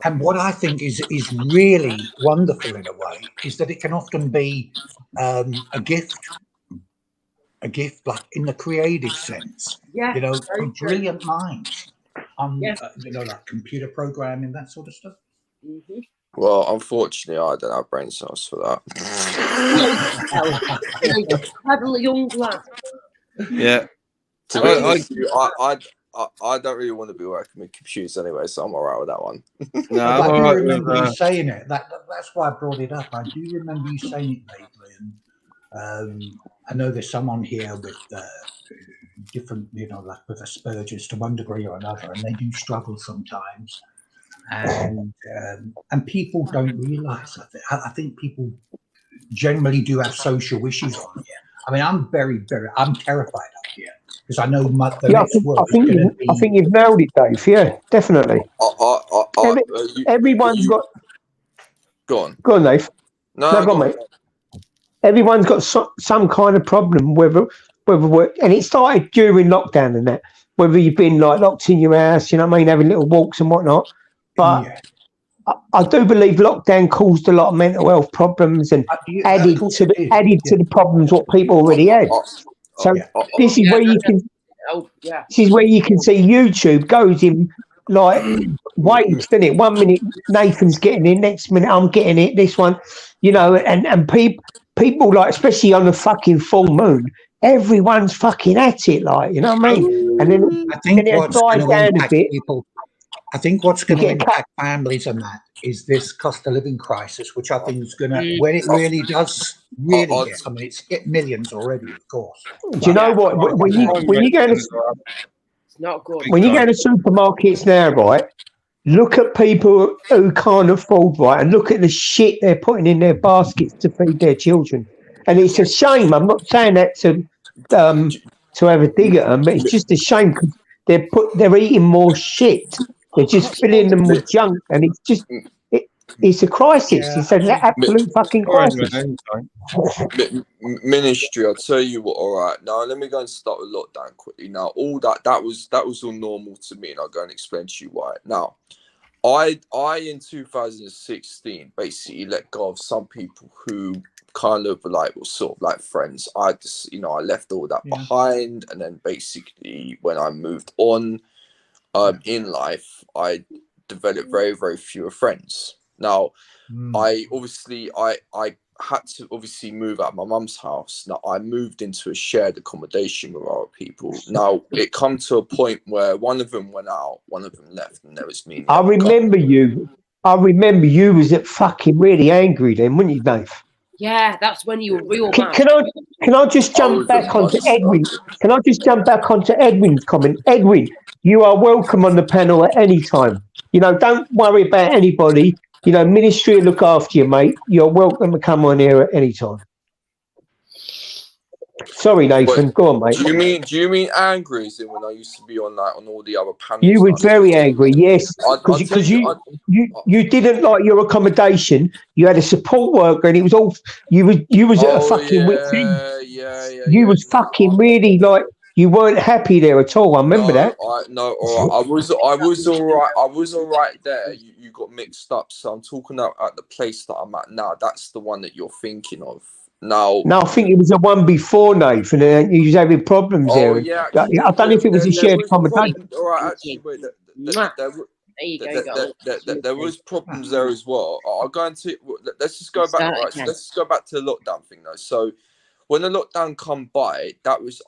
And what I think is really wonderful in a way is that it can often be a gift like in the creative sense. Yeah, you know, very true. brilliant minds on Yes. you know, like computer programming, that sort of stuff. Mm-hmm. Well, unfortunately, I don't have brain cells for that. Clever young lad. Yeah. To be honest with you, I don't really want to be working with computers anyway, so I'm alright with that one. I do remember you saying it. That's why I brought it up. I do remember you saying it lately, and I know there's someone here with different, you know, like with Asperger's to one degree or another, and they do struggle sometimes. And people don't realise. I think people generally do have social issues on here. I mean, I'm I'm terrified up here because I know the next word is going to be. I think you've nailed it, Dave. Yeah, definitely. Everyone's got. Go on. Go on, Dave. No, go on, mate. Everyone's got some kind of problem, whether we're, and it started during lockdown and that. Whether you've been like locked in your house, you know what I mean, having little walks and whatnot. But I do believe lockdown caused a lot of mental health problems and added to the problems what people already had. So this is where you can. This is where you can see YouTube goes in like waves, doesn't it? 1 minute Nathan's getting it, next minute I'm getting it. This one, you know, and people like, especially on the fucking full moon, everyone's fucking at it, like, you know what I mean? And then I think it what's going dies to down a impact bit. people. I think what's going to impact families and that is this cost of living crisis, which I think is going to, when it really does hit, I mean, it's hit millions already, of course. Do you know what? When you go to It's not good. when you go to supermarkets now, right? Look at people who can't afford, right, and look at the shit they're putting in their baskets to feed their children. And it's a shame. I'm not saying that to have a dig at them, but it's just a shame because they're eating more shit. They're just filling them with junk, and it's just it's a crisis. It's an absolute fucking crisis. Ministry, I'll tell you what. All right, now let me go and start with lockdown quickly. Now, all that was all normal to me, and I'll go and explain to you why. Now, I in 2016 basically let go of some people who kind of like were sort of like friends. I just, you know, I left all that behind, and then basically when I moved on in life, I developed very, very few friends. Now, I had to obviously move out of my mum's house. Now, I moved into a shared accommodation with other people. Now, it come to a point where one of them went out, one of them left, and there was me. I remember you was at fucking really angry then, weren't you, Dave? Yeah, that's when you were real Can mad. I just jump back onto Edwin? Can I just jump back onto Edwin's comment? Edwin, you are welcome on the panel at any time. You know, don't worry about anybody. You know, ministry will look after you, mate. You're welcome to come on here at any time. Sorry, Nathan. Go on, mate. Do you mean angry as in when I used to be on all the other panels? You were very angry, yes, because you didn't like your accommodation. You had a support worker, and it was all you was at a fucking wit's end. You was fucking really like you weren't happy there at all. I remember that. All right. I was all right. I was all right there. You got mixed up. So I'm talking about at the place that I'm at now. That's the one that you're thinking of. Now, No, I think it was the one before Nathan, and you was having problems there. yeah, I actually, don't know if it was a there shared was accommodation. problems. All right, actually, wait, there was problems there as well. I'll go into. Let's just go back. All right, so let's just go back to the lockdown thing, though. So, when the lockdown come by, that was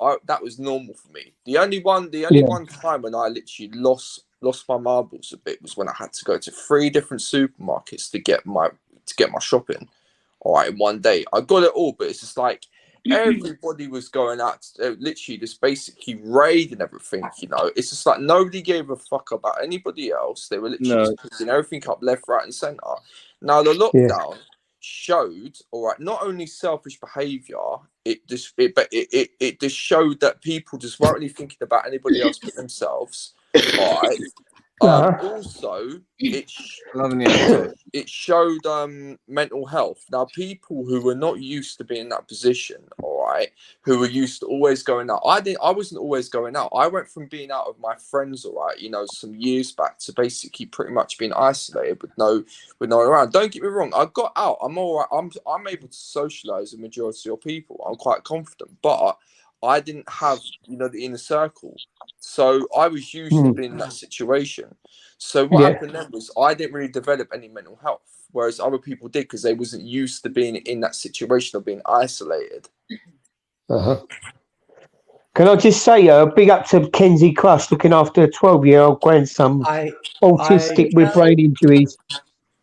normal for me. The only one time when I literally lost my marbles a bit was when I had to go to 3 different supermarkets to get my shopping. All right, in one day. I got it all, but it's just like everybody was going out, literally just basically raiding everything. You know, it's just like nobody gave a fuck about anybody else. They were literally just picking everything up left, right, and center. Now the lockdown showed, all right, not only selfish behavior, it just showed that people just weren't really thinking about anybody else but themselves. All right. Also, it showed mental health. Now, people who were not used to being in that position, all right, who were used to always going out. I wasn't always going out. I went from being out with my friends, all right, you know, some years back, to basically pretty much being isolated with no one around. Don't get me wrong. I got out. I'm all right. I'm able to socialize with the majority of people. I'm quite confident, but I didn't have, you know, the inner circle. So I was used to being in that situation. So what happened then was I didn't really develop any mental health, whereas other people did because they wasn't used to being in that situation of being isolated. Can I just say, big up to Kenzie Crush looking after a 12-year-old grandson, autistic with brain injuries,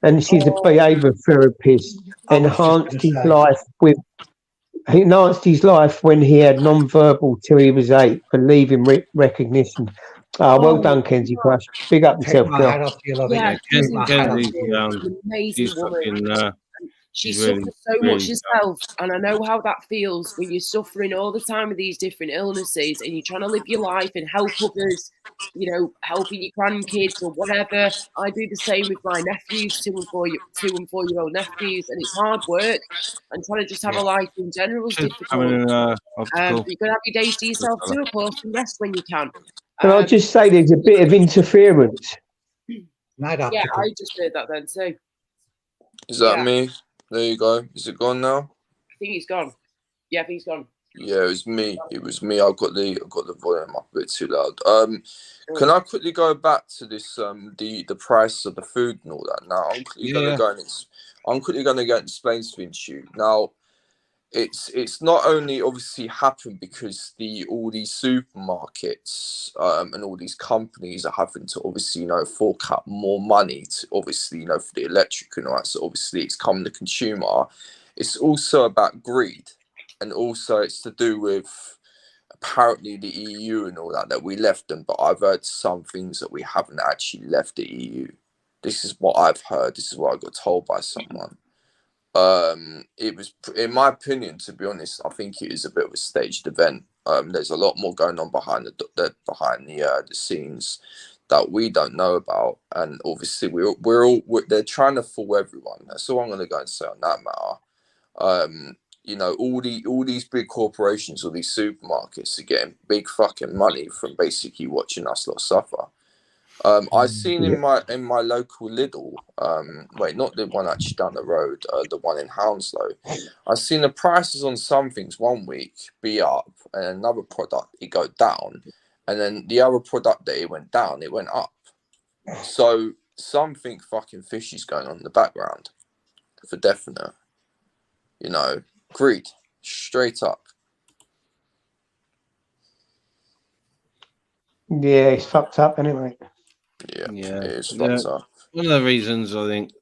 and she's a behaviour therapist. Enhanced his life when he had non-verbal till he was 8, believing recognition. Well done, Kenzie Crush. Big up yourself, girl. Amazing woman. She suffers so much herself, and I know how that feels when you're suffering all the time with these different illnesses and you're trying to live your life and help others, you know, helping your grandkids or whatever. I do the same with my nephews, 2 and 4-year-old nephews, and it's hard work, and trying to just have a life in general is difficult. You've got to have your days to yourself too, of course, and rest when you can. Can I just say there's a bit of interference? Yeah, I just heard that then too. Is that me? There you go. Is it gone now? I think he's gone. Yeah, I think he's gone. Yeah, it was me. I got the volume up a bit too loud. Can I quickly go back to this the price of the food and all that? Now I'm quickly gonna go and explain something to you. Now it's not only obviously happened because all these supermarkets and all these companies are having to obviously, you know, fork out more money to obviously, you know, for the electric and all that. So obviously it's come the consumer. It's also about greed, and also it's to do with apparently the EU and all that we left them. But I've heard some things that we haven't actually left the EU. This is what I've heard. This is what I got told by someone. It was, in my opinion, to be honest, I think it is a bit of a staged event. There's a lot more going on behind the scenes that we don't know about, and obviously they're trying to fool everyone. That's all I'm going to go and say on that matter. You know, all these big corporations, all these supermarkets are getting big fucking money from basically watching us lot suffer. I seen in my local Lidl, not the one actually down the road, the one in Hounslow. I seen the prices on some things one week be up, and another product it go down, and then the other product that it went down, it went up. So something fucking fishy's going on in the background, for definite. You know, greed, straight up. Yeah, it's fucked up anyway. Yeah, it's fucked up. One of the reasons I think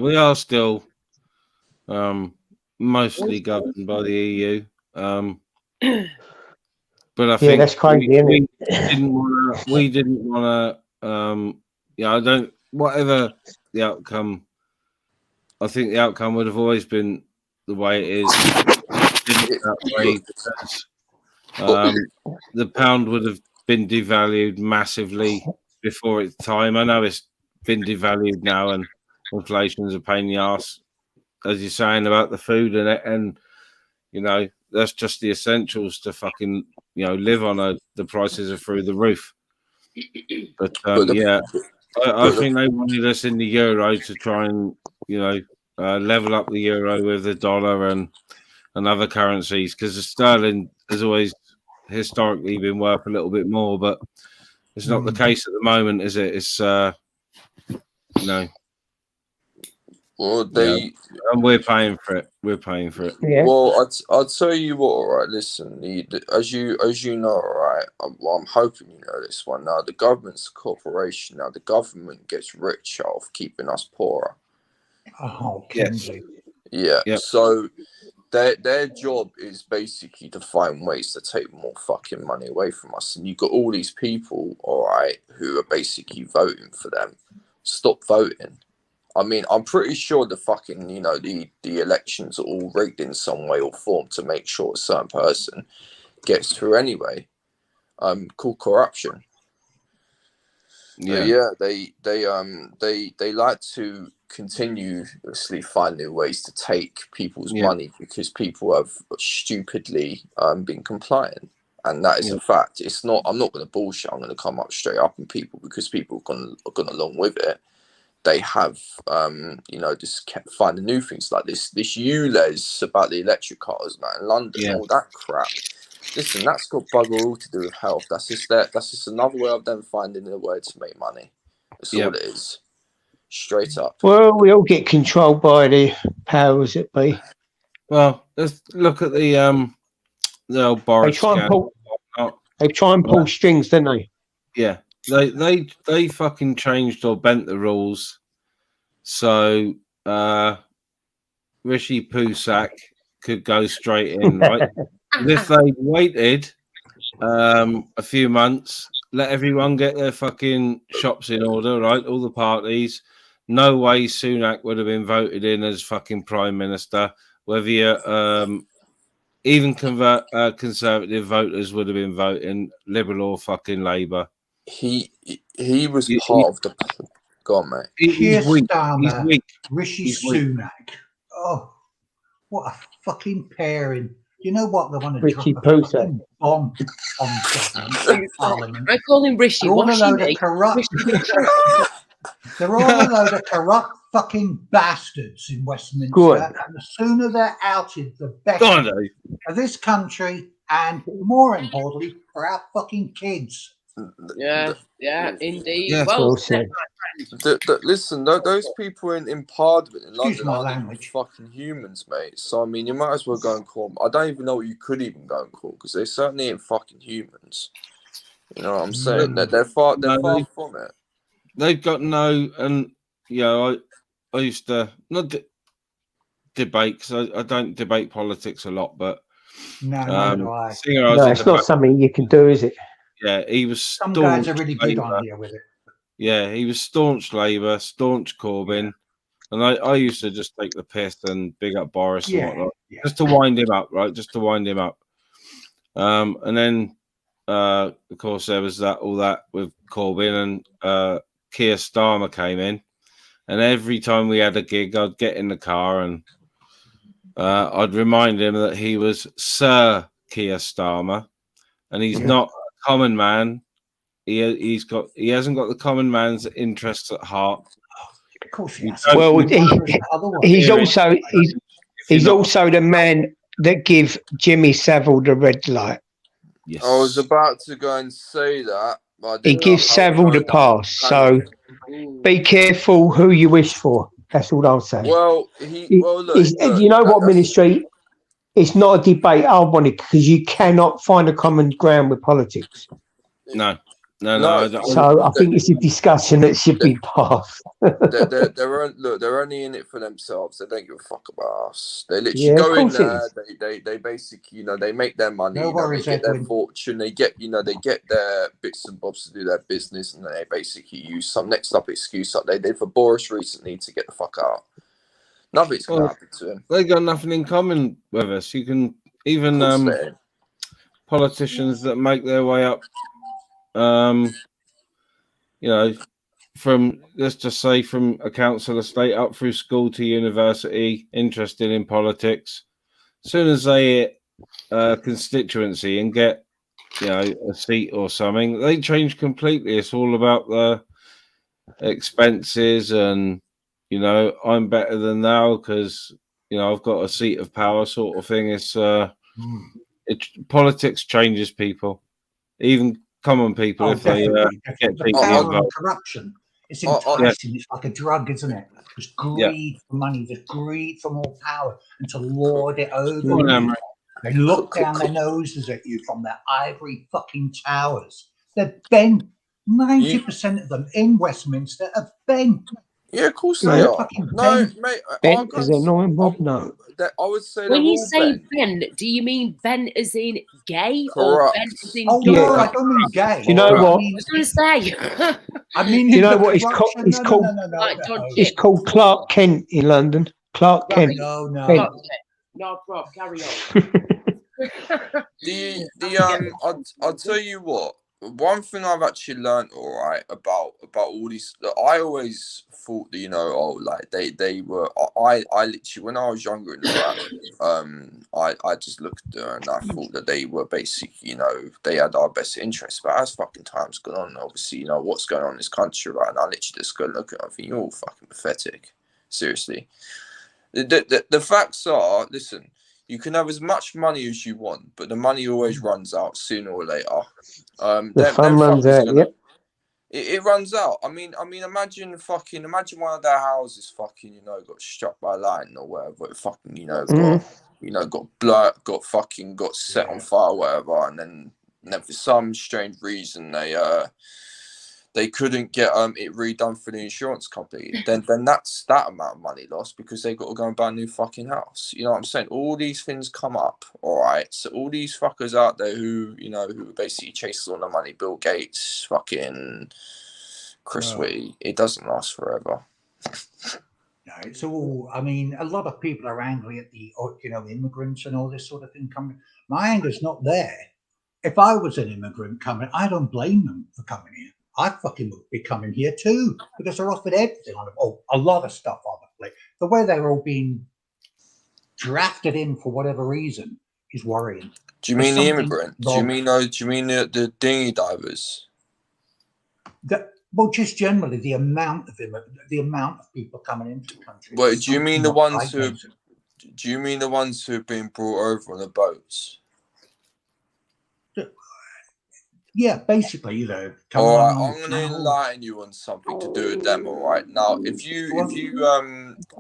we are still mostly governed by the EU, but I think that's crazy, we didn't want to. Whatever the outcome, I think the outcome would have always been the way it is. That way, because, the pound would have been devalued massively before its time. I know it's been devalued now, and inflation's a pain in the ass, as you're saying about the food and you know, that's just the essentials to fucking, you know, live on. The prices are through the roof. But I think they wanted us in the euro to try and, you know, level up the euro with the dollar and other currencies, because the sterling has always historically been worth a little bit more, but it's not the case at the moment, is it? It's no. Well, and we're paying for it. We're paying for it. Yeah. Well, I'd tell you what. All right, listen. As you know, all right. I'm hoping you know this one. Now, the government's a corporation. Now, the government gets rich out of keeping us poorer. Oh, Yes. Kenzie. Yeah. Yep. So their job is basically to find ways to take more fucking money away from us. And you got all these people, all right, who are basically voting for them. Stop voting. I mean, I'm pretty sure the fucking, the elections are all rigged in some way or form to make sure a certain person gets through anyway. Called corruption. Yeah. They like to continuously find new ways to take people's money because people have stupidly been compliant, and that is a fact. It's not. I'm not going to bullshit. I'm going to come up straight up on people because people have gone along with it. They have, just kept finding new things like this ULEZ about the electric cars now in London, all that crap. Listen, that's got bugger all to do with health. That's just another way of them finding a way to make money. That's all it is. Straight up. Well, we all get controlled by the powers that be. Well, let's look at the old Boris. They try and pull strings, don't they? Yeah. They fucking changed or bent the rules. So Rishi Pusak could go straight in, right? If they waited a few months, let everyone get their fucking shops in order, right? All the parties. No way Sunak would have been voted in as fucking prime minister. Whether you even conservative voters would have been voting Liberal or fucking Labour. He was part of the. Go on, mate. Keir He's Starmer, weak. Rishi He's weak. Sunak. Oh, what a fucking pairing. You know what? They want to Rishi drop a Pusak. fucking bomb on government, Parliament. I call him Rishi. They're all a What's load he of corrupt. They're all a load of corrupt fucking bastards in Westminster. Good. And the sooner they're outed, the better Go on, Dave. for this country and, more importantly, for our fucking kids. Yeah, indeed. Yes, well said. Listen, those people in Parliament in Excuse London my aren't even language. fucking humans, mate. So I mean, you might as well go and call them. I don't even know what you could even go and call because they certainly ain't fucking humans. You know what I'm saying? They're far from it. They've got no, and I used to not debate because I don't debate politics a lot, but No, neither do I. Singer, I was No, in it's the not something you can do, is it? Yeah, he was Some staunch guys are really big Labour. on here with it. Yeah, he was staunch Labour, staunch Corbyn, and I used to just take the piss and big up Boris and whatnot, just to wind him up, right? Just to wind him up. And then, of course, there was all that with Corbyn and Keir Starmer came in, and every time we had a gig, I'd get in the car and I'd remind him that he was Sir Keir Starmer, and he's not a common man. He hasn't got the common man's interests at heart. Of course he has. Well, he's also the man that give Jimmy Savile the red light. Yes. I was about to go and say that. But I He didn't know gives how Savile far the that pass. was So going. be careful who you wish for. That's all I'll say. Well, look, you know what, Ministry? It's not a debate I wanted because you cannot find a common ground with politics. No. So I think it's a discussion that should be passed. they're only in it for themselves. They don't give a fuck about us. They literally Yeah, of go in course it there. is. They basically, they make their money. No worries, they get their Edwin. fortune. They get their bits and bobs to do their business, and they basically use some next up excuse like they did for Boris recently to get the fuck out. Nothing's gonna happen to him. They got nothing in common with us. You can even politicians that make their way up. From let's just say from a council estate up through school to university, interested in politics. As soon as they hit constituency and get a seat or something, they change completely. It's all about the expenses and you know, I'm better than thou because, you know, I've got a seat of power sort of thing. It's politics changes people, even common people, if they get The deeply power and involved. corruption. It's Yeah. enticing. It's like a drug, isn't it? There's greed for money. There's greed for more power, and to lord it over Go on, you. Emery. They look down their noses at you from their ivory fucking towers. They're bent. 90% of them in Westminster are bent. Yeah, of course They're they are. fucking No, bent. mate, Bent is annoying, Bob. No. I would say When they're you all say bent. bent, do you mean bent as in gay or Corrupt. bent as in Oh double? no, I don't mean gay. Do you know I what? mean, I was going to say. I mean Do you know the what it's called? corruption. It's called. Like John It's Chick. called Clark Kent in London. Clark Kent. No, no. Kent. No, Rob, carry on. I'll tell you what. One thing I've actually learned, all right, about all these. I always thought that, you know, oh, like they were. I literally, when I was younger in the rap, I just looked at them and I thought that they were basically, you know, they had our best interests. But as fucking time's gone on, obviously, you know what's going on in this country right now. I literally just go look at them and think, you're all fucking pathetic. Seriously, the facts are, listen. You can have as much money as you want, but the money always runs out sooner or later. The fun runs out. Yep. It runs out. I mean, imagine one of their houses fucking, you know, got struck by lightning or whatever. It fucking, you know, got set on fire or whatever, and then for some strange reason they couldn't get it redone for the insurance company. Then that's that amount of money lost because they got to go and buy a new fucking house. You know what I'm saying? All these things come up, all right? So all these fuckers out there who basically chase all the money, Bill Gates, fucking Chris Whitty, it doesn't last forever. No, it's all. I mean, a lot of people are angry at the, you know, immigrants and all this sort of thing coming. My anger's not there. If I was an immigrant coming, I don't blame them for coming here. I fucking would be coming here too because they're offered everything on them. Oh, a lot of stuff on the plate. The way they're all being drafted in for whatever reason is worrying. Do you mean the immigrant? Do you mean the dinghy divers? Well, just generally the amount of people coming into the country. Wait, do you mean the ones who? Do you mean the ones who have been brought over on the boats? Yeah, basically, you know. All right, I'm going to enlighten you on something to do with them. All right, now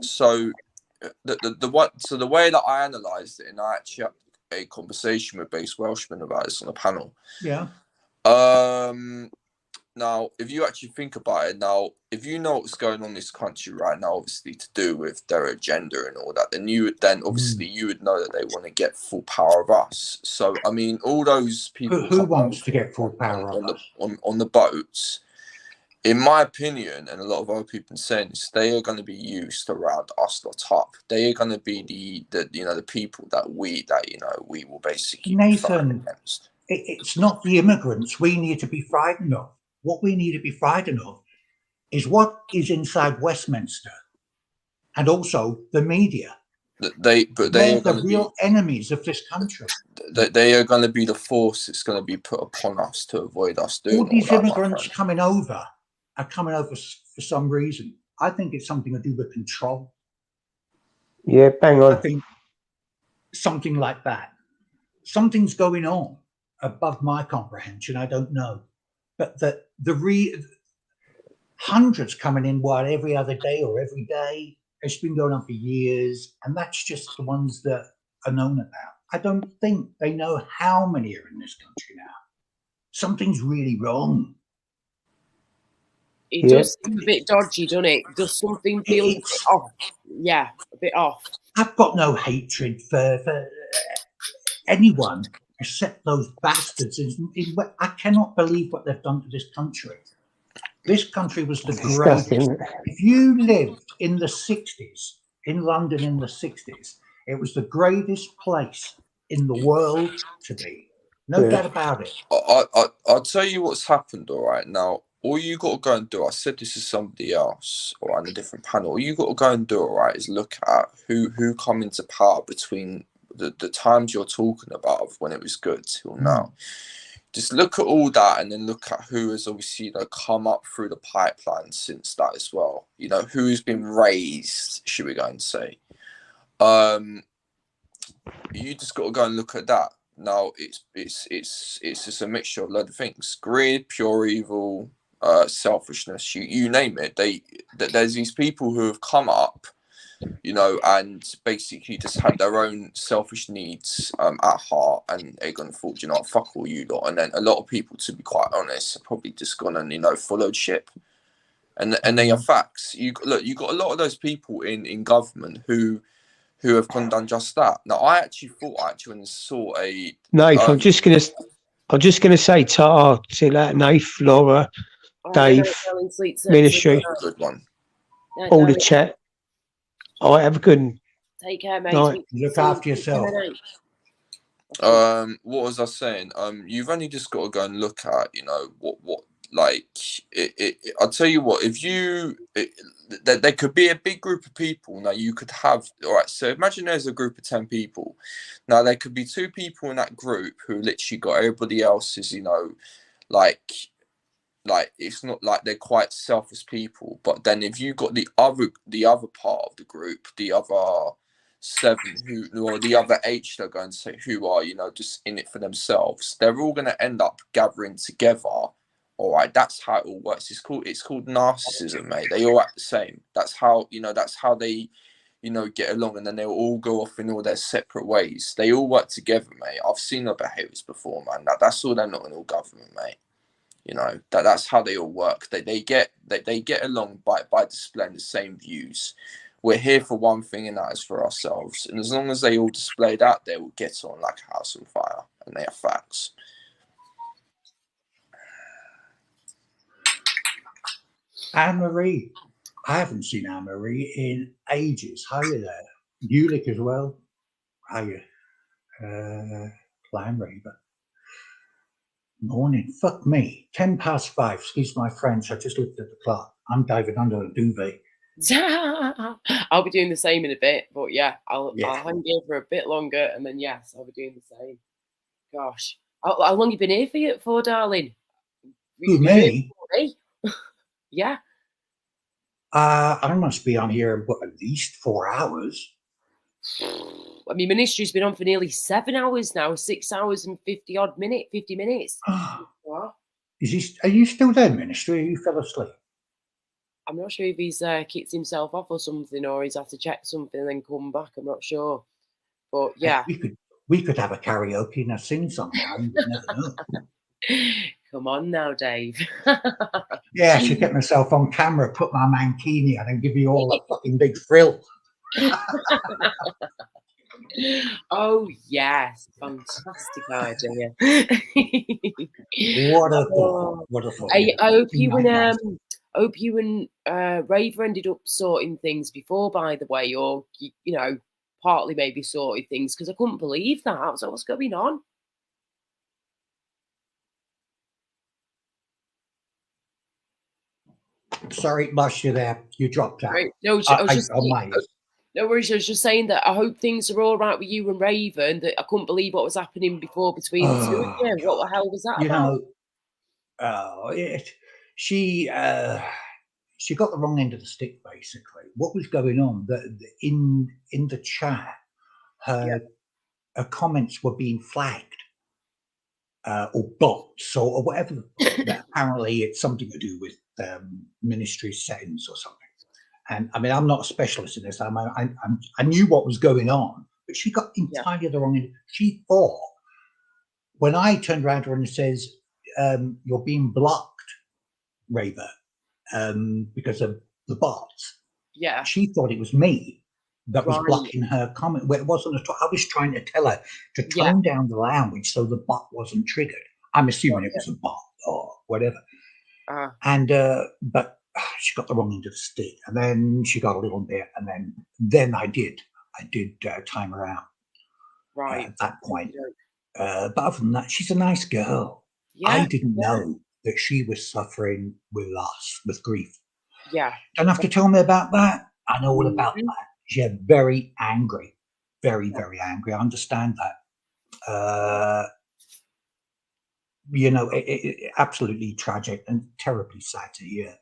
so the way that I analysed it, and I actually had a conversation with Base Welshman about this on a panel. Yeah. Now, if you actually think about it, now, if you know what's going on in this country right now, obviously to do with their agenda and all that, then you would know that they want to get full power of us. So, I mean, all those people who wants to get full power on the boats, in my opinion, and a lot of other people saying this, they are going to be used around us lot up. They are going to be the people that we will basically Nathan, it's not the immigrants we need to be frightened of. What we need to be frightened of is what is inside Westminster and also the media. They're the real enemies of this country. They are going to be the force that's going to be put upon us to avoid us doing all these that, immigrants coming over are coming over for some reason. I think it's something to do with control. Yeah, bang on. I think something like that. Something's going on above my comprehension. I don't know. But hundreds coming in, every other day or every day? It's been going on for years, and that's just the ones that are known about. I don't think they know how many are in this country now. Something's really wrong. It does seem a bit dodgy, doesn't it? Does something feel a bit off? Yeah, a bit off. I've got no hatred for anyone except those bastards. I cannot believe what they've done to this country. This country was the greatest. If you lived in the 60s, in London in the 60s, it was the greatest place in the world to be. No doubt about it. I'll tell you what's happened, all right? Now, all you got to go and do, I said this is somebody else or on a different panel, all you got to go and do, all right, is look at who come into power between the times you're talking about of when it was good till now. just look at all that, and then look at who has obviously, you know, come up through the pipeline since that as well. You know, who's been raised, should we go and say. You just got to go and look at that. Now it's just a mixture of a lot of things: greed, pure evil, selfishness. You name it. There's these people who have come up, you know, and basically just had their own selfish needs at heart, and they're gonna thought, you know, fuck all you lot. And then a lot of people, to be quite honest, have probably just gone and, you know, followed ship. And they are facts. You got a lot of those people in government who have gone done just that. Now, I actually thought when I saw a Nath, I'm just gonna say ta to that, Nath, Laura, Dave, Ministry, good one. all the chat. All right, have a good one. Take care, mate. Night. Look after yourself. What was I saying? You've only just got to go and look at, you know, what like I'll tell you what, if you there could be a big group of people. Now you could have, all right, so imagine there's a group of 10 people. Now there could be 2 people in that group who literally got everybody else's, you know, like it's not like they're quite selfish people. But then if you got the other part of the group, the other 7 or the other 8, they're going to say, who are, you know, just in it for themselves, they're all going to end up gathering together. All right, that's how it all works. It's called narcissism, mate. They all act the same. That's how, you know, they, you know, get along, and then they'll all go off in all their separate ways. They all work together, mate. I've seen their behaviours before, man. That's all they're not in all government, mate. You know, that's how they all work. They get along by displaying the same views. We're here for one thing, and that is for ourselves. And as long as they all display that, they will get on like a house on fire, and they are facts. Anne-Marie. I haven't seen Anne-Marie in ages. How are you there? Ulick as well. How are you? Clan Raver. Morning. Fuck me. 5:10. Excuse my French. I just looked at the clock. I'm diving under a duvet. I'll be doing the same in a bit, but yeah, I'll hang here for a bit longer, and then yes, I'll be doing the same. Gosh, how long you been here for, darling? Who, me? Yeah. I must be on here at least 4 hours. I mean, Ministry's been on for nearly 7 hours now, 6 hours and 50 minutes. What? Are you still there, Ministry? Or you fell asleep? I'm not sure if he's kicked himself off or something, or he's had to check something and then come back. I'm not sure, but yeah. We could have a karaoke and sing something. You would never know. Come on now, Dave. Yeah, I should get myself on camera, put my mankini on, and give you all a fucking big thrill. Oh yes, fantastic idea. What a thought! What a thought! I hope you and Raver ended up sorting things before, by the way, or you know, partly maybe sorted things, because I couldn't believe that. So what's going on? Sorry, lost you there. You dropped out. Right. No, no worries. I was just saying that I hope things are all right with you and Raven. That I couldn't believe what was happening before between the 2 of you. What the hell was that about? She got the wrong end of the stick. Basically, what was going on? In the chat, her comments were being flagged. Or bots or whatever. Apparently, it's something to do with Ministry settings or something. And I mean, I'm not a specialist in this. I knew what was going on, but she got entirely the wrong end. She thought, when I turned around to her and says, "You're being blocked, Raver, because of the bots." Yeah. She thought it was me that was blocking her comment. Well, it wasn't at all. I was trying to tell her to tone down the language so the bot wasn't triggered. I'm assuming it was a bot or whatever. But she got the wrong end of the stick, and then she got a little bit, and then I did time her out. Right. At that point. But other than that, she's a nice girl. Yeah. I didn't know that she was suffering with loss, with grief. Yeah. Don't have to tell me about that. I know all about that. She's very angry, very, very angry. I understand that. you know, absolutely tragic and terribly sad to hear.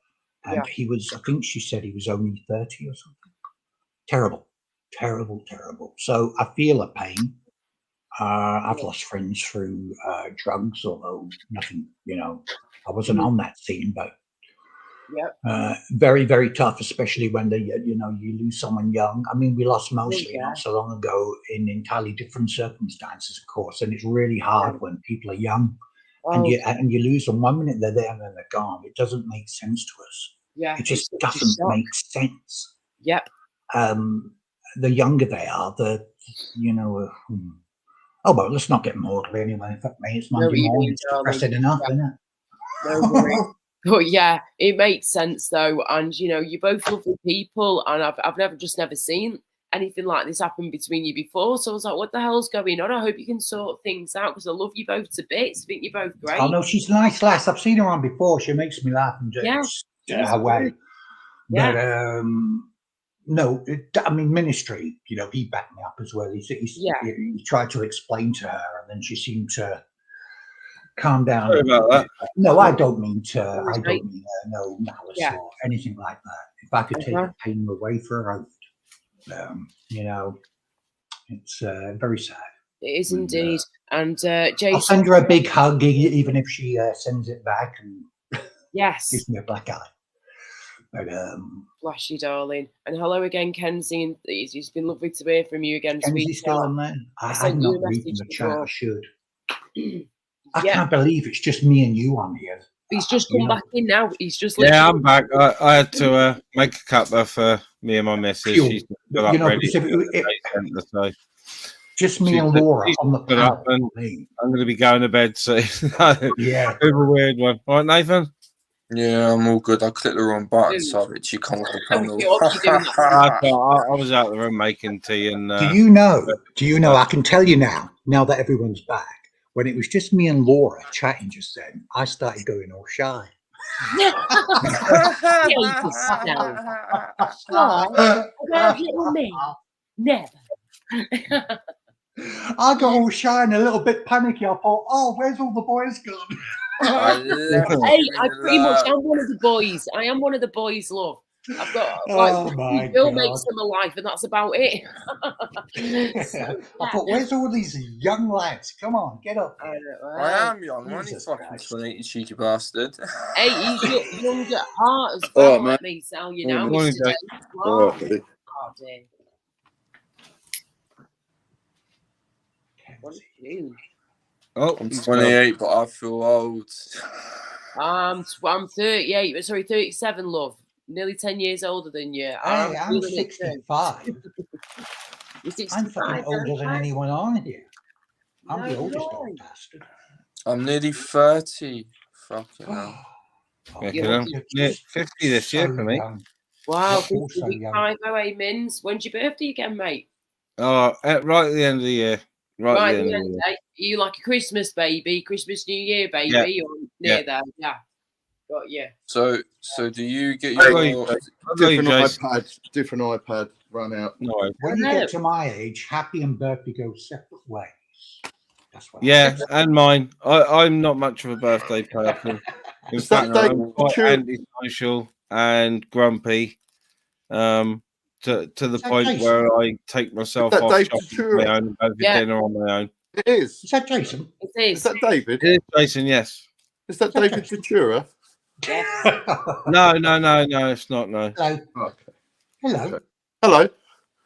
And he was, I think she said he was only 30 or something. Terrible, terrible, terrible. So I feel her pain. I've lost friends through drugs, although nothing, you know, I wasn't on that scene, but very, very tough, especially when you know, you lose someone young. I mean, we lost Mosley not so long ago in entirely different circumstances, of course, and it's really hard when people are young and you lose them. 1 minute they're there and then they're gone. It doesn't make sense to us. It just doesn't make sense. The younger they are, the you know. Oh well, let's not get mortal anyway. Fuck me, it's Monday morning. It's depressing enough, isn't it? No worries. But yeah, it makes sense though, and you know, you're both lovely people, and I've never seen anything like this happen between you before. So I was like, what the hell's going on? I hope you can sort things out because I love you both to bits. I think you're both great. Oh no, she's a nice lass. I've seen her on before. She makes me laugh and just her way. But no, I mean, ministry. You know, he backed me up as well. He tried to explain to her, and then she seemed to calm down. Sorry about that. No, I don't mean no malice or anything like that. If I could take the pain away for her, I would. You know, it's very sad. It is indeed. And Jason, I'll send her a big hug, even if she sends it back and gives me a black eye. But bless you, darling. And hello again, Kenzie. And it's been lovely to hear from you again. Kenzie's still on there. I'm not reading the chat. I should. I can't believe it's just me and you on here. He's just come back in now. He's just I'm back. I had to make a cuppa for me and my missus. She's still up ready. Just me and Laura on the panel. I'm going to be going to bed soon. Yeah. Bit of a weird one. All right, Nathan? Yeah, I'm all good. I clicked the wrong button, so you come off the panel. I was out of the room making tea. And do you know? I can tell you now that everyone's back. When it was just me and Laura chatting just then, I started going all shy. Never. I got all shy and a little bit panicky. I thought, oh, where's all the boys gone? I pretty much am one of the boys. I am one of the boys, love. I've got Bill makes them alive, and that's about it. I thought, where's all these young lads? Come on, get up. I am young. I'm only fucking 28, you cheeky bastard. Hey, he's young at heart as well. Let me tell you now. Morning, Mr. All right, Dave. Oh, dear. What are you? Oh, I'm 28, but I feel old. I'm 38. Sorry, 37, love. Nearly 10 years older than you. Hey, I'm 65. You're 65. I'm fucking older than anyone on here. I'm the oldest old bastard. I'm nearly 30. Fucking hell. Yeah, 50 this year for me. Wow, 55 Mins. When's your birthday again, mate? Oh, right at the end of the year. Right at the end of the day. Are you like a Christmas baby, Christmas New Year baby, or near there? Yeah. Got you. So do you get your different iPad run out? No. When you get to my age, happy and birthday go separate ways. That's what and mine. I'm not much of a birthday person. In fact, I'm quite antisocial and grumpy. To the point where I take myself off shopping on my own and go for dinner on my own. It is. Is that Jason? It is. Is that David? It is Jason, yes. Is that David Ventura? Yes. No, it's not, no. Hello. Okay. Hello. Hello.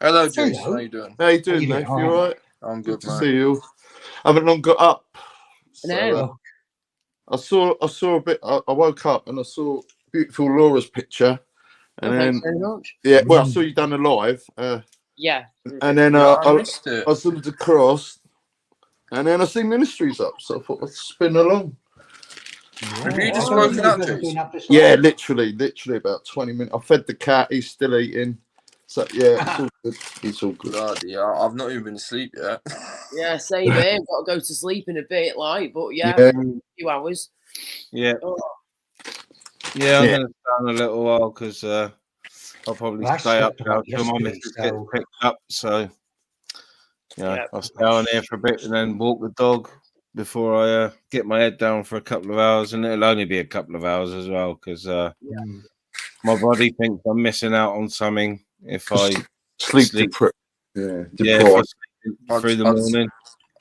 Hello, Jason. How you doing? How you doing, mate? You all right? I'm good, to mate. see you. I haven't long got up. No. I saw a bit. I woke up and I saw beautiful Laura's picture. And thanks very much. Yeah, well, I saw you done a live. Yeah. And then I missed it. I zoomed across, and then I see Ministries up, so I thought I'd spin along. Have you just woken up, Jason? Yeah, literally about 20 minutes. I fed the cat; he's still eating. So yeah, it's all good. It's all good. Bloody hell, I've not even been asleep yet. Yeah, same here. Got to go to sleep in a bit, but Yeah. a few hours. Yeah. Oh. Yeah, I'm going to stay on a little while because I'll probably stay up now until my missus gets picked up. So, I'll stay on here for a bit and then walk the dog, before I get my head down for a couple of hours, and it'll only be a couple of hours as well because my body thinks I'm missing out on something if I sleep. If I Deprived. sleep through the morning.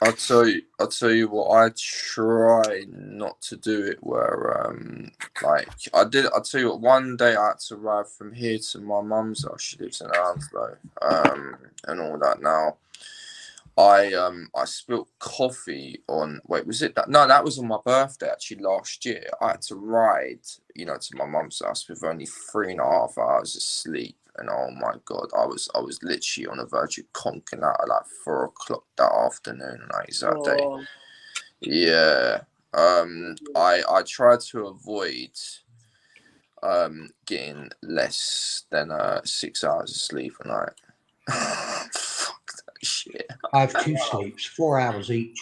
I'll tell you what, I try not to do it where like I'll tell you what, one day I had to ride from here to my mum's house. She lives in Hounslow, and all that. Now I spilt coffee on, wait, was it that? No, that was on my birthday actually last year. I had to ride, to my mum's house with only 3.5 hours of sleep. And oh my God, I was literally on the verge of conking out at like 4 o'clock that afternoon, like that day. Yeah. I tried to avoid getting less than 6 hours of sleep a night. Fuck that shit. I have 2 sleeps, 4 hours each.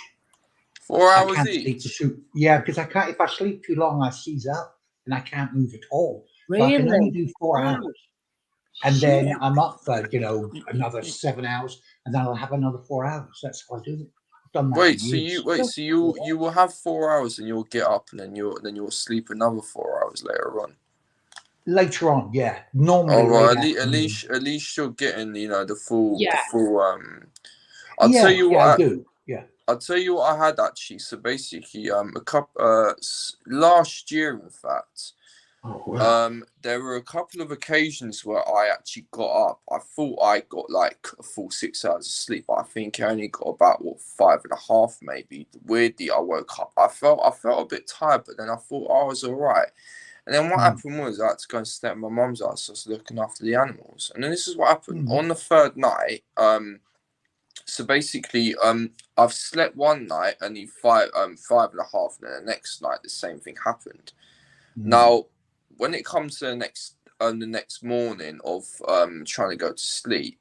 4 hours each? Yeah, because I can't. If I sleep too long, I seize up and I can't move at all. So I can only do 4 hours. And then I'm up for, another 7 hours, and then I'll have another 4 hours. That's how I do it. I've done that for years. So you will have 4 hours and you'll get up and then you'll sleep another 4 hours later on. Later on, yeah. Normally. Oh, well, at least you're getting, the full. I'll tell you what. I do. Yeah. I'll tell you what I had actually. So basically, last year, in fact. Oh, wow. There were a couple of occasions where I actually got up. I thought I got like a full 6 hours of sleep, but I think I only got about 5.5 maybe. Weirdly, I woke up. I felt a bit tired, but then I thought I was all right. And then what happened was I had to go and stay at my mum's house. I was looking after the animals, and then this is what happened on the third night. So basically, I've slept one night only 5.5, and then the next night the same thing happened. Now, when it comes to the next morning of trying to go to sleep,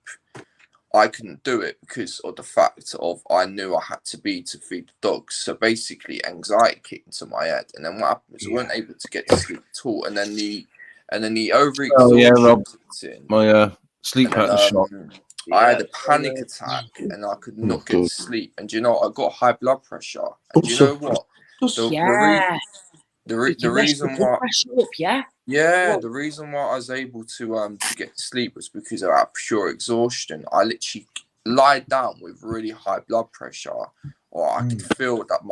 I couldn't do it because of the fact of I knew I had to be to feed the dogs. So basically, anxiety kicked into my head, and then what happened was I weren't able to get to sleep at all, and then the overexhaustion. Oh yeah, Rob. kicked in. My sleep pattern shot. I had a panic attack, and I could not get to sleep. And do you know, I got high blood pressure. And do you know what? The reason why, the reason why I was able to get to sleep was because of that pure exhaustion. I literally lied down with really high blood pressure, or I could feel that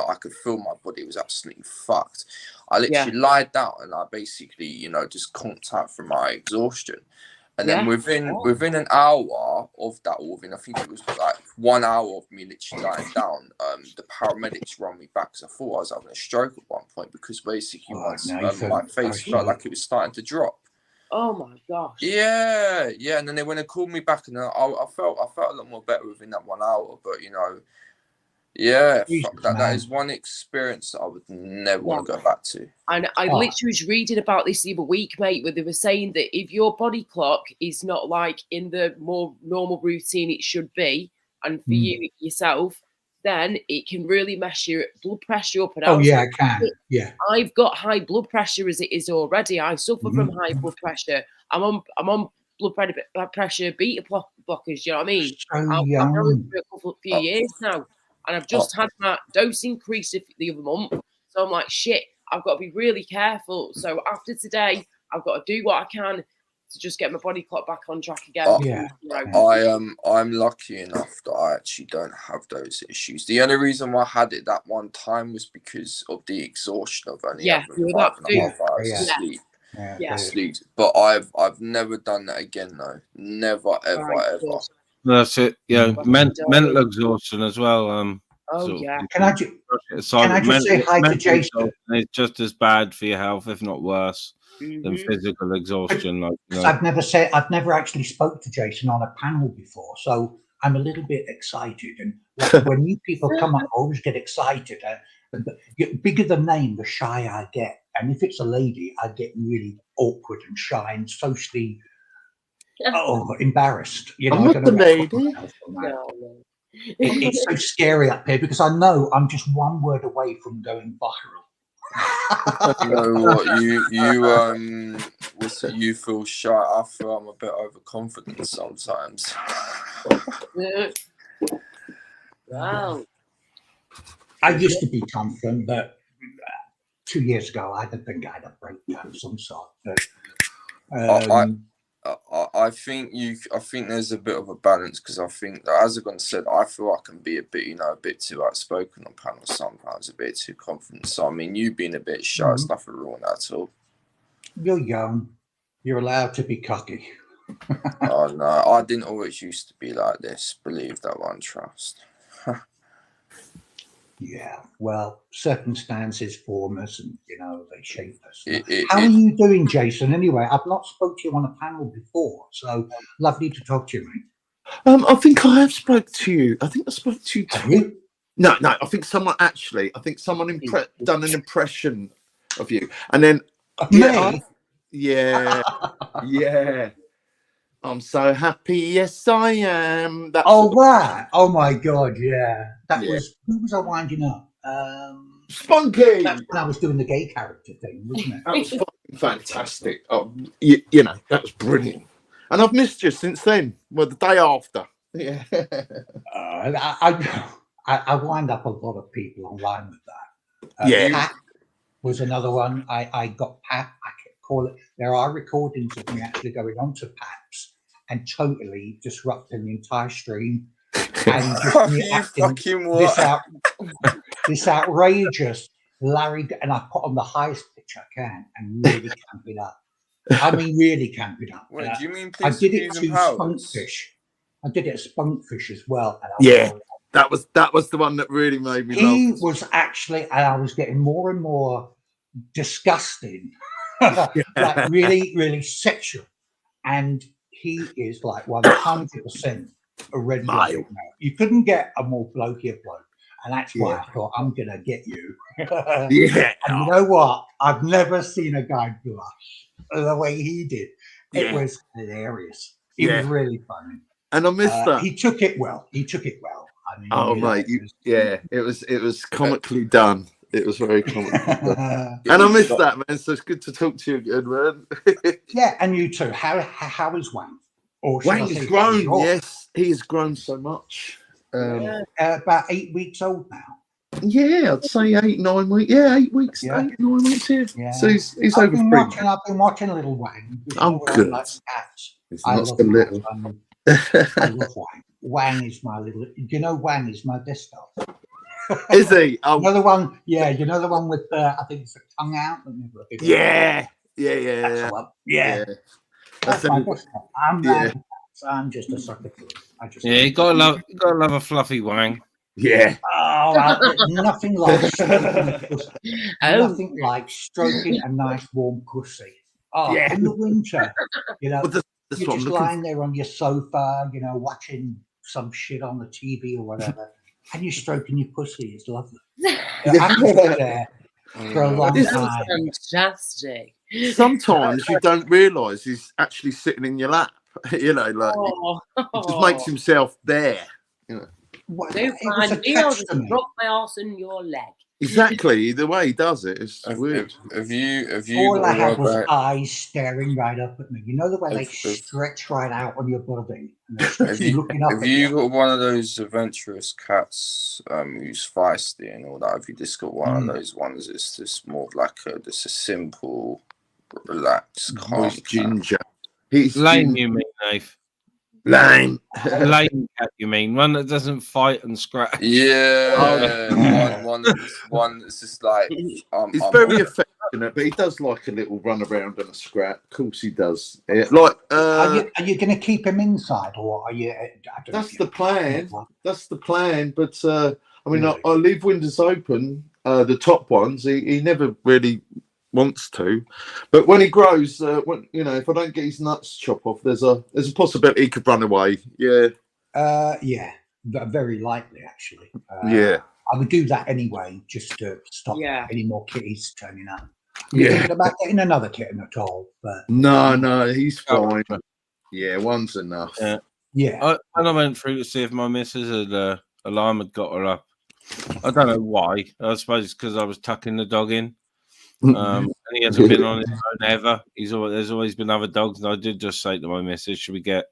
I could feel my body was absolutely fucked. I literally lied down and I basically, just conked out from my exhaustion. And then within an hour of that, I think it was like 1 hour of me literally lying down, the paramedics run me back because I thought I was having a stroke at one point because basically my face felt like it was starting to drop. Oh my gosh. Yeah. And then when they called me back, and I felt a lot more better within that 1 hour. But that is one experience that I would never want to go back to. And I literally was reading about this the other week, mate, where they were saying that if your body clock is not like in the more normal routine it should be, and for you yourself, then it can really mess your blood pressure up. And it can. Yeah. I've got high blood pressure as it is already. I suffer from high blood pressure. I'm on blood pressure beta blockers. You know what I mean? I've had it for a few years now. And I've just had my dose increase the other month. So I'm like, shit, I've got to be really careful. So after today, I've got to do what I can to just get my body clock back on track again. I'm lucky enough that I actually don't have those issues. The only reason why I had it that one time was because of the exhaustion of only having 5.5 hours of sleep. But I've never done that again though. Never, ever. That's it. Yeah, mental exhaustion as well. Can I just say hi to Jason? It's just as bad for your health, if not worse, than physical exhaustion. I've never actually spoke to Jason on a panel before, so I'm a little bit excited. And when new people come up, I always get excited. The bigger the name, the shy I get. And if it's a lady, I get really awkward and shy and socially embarrassed. I'm not the lady. It's so scary up here because I know I'm just one word away from going viral. You know what? You feel shy. I feel I'm a bit overconfident sometimes. Wow. I used to be confident, but 2 years ago, I think I had a breakdown of some sort. But, I think there's a bit of a balance, because I think that, as Agon said, I feel I can be a bit too outspoken on panels sometimes, a bit too confident. So I mean, you being a bit shy, it's nothing wrong with that at all. You're young. You're allowed to be cocky. Oh no, I didn't always used to be like this. Believe that one, trust. Yeah, well, circumstances form us, and they shape us. How are you doing, Jason? Anyway, I've not spoke to you on a panel before, so lovely to talk to you, mate. I think I have spoke to you. I think I spoke to you. Have you? No. I think someone done an impression of you, and then yeah. I'm so happy. Yes, I am. Right. Oh my God, yeah. Who was I winding up? Spunky. That's when I was doing the gay character thing, wasn't it? That was fucking fantastic. Oh, that was brilliant. And I've missed you since then. Well, the day after. Yeah. I wind up a lot of people online with that. Pat was another one. I got Pat. I can call it. There are recordings of me actually going on to Pat's and totally disrupting the entire stream. And just me acting this outrageous Larry, and I put on the highest pitch I can and really camp it up. I mean, really camp it up. Wait, do you mean I did it Please to Powers? Spunkfish. I did it at Spunkfish as well. And that was the one that really made me laugh. He was actually, and I was getting more and more disgusting, like really, really sexual. And he is like 100% a red male. You couldn't get a more blokier bloke. And that's why I thought, I'm going to get you. And you know what? I've never seen a guy blush the way he did. It was hilarious. It was really funny. And I missed that. He took it well. I mean, mate, it was comically done. It was very comically done. And I missed that, man. So it's good to talk to you again, man. Yeah, and you too. How is Wang? Wang has grown. Yes, he has grown so much. About 8 weeks old now. Yeah, I'd say 8, 9 weeks. Yeah, 8 weeks, 8, 9 weeks here. Yeah. So he's over 3. I've been watching Little Wang. Oh, good. Like cats. It's not so little. I love Wang. Wang is my little. Do you know Wang is my best dog? Is he? Oh, you know the one? Yeah, you know the one with I think it's the tongue out. Yeah. That's my best dog. I'm just a sucker for it. You gotta love a fluffy Wang. Yeah. Oh, nothing like nothing like stroking a nice warm pussy. Oh, in the winter, you're just lying there on your sofa, watching some shit on the TV or whatever, and you're stroking your pussy. It's lovely. I can sit there for a long time. Fantastic. Sometimes you don't realise he's actually sitting in your lap. He just makes himself there. Don't find me, I'll just drop my arse in your leg. Exactly, the way he does it is weird. Have you all I had was eyes staring right up at me. You know the way they stretch right out on your body. Have you got one of those adventurous cats who's feisty and all that? Have you just got one of those ones that's just more like a simple, relaxed, calm ginger? He's lame, you mean, Dave? Lame cat, you mean? One that doesn't fight and scratch. Yeah, one that's just like he's very affectionate, but he does like a little run around and a scrap. Of course, he does. Are you going to keep him inside, or are you? That's the plan. That's the plan. But I mean, I leave windows open. The top ones, he never really wants to, but when he grows, if I don't get his nuts chopped off, there's a possibility he could run away. Very likely actually. I would do that anyway, just to stop any more kitties turning up. Thinking about getting another kitten at all, but no, he's fine. Yeah, one's enough. When I went through to see if my missus had alarm had got her up, I don't know why. I suppose it's because I was tucking the dog in. And he hasn't been on his own ever. There's always been other dogs, and I did just say to my missus, should we get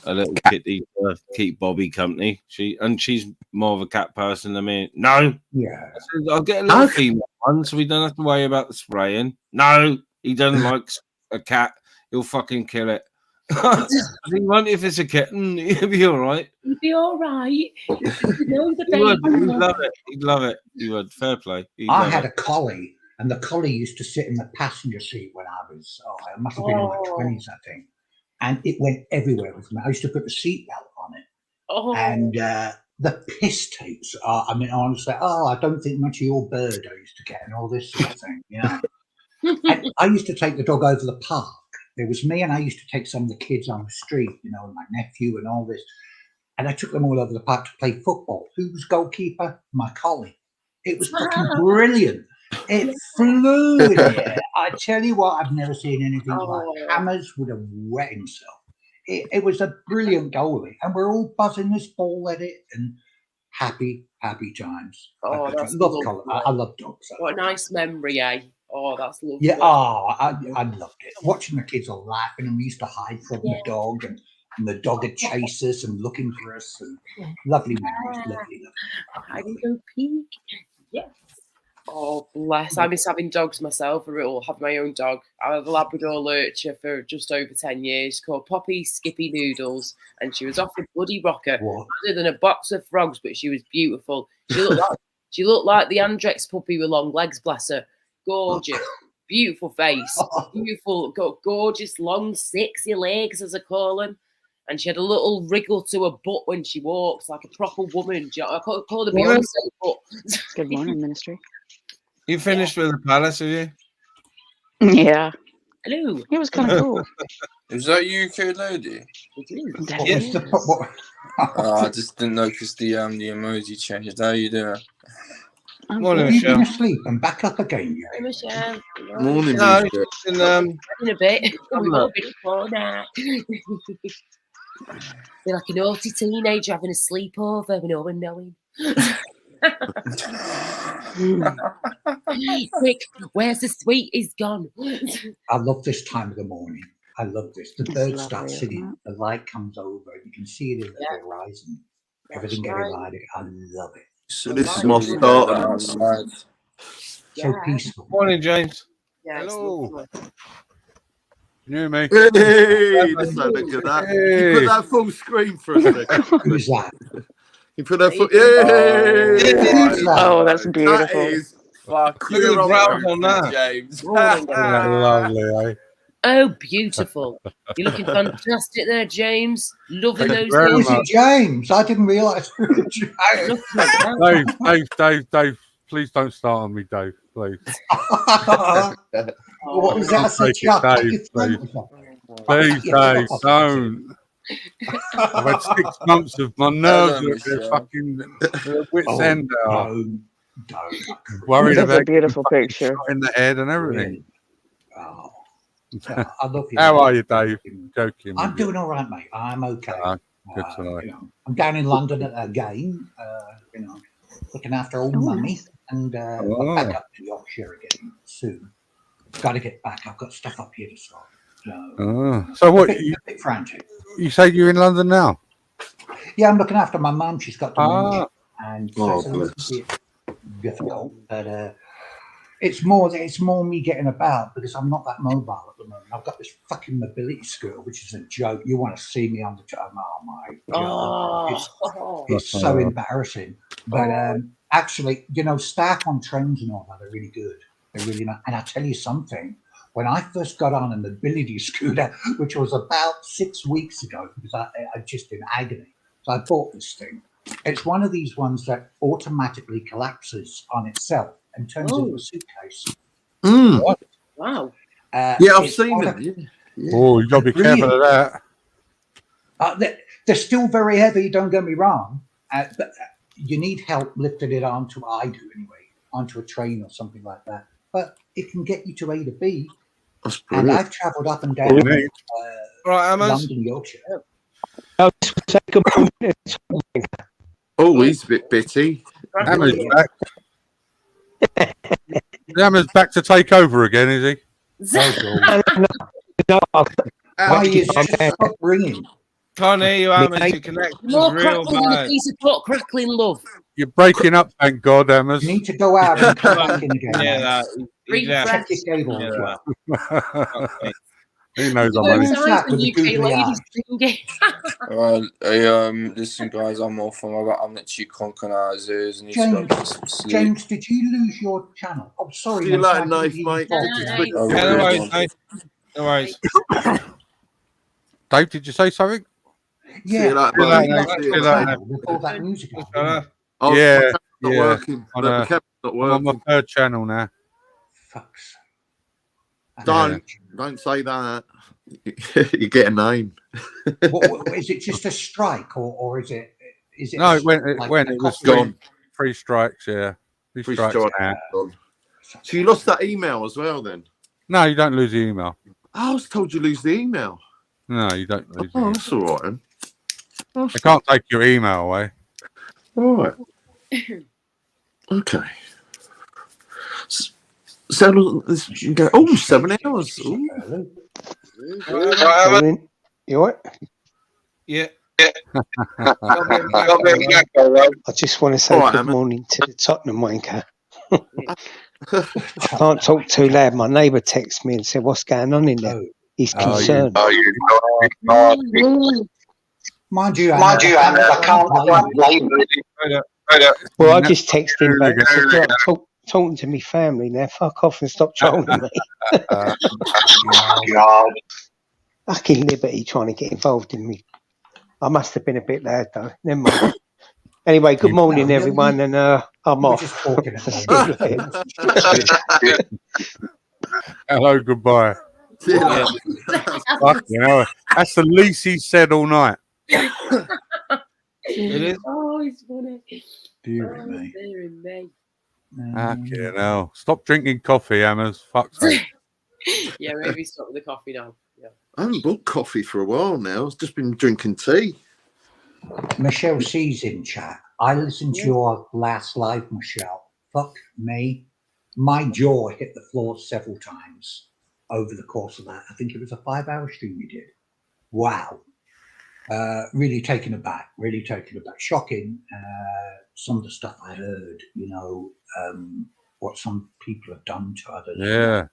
a little kitty to keep Bobby company. She's more of a cat person than me. No. Yeah. I said, I'll get a little female one so we don't have to worry about the spraying. No, he doesn't like a cat. He'll fucking kill it. He won't if it's a kitten. He'll be all right. You'd be all right. You know the He would. baby. He'd love it. He'd love it. He would. Fair play. I had a collie, and the collie used to sit in the passenger seat when I was, I must have been in my 20s, I think. And it went everywhere with me. I used to put the seatbelt on it. And the piss takes are, I mean, honestly, I don't think much of your bird I used to get and all this sort of thing, you know. And I used to take the dog over the park. There was me, and I used to take some of the kids on the street, you know, my nephew and all this. And I took them all over the park to play football. Who was goalkeeper? My collie. It was fucking brilliant. It flew in the air. I tell you what, I've never seen anything like. Hammers would have wet himself. It was a brilliant goalie, and we're all buzzing this ball at it and happy times. I love dogs. What a nice memory, eh? Oh, that's lovely. Yeah, I loved it. Watching the kids all laughing, and we used to hide from the dog, and the dog would chase us and looking for us, and lovely memories, lovely. I can go peek. Yes. Oh, bless. I miss having dogs myself. I will have my own dog. I had a Labrador Lurcher for just over 10 years called Poppy Skippy Noodles, and she was off a bloody rocker. Other than a box of frogs, but she was beautiful. She looked like the Andrex puppy with long legs, bless her. Gorgeous, beautiful face, beautiful, gorgeous, long, sexy legs, as I call them. And she had a little wriggle to her butt when she walks, like a proper woman. I call her Beyonce butt. Good morning, ministry. You finished with the palace, have you? Yeah. Hello. It was kind of cool. Is that UK lady? It is. I just didn't know because the emoji changed. How you doing? Morning, Michelle. Been asleep and back up again. Hey, Michelle. Morning, No, Michelle. In a bit. We've all been before now. Be like a naughty teenager having a sleepover with no one knowing. Quick, where's the sweet? He's gone. I love this time of the morning. I love this. The birds start singing. The light comes over. You can see it in the horizon. Everything getting lighter. I love it. So this is my start outside. So peaceful. Morning, James. Yeah, hello. Can you hear me? Hey, let's have a look at that. You put that full screen for a second. Who's that? You put that full. Yay! Oh, that's beautiful. That is fuck. Look at the brown on that. James. Lovely, eh? Oh, beautiful. You're looking fantastic there, James. Loving those Was things. it James? I didn't realise. Dave, please don't start on me, Dave, please. What was that? Please, Dave, don't. I've had 6 months of my nerves at their fucking wits end out. Worried That's a about beautiful picture. in the head and everything. I love you. How are you, Dave? Joking. I'm doing all right, mate. I'm okay. Good to know. I'm down in London at a game, looking after old mummy, and I'm back up to Yorkshire again soon. Got to get back. I've got stuff up here to sort. So what? A bit frantic. You say you're in London now? Yeah, I'm looking after my mum. She's got dementia, Ah. and so it's a little bit difficult. But it's more me getting about because I'm not that mobile at the moment. I've got this fucking mobility scooter, which is a joke. You want to see me on the oh my god, it's so embarrassing. But actually, staff on trains and all that are really good. They're really not. And I tell you something. When I first got on a mobility scooter, which was about 6 weeks ago, because I just in agony, so I bought this thing. It's one of these ones that automatically collapses on itself and turns into a suitcase. Wow. Yeah, I've seen them. Yeah. Oh, you got to be careful of that. They're still very heavy, don't get me wrong. But you need help lifting it onto, I do anyway, onto a train or something like that. But it can get you to A to B. And I've travelled up and down London, Yorkshire. Oh, he's a bit bitty. Hammer's back. Hammer's back to take over again, is he? Why is it stop ringing? Can't hear you, Amos. Your The connection's more real crackling than a bad. piece of pot crackling, love. You're breaking up, thank God, Amos. You need to go out and come back in again. Yeah, mate. that. Refresh. Check your cable as well. He knows I'm Both only. sides with when the UK googly ladies eye. singing. Alright, hey, listen, guys, I'm off. I'm literally conking out his ears and need to go get some sleep. James, did you lose your channel? Oh, sorry, See you mate. later, I didn't Knife, hear you mate. talking. Oh, Yeah, no really? worries, mate. No worries. Dave, did you say something? See you later, See you buddy. later, mate. See See you you later. later. With all that music on, didn't it? Oh, Yeah, my camera's not yeah. working. On The a- camera's not I'm on my working. third channel now. Fuck's. Don't say that. You get a name. What, is it just a strike, or is it? Is it? No, a, it went. like It a was copy- three strikes. Yeah, three strikes. Now. So you lost that email as well, then? No, you don't lose the email. I was told you lose the email. No, you don't lose Oh, it. that's all right then. They can't take your email away. All right. Okay. So this you go. Oh, 7 hours. Ooh. Morning. You all right? Yeah. I just want to say All right, good Emma. morning to the Tottenham wanker. I can't talk too loud. My neighbour texted me and said, "What's going on in there?" He's concerned. Mind you, I can't blame you. Well, I just texted him back and said, "Look, talking to me family now. Fuck off and stop trolling me." Fucking Liberty trying to get involved in me. I must have been a bit loud though. Never mind. Anyway, good morning, everyone, and I'm off. See you later. Hello, goodbye. Yeah. Fuck, you know, that's the least he said all night. It is. Oh, it's funny. Dear me. Dear me. Okay, now stop drinking coffee, Hammers. Fuck's sake. Yeah, maybe stop with the coffee now. Yeah. I haven't bought coffee for a while now. I've just been drinking tea. Michelle C's in chat. I listened to your last live, Michelle. Fuck me. My jaw hit the floor several times over the course of that. I think it was a 5-hour stream you did. Wow. Really taken aback. Really taken aback. Shocking. Some of the stuff I heard, what some people have done to others. Yeah.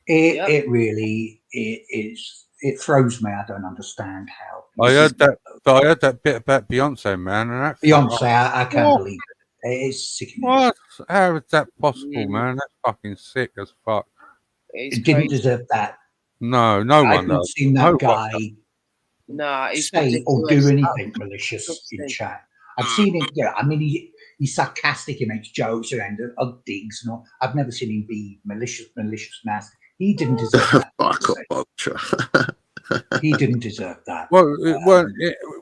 It really is. It throws me. I don't understand how. I heard that bit about Beyonce, man. And that Beyonce, I can't believe it. It's sickening. What? How is that possible, man? That's fucking sick as fuck. It didn't deserve that. No, I one haven't does. seen that guy Nah, it's say or do ridiculous. anything malicious in chat. I've seen him. Yeah, I mean, he's sarcastic. He makes jokes and digs and all. I've never seen him be malicious, nasty. He didn't deserve that. He didn't deserve that. Well,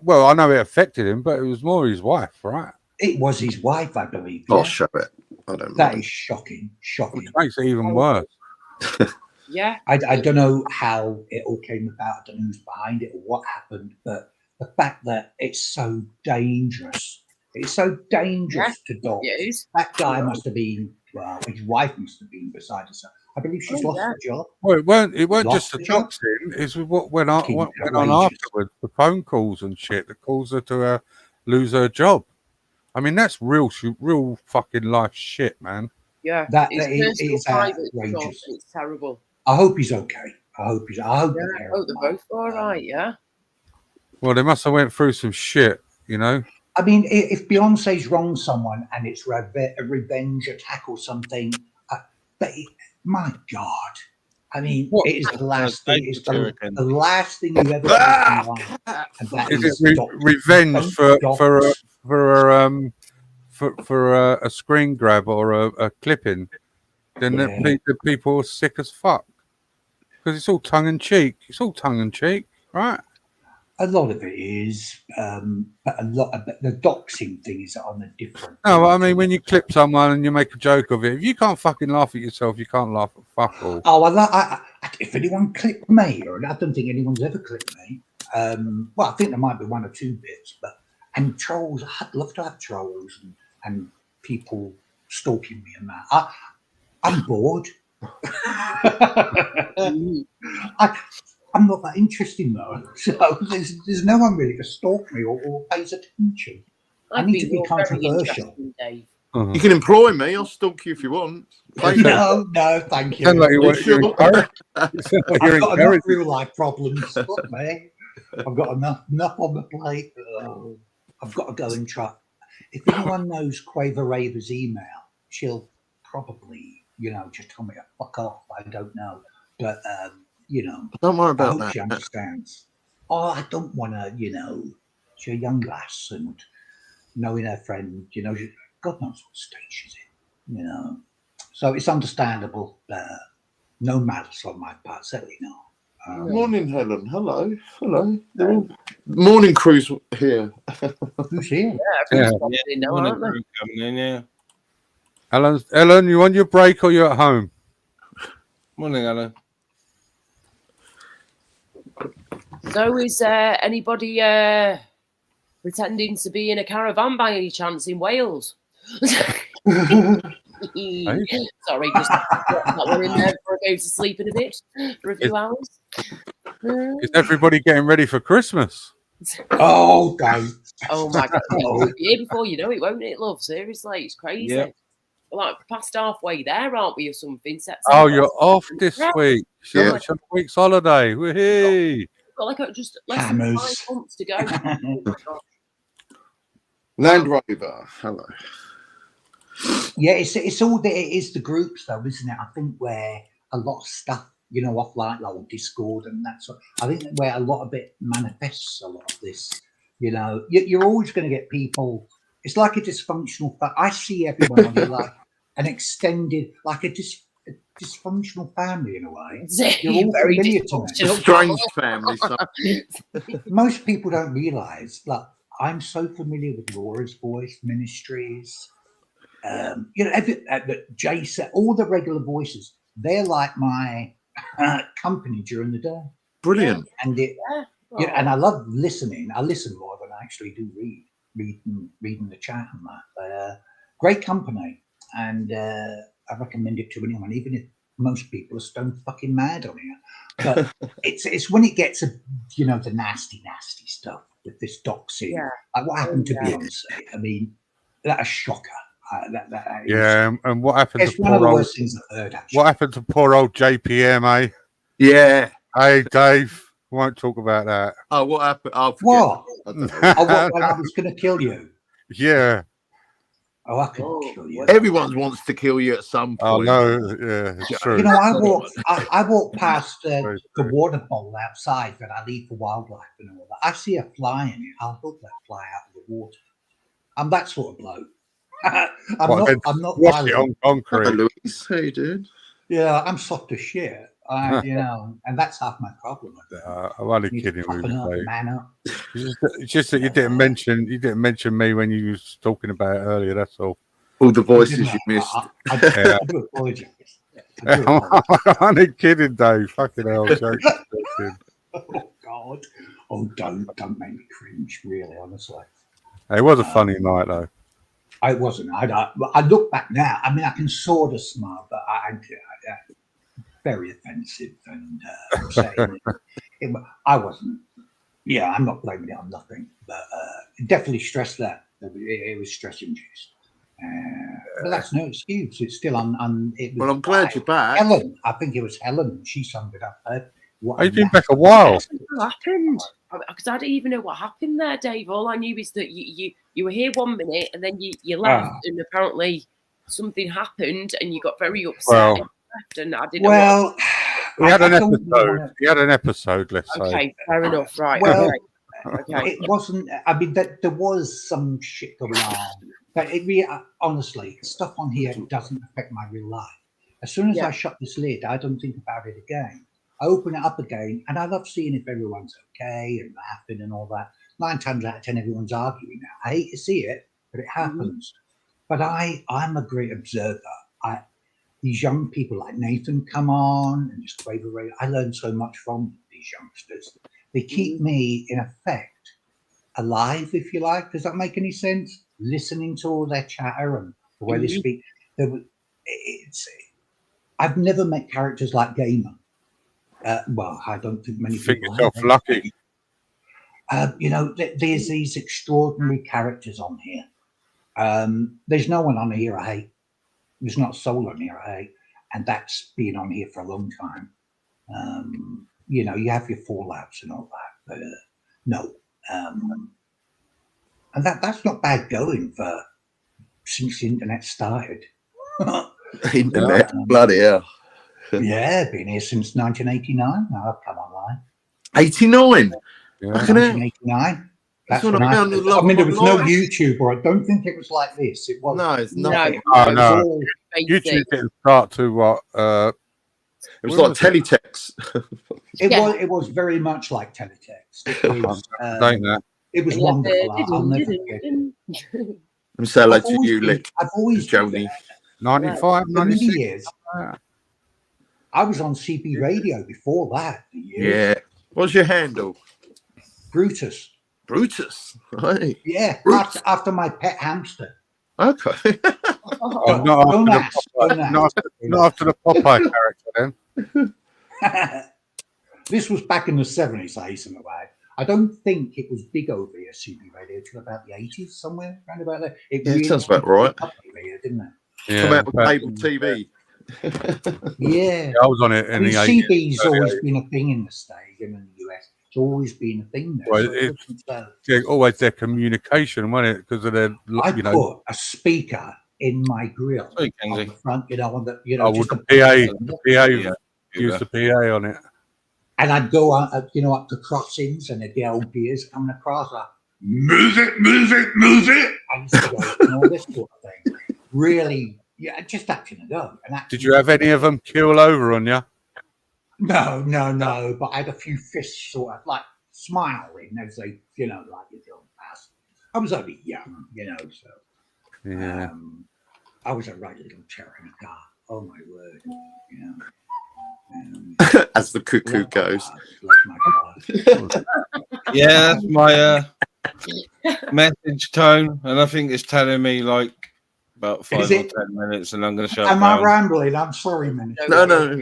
well, I know it affected him, but it was more his wife, right? It was his wife, I believe. I'll Yeah. show it. I don't know. That is shocking. Shocking. Which makes it even worse. Yeah. I don't know how it all came about. I don't know who's behind it or what happened, but the fact that it's so dangerous. It's so dangerous to dogs. It is. That guy must have been, well, his wife must have been beside herself. I believe she's lost her job. Well, it weren't Lost just the the job. doxing. It's what went on outrageous. afterwards. The phone calls and shit that caused her to lose her job. I mean, that's real fucking life shit, man. Yeah. That It's is personal, private outrageous. stuff. It's terrible. I hope he's okay. I hope Yeah, I hope they're they're both all right. Yeah. Well, they must have went through some shit, you know. I mean, if Beyonce's wronged someone and it's a revenge attack or something, my God. I mean, it is the last thing. It's the last thing you ever do in life. And that Is it revenge for a screen grab or a clipping? Then the people are sick as fuck because it's all tongue in cheek. It's all tongue in cheek, right? A lot of it is, but the doxing thing is on a different. No, I mean when you clip someone and you make a joke of it, if you can't fucking laugh at yourself, you can't laugh at fuck all. Oh, well, if anyone clipped me, or I don't think anyone's ever clipped me. Well, I think there might be one or two bits, and trolls. I'd love to have trolls and people stalking me and that. I'm bored. I'm not that interesting though, so there's no one really to stalk me or pays attention. I need to be controversial. Dave. You can employ me. I'll stalk you if you want. No, thank you. Sound like you Sure. encourage- you sound like you're I've got enough encouraging. real life problems. Look, mate, I've got enough on the plate. I've got to go and try. If anyone knows Quaver Raver's email, she'll probably, just tell me to fuck off. I don't know, but Don't worry I about hope that. she understands. Oh, I don't want to, she's a young lass and knowing her friend, God knows what state she's in, So it's understandable. No malice on my part, certainly not. Morning, Helen. Hello. They're all... Morning crew's here. Who's here? Yeah, everyone's popping in now, Morning aren't they? crew coming in, yeah. Ellen, you on your break or you at home? Morning, Alan. So is anybody pretending to be in a caravan by any chance in Wales? Sorry, just got one in there before I go to sleep in a bit for a few hours. Is everybody getting ready for Christmas? Oh, don't. Oh my God! It'll be here before you know it, won't it, love? Seriously, it's crazy. Yep. We're like past halfway there, aren't we, or something? September. Oh, you're off this Yeah. week. So Yeah. much on a week's holiday. Woohoo! Got like just less than 5 months to go. Oh my God. Land Rover. Hello. Yeah, it's all it is the groups though, isn't it? I think where a lot of stuff, off like Discord and that sort. I think where a lot of it manifests a lot of this. You're always going to get people. It's like a dysfunctional. I see everyone on here like an extended, like a dysfunctional family in a way. You're all Very familiar to me. dysfunctional. Strange family. Most people don't realise. Like I'm so familiar with Laura's voice, Ministries. Jason, all the regular voices. They're like my company during the day. Brilliant. And and I love listening. I listen more than I actually do reading the chat and that. Great company, and I recommend it to anyone, even if most people are stone fucking mad on here. But it's when it gets the nasty stuff with this doxing. Yeah. Like what happened to Beyonce? I mean, that's a shocker. That is- Yeah, and what happened It's to one of the poor old? worst things I've heard. Actually. What happened to poor old JPM? Eh? Yeah. Hey, Dave. Won't talk about that. Oh, what happened? Oh, What? I don't know. Oh, when I was going to kill you. Yeah. Oh, I could kill you. Everyone wants to kill you at some Oh point. no, yeah, it's true. I walk past the water bowl outside that I leave for wildlife and all that. I see a fly in it. I'll hook that fly out of the water. I'm that sort of bloke. I'm not Wash it violent. on concrete. Hello, Louise. How you doing? Yeah, I'm soft as shit. And that's half my problem. I'm only kidding with Toughen up, you. man up. It's just that you didn't mention me when you was talking about it earlier. That's all. All the voices you missed. I do apologize. I'm only kidding, Dave. Fucking hell, joking. Oh God! Oh, don't make me cringe. Really, honestly. It was a funny night, though. I wasn't. I look back now. I mean, I can sort of smile, but I very offensive and upsetting. I wasn't. Yeah, I'm not blaming it on nothing, but it definitely stressed that. It was stress induced. But that's no excuse. It's still on. It was Well, I'm glad you're back. Helen, I think it was Helen. She summed it up. You've been back a while. What happened? Because I don't even know what happened there, Dave. All I knew is that you were here 1 minute and then you left, and apparently something happened and you got very upset. Well, and left, and I didn't know. We had an episode. We had an episode. Let's say. Okay, fair enough. Right. Well, okay. it wasn't. I mean, there was some shit going on, but it really, honestly, stuff on here doesn't affect my real life. As soon as I shut this lid, I don't think about it again. I open it up again, and I love seeing if everyone's okay and laughing and all that. 9 times out of 10, everyone's arguing now. I hate to see it, but it happens. But I'm a great observer. These young people like Nathan come on and just Quaver Ray. I learn so much from these youngsters. They keep me, in effect, alive, if you like. Does that make any sense? Listening to all their chatter and the way they speak. I've never met characters like Gamer. Well, I don't think many Think people yourself have. lucky. You know, there's these extraordinary characters on here. There's no one on here I hate. There's not a soul on here I hate, and that's been on here for a long time. You know, you have your fallouts and all that, but no. And that's not bad going for since the internet started. Internet, bloody hell. Yeah, been here since 1989. Now I've come online. 89. Yeah. 1989. That's when I mean, there was no YouTube, or I don't think it was like this. It was no, it's nothing. Oh, no. all YouTube didn't start to what? It was like teletext. It was very much like teletext. It was, it was wonderful. I'll never forget it. Let me say hello to you, Lick. I've always Joni. 95, for many 96. years. I was on CB radio before that. Yeah. What's your handle? Brutus. Brutus. Right. Yeah. After my pet hamster. Okay. Oh, not after the Popeye character then. This was back in the 70s, I hasten to add. I don't think it was big over here, CB radio, till about the 80s, somewhere around about there. It sounds about right. Here, didn't it? Yeah, come out with cable TV. Yeah. I was on it in the 80s. CB's always been a thing in the States and in the US. It's always been a thing there. Well, it's always their communication, wasn't it? Because of their, I put a speaker in my grill on the front, you know, on the, you know, I would PA use the PA on it. And I'd go out, you know, up the crossings and the old beers coming across, like, move it, move it, move it. I used to go and all this sort of thing. Really, yeah, just acting a go. Did you have any of them keel over on you? No, but I had a few fists sort of like smiling as they, you know, like you don't pass. I was only young, you know, so. Yeah. I was a right little terror in a car. Oh my word, you know. As the cuckoo goes. Yeah, that's my message tone, and I think it's telling me like about 5 or 10 minutes, and I'm going to shut Am down. I rambling? I'm sorry, man. No,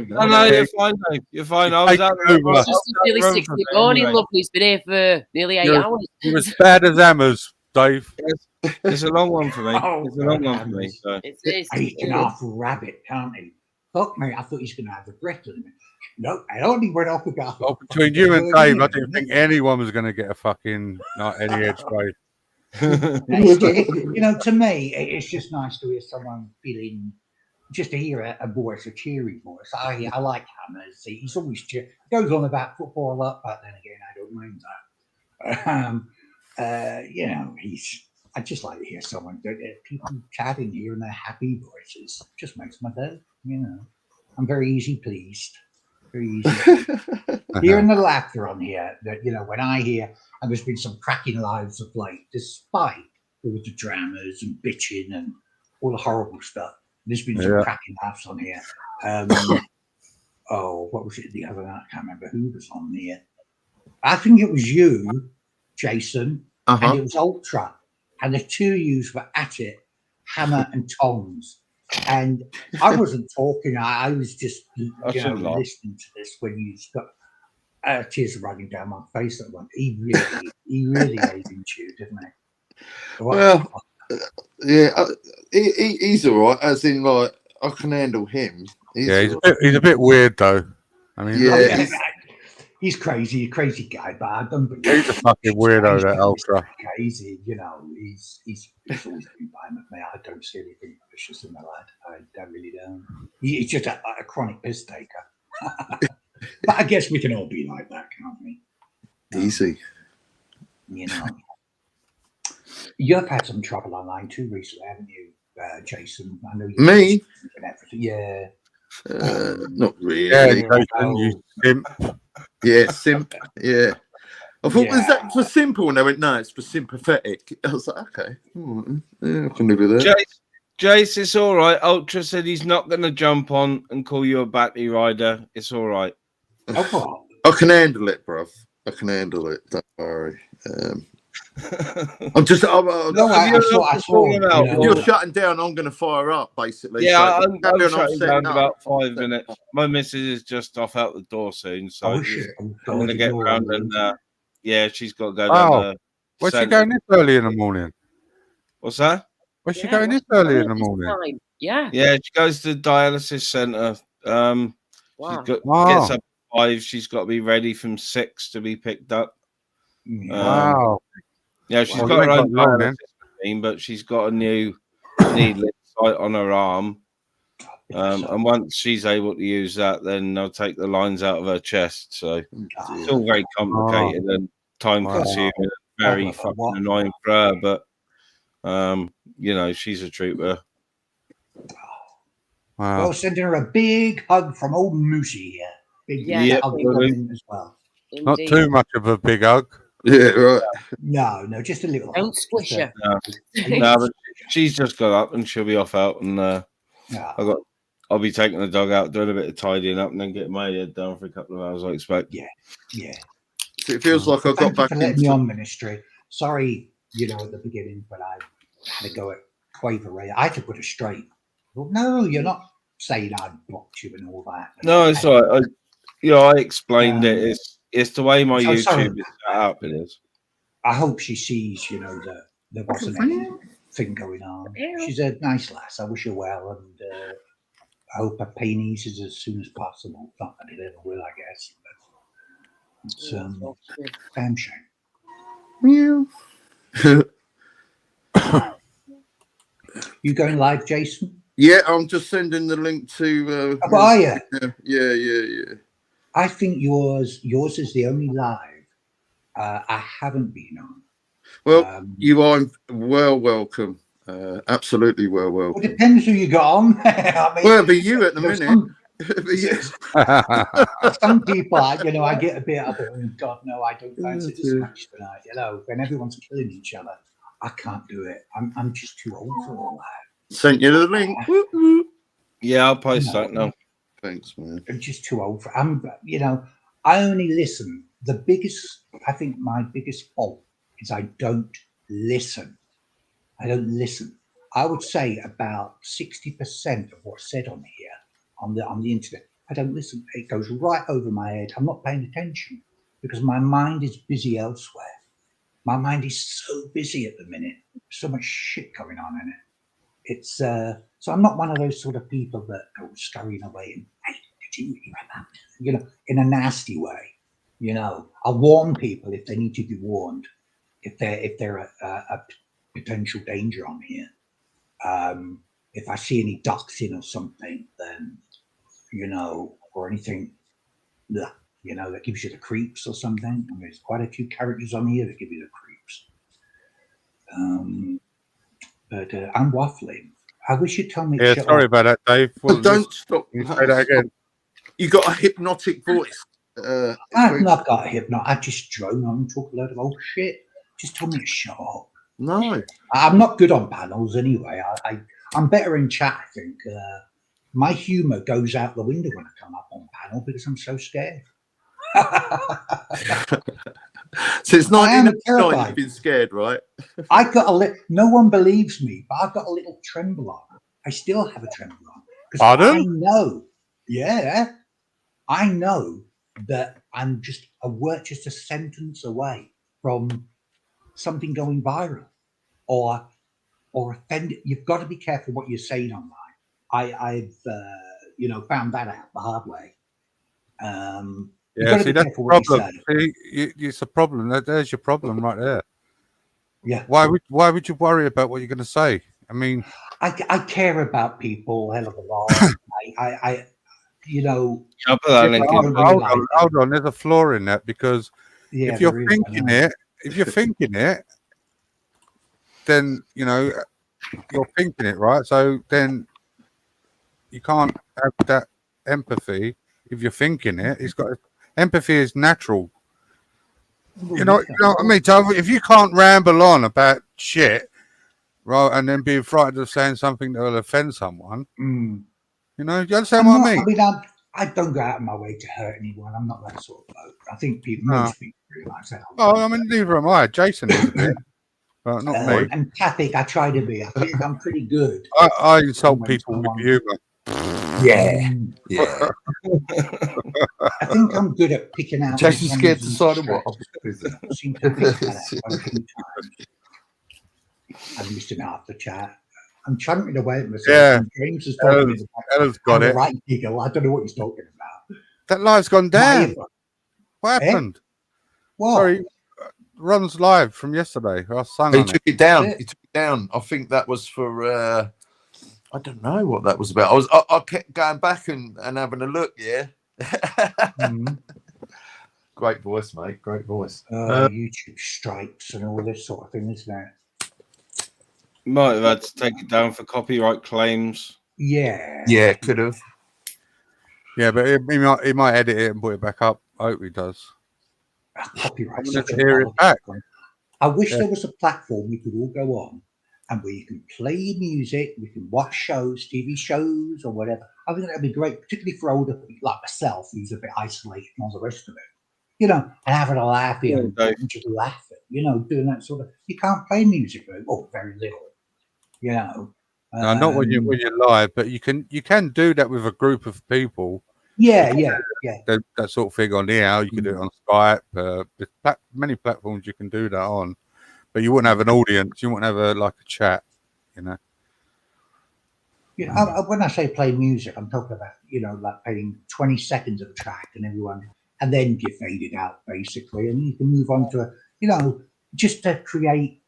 you're fine, mate. You're fine. I was out there. It's just nearly 6 in the morning, lovely. He's been here for nearly 8 hours. You're as bad as hammers, Dave. It's a long one for me. It's a long one for me. So. He can half a rabbit, can't he? Fuck me, I thought he's going to have the breath of him. No, I only went off about. Well, between you and Dave, I didn't think anyone was going to get a fucking any edge grade. You know, to me, it's just nice to hear someone feeling, just to hear a voice, a cheery voice. I like Hammers. He's always goes on about football up, but then again, I don't mind that. You know, I just like to hear someone, people chatting here and their happy voices. Just makes my day, you know. I'm very easy pleased. Very easy. Hearing the laughter on here, that, you know, when I hear, and there's been some cracking lives of late, despite all the dramas and bitching and all the horrible stuff, there's been some cracking laughs on here. What was it the other night? I can't remember who was on here. I think it was you, Jason, and it was Ultra. And the two of you were at it, hammer and tongs. And I wasn't talking. I was just listening to this when you got tears running down my face at one. He really laid into you, didn't he? Well, yeah, he's all right. As in, like, I can handle him. He's a bit weird though. I mean, he's crazy, a crazy guy, but I don't believe he's a fucking weirdo. That Ultra. Crazy, you know. He's always been fine with me. I don't see anything vicious in the lad. I really don't. He's just a chronic piss taker. But I guess we can all be like that, can't we? Easy. You know. You've had some trouble online too recently, haven't you, Jason? I know you. Me? Yeah. Not really. Yeah, you simp. Yeah, simp. Yeah. I thought, was that for simple? And they went, no, it's for sympathetic. I was like, okay. Yeah, I can live with that. Jace, it's all right. Ultra said he's not going to jump on and call you a battery rider. It's all right. I can handle it, bruv. I can handle it. Don't worry. I'm just. No, I saw. If you're shutting down, I'm going to fire up, basically. Yeah, so I'm setting shutting down in up. about 5 minutes. My missus is just off out the door soon, so Oh, shit. I'm going to get round and yeah, she's got to go down Wow. the Where's she centre. going this early in the morning? What's that? Where's she going this early in the morning? Yeah. Yeah, she goes to the dialysis centre. Wow. Gets up at 5. She's got to be ready from 6 to be picked up. Wow. Yeah, she's Well, got you her ain't own got long then. dialysis machine, but she's got a new needle site on her arm. And once she's able to use that, then they'll take the lines out of her chest. So it's all very complicated and time consuming, and very fucking annoying for her. But you know, she's a trooper. Wow. Well, sending her a big hug from old Moosey here. Big Yeah, hug really. from him as well. Not too much of a big hug. Yeah, right. No, just a little. Don't squish her. No, but she's just got up and she'll be off out, and I'll be taking the dog out, doing a bit of tidying up, and then getting my head down for a couple of hours, I expect. Yeah. So it feels like I got Thank you back for letting me into. on, Ministry. Sorry, at the beginning, but I had to go at Quaver Ray. I had to put it straight. Well, no, you're not saying I blocked you and all that. No, it's all right. I explained it. It's the way my YouTube sorry. is set up. It is. I hope she sees, that there wasn't anything going on. She's a nice lass. I wish her well, and I hope her pain eases as soon as possible. Not that it ever will, I guess. But it's damn shame. You going live, Jason? Yeah, I'm just sending the link to. How are you? Yeah. I think yours is the only live I haven't been on. Well, you are well welcome. Absolutely well Well, welcome. it depends who you got on. I mean, Well, it'll be you at the minute. Some people, I get a bit of it. Oh, God, no, I don't fancy this match tonight. When everyone's killing each other, I can't do it. I'm just too old for all that. Sent you the link. Yeah, I'll post that now. Thanks, man. I'm just too old for. I only listen. I think my biggest fault is I don't listen. I don't listen. I would say about 60% of what's said on here, on the internet, I don't listen. It goes right over my head. I'm not paying attention because my mind is busy elsewhere. My mind is so busy at the minute. So much shit going on in it. It's so I'm not one of those sort of people that go scurrying away and, hey, did you hear that? In a nasty way. I warn people if they need to be warned, if they're a potential danger on here. If I see any doxing or something, then or anything that gives you the creeps or something. I mean, there's quite a few characters on here that give you the creeps. But I'm waffling. I wish you'd tell me. Yeah, sorry about that, Dave. Well, don't stop. Can you say that again? You got a hypnotic voice. I've not got a hypno. I just drone on and talk a load of old shit. Just tell me to shut up. No, I'm not good on panels anyway. I'm better in chat, I think. My humour goes out the window when I come up on panel because I'm so scared. Since I am 1999, terrified. you've been scared, right? I got no one believes me, but I've got a little tremble on. I still have a tremble on because I know. Yeah, I know that I'm just a sentence away from something going viral or offended. You've got to be careful what you're saying online. I've found that out the hard way. Yeah, see, that's the problem. It's a problem. There's your problem right there. Yeah. Why would you worry about what you're going to say? I mean, I care about people a hell of a lot. Hold on. There's a flaw in that because if you're thinking it, then you're thinking it, right? So then you can't have that empathy if you're thinking it. Empathy is natural. You know what I mean? So if you can't ramble on about shit, right, and then be frightened of saying something that will offend someone, do you understand what I mean? I don't go out of my way to hurt anyone. I'm not that sort of bloke. I think most people pretty much. Oh, I mean, neither am I. Jason is a bit, but not me. Empathic, I try to be. I think I'm pretty good. I insult people with humour. Yeah. Yeah. I think I'm good at picking out. Jason's the scared to gems decide and what. distractions. I seem to pick that out quite a few times. I'm listening after chat. I'm chanting away at myself. Yeah. And James is talking in the background. Ella's got I'm it. the right giggle. I don't know what he's talking about. That live's gone down. What Eh? happened? What? Sorry, Ron's live from yesterday. I sang He on took it down. He took it down. I think that was for I don't know what that was about. I kept going back and having a look. Yeah. Great voice, mate. Great voice. YouTube strikes and all this sort of thing, isn't it? Might have had to take it down for copyright claims. Yeah. Yeah, could have. Yeah, but he might edit it and put it back up. I hope he does. Copyright. I'm going to hear it back. I wish there was a platform we could all go on and where you can play music, we can watch shows, TV shows, or whatever. I think that'd be great, particularly for older people like myself, who's a bit isolated and all the rest of it. You know, and having a laugh here and just laughing, you know, doing that sort of. You can't play music very little, you know. No, not when you're live, but you can do that with a group of people. Yeah. That sort of thing on here. You can do it on Skype. There's many platforms you can do that on, but you wouldn't have an audience. You wouldn't have a chat, you know. Yeah, when I say play music, I'm talking about, you know, like playing 20 seconds of a track and then you fade it out basically, and you can move on to, you know, just to create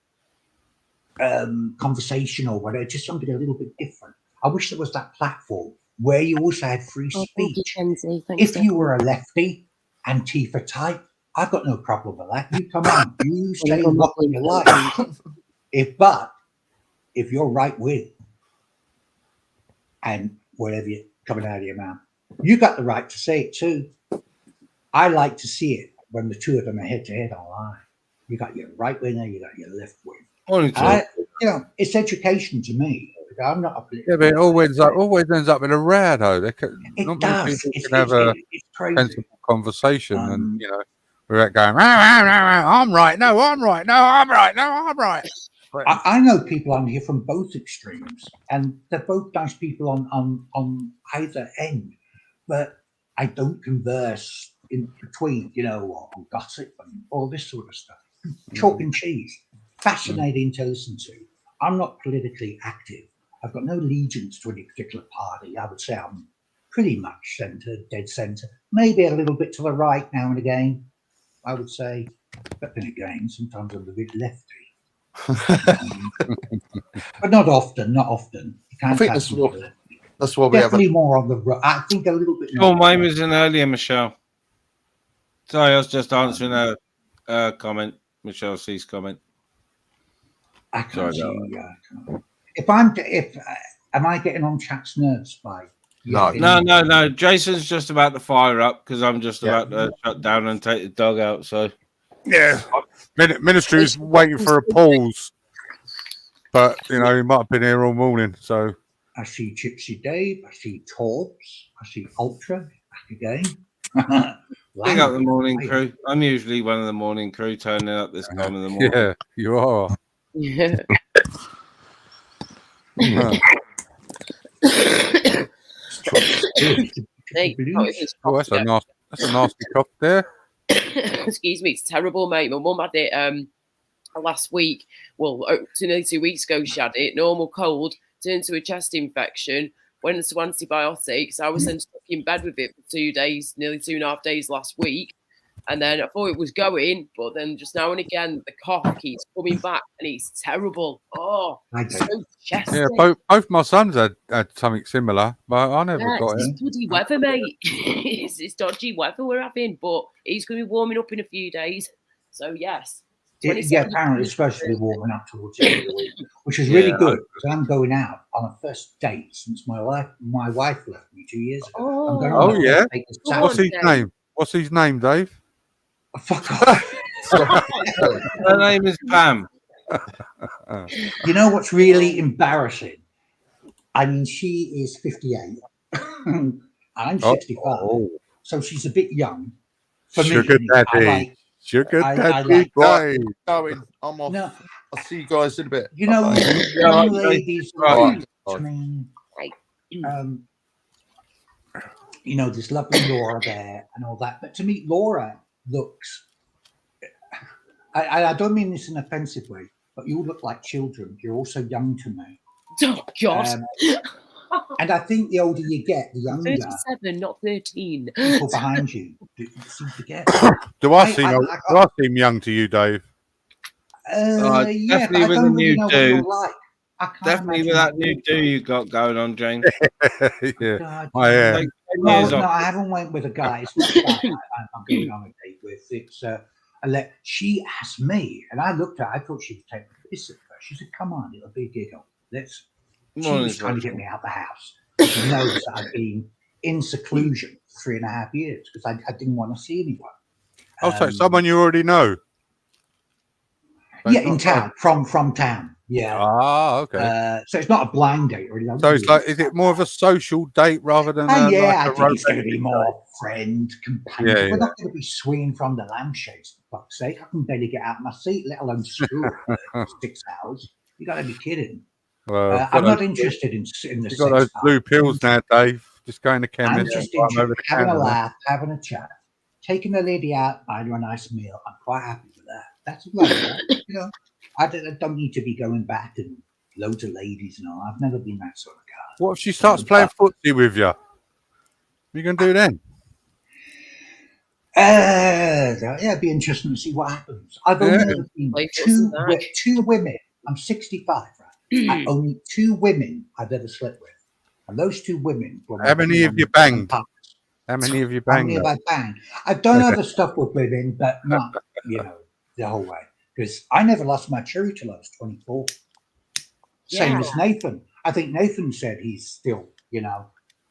conversation or whatever, just something a little bit different. I wish there was that platform where you also had free speech. If you were a lefty, Antifa type, I've got no problem with that. You come on, you say what you like. If you're right wing and whatever you're coming out of your mouth, you got the right to say it too. I like to see it when the two of them are head to head online. You got your right winger, you got your left wing. You know, it's education to me. I'm not a yeah, but it always ends up in a row, though. Not many people can have a sensible conversation, and you know, without going, I'm right, no, I'm right, no, I'm right, no, I'm right. I know people on here from both extremes, and they're both nice people on either end, but I don't converse in between, you know, on gossip and all this sort of stuff. Chalk and cheese, fascinating to listen to. I'm not politically active. I've got no allegiance to any particular party. I would say I'm pretty much dead centre, maybe a little bit to the right now and again, I would say. But then again, sometimes I'm a bit lefty. But not often. You can't I think that's what we have. Definitely more on the. I think a little bit. Your name was in earlier, Michelle. Sorry, I was just answering a comment, Michelle C's comment. I can't see. Am I getting on chat's nerves by? No. Jason's just about to fire up because I'm just about to shut down and take the dog out. So yeah, Ministry's waiting for a pause, but you know he might have been here all morning. So I see Gypsy Dave. I see Torbs. I see Ultra back again. Big up the morning crew. I'm usually one of the morning crew turning up this time of the morning. Yeah, you are. Yeah. That's a nasty cough there. Excuse me, it's terrible, mate. My mum had it last week. Well, 2 weeks ago, she had it. Normal cold turned to a chest infection. Went into antibiotics. I was then stuck in bed with it for 2 days, nearly 2.5 days last week. And then I thought it was going, but then just now and again, the cough keeps coming back and it's terrible. Oh, it's so chesty. Yeah, both my sons had something similar, but I never got it's it. bloody weather, mate. it's dodgy weather we're having, but it's going to be warming up in a few days. So, yes. Yeah, apparently it's supposed to be warming up towards the end of the week, which is really good because I'm going out on a first date since my wife left me 2 years ago. I'm going on a yeah. first date this What's his Saturday. name? What's his name, Dave? Fuck off. Her name is Pam. You know what's really embarrassing? I mean, she is 58. I'm 65. So she's a bit young. For Sugar me, daddy. Sugar I daddy like Dave. Going. I'm off. No, I'll see you guys in a bit. you know, Bye-bye. young ladies Right. to me, you know, there's lovely Laura there and all that. But to me, Laura looks, I don't mean this in an offensive way, but you look like children. You're also young to me. Oh, God. And I think the older you get, the younger 37, not 13. people behind you seem to get. Do I seem young to you, Dave? Yeah, but definitely I with a don't really new know what do. you're like. I can't Definitely with imagine that new do you got going on, James. Yeah. God. I am. Like 10 No, years no, off. I haven't went with a guy. It's not a guy I'm going on a date with. It's she asked me, and I looked at her. I thought she would take the piss at first. She said, "Come on, it'll be a giggle. Let's." She Morning, was trying to get Rachel. me out of the house. She knows that I've been in seclusion for 3.5 years because I didn't want to see anyone. Oh, so someone you already know. Yeah, in town, from town. Yeah. Ah, okay. So it's not a blind date or anything. So it's like, is it more of a social date rather than Yeah, like I a think it's going to be romantic more friend, companion. Yeah, We're yeah. not going to be swinging from the lampshades, for fuck's sake. I can barely get out of my seat, let alone school for 6 hours. You got to be kidding. Well, I'm not interested in the You got those sex blue pills now, Dave. Just going to I'm chemist. just and buy 'em over interested the having a counter. laugh, having a chat, taking a lady out, buying her a nice meal. I'm quite happy with that. That's like that. You know, I don't need to be going back and loads of ladies and all. I've never been that sort of guy. What if she starts playing footsie with you? What are you going to do then? Yeah, it'd be interesting to see what happens. I've only ever been two women. I'm 65, right? Only 2 women I've ever slept with. And those 2 women were How many have you banged? How many have you How banged? many have I banged? I've done other stuff with women, but not, the whole way. Because I never lost my cherry till I was 24. Same Yeah. as Nathan. I think Nathan said he's still,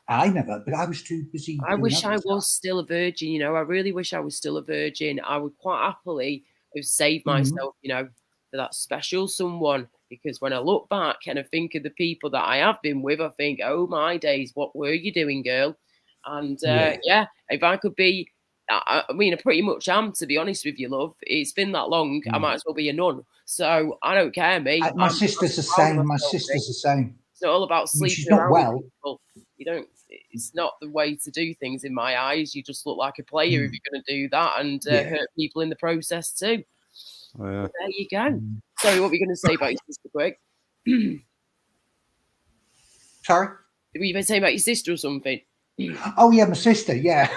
I never, but I was too busy. I doing wish other I stuff. was still a virgin, I really wish I was still a virgin. I would quite happily have saved Mhm. myself, for that special someone. Because when I look back and I think of the people that I have been with, I think, oh my days, what were you doing, girl? And if I could be, I mean, I pretty much am, to be honest with you, love. It's been that long, I might as well be a nun. So I don't care, me. My sister's the same. My sister's the same. It's not all about I mean, sleeping she's not around well. with people. You don't. It's not the way to do things in my eyes. You just look like a player if you're going to do that and hurt people in the process too. Yeah. There you go. Sorry, what were you going to say about your sister, quick? Sorry? Were you going to say about your sister or something? Oh, yeah, my sister, yeah.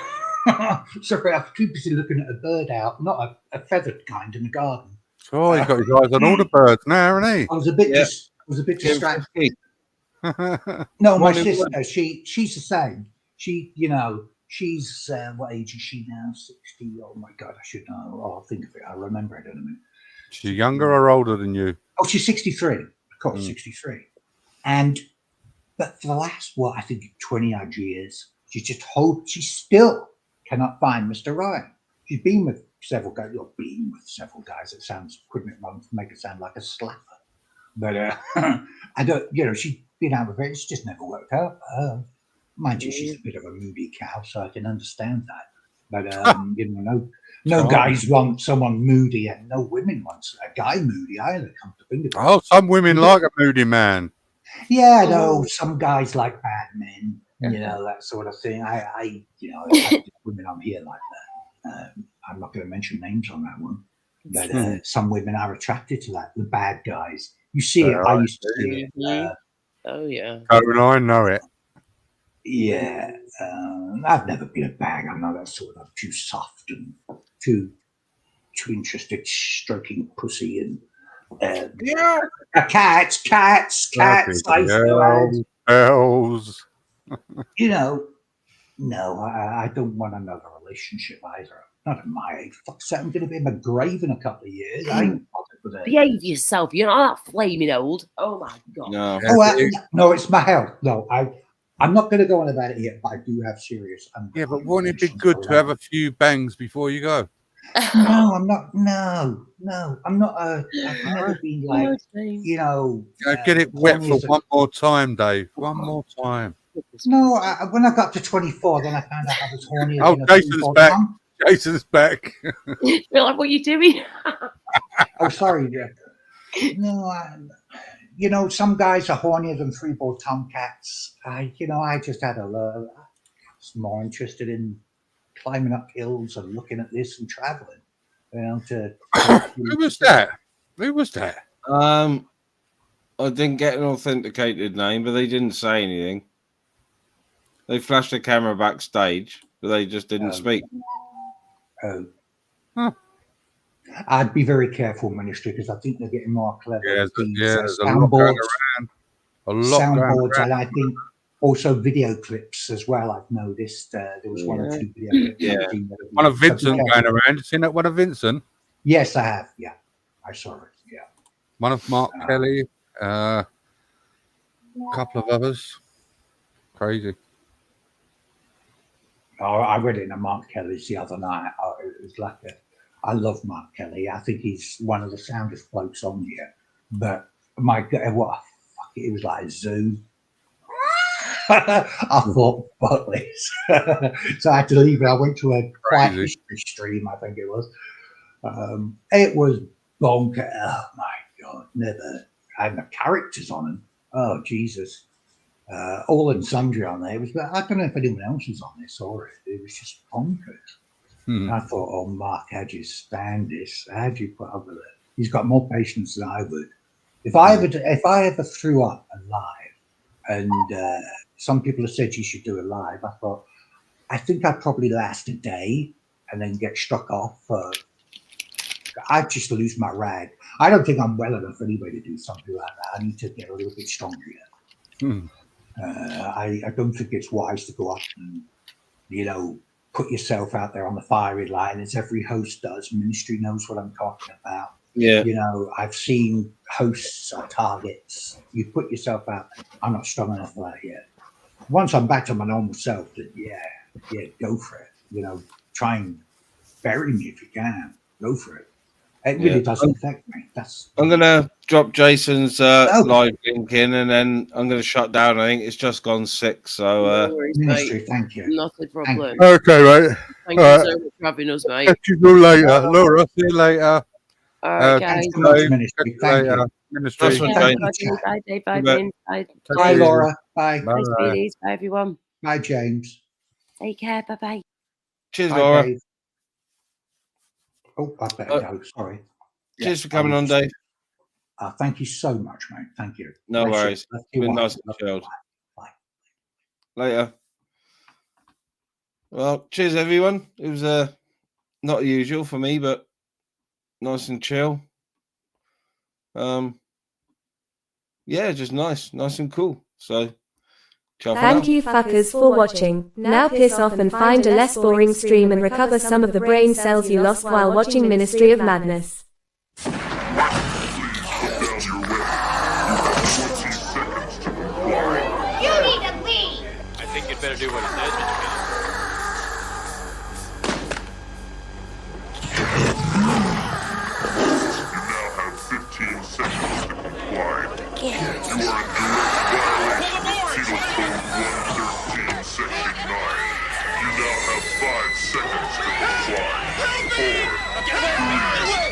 Sorry, I'm too busy looking at a bird out, not a feathered kind in the garden. Oh, he's got his eyes on all the birds now, hasn't he? I was a bit distracted. No, my sister, she's the same. She, she's what age is she now? 60. Oh my God, I should know. Oh, I'll think of it. I'll remember it in a minute. She's younger or older than you? Oh, she's 63. Of course, 63. But for the last, I think 20 odd years, she still cannot find Mr. Ryan. She's been with several guys. You're being with several guys. It sounds, couldn't make it sound like a slapper. But I don't, she's been out with it. It's just never worked out for her. Mind you, she's a bit of a moody cow, so I can understand that. But, no guys want someone moody, and no women want a guy moody either. Come to think of it. Oh, some women like a moody man. Yeah, I know some guys like bad men, that sort of thing. I women on here like that. I'm not going to mention names on that one, but some women are attracted to that. The bad guys, you see it. I used to see it. Oh yeah. Oh, and I know it. Yeah, I've never been a bag. I'm not that sort of. I'm too soft and too interested stroking pussy and. Cats. Bells. No, I don't want another relationship either. Not at my age. Fuck's sake, I'm going to be in my grave in a couple of years. I ain't bothered with it. Behave yourself. You're not that flaming old. Oh my God. No. No, it's my health. No, I'm not going to go on about it yet, but I do have serious. Yeah, but wouldn't it be good to have a few bangs before you go? No, I'm not. No, I'm not. I've never been like, Get it wet for one more time, Dave. One more time. No, when I got to 24, then I found out I was horny. Oh, Jason's back. Jason's back. Feel like, what are you doing? Oh, sorry. No, you know, some guys are hornier than three-ball tomcats. I just had I was more interested in climbing up hills and looking at this and traveling. You know, Who was that? Who was that? I didn't get an authenticated name, but they didn't say anything. They flashed the camera backstage, but they just didn't speak. Oh. I'd be very careful, Ministry, because I think they're getting more clever. There's a lot going around. A lot soundboards, going and I think also video clips as well. I've noticed there was one or two video clips. Yeah. I've seen that have One of been- Vincent going around. You seen that one of Vincent? Yes, I have. Yeah, I saw it. Yeah. One of Mark Kelly. A couple of others. Crazy. Oh, I read it in a Mark Kelly's the other night. Oh, it was like I love Mark Kelly. I think he's one of the soundest blokes on here. But my God, what a fuck! It was like a zoo. I thought, fuck this. So I had to leave it. I went to a quiet history stream, I think it was. It was bonkers. Oh my God, never. And the characters on them. Oh, Jesus. All and sundry on there. It was, I don't know if anyone else was on this or it was just bonkers. And I thought, oh, Mark, how do you stand this? How do you put up with it? He's got more patience than I would. If I ever threw up a live, and some people have said you should do a live, I thought, I think I'd probably last a day and then get struck off. I'd just lose my rag. I don't think I'm well enough anyway to do something like that. I need to get a little bit stronger. I don't think it's wise to go up and, put yourself out there on the firing line as every host does. Ministry knows what I'm talking about. Yeah. I've seen hosts on targets. You put yourself out there. I'm not strong enough for that yet. Once I'm back to my normal self, then yeah, go for it. Try and bury me if you can. Go for it. It really doesn't affect me. I'm gonna drop Jason's live link in, and then I'm gonna shut down. I think it's just gone 6. So No worries, Ministry, mate. thank you. Not a problem. Okay, right. Thank All you right. so much for having us, mate. Catch you later. Laura, see you later. All right, guys. Catch you later. Ministry. Nice one, Bye, Jane. everybody. Bye, Dave. Bye, Bye. Vin. Bye. Bye, Laura. Bye. Bye, sweeties. Bye, everyone. Bye, James. Take care. Bye, bye. Cheers, Bye, Laura. Dave. Oh, I better go. Sorry. Cheers for coming on, Dave. Thank you so much, mate. Thank you. No Bless you. worries. Bless you. Been nice and chilled. Later. Well, cheers, everyone. It was not usual for me, but nice and chill. Yeah, just nice and cool. So, ciao for Thank now. you fuckers for watching. Now piss off and find a less boring stream and recover some of the brain cells you lost while watching Ministry of Madness. You need to leave! I think you'd better do what he says, Mr. Yeah. You are in direct violation of Penal Code 113, Section 9. You now have 5 seconds to comply. 4, 3,